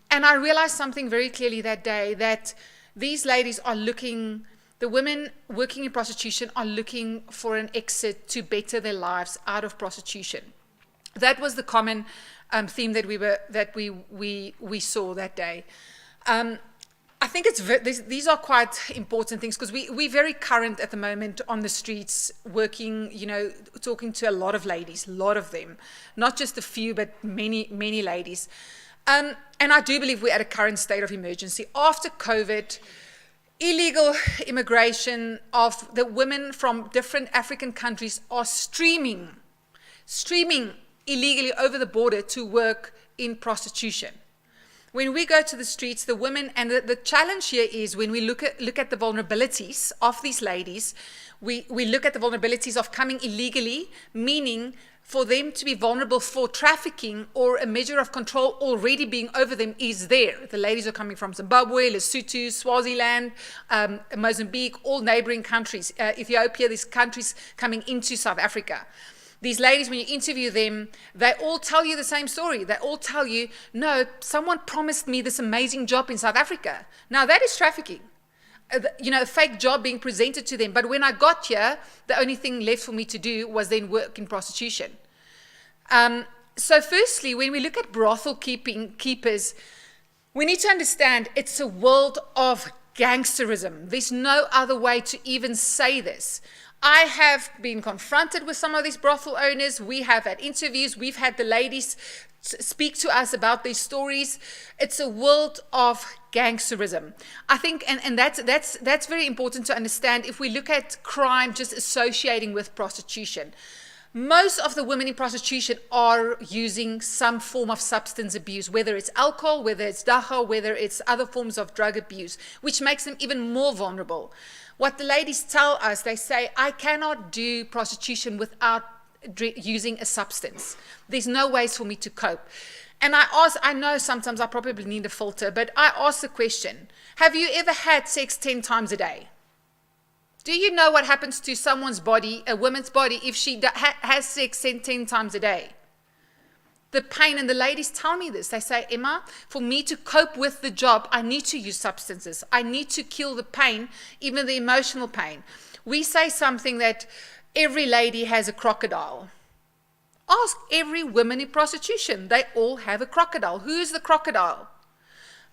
And I realized something very clearly that day, that these ladies are looking, the women working in prostitution are looking for an exit to better their lives out of prostitution. That was the common theme that we saw that day. I think these are quite important things, because we're very current at the moment on the streets, working, talking to a lot of ladies, a lot of them, not just a few, but many, many ladies. And I do believe we're at a current state of emergency. After COVID, illegal immigration of the women from different African countries are streaming illegally over the border to work in prostitution. When we go to the streets, the women, and the challenge here is when we look at the vulnerabilities of these ladies, we look at the vulnerabilities of coming illegally, meaning for them to be vulnerable for trafficking, or a measure of control already being over them is there. The ladies are coming from Zimbabwe, Lesotho, Swaziland, Mozambique, all neighboring countries, Ethiopia, these countries coming into South Africa. These ladies, when you interview them, they all tell you the same story. They all tell you, no, someone promised me this amazing job in South Africa. Now, that is trafficking. A fake job being presented to them. But when I got here, the only thing left for me to do was then work in prostitution. So firstly, when we look at brothel keepers, we need to understand it's a world of gangsterism. There's no other way to even say this. I have been confronted with some of these brothel owners. We have had interviews. We've had the ladies speak to us about their stories. It's a world of gangsterism. I think, and that's very important to understand if we look at crime just associating with prostitution. Most of the women in prostitution are using some form of substance abuse, whether it's alcohol, whether it's dagga, whether it's other forms of drug abuse, which makes them even more vulnerable. What the ladies tell us, they say, I cannot do prostitution without using a substance. There's no ways for me to cope. And I know sometimes I probably need a filter, but I ask the question, have you ever had sex 10 times a day? Do you know what happens to someone's body, a woman's body, if she has sex 10 times a day? The pain, and the ladies tell me this. They say, Emma, for me to cope with the job, I need to use substances. I need to kill the pain, even the emotional pain. We say something that every lady has a crocodile. Ask every woman in prostitution. They all have a crocodile. Who is the crocodile?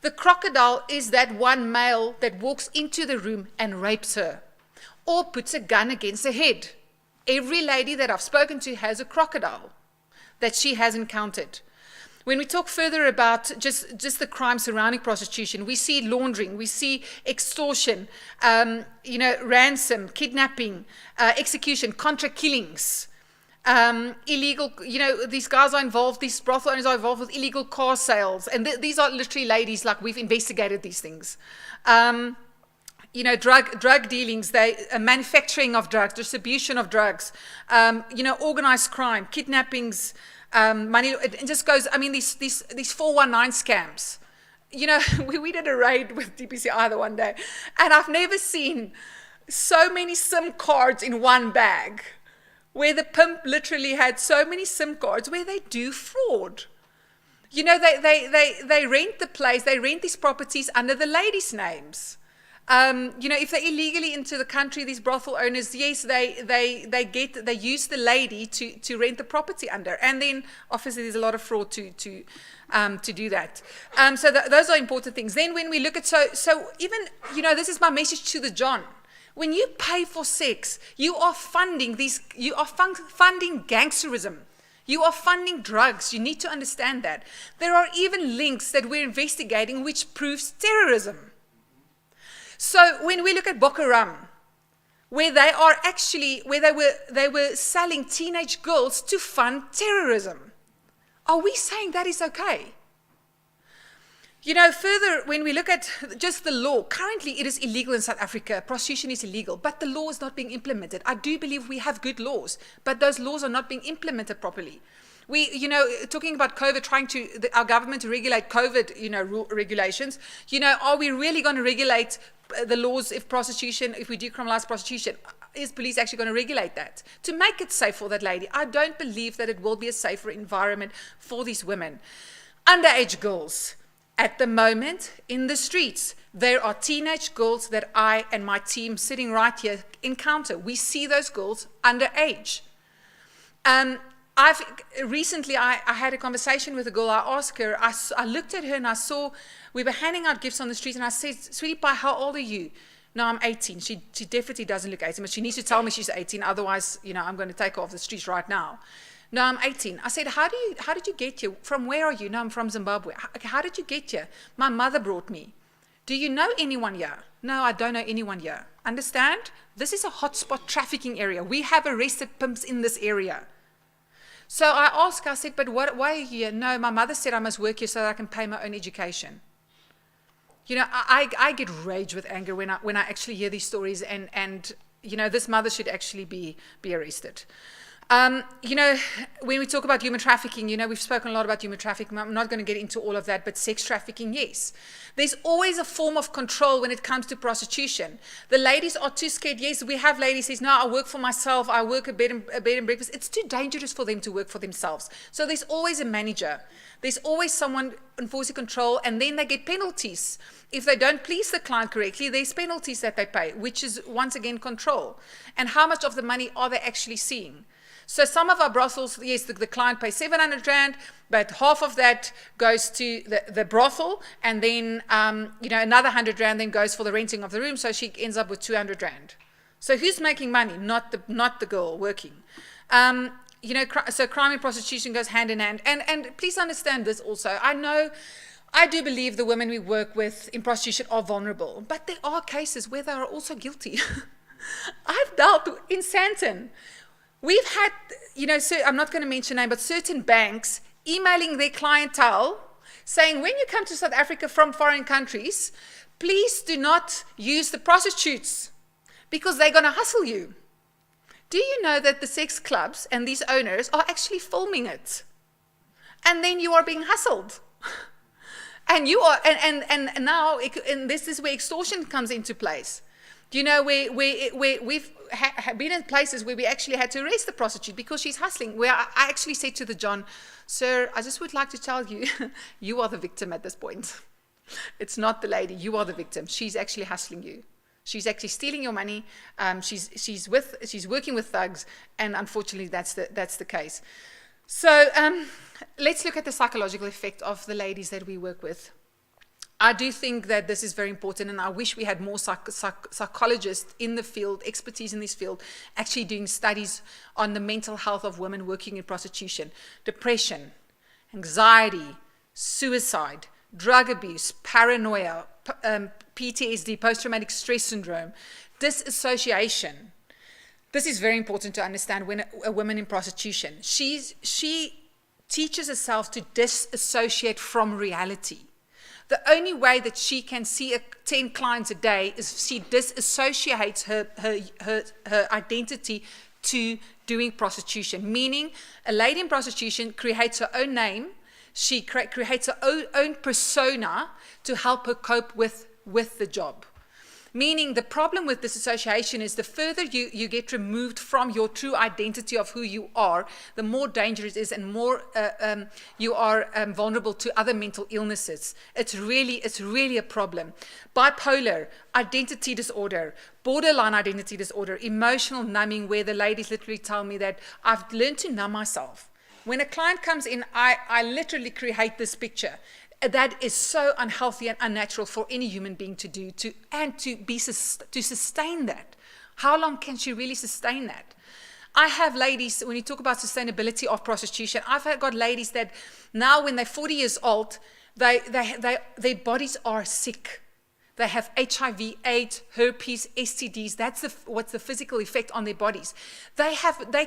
The crocodile is that one male that walks into the room and rapes her, or puts a gun against her head. Every lady that I've spoken to has a crocodile that she has encountered. When we talk further about just the crime surrounding prostitution, we see laundering, we see extortion, ransom, kidnapping, execution, contract killings, illegal, these guys are involved, these brothel owners are involved with illegal car sales. And these are literally ladies, like we've investigated these things. Drug dealings, manufacturing of drugs, distribution of drugs, organized crime, kidnappings, money. It just goes. I mean, these 419 scams. We did a raid with DPCI the one day, and I've never seen so many SIM cards in one bag, where the pimp literally had so many SIM cards where they do fraud. They rent the place, they rent these properties under the ladies' names. If they're illegally into the country, these brothel owners, yes, they use the lady to rent the property under, and then obviously there's a lot of fraud to do that. So those are important things. Then when we look at so even this is my message to the John. When you pay for sex, you are funding funding gangsterism. You are funding drugs. You need to understand that. There are even links that we're investigating which proves terrorism. So when we look at Boko Haram, where they were selling teenage girls to fund terrorism, are we saying that is okay? Further, when we look at just the law, currently it is illegal in South Africa. Prostitution is illegal, but the law is not being implemented. I do believe we have good laws, but those laws are not being implemented properly. We, talking about COVID, our government to regulate COVID, regulations, are we really going to regulate the laws if we decriminalize prostitution? Is police actually going to regulate that to make it safe for that lady? I don't believe that it will be a safer environment for these women. Underage girls. At the moment, in the streets, there are teenage girls that I and my team sitting right here encounter. We see those girls underage. Recently, I had a conversation with a girl. I asked her, I looked at her and I saw, we were handing out gifts on the street, and I said, "Sweetie pie, how old are you?" "No, I'm 18. She definitely doesn't look 18, but she needs to tell me she's 18, otherwise, I'm going to take her off the streets right now. "No, I'm 18. I said, how did you get here? From where are you?" "No, I'm from Zimbabwe." How did you get here?" "My mother brought me." "Do you know anyone here?" "No, I don't know anyone here." Understand? This is a hotspot trafficking area. We have arrested pimps in this area. So I asked her, I said, "But why are you here?" "No, my mother said I must work here so that I can pay my own education." I get rage with anger when I actually hear these stories, and this mother should actually be arrested. When we talk about human trafficking, we've spoken a lot about human trafficking. I'm not going to get into all of that, but sex trafficking, yes. There's always a form of control when it comes to prostitution. The ladies are too scared. Yes, we have ladies who say, "No, I work for myself. I work a bed and breakfast." It's too dangerous for them to work for themselves. So there's always a manager. There's always someone enforcing control, and then they get penalties. If they don't please the client correctly, there's penalties that they pay, which is, once again, control. And how much of the money are they actually seeing? So some of our brothels, yes, the client pays 700 Rand, but half of that goes to the brothel, and then another 100 Rand then goes for the renting of the room, so she ends up with 200 Rand. So who's making money? Not the girl working. So crime and prostitution goes hand in hand. And please understand this also. I do believe the women we work with in prostitution are vulnerable, but there are cases where they are also guilty. I've dealt in Sandton. We've had, I'm not going to mention name, but certain banks emailing their clientele saying, "When you come to South Africa from foreign countries, please do not use the prostitutes because they're going to hustle you." Do you know that the sex clubs and these owners are actually filming it? And then you are being hustled. And you are, and now, and this is where extortion comes into place. Where we've been in places where we actually had to arrest the prostitute because she's hustling, where I actually said to the John, "Sir, I just would like to tell you, you are the victim at this point. It's not the lady, you are the victim. She's actually hustling you. She's actually stealing your money. She's working with thugs, and unfortunately that's the case." So let's look at the psychological effect of the ladies that we work with. I do think that this is very important, and I wish we had more psychologists in the field, expertise in this field, actually doing studies on the mental health of women working in prostitution. Depression, anxiety, suicide, drug abuse, paranoia, PTSD, post-traumatic stress syndrome, disassociation. This is very important to understand when a woman in prostitution, she teaches herself to disassociate from reality. The only way that she can see 10 clients a day is she disassociates her identity to doing prostitution, meaning a lady in prostitution creates her own name, she creates her own persona to help her cope with the job. Meaning the problem with disassociation is the further you get removed from your true identity of who you are, the more dangerous it is and more you are vulnerable to other mental illnesses. It's really a problem. Bipolar, identity disorder, borderline identity disorder, emotional numbing, where the ladies literally tell me that I've learned to numb myself. When a client comes in, I literally create this picture. That is so unhealthy and unnatural for any human being to do, to sustain that. How long can she really sustain that? I have ladies, when you talk about sustainability of prostitution, I've got ladies that now when they're 40 years old, their bodies are sick. They have HIV, AIDS, herpes, STDs. That's what's the physical effect on their bodies. They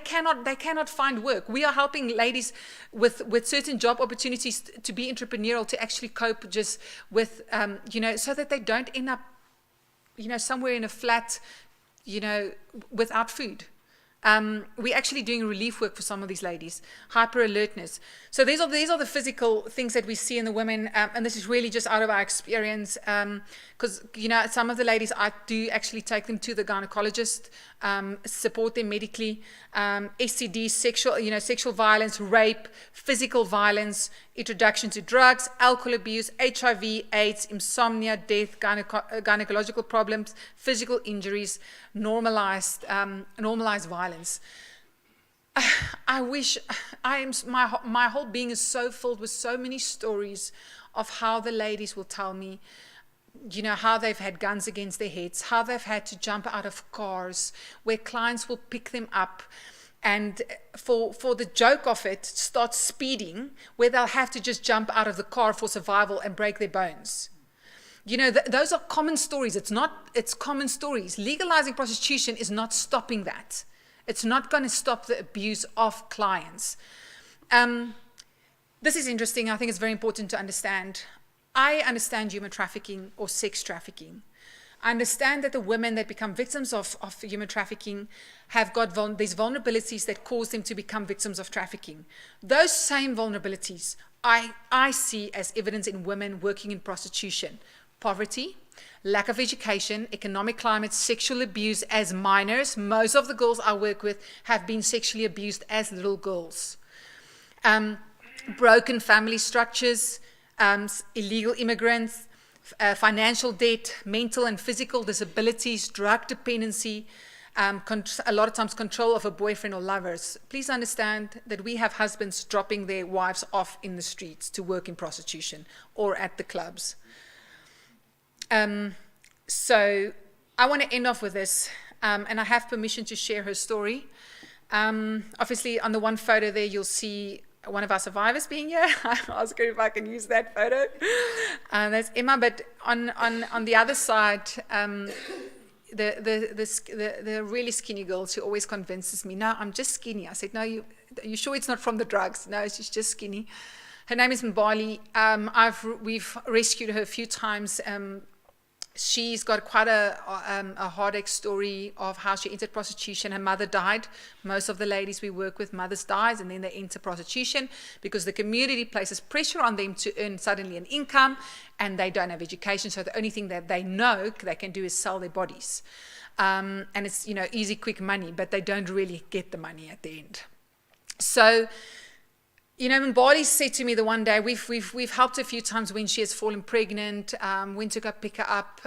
cannot find work. We are helping ladies with certain job opportunities to be entrepreneurial, to actually cope just with, so that they don't end up, somewhere in a flat, without food. We're actually doing relief work for some of these ladies, hyper alertness. So these are the physical things that we see in the women, and this is really just out of our experience, because some of the ladies, I do actually take them to the gynecologist, support them medically, STD, sexual violence, rape, physical violence, introduction to drugs, alcohol abuse, HIV, AIDS, insomnia, death, gynecological problems, physical injuries, normalized violence. I wish my whole being is so filled with so many stories of how the ladies will tell me, how they've had guns against their heads, how they've had to jump out of cars, where clients will pick them up and for the joke of it start speeding, where they'll have to just jump out of the car for survival and break their bones. Those are common stories. It's common stories. Legalizing prostitution is not stopping that. It's not going to stop the abuse of clients. This is interesting. I think it's very important to understand. I understand human trafficking or sex trafficking. I understand that the women that become victims of human trafficking have got these vulnerabilities that cause them to become victims of trafficking. Those same vulnerabilities I see as evidence in women working in prostitution. Poverty, lack of education, economic climate, sexual abuse as minors. Most of the girls I work with have been sexually abused as little girls. Broken family structures, illegal immigrants, financial debt, mental and physical disabilities, drug dependency, a lot of times control of a boyfriend or lovers. Please understand that we have husbands dropping their wives off in the streets to work in prostitution or at the clubs. So I want to end off with this, and I have permission to share her story. Obviously, on the one photo there, you'll see one of our survivors being here. I asked her if I can use that photo. That's Emma. But on the other side, the really skinny girl, she always convinces me, no, I'm just skinny. I said, no, you sure it's not from the drugs? No, she's just skinny. Her name is Mbali. We've rescued her a few times. She's got quite a heartache story of how she entered prostitution. Her mother died. Most of the ladies we work with, mothers dies, and then they enter prostitution because the community places pressure on them to earn suddenly an income, and they don't have education. So the only thing that they know they can do is sell their bodies, and it's easy, quick money, but they don't really get the money at the end. So. Mbali said to me the one day, we've helped her a few times when she has fallen pregnant, went to go pick her up,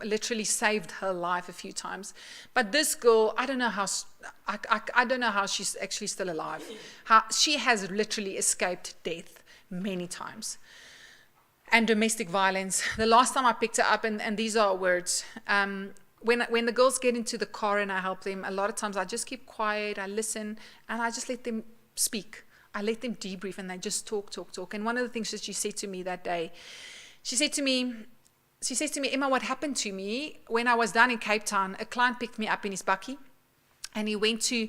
literally saved her life a few times. But this girl, I don't know how she's actually still alive. She has literally escaped death many times. And domestic violence. The last time I picked her up, and these are words, when the girls get into the car and I help them, a lot of times I just keep quiet, I listen, and I just let them speak. I let them debrief, and they just talk. And one of the things that she said to me that day, she says to me, Emma, what happened to me when I was down in Cape Town, a client picked me up in his bakkie, and he went to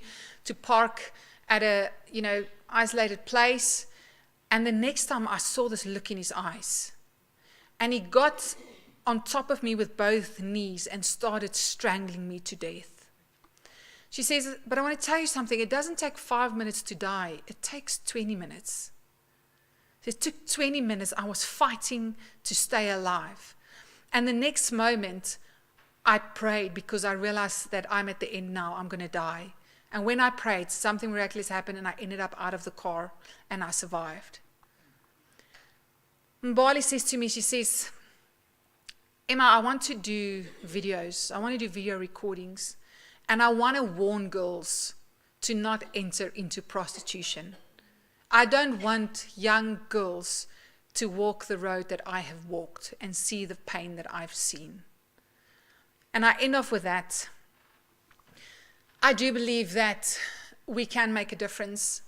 park at a isolated place, and the next time I saw this look in his eyes, and he got on top of me with both knees and started strangling me to death. She says, but I want to tell you something. It doesn't take 5 minutes to die. It takes 20 minutes. It took 20 minutes. I was fighting to stay alive. And the next moment, I prayed because I realized that I'm at the end now, I'm going to die. And when I prayed, something miraculous happened and I ended up out of the car and I survived. Mbali says to me, she says, Emma, I want to do videos. I want to do video recordings. And I want to warn girls to not enter into prostitution. I don't want young girls to walk the road that I have walked and see the pain that I've seen. And I end off with that. I do believe that we can make a difference.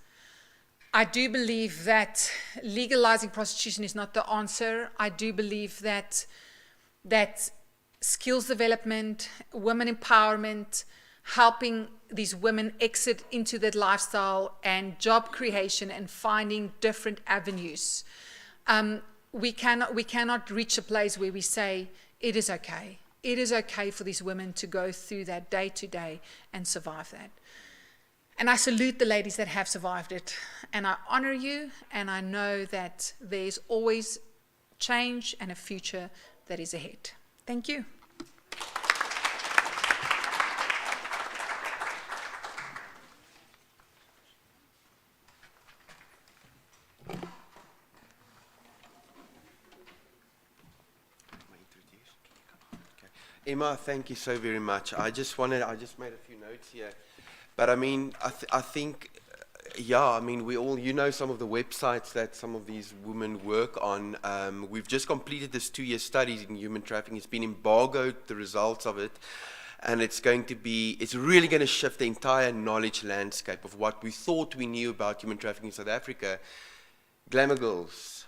I do believe that legalizing prostitution is not the answer. I do believe that skills development, women empowerment, helping these women exit into that lifestyle and job creation and finding different avenues. We cannot reach a place where we say, it is okay. It is okay for these women to go through that day to day and survive that. And I salute the ladies that have survived it. And I honor you, and I know that there's always change and a future that is ahead. Thank you. Emma, thank you so very much. I just made a few notes here. But I mean, I think, I mean, we all, some of the websites that some of these women work on. We've just completed this 2-year study in human trafficking. It's been embargoed, the results of it. And it's really going to shift the entire knowledge landscape of what we thought we knew about human trafficking in South Africa. Glamour Girls,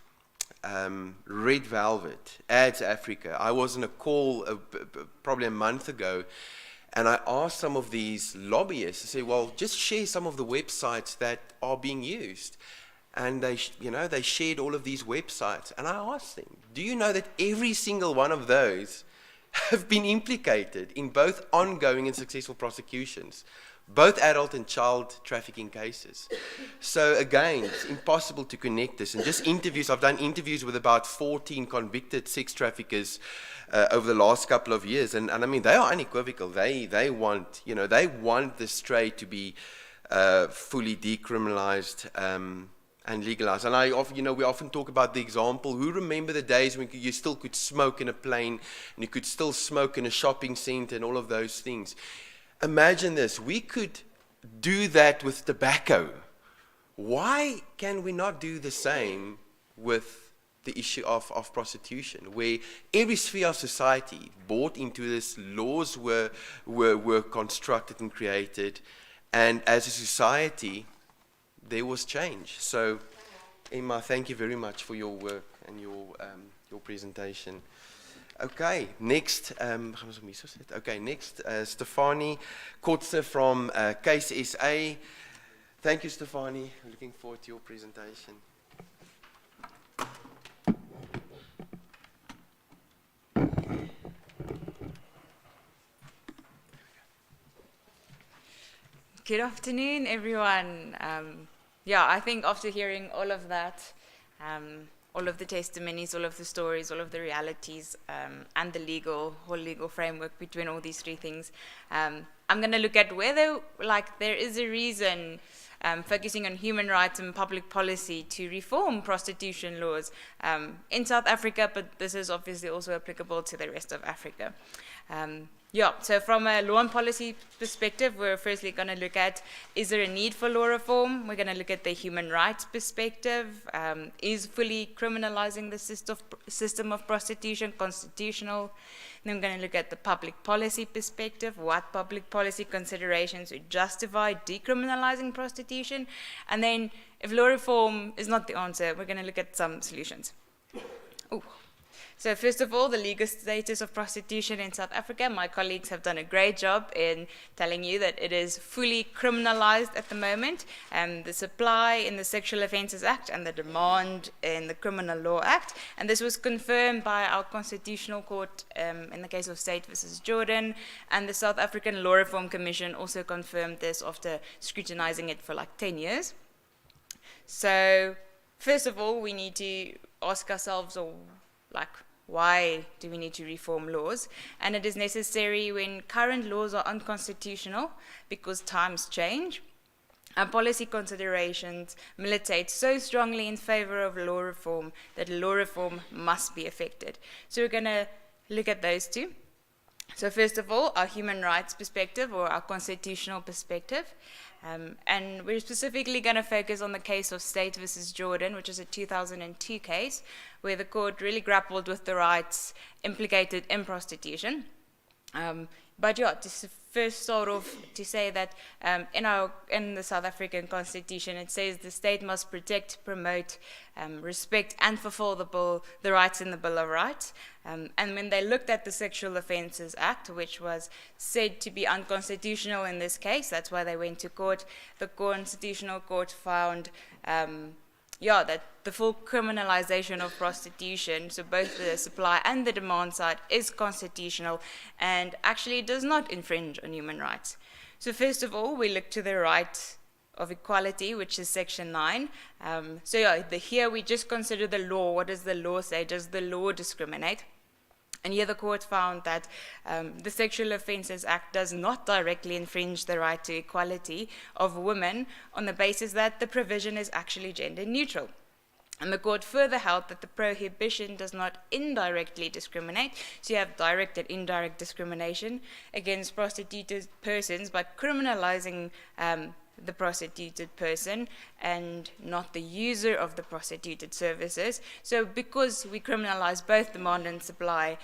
Red Velvet, Ads Africa. I was on a call probably a month ago, and I asked some of these lobbyists to say, well, just share some of the websites that are being used. And they shared all of these websites. And I asked them, do you know that every single one of those have been implicated in both ongoing and successful prosecutions, both adult and child trafficking cases? So again, it's impossible to connect this. And just interviews, I've done interviews with about 14 convicted sex traffickers over the last couple of years, and I mean, they are unequivocal. They want this trade to be fully decriminalized and legalized. And we often talk about the example. Who remember the days when you still could smoke in a plane, and you could still smoke in a shopping center, and all of those things? Imagine this: we could do that with tobacco. Why can we not do the same with the issue of prostitution, where every sphere of society bought into this, laws were constructed and created, and as a society, there was change. So, Emma, thank you very much for your work and your presentation. Okay, next, Stefanie Kotze from Cese. Thank you, Stefanie. Looking forward to your presentation. Good afternoon, everyone. I think after hearing all of that, all of the testimonies, all of the stories, all of the realities, and the whole legal framework between all these three things, I'm going to look at whether, there is a reason focusing on human rights and public policy to reform prostitution laws in South Africa, but this is obviously also applicable to the rest of Africa. So from a law and policy perspective, we're firstly going to look at, is there a need for law reform? We're going to look at the human rights perspective. Is fully criminalizing the system of prostitution constitutional? Then we're going to look at the public policy perspective. What public policy considerations would justify decriminalizing prostitution? And then if law reform is not the answer, we're going to look at some solutions. Ooh. So first of all, the legal status of prostitution in South Africa. My colleagues have done a great job in telling you that it is fully criminalized at the moment. The supply in the Sexual Offences Act and the demand in the Criminal Law Act. And this was confirmed by our Constitutional Court in the case of State versus Jordan. And the South African Law Reform Commission also confirmed this after scrutinizing it for 10 years. So first of all, we need to ask ourselves, why do we need to reform laws? And it is necessary when current laws are unconstitutional because times change. And policy considerations militate so strongly in favor of law reform that law reform must be effected. So we're going to look at those two. So first of all, our human rights perspective or our constitutional perspective. And we're specifically going to focus on the case of State versus Jordan, which is a 2002 case where the court really grappled with the rights implicated in prostitution. But yeah, to first start off to say that in the South African Constitution, it says the state must protect, promote, respect, and fulfill the rights in the Bill of Rights. And when they looked at the Sexual Offences Act, which was said to be unconstitutional in this case, that's why they went to court. The Constitutional Court found that the full criminalization of prostitution, so both the supply and the demand side, is constitutional and actually does not infringe on human rights. So first of all, we look to the right of equality, which is Section 9. Here we just consider the law. What does the law say? Does the law discriminate? And here the court found that the Sexual Offences Act does not directly infringe the right to equality of women on the basis that the provision is actually gender neutral. And the court further held that the prohibition does not indirectly discriminate, so you have direct and indirect discrimination against prostituted persons by criminalizing the prostituted person and not the user of the prostituted services. So because we criminalize both demand and supply,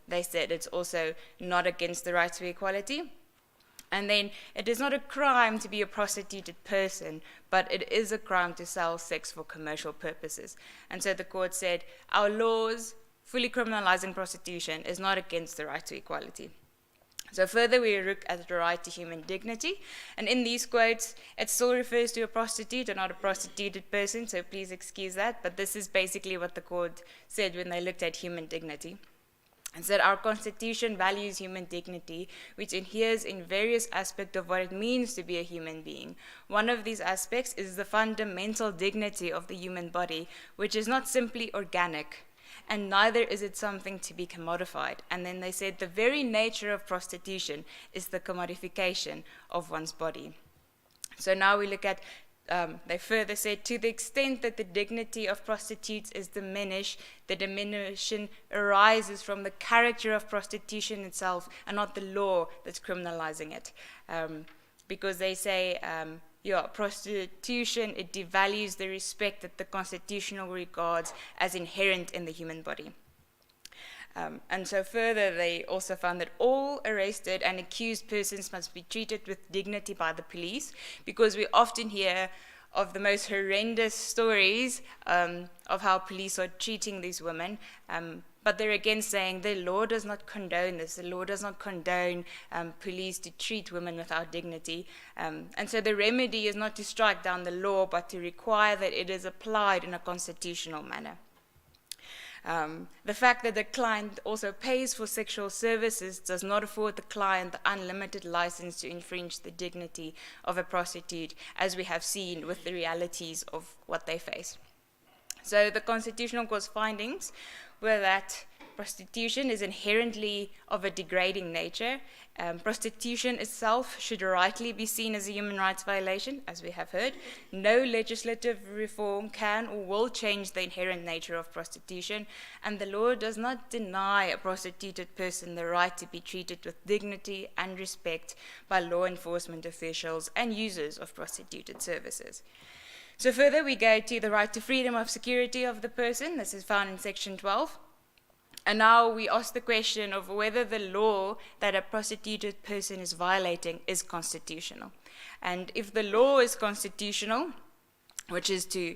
they said it's also not against the right to equality. And then it is not a crime to be a prostituted person, but it is a crime to sell sex for commercial purposes. And so the court said our laws fully criminalizing prostitution is not against the right to equality. So further, we look at the right to human dignity. And in these quotes, it still refers to a prostitute and not a prostituted person, so please excuse that. But this is basically what the court said when they looked at human dignity. And said our Constitution values human dignity, which adheres in various aspects of what it means to be a human being. One of these aspects is the fundamental dignity of the human body, which is not simply organic, and neither is it something to be commodified. And then they said the very nature of prostitution is the commodification of one's body. So now we look at, they further said, to the extent that the dignity of prostitutes is diminished, the diminution arises from the character of prostitution itself and not the law that's criminalizing it. Because they say, prostitution, it devalues the respect that the Constitution regards as inherent in the human body. And so further, they also found that all arrested and accused persons must be treated with dignity by the police, because we often hear of the most horrendous stories of how police are treating these women. But they're again saying the law does not condone this. The law does not condone police to treat women without dignity. And so the remedy is not to strike down the law, but to require that it is applied in a constitutional manner. The fact that the client also pays for sexual services does not afford the client the unlimited license to infringe the dignity of a prostitute, as we have seen with the realities of what they face. So the Constitutional Court's findings were that prostitution is inherently of a degrading nature. Prostitution itself should rightly be seen as a human rights violation, as we have heard. No legislative reform can or will change the inherent nature of prostitution, and the law does not deny a prostituted person the right to be treated with dignity and respect by law enforcement officials and users of prostituted services. So further, we go to the right to freedom of security of the person. This is found in Section 12. And now we ask the question of whether the law that a prostituted person is violating is constitutional. And if the law is constitutional, which is to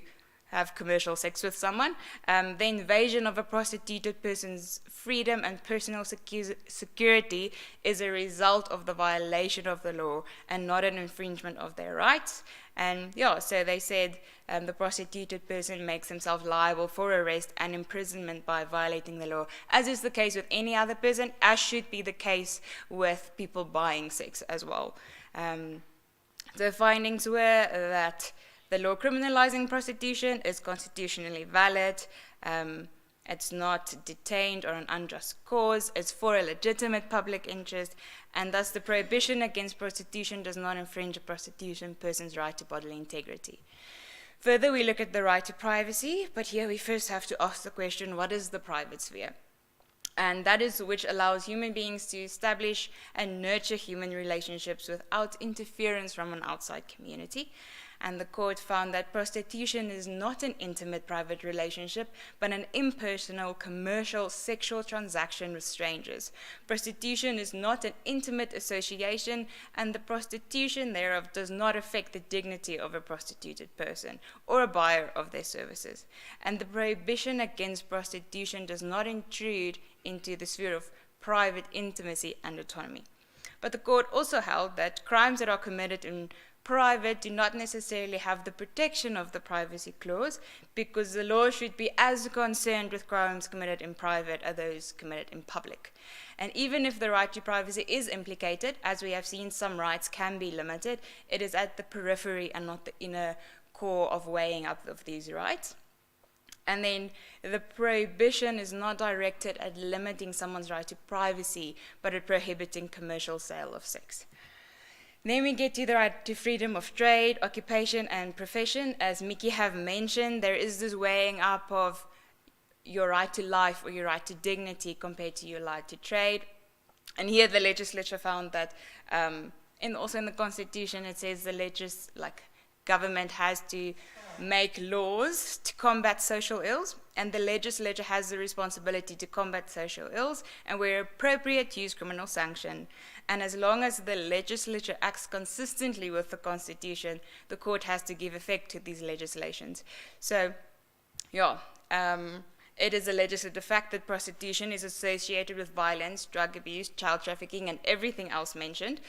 have commercial sex with someone, the invasion of a prostituted person's freedom and personal security is a result of the violation of the law and not an infringement of their rights. And so they said the prostituted person makes himself liable for arrest and imprisonment by violating the law, as is the case with any other person, as should be the case with people buying sex as well. The findings were that the law criminalizing prostitution is constitutionally valid, It's not detained or an unjust cause. It's for a legitimate public interest, and thus the prohibition against prostitution does not infringe a prostitution person's right to bodily integrity. Further, we look at the right to privacy, but here we first have to ask the question, what is the private sphere? And that is which allows human beings to establish and nurture human relationships without interference from an outside community. And the court found that prostitution is not an intimate private relationship, but an impersonal, commercial, sexual transaction with strangers. Prostitution is not an intimate association, and the prostitution thereof does not affect the dignity of a prostituted person or a buyer of their services. And the prohibition against prostitution does not intrude into the sphere of private intimacy and autonomy. But the court also held that crimes that are committed in private do not necessarily have the protection of the privacy clause, because the law should be as concerned with crimes committed in private as those committed in public. And even if the right to privacy is implicated, as we have seen some rights can be limited, it is at the periphery and not the inner core of weighing up of these rights. And then the prohibition is not directed at limiting someone's right to privacy, but at prohibiting commercial sale of sex. Then we get to the right to freedom of trade, occupation, and profession. As Mickey have mentioned, there is this weighing up of your right to life or your right to dignity compared to your right to trade. And here the legislature found that, also in the Constitution, it says the government has to make laws to combat social ills, and the legislature has the responsibility to combat social ills, and where appropriate, use criminal sanction. And as long as the legislature acts consistently with the Constitution, the court has to give effect to these legislations. So, it is a legislative fact that prostitution is associated with violence, drug abuse, child trafficking, and everything else mentioned.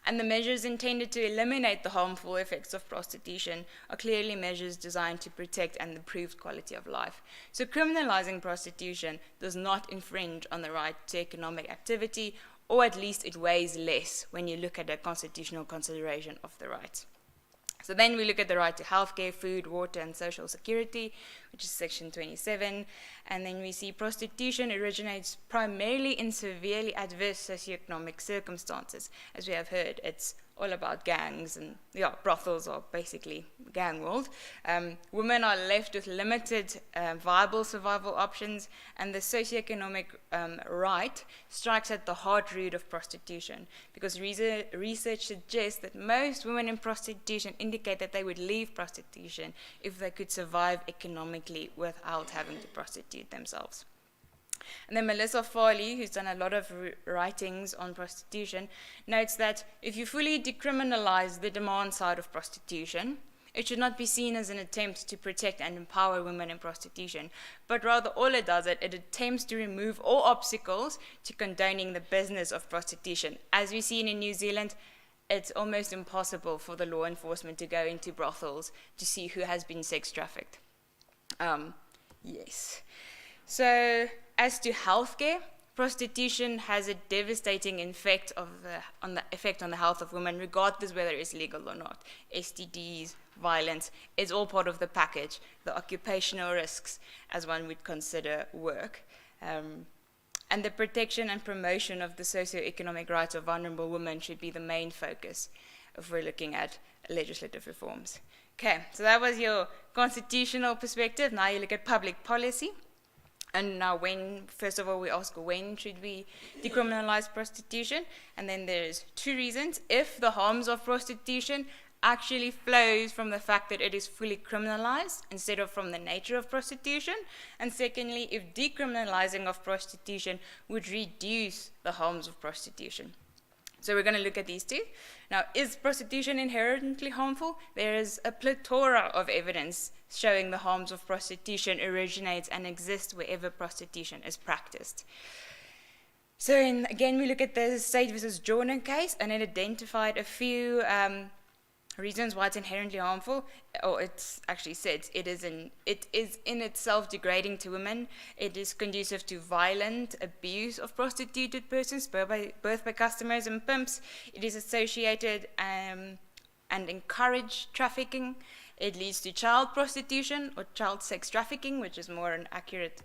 And the measures intended to eliminate the harmful effects of prostitution are clearly measures designed to protect and improve quality of life. So criminalizing prostitution does not infringe on the right to economic activity, or at least it weighs less when you look at a constitutional consideration of the rights. So then we look at the right to healthcare, food, water, and social security, which is section 27. And then we see prostitution originates primarily in severely adverse socioeconomic circumstances. As we have heard, it's all about gangs, and brothels are basically gang world. Women are left with limited viable survival options, and the socioeconomic right strikes at the heart root of prostitution, because research suggests that most women in prostitution indicate that they would leave prostitution if they could survive economically without having to prostitute themselves. And then Melissa Farley, who's done a lot of writings on prostitution, notes that if you fully decriminalize the demand side of prostitution, it should not be seen as an attempt to protect and empower women in prostitution, but rather all it does, it attempts to remove all obstacles to condoning the business of prostitution. As we've seen in New Zealand, it's almost impossible for the law enforcement to go into brothels to see who has been sex trafficked. Yes. So, as to healthcare, prostitution has a devastating effect on the health of women, regardless whether it's legal or not. STDs, violence, it's all part of the package. The occupational risks, as one would consider work. And the protection and promotion of the socioeconomic rights of vulnerable women should be the main focus if we're looking at legislative reforms. Okay, so that was your constitutional perspective. Now you look at public policy. And now first of all, we ask when should we decriminalize prostitution? And then there's two reasons. If the harms of prostitution actually flows from the fact that it is fully criminalized instead of from the nature of prostitution. And secondly, if decriminalizing of prostitution would reduce the harms of prostitution. So we're going to look at these two. Now, is prostitution inherently harmful? There is a plethora of evidence showing the harms of prostitution originates and exists wherever prostitution is practiced. So again, we look at the State versus Jordan case, and it identified a few reasons why it's inherently harmful, or it's actually said it is in itself degrading to women. It is conducive to violent abuse of prostituted persons, both by customers and pimps. It is associated and encourage trafficking. It leads to child prostitution or child sex trafficking, which is more an accurate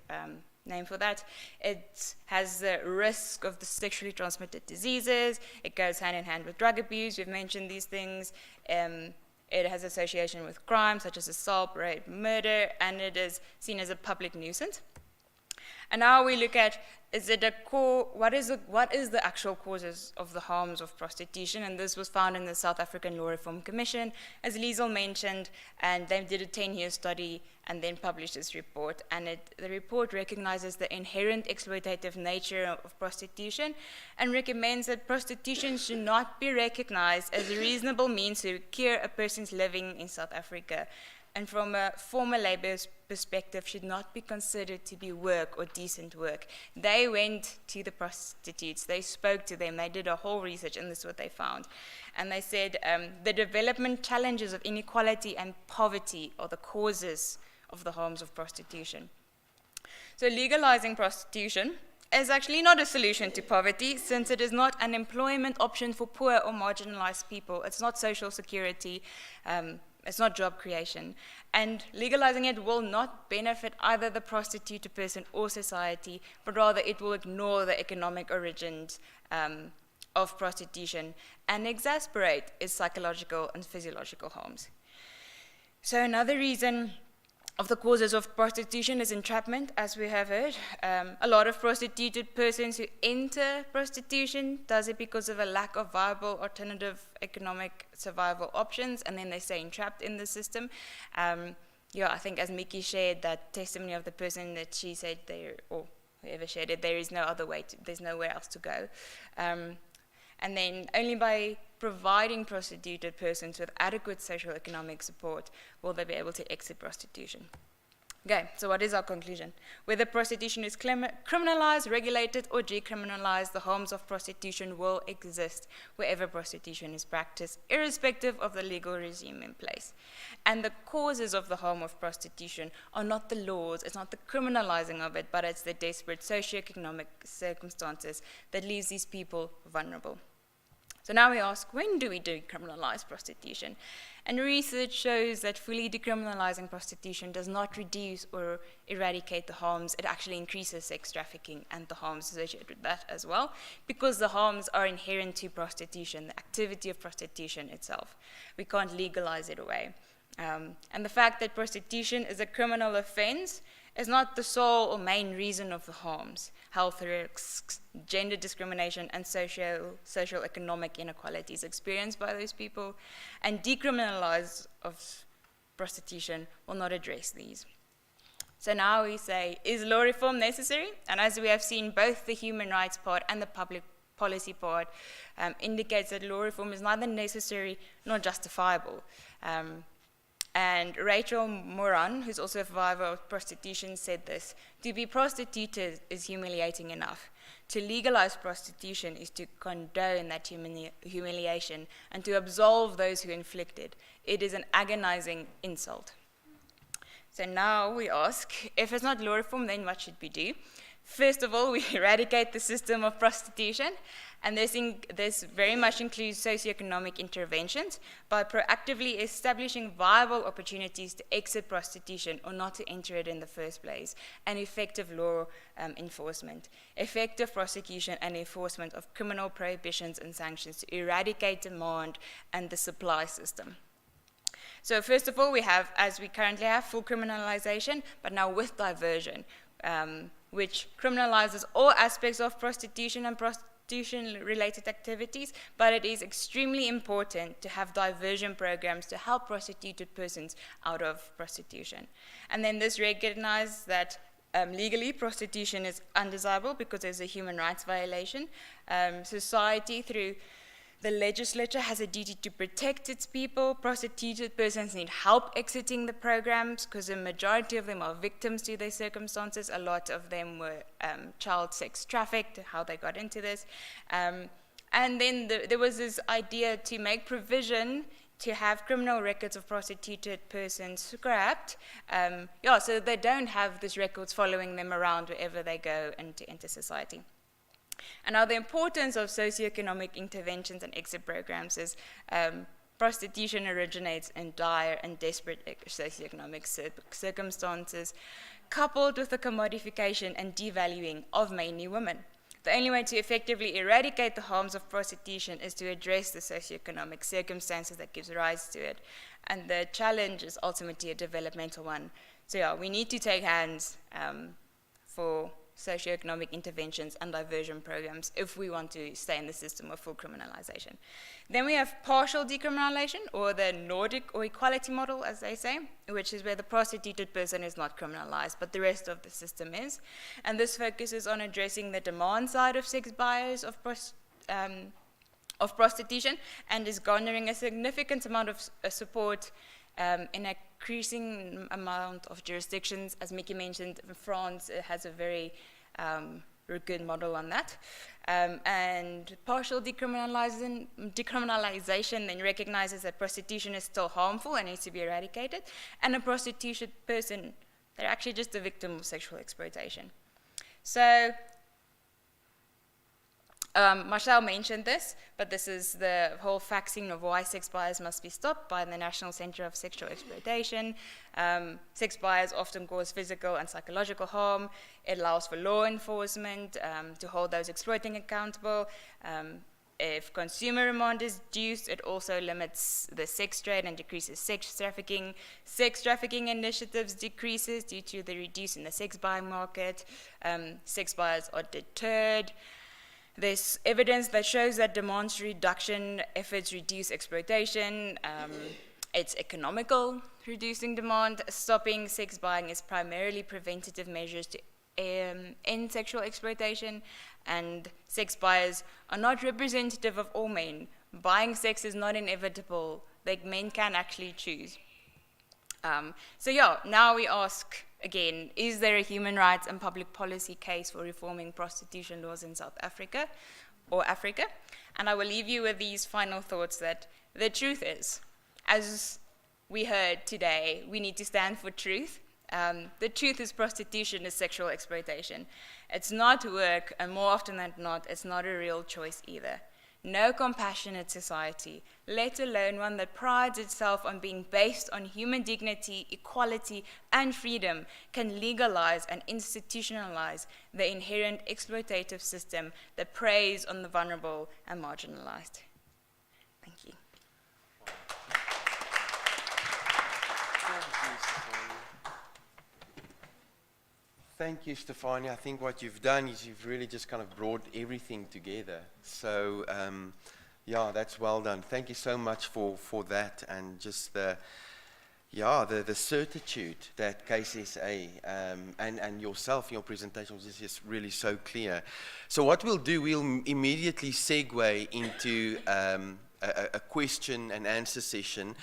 name for that. It has the risk of the sexually transmitted diseases. It goes hand in hand with drug abuse. We've mentioned these things. It has association with crime such as assault, rape, murder, and it is seen as a public nuisance. And now we look at, what is the actual causes of the harms of prostitution? And this was found in the South African Law Reform Commission, as Liesel mentioned, and they did a 10-year study and then published this report. And the report recognizes the inherent exploitative nature of prostitution and recommends that prostitution should not be recognized as a reasonable means to secure a person's living in South Africa, and from a former labor perspective should not be considered to be work or decent work. They went to the prostitutes, they spoke to them, they did a whole research, and this is what they found. And they said the development challenges of inequality and poverty are the causes of the harms of prostitution. So legalizing prostitution is actually not a solution to poverty, since it is not an employment option for poor or marginalized people. It's not social security. It's not job creation. And legalizing it will not benefit either the prostituted person or society, but rather it will ignore the economic origins of prostitution and exacerbate its psychological and physiological harms. So another reason of the causes of prostitution is entrapment, as we have heard. A lot of prostituted persons who enter prostitution does it because of a lack of viable alternative economic survival options, and then they stay entrapped in the system. I think as Mickey shared that testimony of the person that she said or whoever shared it, there is no other way, there's nowhere else to go. And then only by providing prostituted persons with adequate social economic support will they be able to exit prostitution. Okay, so what is our conclusion? Whether prostitution is criminalized, regulated, or decriminalized, the harms of prostitution will exist wherever prostitution is practiced, irrespective of the legal regime in place. And the causes of the harm of prostitution are not the laws, it's not the criminalizing of it, but it's the desperate socioeconomic circumstances that leaves these people vulnerable. So now we ask, when do we decriminalize prostitution? And research shows that fully decriminalizing prostitution does not reduce or eradicate the harms. It actually increases sex trafficking and the harms associated with that as well, because the harms are inherent to prostitution, the activity of prostitution itself. We can't legalize it away. And the fact that prostitution is a criminal offense is not the sole or main reason of the harms. Health risks, gender discrimination, and socio-economic inequalities experienced by those people, and decriminalize of prostitution will not address these. So now we say, is law reform necessary? And as we have seen, both the human rights part and the public policy part indicates that law reform is neither necessary nor justifiable. And Rachel Moran, who's also a survivor of prostitution, said this: to be prostituted is humiliating enough. To legalize prostitution is to condone that humiliation and to absolve those who inflict it. It is an agonizing insult. So now we ask, if it's not law reform, then what should we do? First of all, we eradicate the system of prostitution, and this very much includes socioeconomic interventions by proactively establishing viable opportunities to exit prostitution or not to enter it in the first place, and effective law enforcement, effective prosecution and enforcement of criminal prohibitions and sanctions to eradicate demand and the supply system. So first of all, we have, as we currently have, full criminalization, but now with diversion, which criminalizes all aspects of prostitution and prostitution-related activities, but it is extremely important to have diversion programs to help prostituted persons out of prostitution. And then this recognizes that legally prostitution is undesirable because there's a human rights violation. Society, through the legislature, has a duty to protect its people. Prostituted persons need help exiting the programs because the majority of them are victims to their circumstances. A lot of them were child sex trafficked, how they got into this. And then there was this idea to make provision to have criminal records of prostituted persons scrapped, so they don't have these records following them around wherever they go and to enter society. And now the importance of socioeconomic interventions and exit programs is Prostitution originates in dire and desperate socioeconomic circumstances, coupled with the commodification and devaluing of mainly women. The only way to effectively eradicate the harms of prostitution is to address the socioeconomic circumstances that gives rise to it. And the challenge is ultimately a developmental one. So yeah, we need to take hands for socioeconomic interventions and diversion programs if we want to stay in the system of full criminalization. Then we have partial decriminalization, or the Nordic or equality model, as they say, which is where the prostituted person is not criminalized, but the rest of the system is. And this focuses on addressing the demand side of sex buyers of prostitution, and is garnering a significant amount of support in an increasing amount of jurisdictions. As Mickey mentioned, France has a very good model on that. And partial decriminalization then recognizes that prostitution is still harmful and needs to be eradicated, and a prostituted person, they're actually just a victim of sexual exploitation. So, Marcel mentioned this, but this is the whole faxing of why sex buyers must be stopped by the National Center of Sexual Exploitation. Sex buyers often cause physical and psychological harm. It allows for law enforcement to hold those exploiting accountable. If consumer demand is reduced, it also limits the sex trade and decreases sex trafficking. Sex trafficking initiatives decreases due to the reduce in the sex buying market. Sex buyers are deterred. There's evidence that shows that demand reduction efforts reduce exploitation. It's economical, reducing demand. Stopping sex buying is primarily preventative measures to end sexual exploitation, and sex buyers are not representative of all men. Buying sex is not inevitable. Like, men can actually choose. So yeah, now we ask again, is there a human rights and public policy case for reforming prostitution laws in South Africa or Africa? And I will leave you with these final thoughts that the truth is, as we heard today, we need to stand for truth. The truth is prostitution is sexual exploitation. It's not work, and more often than not, it's not a real choice either. No compassionate society, let alone one that prides itself on being based on human dignity, equality, and freedom, can legalize and institutionalize the inherent exploitative system that preys on the vulnerable and marginalized. Thank you. Thank you, Stefania. I think what you've done is you've really just kind of brought everything together. So, yeah, that's well done. Thank you so much for that, and just the certitude that Cese and yourself in your presentation was just really so clear. So what we'll do, we'll immediately segue into a question and answer session,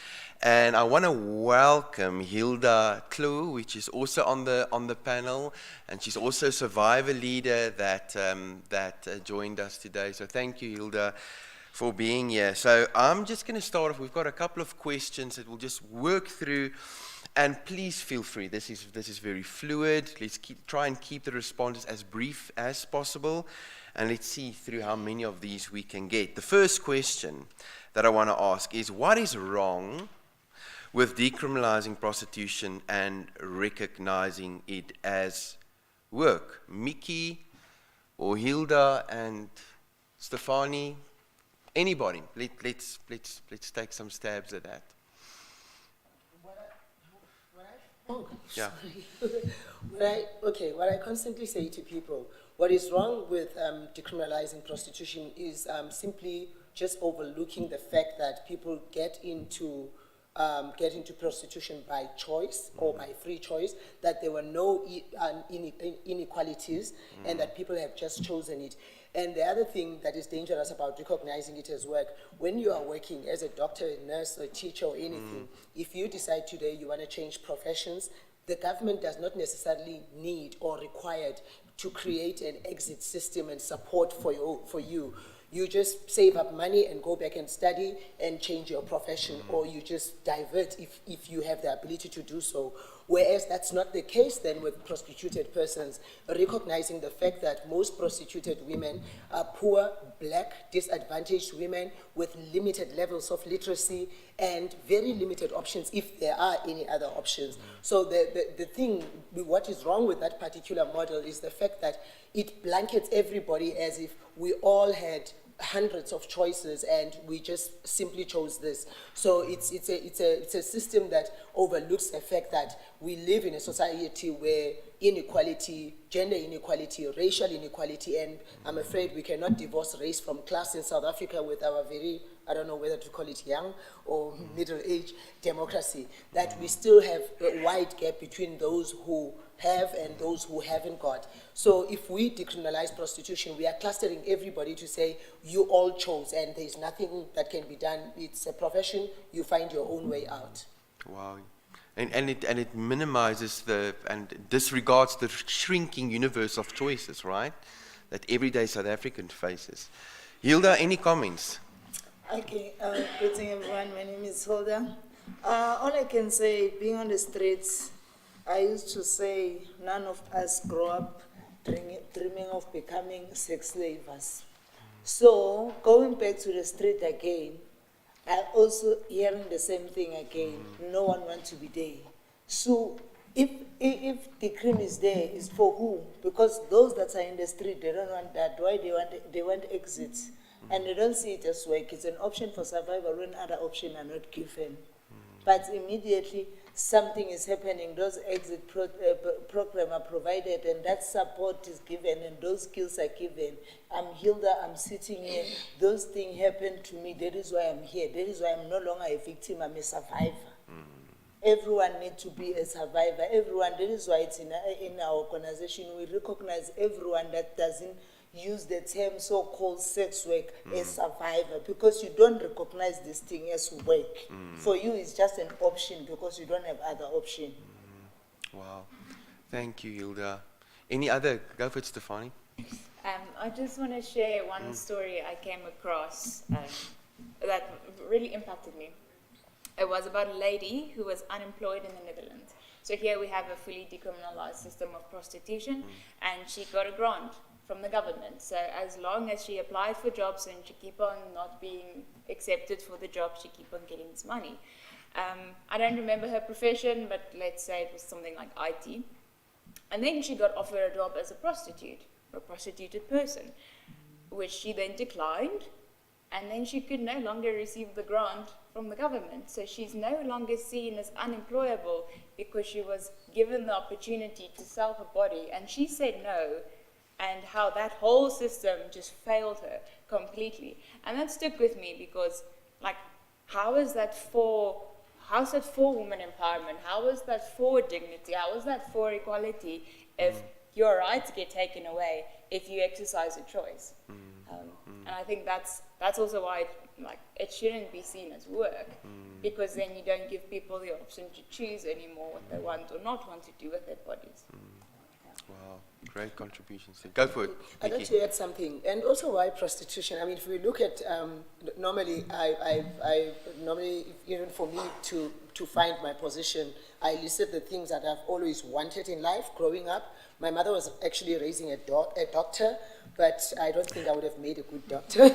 and I want to welcome Hilda Klou, which is also on the panel, and she's also a survivor leader that joined us today. So thank you, Hilda, for being here. So I'm just going to start off. We've got a couple of questions that we'll just work through, and please feel free. This is very fluid. Let's try and keep the responses as brief as possible, and let's see through how many of these we can get. The first question that I want to ask is, what is wrong with decriminalizing prostitution and recognizing it as work? Mickey or Hilda and Stefanie? Anybody? Let's take some stabs at that. What I constantly say to people, what is wrong with decriminalizing prostitution is simply just overlooking the fact that people get into prostitution by choice or by free choice, that there were no inequalities, and that people have just chosen it. And the other thing that is dangerous about recognizing it as work, when you are working as a doctor, a nurse, a teacher, or anything, if you decide today you want to change professions, the government does not necessarily need or required to create an exit system and support for you. You just save up money and go back and study and change your profession, or you just divert if you have the ability to do so. Whereas that's not the case then with prostituted persons, recognizing the fact that most prostituted women are poor, black, disadvantaged women with limited levels of literacy and very limited options, if there are any other options. So the thing, what is wrong with that particular model is the fact that it blankets everybody as if we all had hundreds of choices and we just simply chose this. So it's a system that overlooks the fact that we live in a society where inequality, gender inequality, racial inequality, and I'm afraid we cannot divorce race from class in South Africa with our very, I don't know whether to call it young or middle-age democracy, that we still have a wide gap between those who have and those who haven't got. So if we decriminalize prostitution, we are clustering everybody to say, you all chose and there's nothing that can be done. It's a profession, you find your own way out. Wow. And it minimizes and disregards the shrinking universe of choices, right? That everyday South African faces. Hilda, any comments? Okay, greeting everyone. My name is Hilda. All I can say, being on the streets, I used to say none of us grow up dreaming of becoming sex slavers. So going back to the street again, I'm also hearing the same thing again. No one wants to be there. So if the crime is there, it's for who? Because those that are in the street, they don't want that. Why they want exits? And they don't see it as work. It's an option for survival when other options are not given. But immediately something is happening, those exit programs are provided and that support is given and those skills are given. I'm Hilda, I'm sitting here, those things happen to me, that is why I'm here, that is why I'm no longer a victim, I'm a survivor. Everyone needs to be a survivor, everyone, that is why it's in our organization, we recognize everyone that doesn't use the term so-called sex work as survivor, because you don't recognize this thing as work. For you, it's just an option because you don't have other option. Wow. Thank you, Hilda. Any other? Go for it, Stefani. I just want to share one story I came across that really impacted me. It was about a lady who was unemployed in the Netherlands. So here we have a fully decriminalized system of prostitution, and she got a grant from the government. So as long as she applied for jobs and she keep on not being accepted for the job, she keep on getting this money. I don't remember her profession, but let's say it was something like IT. And then she got offered a job as a prostitute, or a prostituted person, which she then declined, and then she could no longer receive the grant from the government. So she's no longer seen as unemployable because she was given the opportunity to sell her body, and she said no, and how that whole system just failed her completely. And that stuck with me because, like, how's that for women empowerment? How is that for dignity? How is that for equality if your rights get taken away if you exercise a choice? And I think that's also why it shouldn't be seen as work, because then you don't give people the option to choose anymore what they want or not want to do with their bodies. Wow, great contributions. Go for it. I'd like to add something, and also why prostitution. I mean, if we look at normally, normally even for me to find my position, I listed the things that I've always wanted in life growing up. My mother was actually raising a doctor, but I don't think I would have made a good doctor.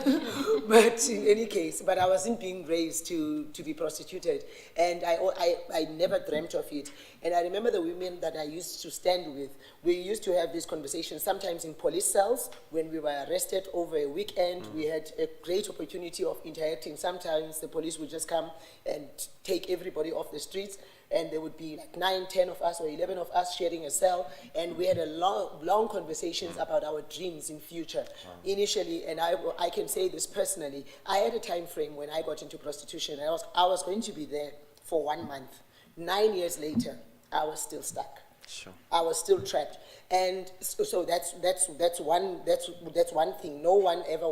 But in any case, but I wasn't being raised to be prostituted, and I never dreamt of it. And I remember the women that I used to stand with. We used to have these conversations sometimes in police cells when we were arrested over a weekend. We had a great opportunity of interacting. Sometimes the police would just come and take everybody off the streets, and there would be like 9, 10 of us or 11 of us sharing a cell, and we had a long conversations about our dreams in future. Initially, and I can say this personally, I had a time frame when I got into prostitution. I was going to be there for 1 month. 9 years later, I was still stuck. Sure. I was still trapped, and so that's one thing. No one ever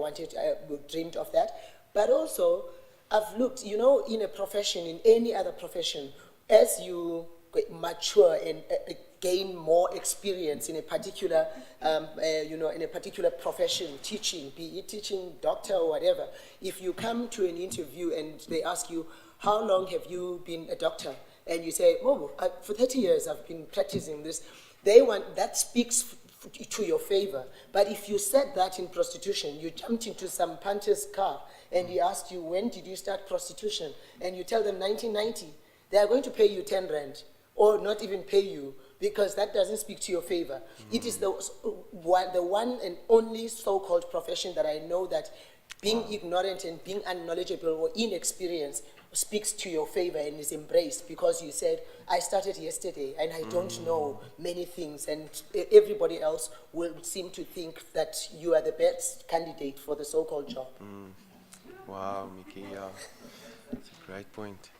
dreamed of that. But also, I've looked, in a profession, in any other profession, as you mature and gain more experience in a particular, in a particular profession, teaching, be it teaching, doctor, or whatever. If you come to an interview and they ask you, how long have you been a doctor? and you say, oh, for 30 years I've been practicing this, they want, that speaks to your favor. But if you said that in prostitution, you jumped into some puncher's car and he asked you, when did you start prostitution? And you tell them 1990, they are going to pay you 10 rand or not even pay you, because that doesn't speak to your favor. It is the one and only so-called profession that I know that being ignorant and being unknowledgeable or inexperienced speaks to your favor and is embraced, because you said, I started yesterday and I don't know many things, and everybody else will seem to think that you are the best candidate for the so-called job. Wow, Mickey, yeah. That's a great point.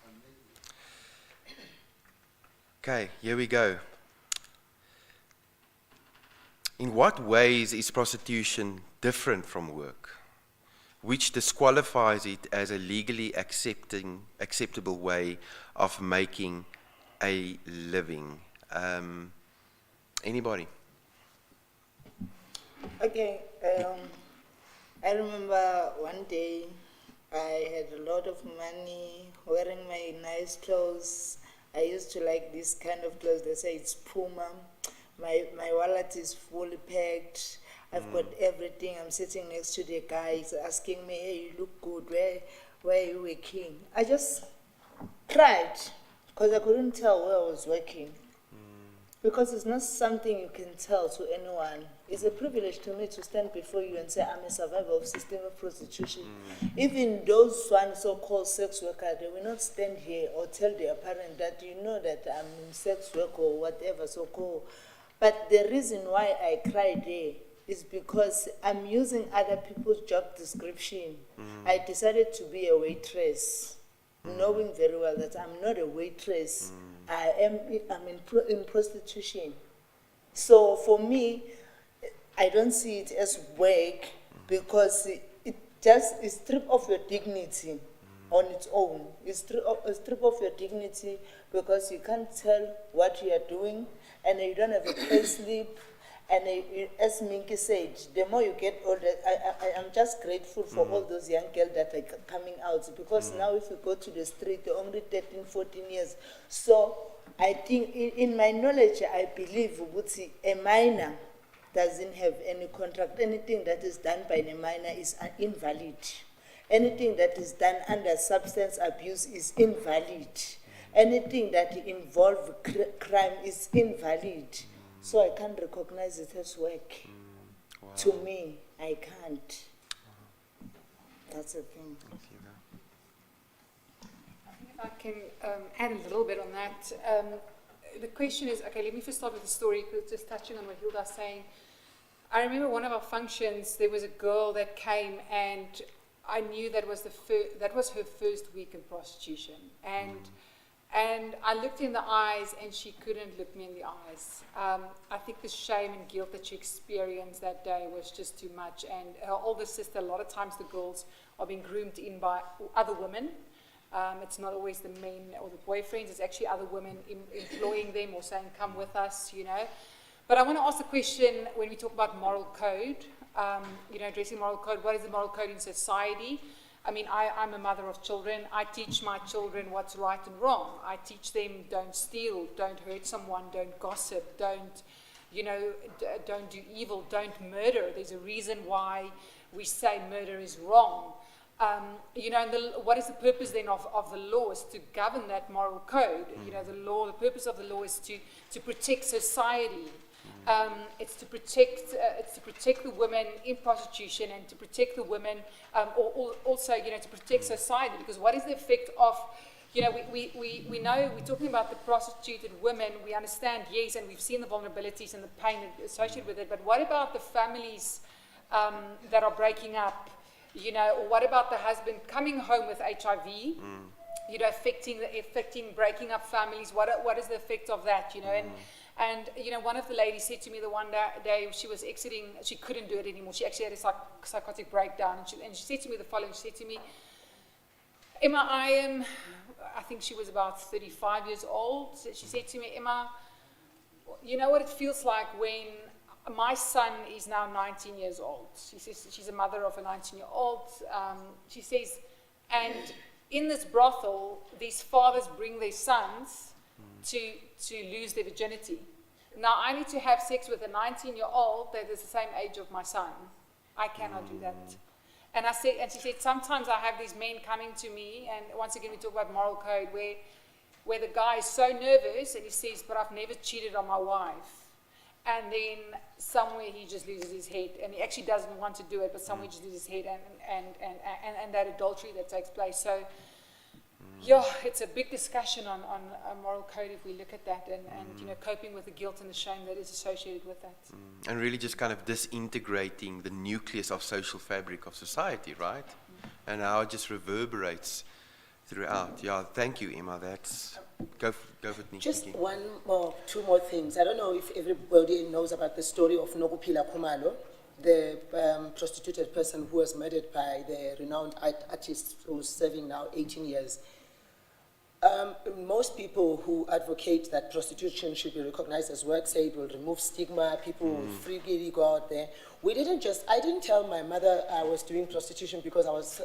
Okay, here we go. In what ways is prostitution different from work, which disqualifies it as a legally acceptable way of making a living? Anybody? Okay, I remember one day I had a lot of money, wearing my nice clothes. I used to like this kind of clothes. They say it's Puma. My wallet is fully packed. I've got everything. I'm sitting next to the guy. He's asking me, hey, you look good. Where are you working? I just cried because I couldn't tell where I was working. Because it's not something you can tell to anyone. It's a privilege to me to stand before you and say, I'm a survivor of systemic prostitution. Even those one so-called sex workers, they will not stand here or tell their parent that you know that I'm in sex work or whatever so-called. But the reason why I cry there is because I'm using other people's job description. I decided to be a waitress, knowing very well that I'm not a waitress. I'm in prostitution. So for me, I don't see it as work, because it strip off your dignity on its own. It strip off your dignity because you can't tell what you are doing, and you don't have a pay slip. And as Minky said, the more you get older, I am just grateful for all those young girls that are coming out, because now if you go to the street, they're only 13, 14 years. So I think, in my knowledge, I believe a minor doesn't have any contract. Anything that is done by a minor is invalid. Anything that is done under substance abuse is invalid. Anything that involves crime is invalid. So I can't recognize it as work. Wow. To me, I can't. That's the thing. If I can add a little bit on that. The question is, okay, let me first start with the story, just touching on what Hilda's saying. I remember one of our functions, there was a girl that came, and I knew that was her first week in prostitution. And I looked in the eyes, and she couldn't look me in the eyes. I think the shame and guilt that she experienced that day was just too much. And her older sister, a lot of times the girls are being groomed in by other women. It's not always the men or the boyfriends. It's actually other women employing them or saying, come with us, you know. But I want to ask the question, when we talk about moral code, addressing moral code, what is the moral code in society? I mean, I'm a mother of children. I teach my children what's right and wrong. I teach them, don't steal, don't hurt someone, don't gossip, don't do evil, don't murder. There's a reason why we say murder is wrong. What is the purpose then of the law? Is to govern that moral code. The purpose of the law is to protect society. It's to protect the women in prostitution, and to protect the women, also to protect society. Because what is the effect of, we know we're talking about the prostituted women. We understand, yes, and we've seen the vulnerabilities and the pain associated with it. But what about the families that are breaking up? Or what about the husband coming home with HIV? Affecting breaking up families. What is the effect of that? And one of the ladies said to me the one day she was exiting, she couldn't do it anymore. She actually had a psychotic breakdown, and she said to me the following. She said to me, Emma, I think she was about 35 years old. She said to me, Emma, you know what it feels like when my son is now 19 years old. She says she's a mother of a 19-year-old. She says, and in this brothel, these fathers bring their sons to lose their virginity. Now, I need to have sex with a 19-year-old that is the same age of my son. I cannot do that. And she said, sometimes I have these men coming to me, and once again we talk about moral code, where the guy is so nervous and he says, but I've never cheated on my wife. And then somewhere he just loses his head, and he actually doesn't want to do it, but somewhere he just loses his head, and that adultery that takes place. So, yeah, it's a big discussion on a moral code if we look at that, and coping with the guilt and the shame that is associated with that. And really just kind of disintegrating the nucleus of social fabric of society, right? And how it just reverberates throughout. Yeah, thank you, Emma. That's go for it, Nikki. Just two more things. I don't know if everybody knows about the story of Nokuphila Khumalo, the prostituted person who was murdered by the renowned artist who's serving now 18 years. Most people who advocate that prostitution should be recognized as work say it will remove stigma, people will freely go out there. I didn't tell my mother I was doing prostitution because I was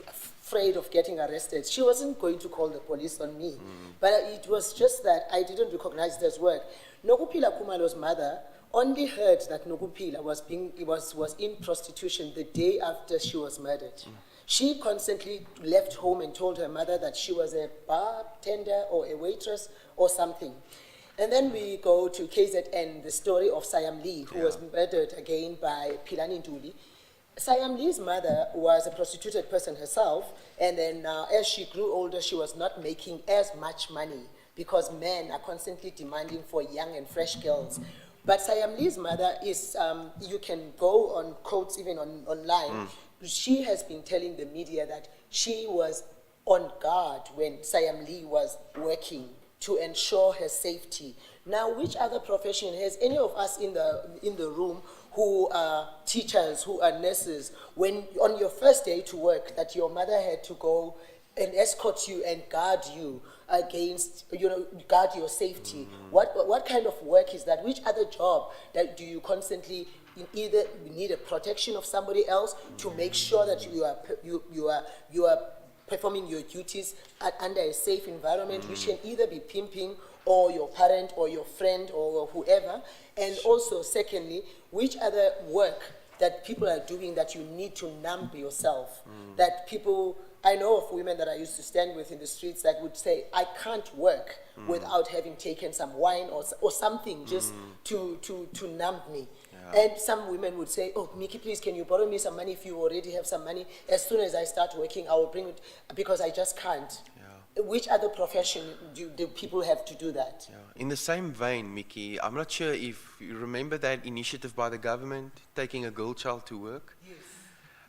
afraid of getting arrested. She wasn't going to call the police on me. But it was just that I didn't recognize it as work. Nokuphila Khumalo's mother only heard that Nokuphila was in prostitution the day after she was murdered. She constantly left home and told her mother that she was a bartender or a waitress or something. And then we go to KZN, the story of Sayam Lee, who was murdered again by Philani Ntuli. Sayam Lee's mother was a prostituted person herself, and then as she grew older, she was not making as much money because men are constantly demanding for young and fresh girls. But Sayam Lee's mother is, you can go on quotes even online, she has been telling the media that she was on guard when Sayam Lee was working to ensure her safety. Now, which other profession has any of us in the room who are teachers, who are nurses, when on your first day to work that your mother had to go and escort you and guard you against, guard your safety? What kind of work is that? Which other job that do you constantly either need a protection of somebody else to make sure that you are performing your duties under a safe environment, which can either be pimping or your parent or your friend or whoever. And also, secondly, which other work that people are doing that you need to numb yourself, that people, I know of women that I used to stand with in the streets that would say, I can't work without having taken some wine or something just to numb me. And some women would say, oh, Mickey, please, can you borrow me some money if you already have some money? As soon as I start working, I will bring it because I just can't. Which other profession do people have to do that? In the same vein, Mickey, I'm not sure if you remember that initiative by the government, taking a girl child to work? Yes.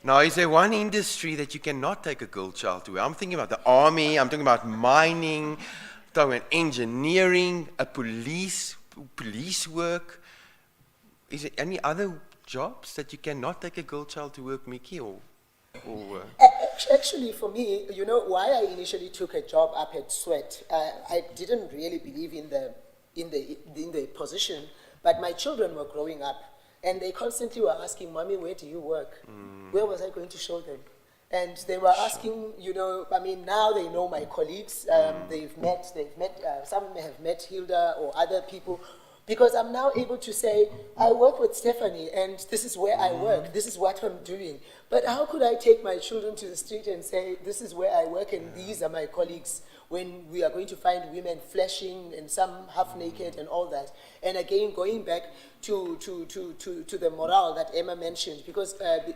Now, is there one industry that you cannot take a girl child to work? I'm thinking about the army, I'm talking about mining, I'm talking about engineering, police work. Is there any other jobs that you cannot take a girl child to work, Mickey? Actually, for me, you know, why I initially took a job up at Sweat, I didn't really believe in the position, but my children were growing up, and they constantly were asking, Mommy, where do you work? Where was I going to show them? And they were asking, you know, I mean, now they know my colleagues. They've met, some have met Hilda or other people. Because I'm now able to say, I work with Stephanie, and this is where I work, this is what I'm doing. But how could I take my children to the street and say, this is where I work, and these are my colleagues, when we are going to find women flashing and some half naked and all that? And again, going back to the morale that Emma mentioned, because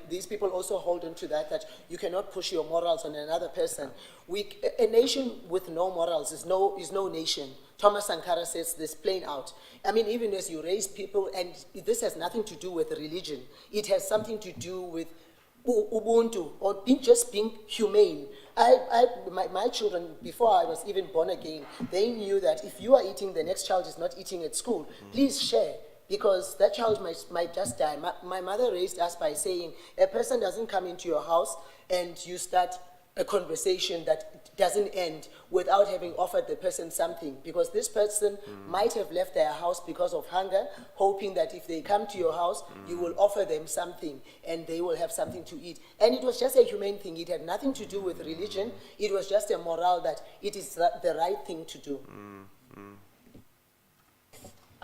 these people also hold on to that you cannot push your morals on another person. A nation with no morals is no nation. Thomas Sankara says this plain out. I mean, even as you raise people, and this has nothing to do with religion. It has something to do with Ubuntu, or just being humane. My children, before I was even born again, they knew that if you are eating, the next child is not eating at school. Please share, because that child might just die. My mother raised us by saying, a person doesn't come into your house and you start a conversation that doesn't end without having offered the person something, because this person might have left their house because of hunger, hoping that if they come to your house, you will offer them something and they will have something to eat. And it was just a humane thing. It had nothing to do with religion. It was just a morale that it is the right thing to do.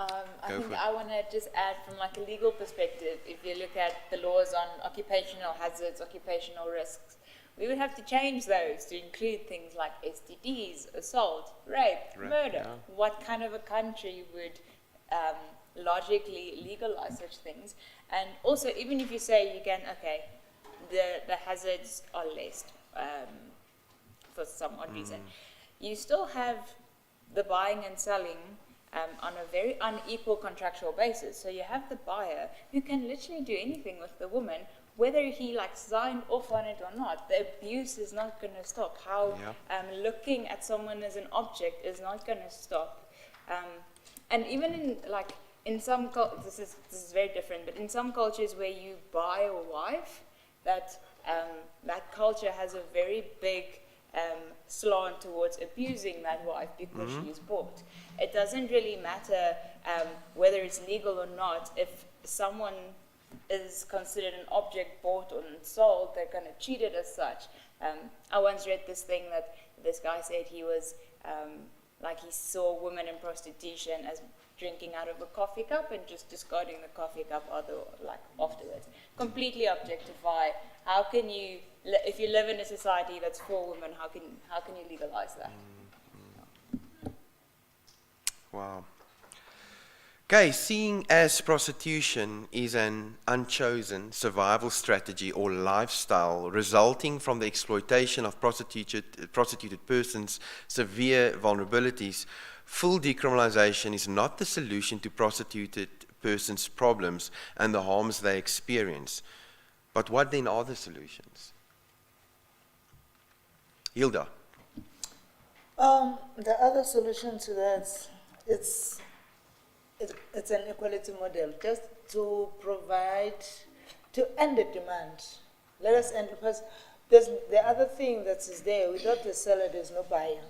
I Go think for it. I want to just add from like a legal perspective, if you look at the laws on occupational hazards, occupational risks, we would have to change those to include things like STDs, assault, rape, murder. yeah. What kind of a country would logically legalize such things? And also, even if you say you can, okay, the hazards are less for some odd reason, you still have the buying and selling on a very unequal contractual basis. So you have the buyer who can literally do anything with the woman, whether he like signed off on it or not. The abuse is not going to stop. How looking at someone as an object is not going to stop. And even in like in some this is very different, but in some cultures where you buy a wife, that culture has a very big slant towards abusing that wife because she is bought. It doesn't really matter whether it's legal or not. If someone is considered an object bought or sold, they're going to treat it as such. I once read this thing that this guy said he was like he saw women in prostitution as drinking out of a coffee cup and just discarding the coffee cup afterwards. Completely objectify. How can you, if you live in a society that's for women, how can you legalize that? Wow. Okay, seeing as prostitution is an unchosen survival strategy or lifestyle resulting from the exploitation of prostituted persons' severe vulnerabilities, full decriminalization is not the solution to prostituted persons' problems and the harms they experience. But what then are the solutions? Hilda. The other solution to that, it's an equality model, just to provide, to end the demand. Let us end, because there's the other thing that is there, without the seller, there's no buyer.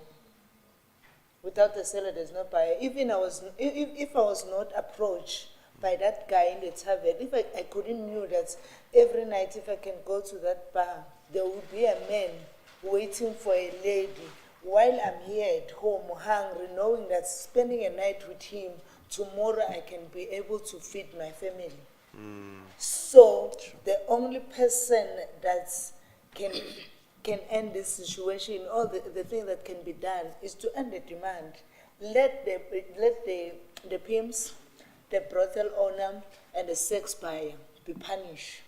Without the seller, there's no buyer. Even if I was not approached by that guy in the tavern, if I couldn't know that every night if I can go to that bar, there would be a man waiting for a lady while I'm here at home hungry, knowing that spending a night with him, tomorrow I can be able to feed my family. So the only person that can end this situation, all the thing that can be done is to end the demand. Let the pimps, the brothel owner, and the sex buyer be punished.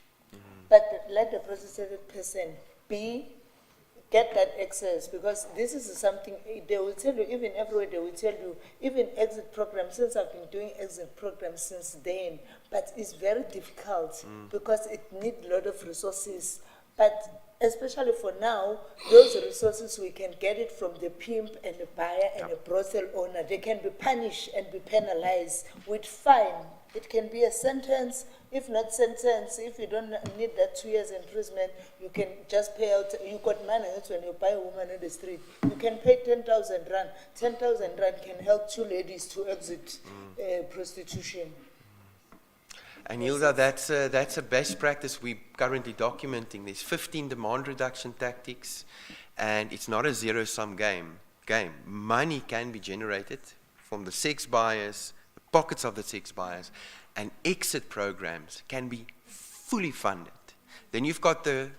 But let the prostituted person get that access, because this is something they will tell you, even everywhere they will tell you, even exit programs, since I've been doing exit programs since then, but it's very difficult because it needs a lot of resources. But especially for now, those resources, we can get it from the pimp and the buyer and the brothel owner. They can be punished and be penalized with fine. It can be a sentence. If not sentence, if you don't need that 2 years imprisonment, you can just pay out. You got money, that's when you buy a woman in the street. You can pay 10,000 rand. 10,000 rand can help 2 ladies to exit prostitution. And Hilda, that's a best practice we're currently documenting. There's 15 demand reduction tactics, and it's not a zero-sum game. Money can be generated from the sex buyers, the pockets of the sex buyers, and exit programs can be fully funded. Then you've got the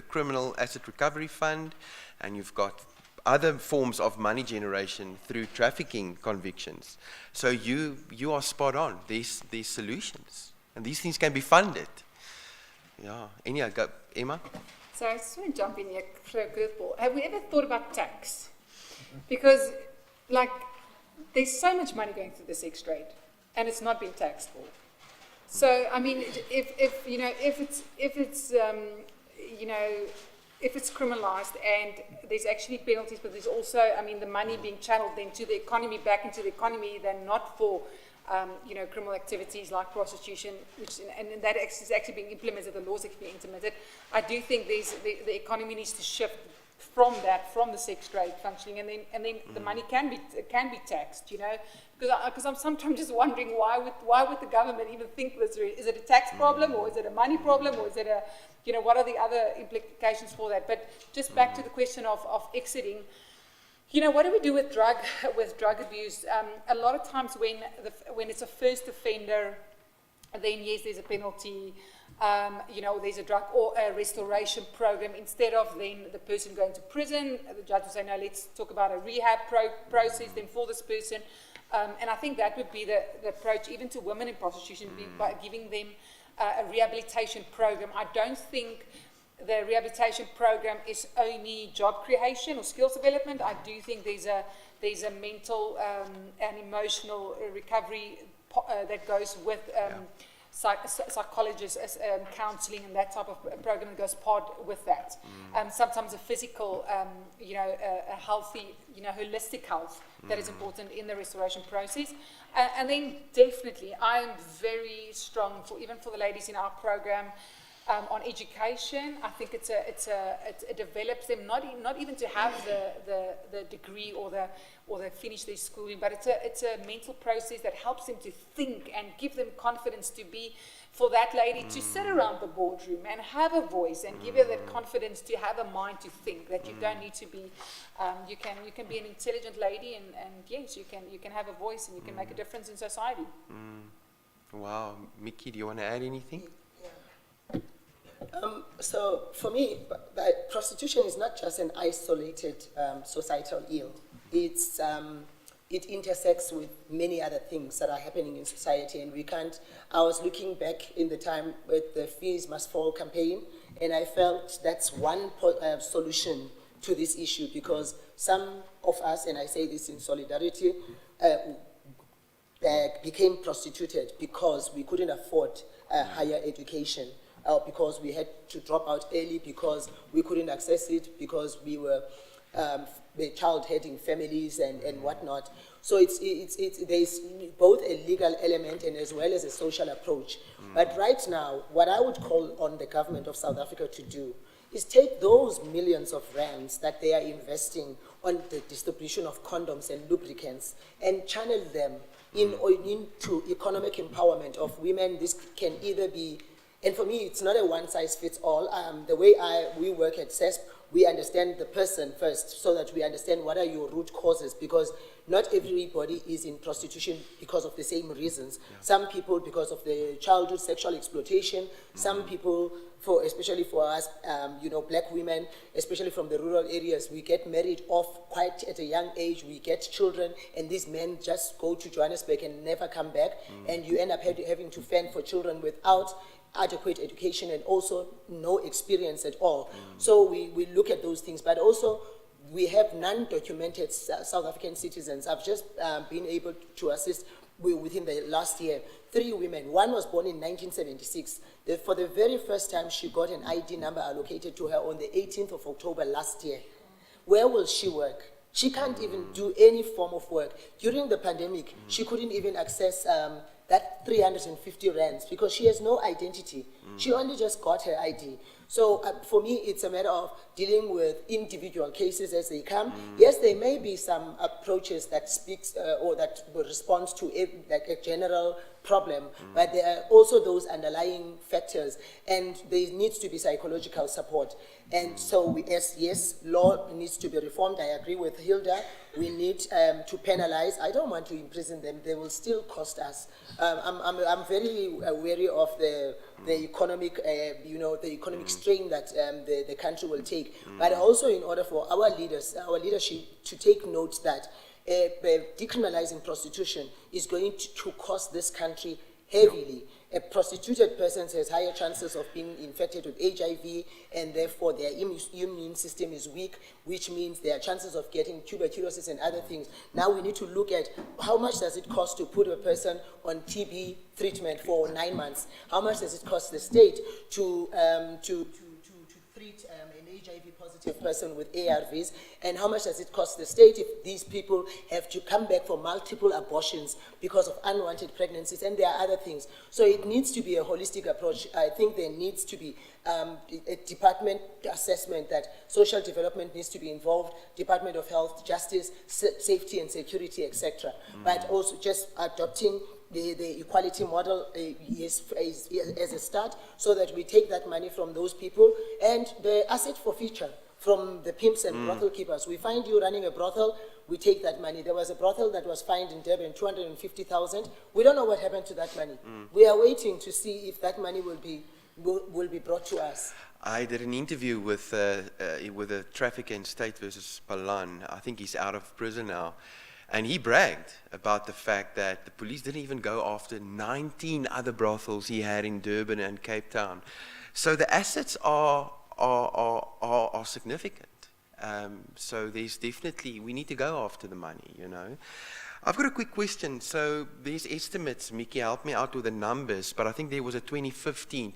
Criminal Asset Recovery Fund, and you've got other forms of money generation through trafficking convictions. So you are spot on. These solutions, and these things can be funded. Yeah. Enya, go, Emma. So I just want to jump in here, throw a curveball. Have we ever thought about tax? Because, like, there's so much money going through the sex trade, and it's not being taxed for. So I mean, if it's criminalized and there's actually penalties, but there's also, I mean, the money being channeled then to the economy, back into the economy, then not for, criminal activities like prostitution, and that is actually being implemented, the laws actually being implemented. I do think the economy needs to shift from the sex trade functioning, and then the money can be taxed, because I'm sometimes just wondering why would the government even think this? Is it a tax problem, or is it a money problem, or is it what are the other implications for that? But just back to the question of exiting, You know, what do we do with drug abuse? A lot of times when it's a first offender, then yes, there's a penalty. You know, there's a drug or a restoration program. Instead of then the person going to prison, the judge will say, no, let's talk about a rehab process then for this person. And I think that would be the approach even to women in prostitution, by giving them a rehabilitation program. I don't think the rehabilitation program is only job creation or skills development. I do think there's a mental and emotional recovery that goes with psychologists, counseling, and that type of program that goes part with that. Sometimes a physical, you know, a healthy, you know, holistic health that is important in the restoration process. And then definitely, I am very strong even for the ladies in our program. On education, I think it develops them not even to have the degree or the finish their schooling, but it's a mental process that helps them to think and give them confidence to be, for that lady to sit around the boardroom and have a voice and give her that confidence to have a mind to think, that you don't need to be, you can be an intelligent lady and yes, you can have a voice and you can make a difference in society. Wow, Mickey, do you want to add anything? So for me, prostitution is not just an isolated societal ill. It intersects with many other things that are happening in society, and we can't. I was looking back in the time with the Fees Must Fall campaign, and I felt that's one solution to this issue, because some of us, and I say this in solidarity, became prostituted because we couldn't afford higher education. Because we had to drop out early, because we couldn't access it, because we were child-heading families and whatnot. So there's both a legal element and as well as a social approach. But right now, what I would call on the government of South Africa to do is take those millions of rands that they are investing on the distribution of condoms and lubricants and channel them into economic empowerment of women. This can either be, and for me, it's not a one-size-fits-all. The way we work at CESP, we understand the person first, so that we understand what are your root causes, because not everybody is in prostitution because of the same reasons. Yeah. Some people because of the childhood sexual exploitation. Some people, especially for us, you know, black women, especially from the rural areas, we get married off quite at a young age. We get children, and these men just go to Johannesburg and never come back, and you end up having to fend for children without adequate education and also no experience at all. So we look at those things, but also we have non-documented South African citizens. I've just been able to assist within the last year 3 women. One was born in 1976. For the very first time, she got an ID number allocated to her on the 18th of October last year. Where will she work? She can't even do any form of work. During the pandemic, she couldn't even access that 350 rands because she has no identity. She only just got her ID. So for me, it's a matter of dealing with individual cases as they come. Yes, there may be some approaches that speaks or that responds to like a general problem, but there are also those underlying factors, and there needs to be psychological support. And so, yes, law needs to be reformed. I agree with Hilda. We need to penalize. I don't want to imprison them. They will still cost us. I'm very wary of the economic, the economic strain that the country will take. But also, in order for our leadership to take note that decriminalizing prostitution is going to cost this country heavily. A prostituted person has higher chances of being infected with HIV, and therefore their immune system is weak, which means their chances of getting tuberculosis and other things. Now we need to look at how much does it cost to put a person on TB treatment for 9 months? How much does it cost the state to treat an HIV-positive person with ARVs, and how much does it cost the state if these people have to come back for multiple abortions because of unwanted pregnancies, and there are other things. So it needs to be a holistic approach. I think there needs to be a department assessment that social development needs to be involved, Department of Health, Justice, Safety and Security, etc. But also just adopting the equality model as a start, so that we take that money from those people and the asset for future from the pimps and brothel keepers. We find you running a brothel, we take that money. There was a brothel that was fined in Durban, 250,000. We don't know what happened to that money. We are waiting to see if that money will be brought to us. I did an interview with a trafficker in State versus Palan. I think he's out of prison now. And he bragged about the fact that the police didn't even go after 19 other brothels he had in Durban and Cape Town. So the assets are significant. So there's definitely, we need to go after the money, you know. I've got a quick question. So these estimates, Mickey, help me out with the numbers, but I think there was a 2015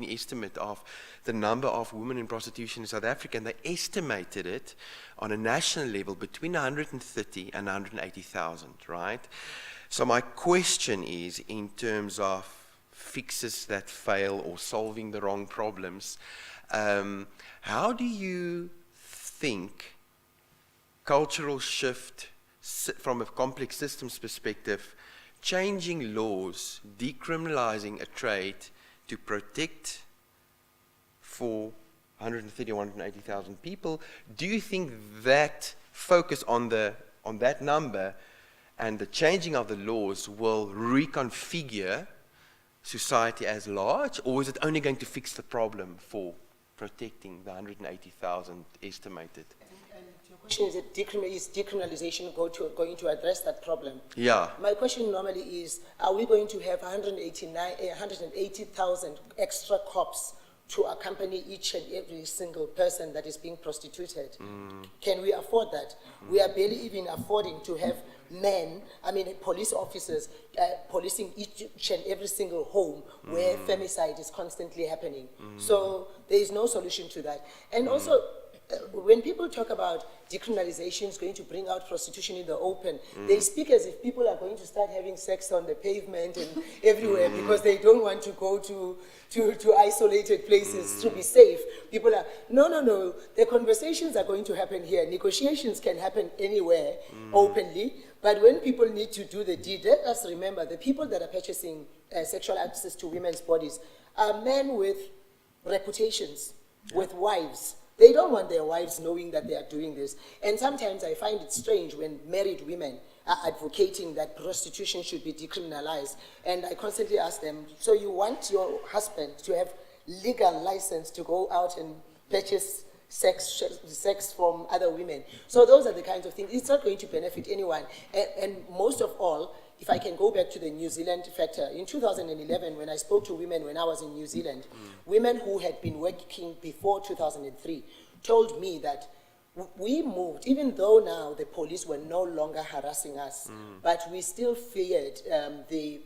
estimate of the number of women in prostitution in South Africa, and they estimated it on a national level between 130 and 180,000, right? So my question is, in terms of fixes that fail or solving the wrong problems, how do you think cultural shift from a complex systems perspective, changing laws, decriminalizing a trade to protect for 130 or 180,000 people, do you think that focus on that number and the changing of the laws will reconfigure society as large, or is it only going to fix the problem for protecting the 180,000 estimated? Question is, is decriminalization going to address that problem? Yeah. My question normally is, are we going to have 180,000 extra cops to accompany each and every single person that is being prostituted? Can we afford that? We are barely even affording to have men, police officers, policing each and every single home where femicide is constantly happening. So there is no solution to that. And also, when people talk about decriminalization is going to bring out prostitution in the open, they speak as if people are going to start having sex on the pavement and everywhere because they don't want to go to isolated places to be safe. People are, no, the conversations are going to happen here. Negotiations can happen anywhere openly, but when people need to do the deed, let us remember the people that are purchasing sexual access to women's bodies are men with reputations, with wives. They don't want their wives knowing that they are doing this. And sometimes I find it strange when married women are advocating that prostitution should be decriminalized. And I constantly ask them, so you want your husband to have legal license to go out and purchase sex from other women? So those are the kinds of things. It's not going to benefit anyone. And most of all, if I can go back to the New Zealand factor, in 2011, when I spoke to women when I was in New Zealand, women who had been working before 2003 told me that we moved, even though now the police were no longer harassing us, but we still feared the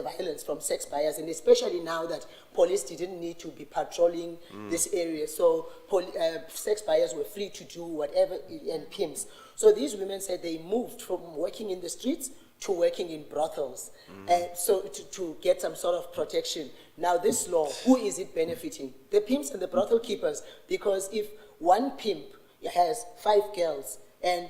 violence from sex buyers, and especially now that police didn't need to be patrolling this area, so sex buyers were free to do whatever, and pimps. So these women said they moved from working in the streets to working in brothels, so to get some sort of protection. Now this law, who is it benefiting? The pimps and the brothel keepers, because if one pimp has 5 girls and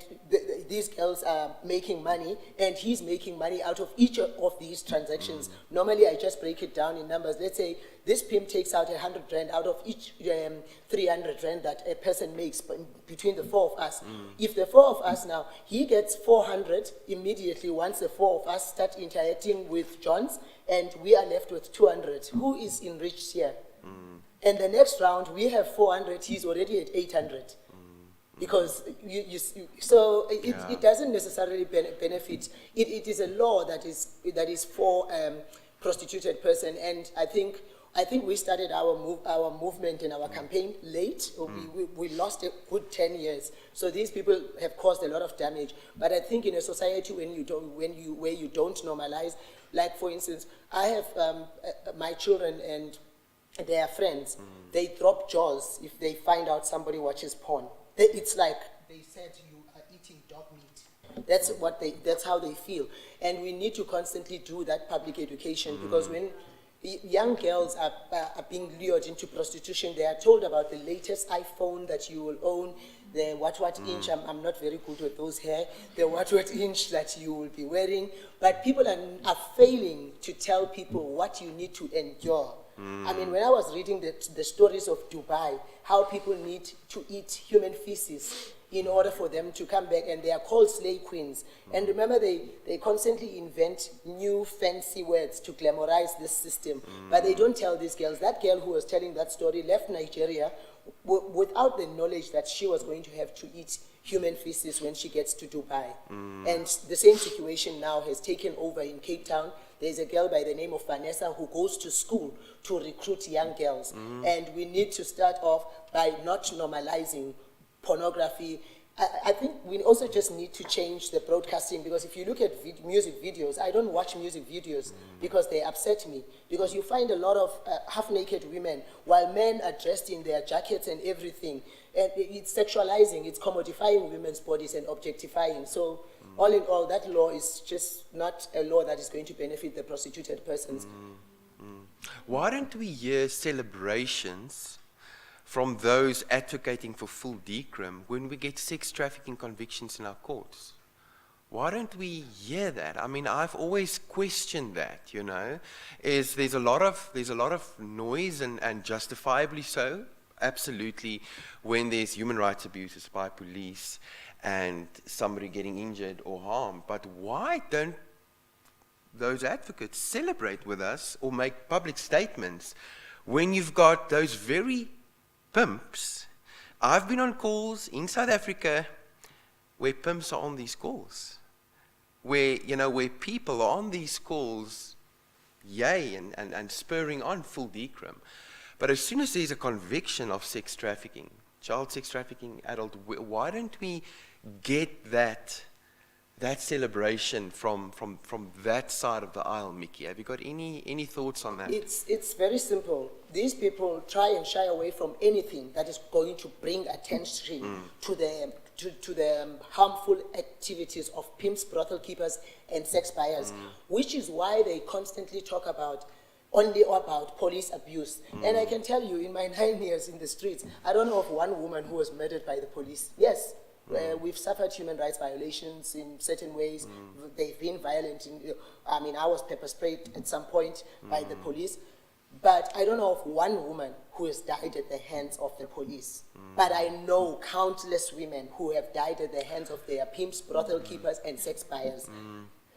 these girls are making money and he's making money out of each of these transactions. Normally I just break it down in numbers. Let's say this pimp takes out 100 rand out of each 300 rand that a person makes between the 4 of us. If the 4 of us now, he gets 400 immediately once the 4 of us start interacting with Johns, and we are left with 200. Who is enriched here? And the next round, we have 400, he's already at 800. Because it doesn't necessarily benefit. It is a law that is for prostituted person, and I think we started our movement and our campaign late. We lost a good 10 years. So these people have caused a lot of damage. But I think in a society where you don't normalize, like for instance, I have my children and their friends. They drop jaws if they find out somebody watches porn. It's like they said you are eating dog meat. That's how they feel. And we need to constantly do that public education, because when young girls are being lured into prostitution, they are told about the latest iPhone that you will own, the what inch, I'm not very good with those hair, the what inch that you will be wearing. But people are failing to tell people what you need to endure I mean, when I was reading the stories of Dubai, how people need to eat human feces in order for them to come back, and they are called slave queens. And remember, they constantly invent new fancy words to glamorize this system, but they don't tell these girls. That girl who was telling that story left Nigeria without the knowledge that she was going to have to eat human feces when she gets to Dubai. And the same situation now has taken over in Cape Town. There's a girl by the name of Vanessa who goes to school to recruit young girls. And we need to start off by not normalizing pornography. I think we also just need to change the broadcasting, because if you look at music videos, I don't watch music videos because they upset me. Because you find a lot of half-naked women while men are dressed in their jackets and everything. And it's sexualizing, it's commodifying women's bodies and objectifying. So all in all, that law is just not a law that is going to benefit the prostituted persons. Why don't we hear celebrations from those advocating for full decorum when we get sex trafficking convictions in our courts? Why don't we hear that? I mean, I've always questioned that, you know. There's a lot of noise, and justifiably so, absolutely, when there's human rights abuses by police and somebody getting injured or harmed. But why don't those advocates celebrate with us or make public statements when you've got those very pimps? I've been on calls in South Africa where pimps are on these calls, where people are on these calls, yay, and spurring on full decorum. But as soon as there's a conviction of sex trafficking, child sex trafficking, adult, why don't we get that celebration from that side of the aisle, Mickey? Have you got any thoughts on that? It's very simple. These people try and shy away from anything that is going to bring attention to the harmful activities of pimps, brothel keepers, and sex buyers, which is why they constantly talk only about police abuse. And I can tell you, in my 9 years in the streets, I don't know of one woman who was murdered by the police. Yes, we've suffered human rights violations in certain ways. They've been violent. I was pepper sprayed at some point by the police. But I don't know of one woman who has died at the hands of the police. But I know countless women who have died at the hands of their pimps, brothel keepers, and sex buyers.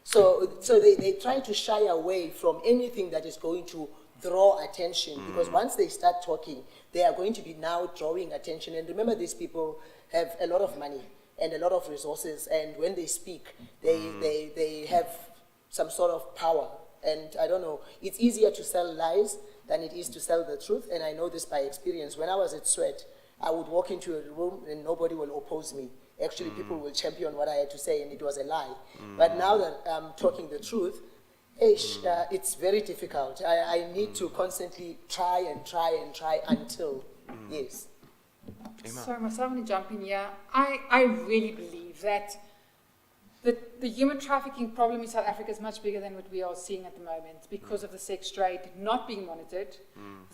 So they try to shy away from anything that is going to draw attention, because once they start talking, they are going to be now drawing attention. And remember, these people have a lot of money and a lot of resources, and when they speak, they have some sort of power. And I don't know, it's easier to sell lies than it is to sell the truth, and I know this by experience. When I was at Sweat, I would walk into a room and nobody will oppose me. Actually, people will champion what I had to say, and it was a lie. But now that I'm talking the truth, it's very difficult. I need to constantly try until, yes. Sorry, I want to jump in here. I really believe that the human trafficking problem in South Africa is much bigger than what we are seeing at the moment because of the sex trade not being monitored.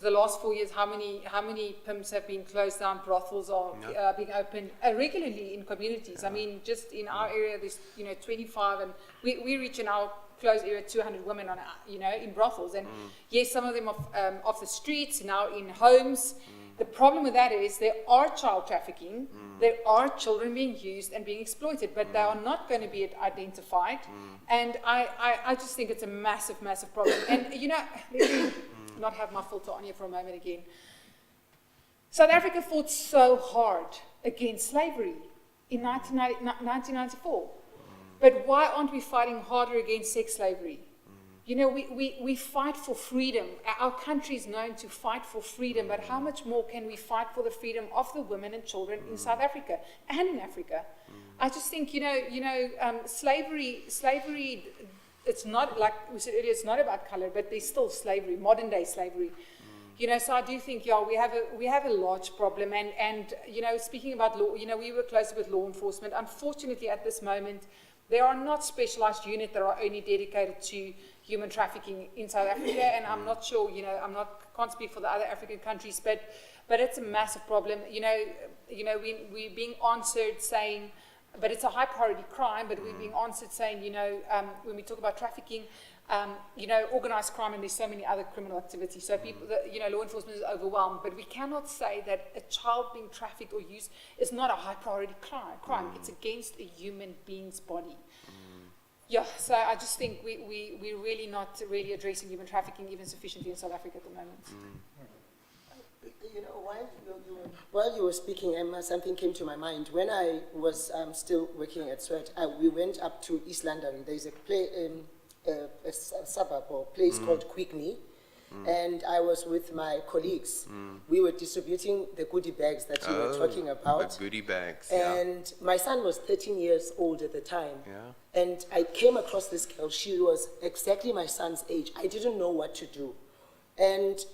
The last 4 years, how many pimps have been closed down, brothels are being opened regularly in communities. I mean, just in our area, there's 25, and we reach in our closed area 200 women on in brothels, and yes, some of them are off the streets, now in homes. The problem with that is there are child trafficking, there are children being used and being exploited, but they are not going to be identified. And I just think it's a massive, massive problem. And let me not have my filter on here for a moment again. South Africa fought so hard against slavery in 1994. But why aren't we fighting harder against sex slavery? We fight for freedom. Our country is known to fight for freedom, but how much more can we fight for the freedom of the women and children in South Africa and in Africa? I just think, slavery, it's not, like we said earlier, it's not about color, but there's still slavery, modern day slavery. So I do think, we have a large problem. And speaking about law, we work closely with law enforcement. Unfortunately, at this moment, there are not specialized units that are only dedicated to human trafficking in South Africa, and I'm not sure, can't speak for the other African countries, but it's a massive problem. We're being answered saying, but it's a high priority crime, but we're being answered saying, when we talk about trafficking, organized crime, and there's so many other criminal activities. So people, law enforcement is overwhelmed, but we cannot say that a child being trafficked or used is not a high priority crime. It's against a human being's body. Yeah, so I just think we're really not really addressing human trafficking even sufficiently in South Africa at the moment. While you were speaking, Emma, something came to my mind. When I was still working at SWAT, we went up to East London. There's a suburb or place called Quickney, and I was with my colleagues. We were distributing the goodie bags that you were talking about. The goodie bags, And my son was 13 years old at the time. Yeah. And I came across this girl. She was exactly my son's age. I didn't know what to do. And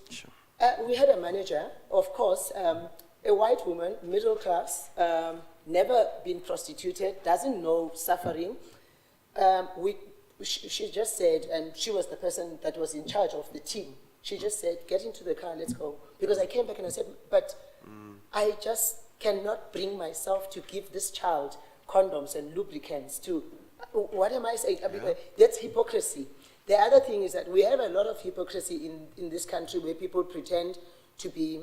we had a manager, of course, a white woman, middle class, never been prostituted, doesn't know suffering. She just said, and she was the person that was in charge of the team, she just said, get into the car, let's go. Because I came back and I said, but I just cannot bring myself to give this child condoms and lubricants to, what am I saying? That's hypocrisy. The other thing is that we have a lot of hypocrisy in this country where people pretend to be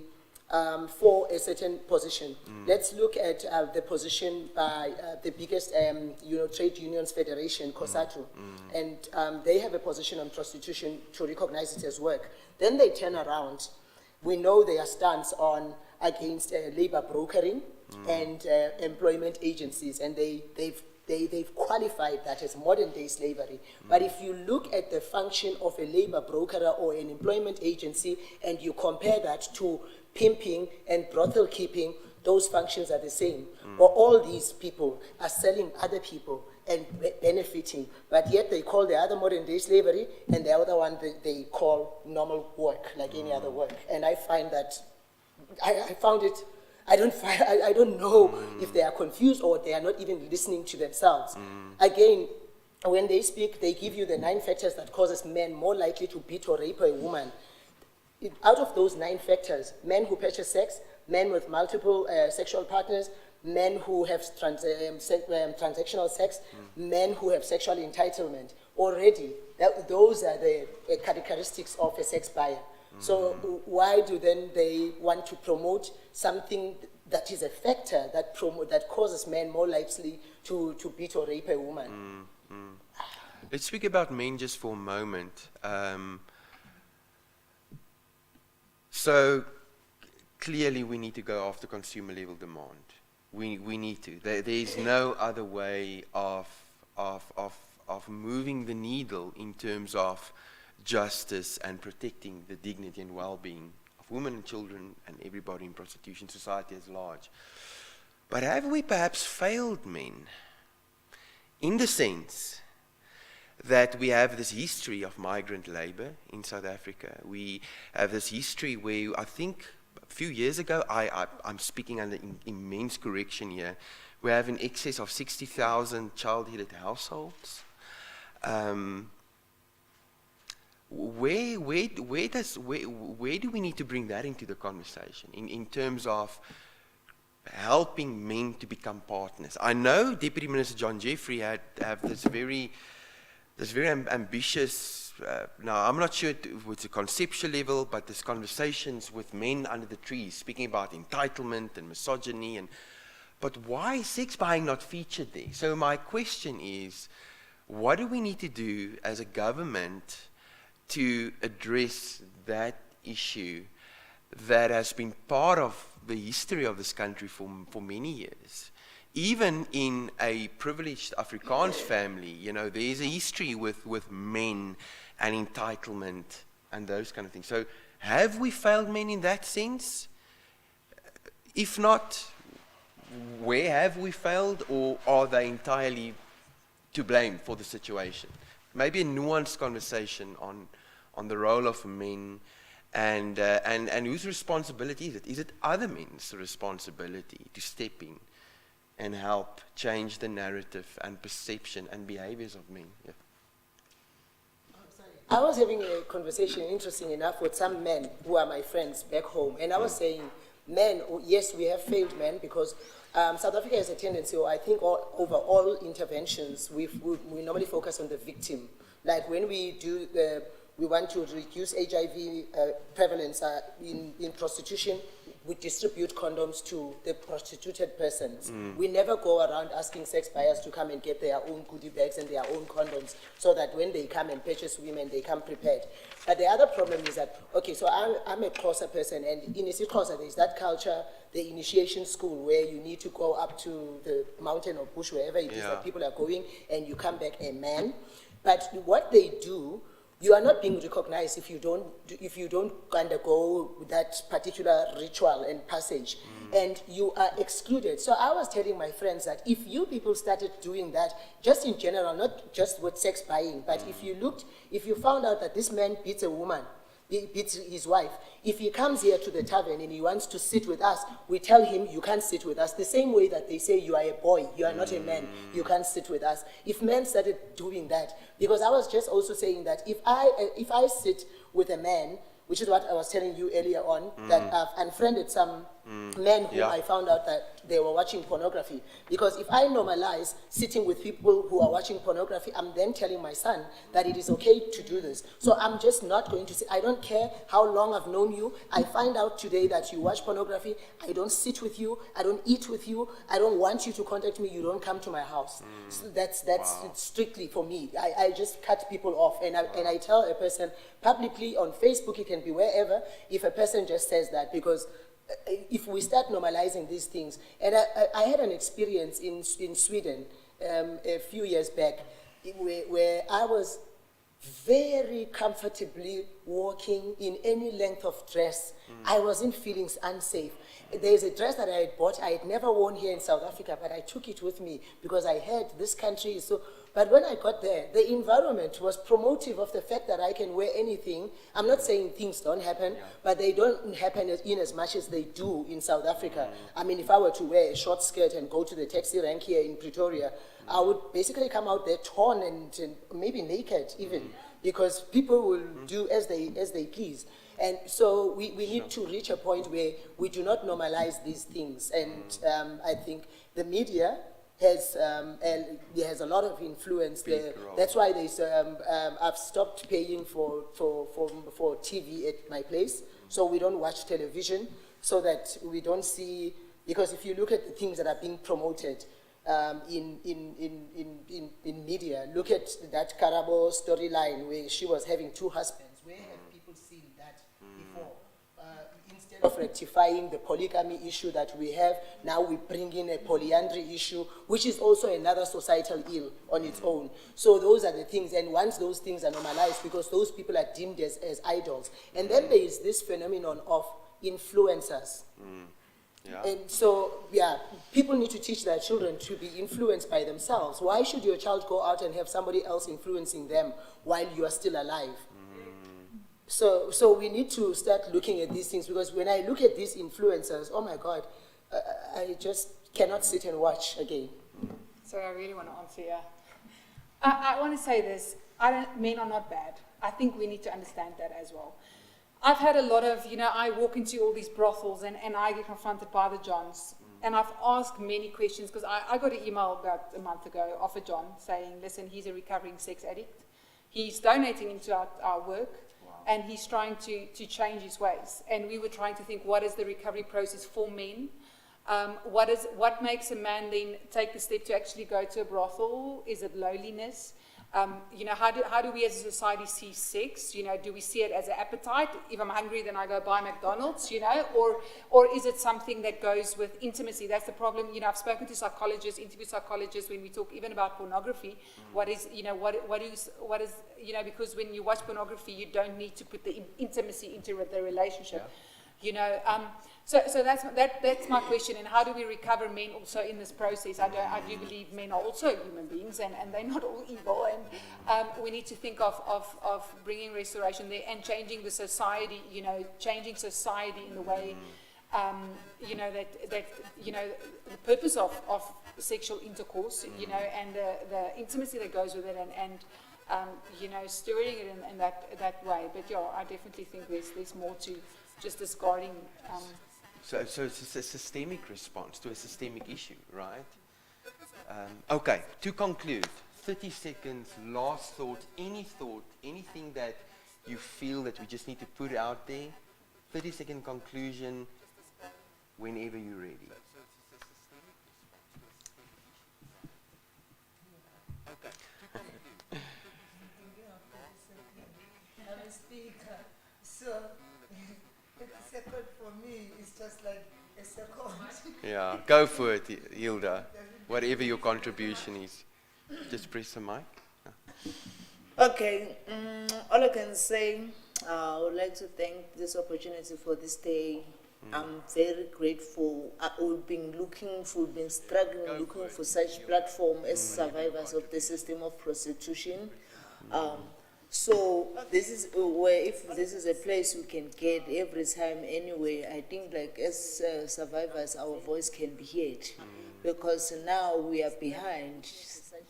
for a certain position. Let's look at the position by the biggest trade unions federation, COSATU, and they have a position on prostitution to recognize it as work. Then they turn around. We know their stance on against labor brokering and employment agencies, and they've qualified that as modern day slavery. But if you look at the function of a labor broker or an employment agency and you compare that to pimping and brothel keeping, those functions are the same. Or all these people are selling other people and benefiting, but yet they call the other modern day slavery, and the other one they call normal work, like any other work. And I find that, I found it, I don't know if they are confused or they are not even listening to themselves. Again, when they speak, they give you the 9 factors that causes men more likely to beat or rape a woman. Out of those 9 factors, men who purchase sex, men with multiple sexual partners, men who have transactional sex, men who have sexual entitlement, already, those are the characteristics of a sex buyer. So why do then they want to promote something that is a factor that causes men more likely to beat or rape a woman? Let's speak about men just for a moment. So clearly we need to go after consumer level demand. We need to. There's no other way of moving the needle in terms of justice and protecting the dignity and well-being of women and children and everybody in prostitution society as large. But have we perhaps failed men in the sense that we have this history of migrant labor in South Africa? We have this history where I think a few years ago, I'm speaking under immense correction here, we have in excess of 60,000 child-headed households. Where do we need to bring that into the conversation in terms of helping men to become partners? I know Deputy Minister John Jeffrey have this very ambitious, now I'm not sure if it's a conceptual level, but there's conversations with men under the trees speaking about entitlement and misogyny, but why is sex buying not featured there? So my question is, what do we need to do as a government to address that issue that has been part of the history of this country for many years? Even in a privileged Afrikaans family, there's a history with men and entitlement and those kind of things. So have we failed men in that sense? If not, where have we failed, or are they entirely to blame for the situation? Maybe a nuanced conversation on the role of men and whose responsibility is it? Is it other men's responsibility to step in and help change the narrative and perception and behaviors of men? Yeah. I was having a conversation, interesting enough, with some men who are my friends back home, and I was saying, men, yes, we have failed men because South Africa has a tendency, or I think over all interventions, we normally focus on the victim. Like when we want to reduce HIV prevalence in prostitution, we distribute condoms to the prostituted persons. We never go around asking sex buyers to come and get their own goodie bags and their own condoms so that when they come and purchase women, they come prepared. But the other problem is that, okay, so I'm a Xhosa person, and in isiXhosa there's that culture, the initiation school, where you need to go up to the mountain or bush, wherever it is that people are going, and you come back a man. But what they do, you are not being recognized if you don't undergo that particular ritual and passage, and you are excluded. So I was telling my friends that if you people started doing that, just in general, not just with sex buying, but if you found out that this man beats a woman, he beats his wife, if he comes here to the tavern and he wants to sit with us, we tell him, you can't sit with us. The same way that they say, you are a boy, you are not a man, you can't sit with us. If men started doing that, because I was just also saying that if I sit with a man, which is what I was telling you earlier on, that I've unfriended some men who I found out that they were watching pornography. Because if I normalize sitting with people who are watching pornography, I'm then telling my son that it is okay to do this. So I'm just not going to say, I don't care how long I've known you. I find out today that you watch pornography. I don't sit with you. I don't eat with you. I don't want you to contact me. You don't come to my house. So that's strictly for me. I just cut people off. And I tell a person publicly on Facebook, it can be wherever, if a person just says that, because if we start normalizing these things, and I had an experience in Sweden a few years back where I was very comfortably walking in any length of dress. I wasn't feeling unsafe. There's a dress that I had bought, I had never worn here in South Africa, but I took it with me because I heard this country is so. But when I got there, the environment was promotive of the fact that I can wear anything. I'm not saying things don't happen, but they don't happen in as much as they do in South Africa. I mean, if I were to wear a short skirt and go to the taxi rank here in Pretoria, I would basically come out there torn and maybe naked even, because people will do as they please. And so we need to reach a point where we do not normalize these things. And I think the media has a lot of influence there. That's why there's I've stopped paying for TV at my place, so we don't watch television, so that we don't see, because if you look at the things that are being promoted in media, look at that Karabo storyline where she was having 2 husbands. Where have people seen that before? Instead of rectifying the polygamy issue that we have, now we bring in a polyandry issue, which is also another societal ill on its own. So those are the things, and once those things are normalized, because those people are deemed as idols. And then there is this phenomenon of influencers. And so, people need to teach their children to be influenced by themselves. Why should your child go out and have somebody else influencing them while you are still alive? So we need to start looking at these things, because when I look at these influencers, oh my God, I just cannot sit and watch again. So I really want to answer here. I want to say this. Men are not bad. I think we need to understand that as well. I've had a lot of, I walk into all these brothels and I get confronted by the Johns. And I've asked many questions, because I got an email about a month ago off a John saying, listen, he's a recovering sex addict. He's donating into our work. And he's trying to change his ways. And we were trying to think, what is the recovery process for men? What makes a man then take the step to actually go to a brothel? Is it loneliness? How do we as a society see sex? Do we see it as an appetite? If I'm hungry, then I go buy McDonald's, or is it something that goes with intimacy? That's the problem. I've spoken to psychologists, interviewed psychologists, when we talk even about pornography. What is, because when you watch pornography, you don't need to put the intimacy into the relationship. So that's my question. And how do we recover men also in this process? I do believe men are also human beings, and they're not all evil. And we need to think of bringing restoration there and changing the society. Changing society in the way, that the purpose of sexual intercourse. And the intimacy that goes with it, and stewarding it in that way. But I definitely think there's more to just discarding So it's a systemic response to a systemic issue, right? Okay, to conclude, 30 seconds, last thought, anything that you feel that we just need to put out there, 30-second conclusion, whenever you're ready. I'm a speaker, so 30 seconds for me is just like a second. Yeah, go for it, Hilda. Whatever your contribution is. Just press the mic. Okay, all I can say, I would like to thank this opportunity for this day. I'm very grateful. We've been struggling, looking for such platform as survivors of the system of prostitution. So this is where, if this is a place we can get every time anyway, I think like as survivors, our voice can be heard. Because now we are behind.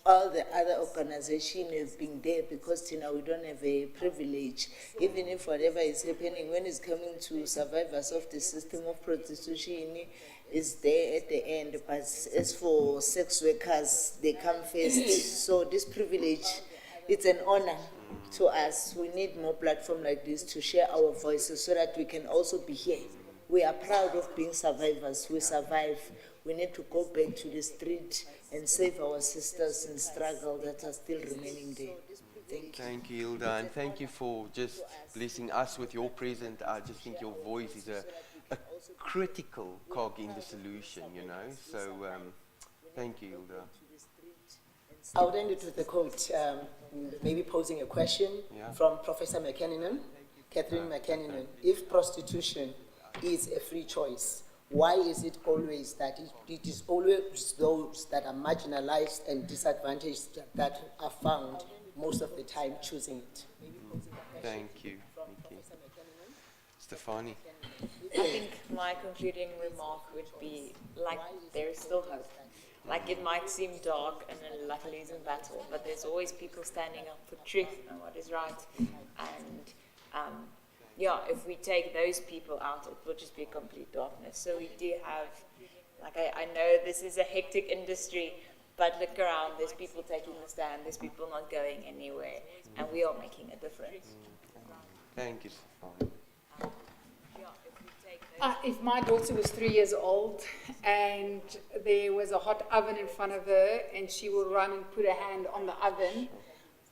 All the other organizations have been there because you know we don't have a privilege. Even if whatever is happening, when it's coming to survivors of the system of prostitution, is there at the end. But as for sex workers, they come first. So this privilege, it's an honor to us. We need more platform like this to share our voices so that we can also be here. We are proud of being survivors. We survive. We need to go back to the street and save our sisters in struggle that are still remaining there. Thank you. Thank you, Hilda, and thank you for just blessing us with your presence. I just think your voice is a critical cog in the solution, you know. So thank you, Hilda. I would end it with a quote, maybe posing a question from Professor McKinnon, Catherine McKinnon. If prostitution is a free choice, why is it always that it is always those that are marginalized and disadvantaged that are found most of the time choosing it? Thank you, Nikki. Stefani. I think my concluding remark would be, like, there is still hope. Like, it might seem dark and like a losing battle, but there's always people standing up for truth and what is right. And yeah, if we take those people out, it will just be complete darkness. So we do have, like, I know this is a hectic industry, but look around, there's people taking the stand, there's people not going anywhere, and we are making a difference. Thank you, Stefani. If my daughter was 3 years old and there was a hot oven in front of her and she would run and put her hand on the oven,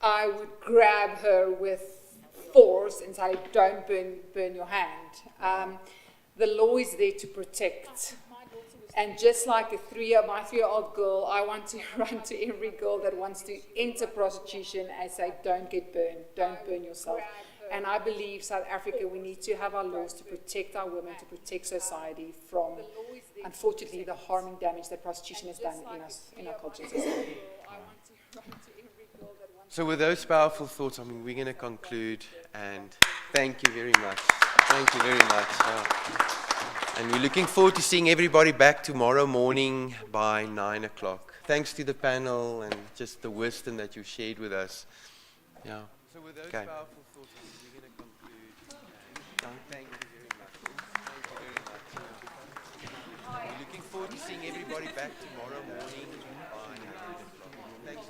I would grab her with force and say, don't burn your hand. The law is there to protect. And just like my 3-year-old girl, I want to run to every girl that wants to enter prostitution and say, don't get burned, don't burn yourself. And I believe South Africa, we need to have our laws to protect our women, to protect society from, unfortunately, the harming damage that prostitution has done in our culture. So with those powerful thoughts, I mean, we're going to conclude, and thank you very much. Thank you very much. And we're looking forward to seeing everybody back tomorrow morning by 9 o'clock. Thanks to the panel and just the wisdom that you shared with us. Yeah. So with those powerful thoughts, we're going to conclude. Thank you very much. Thank you very much. We're looking forward to seeing everybody back tomorrow morning by 9 o'clock. Thanks.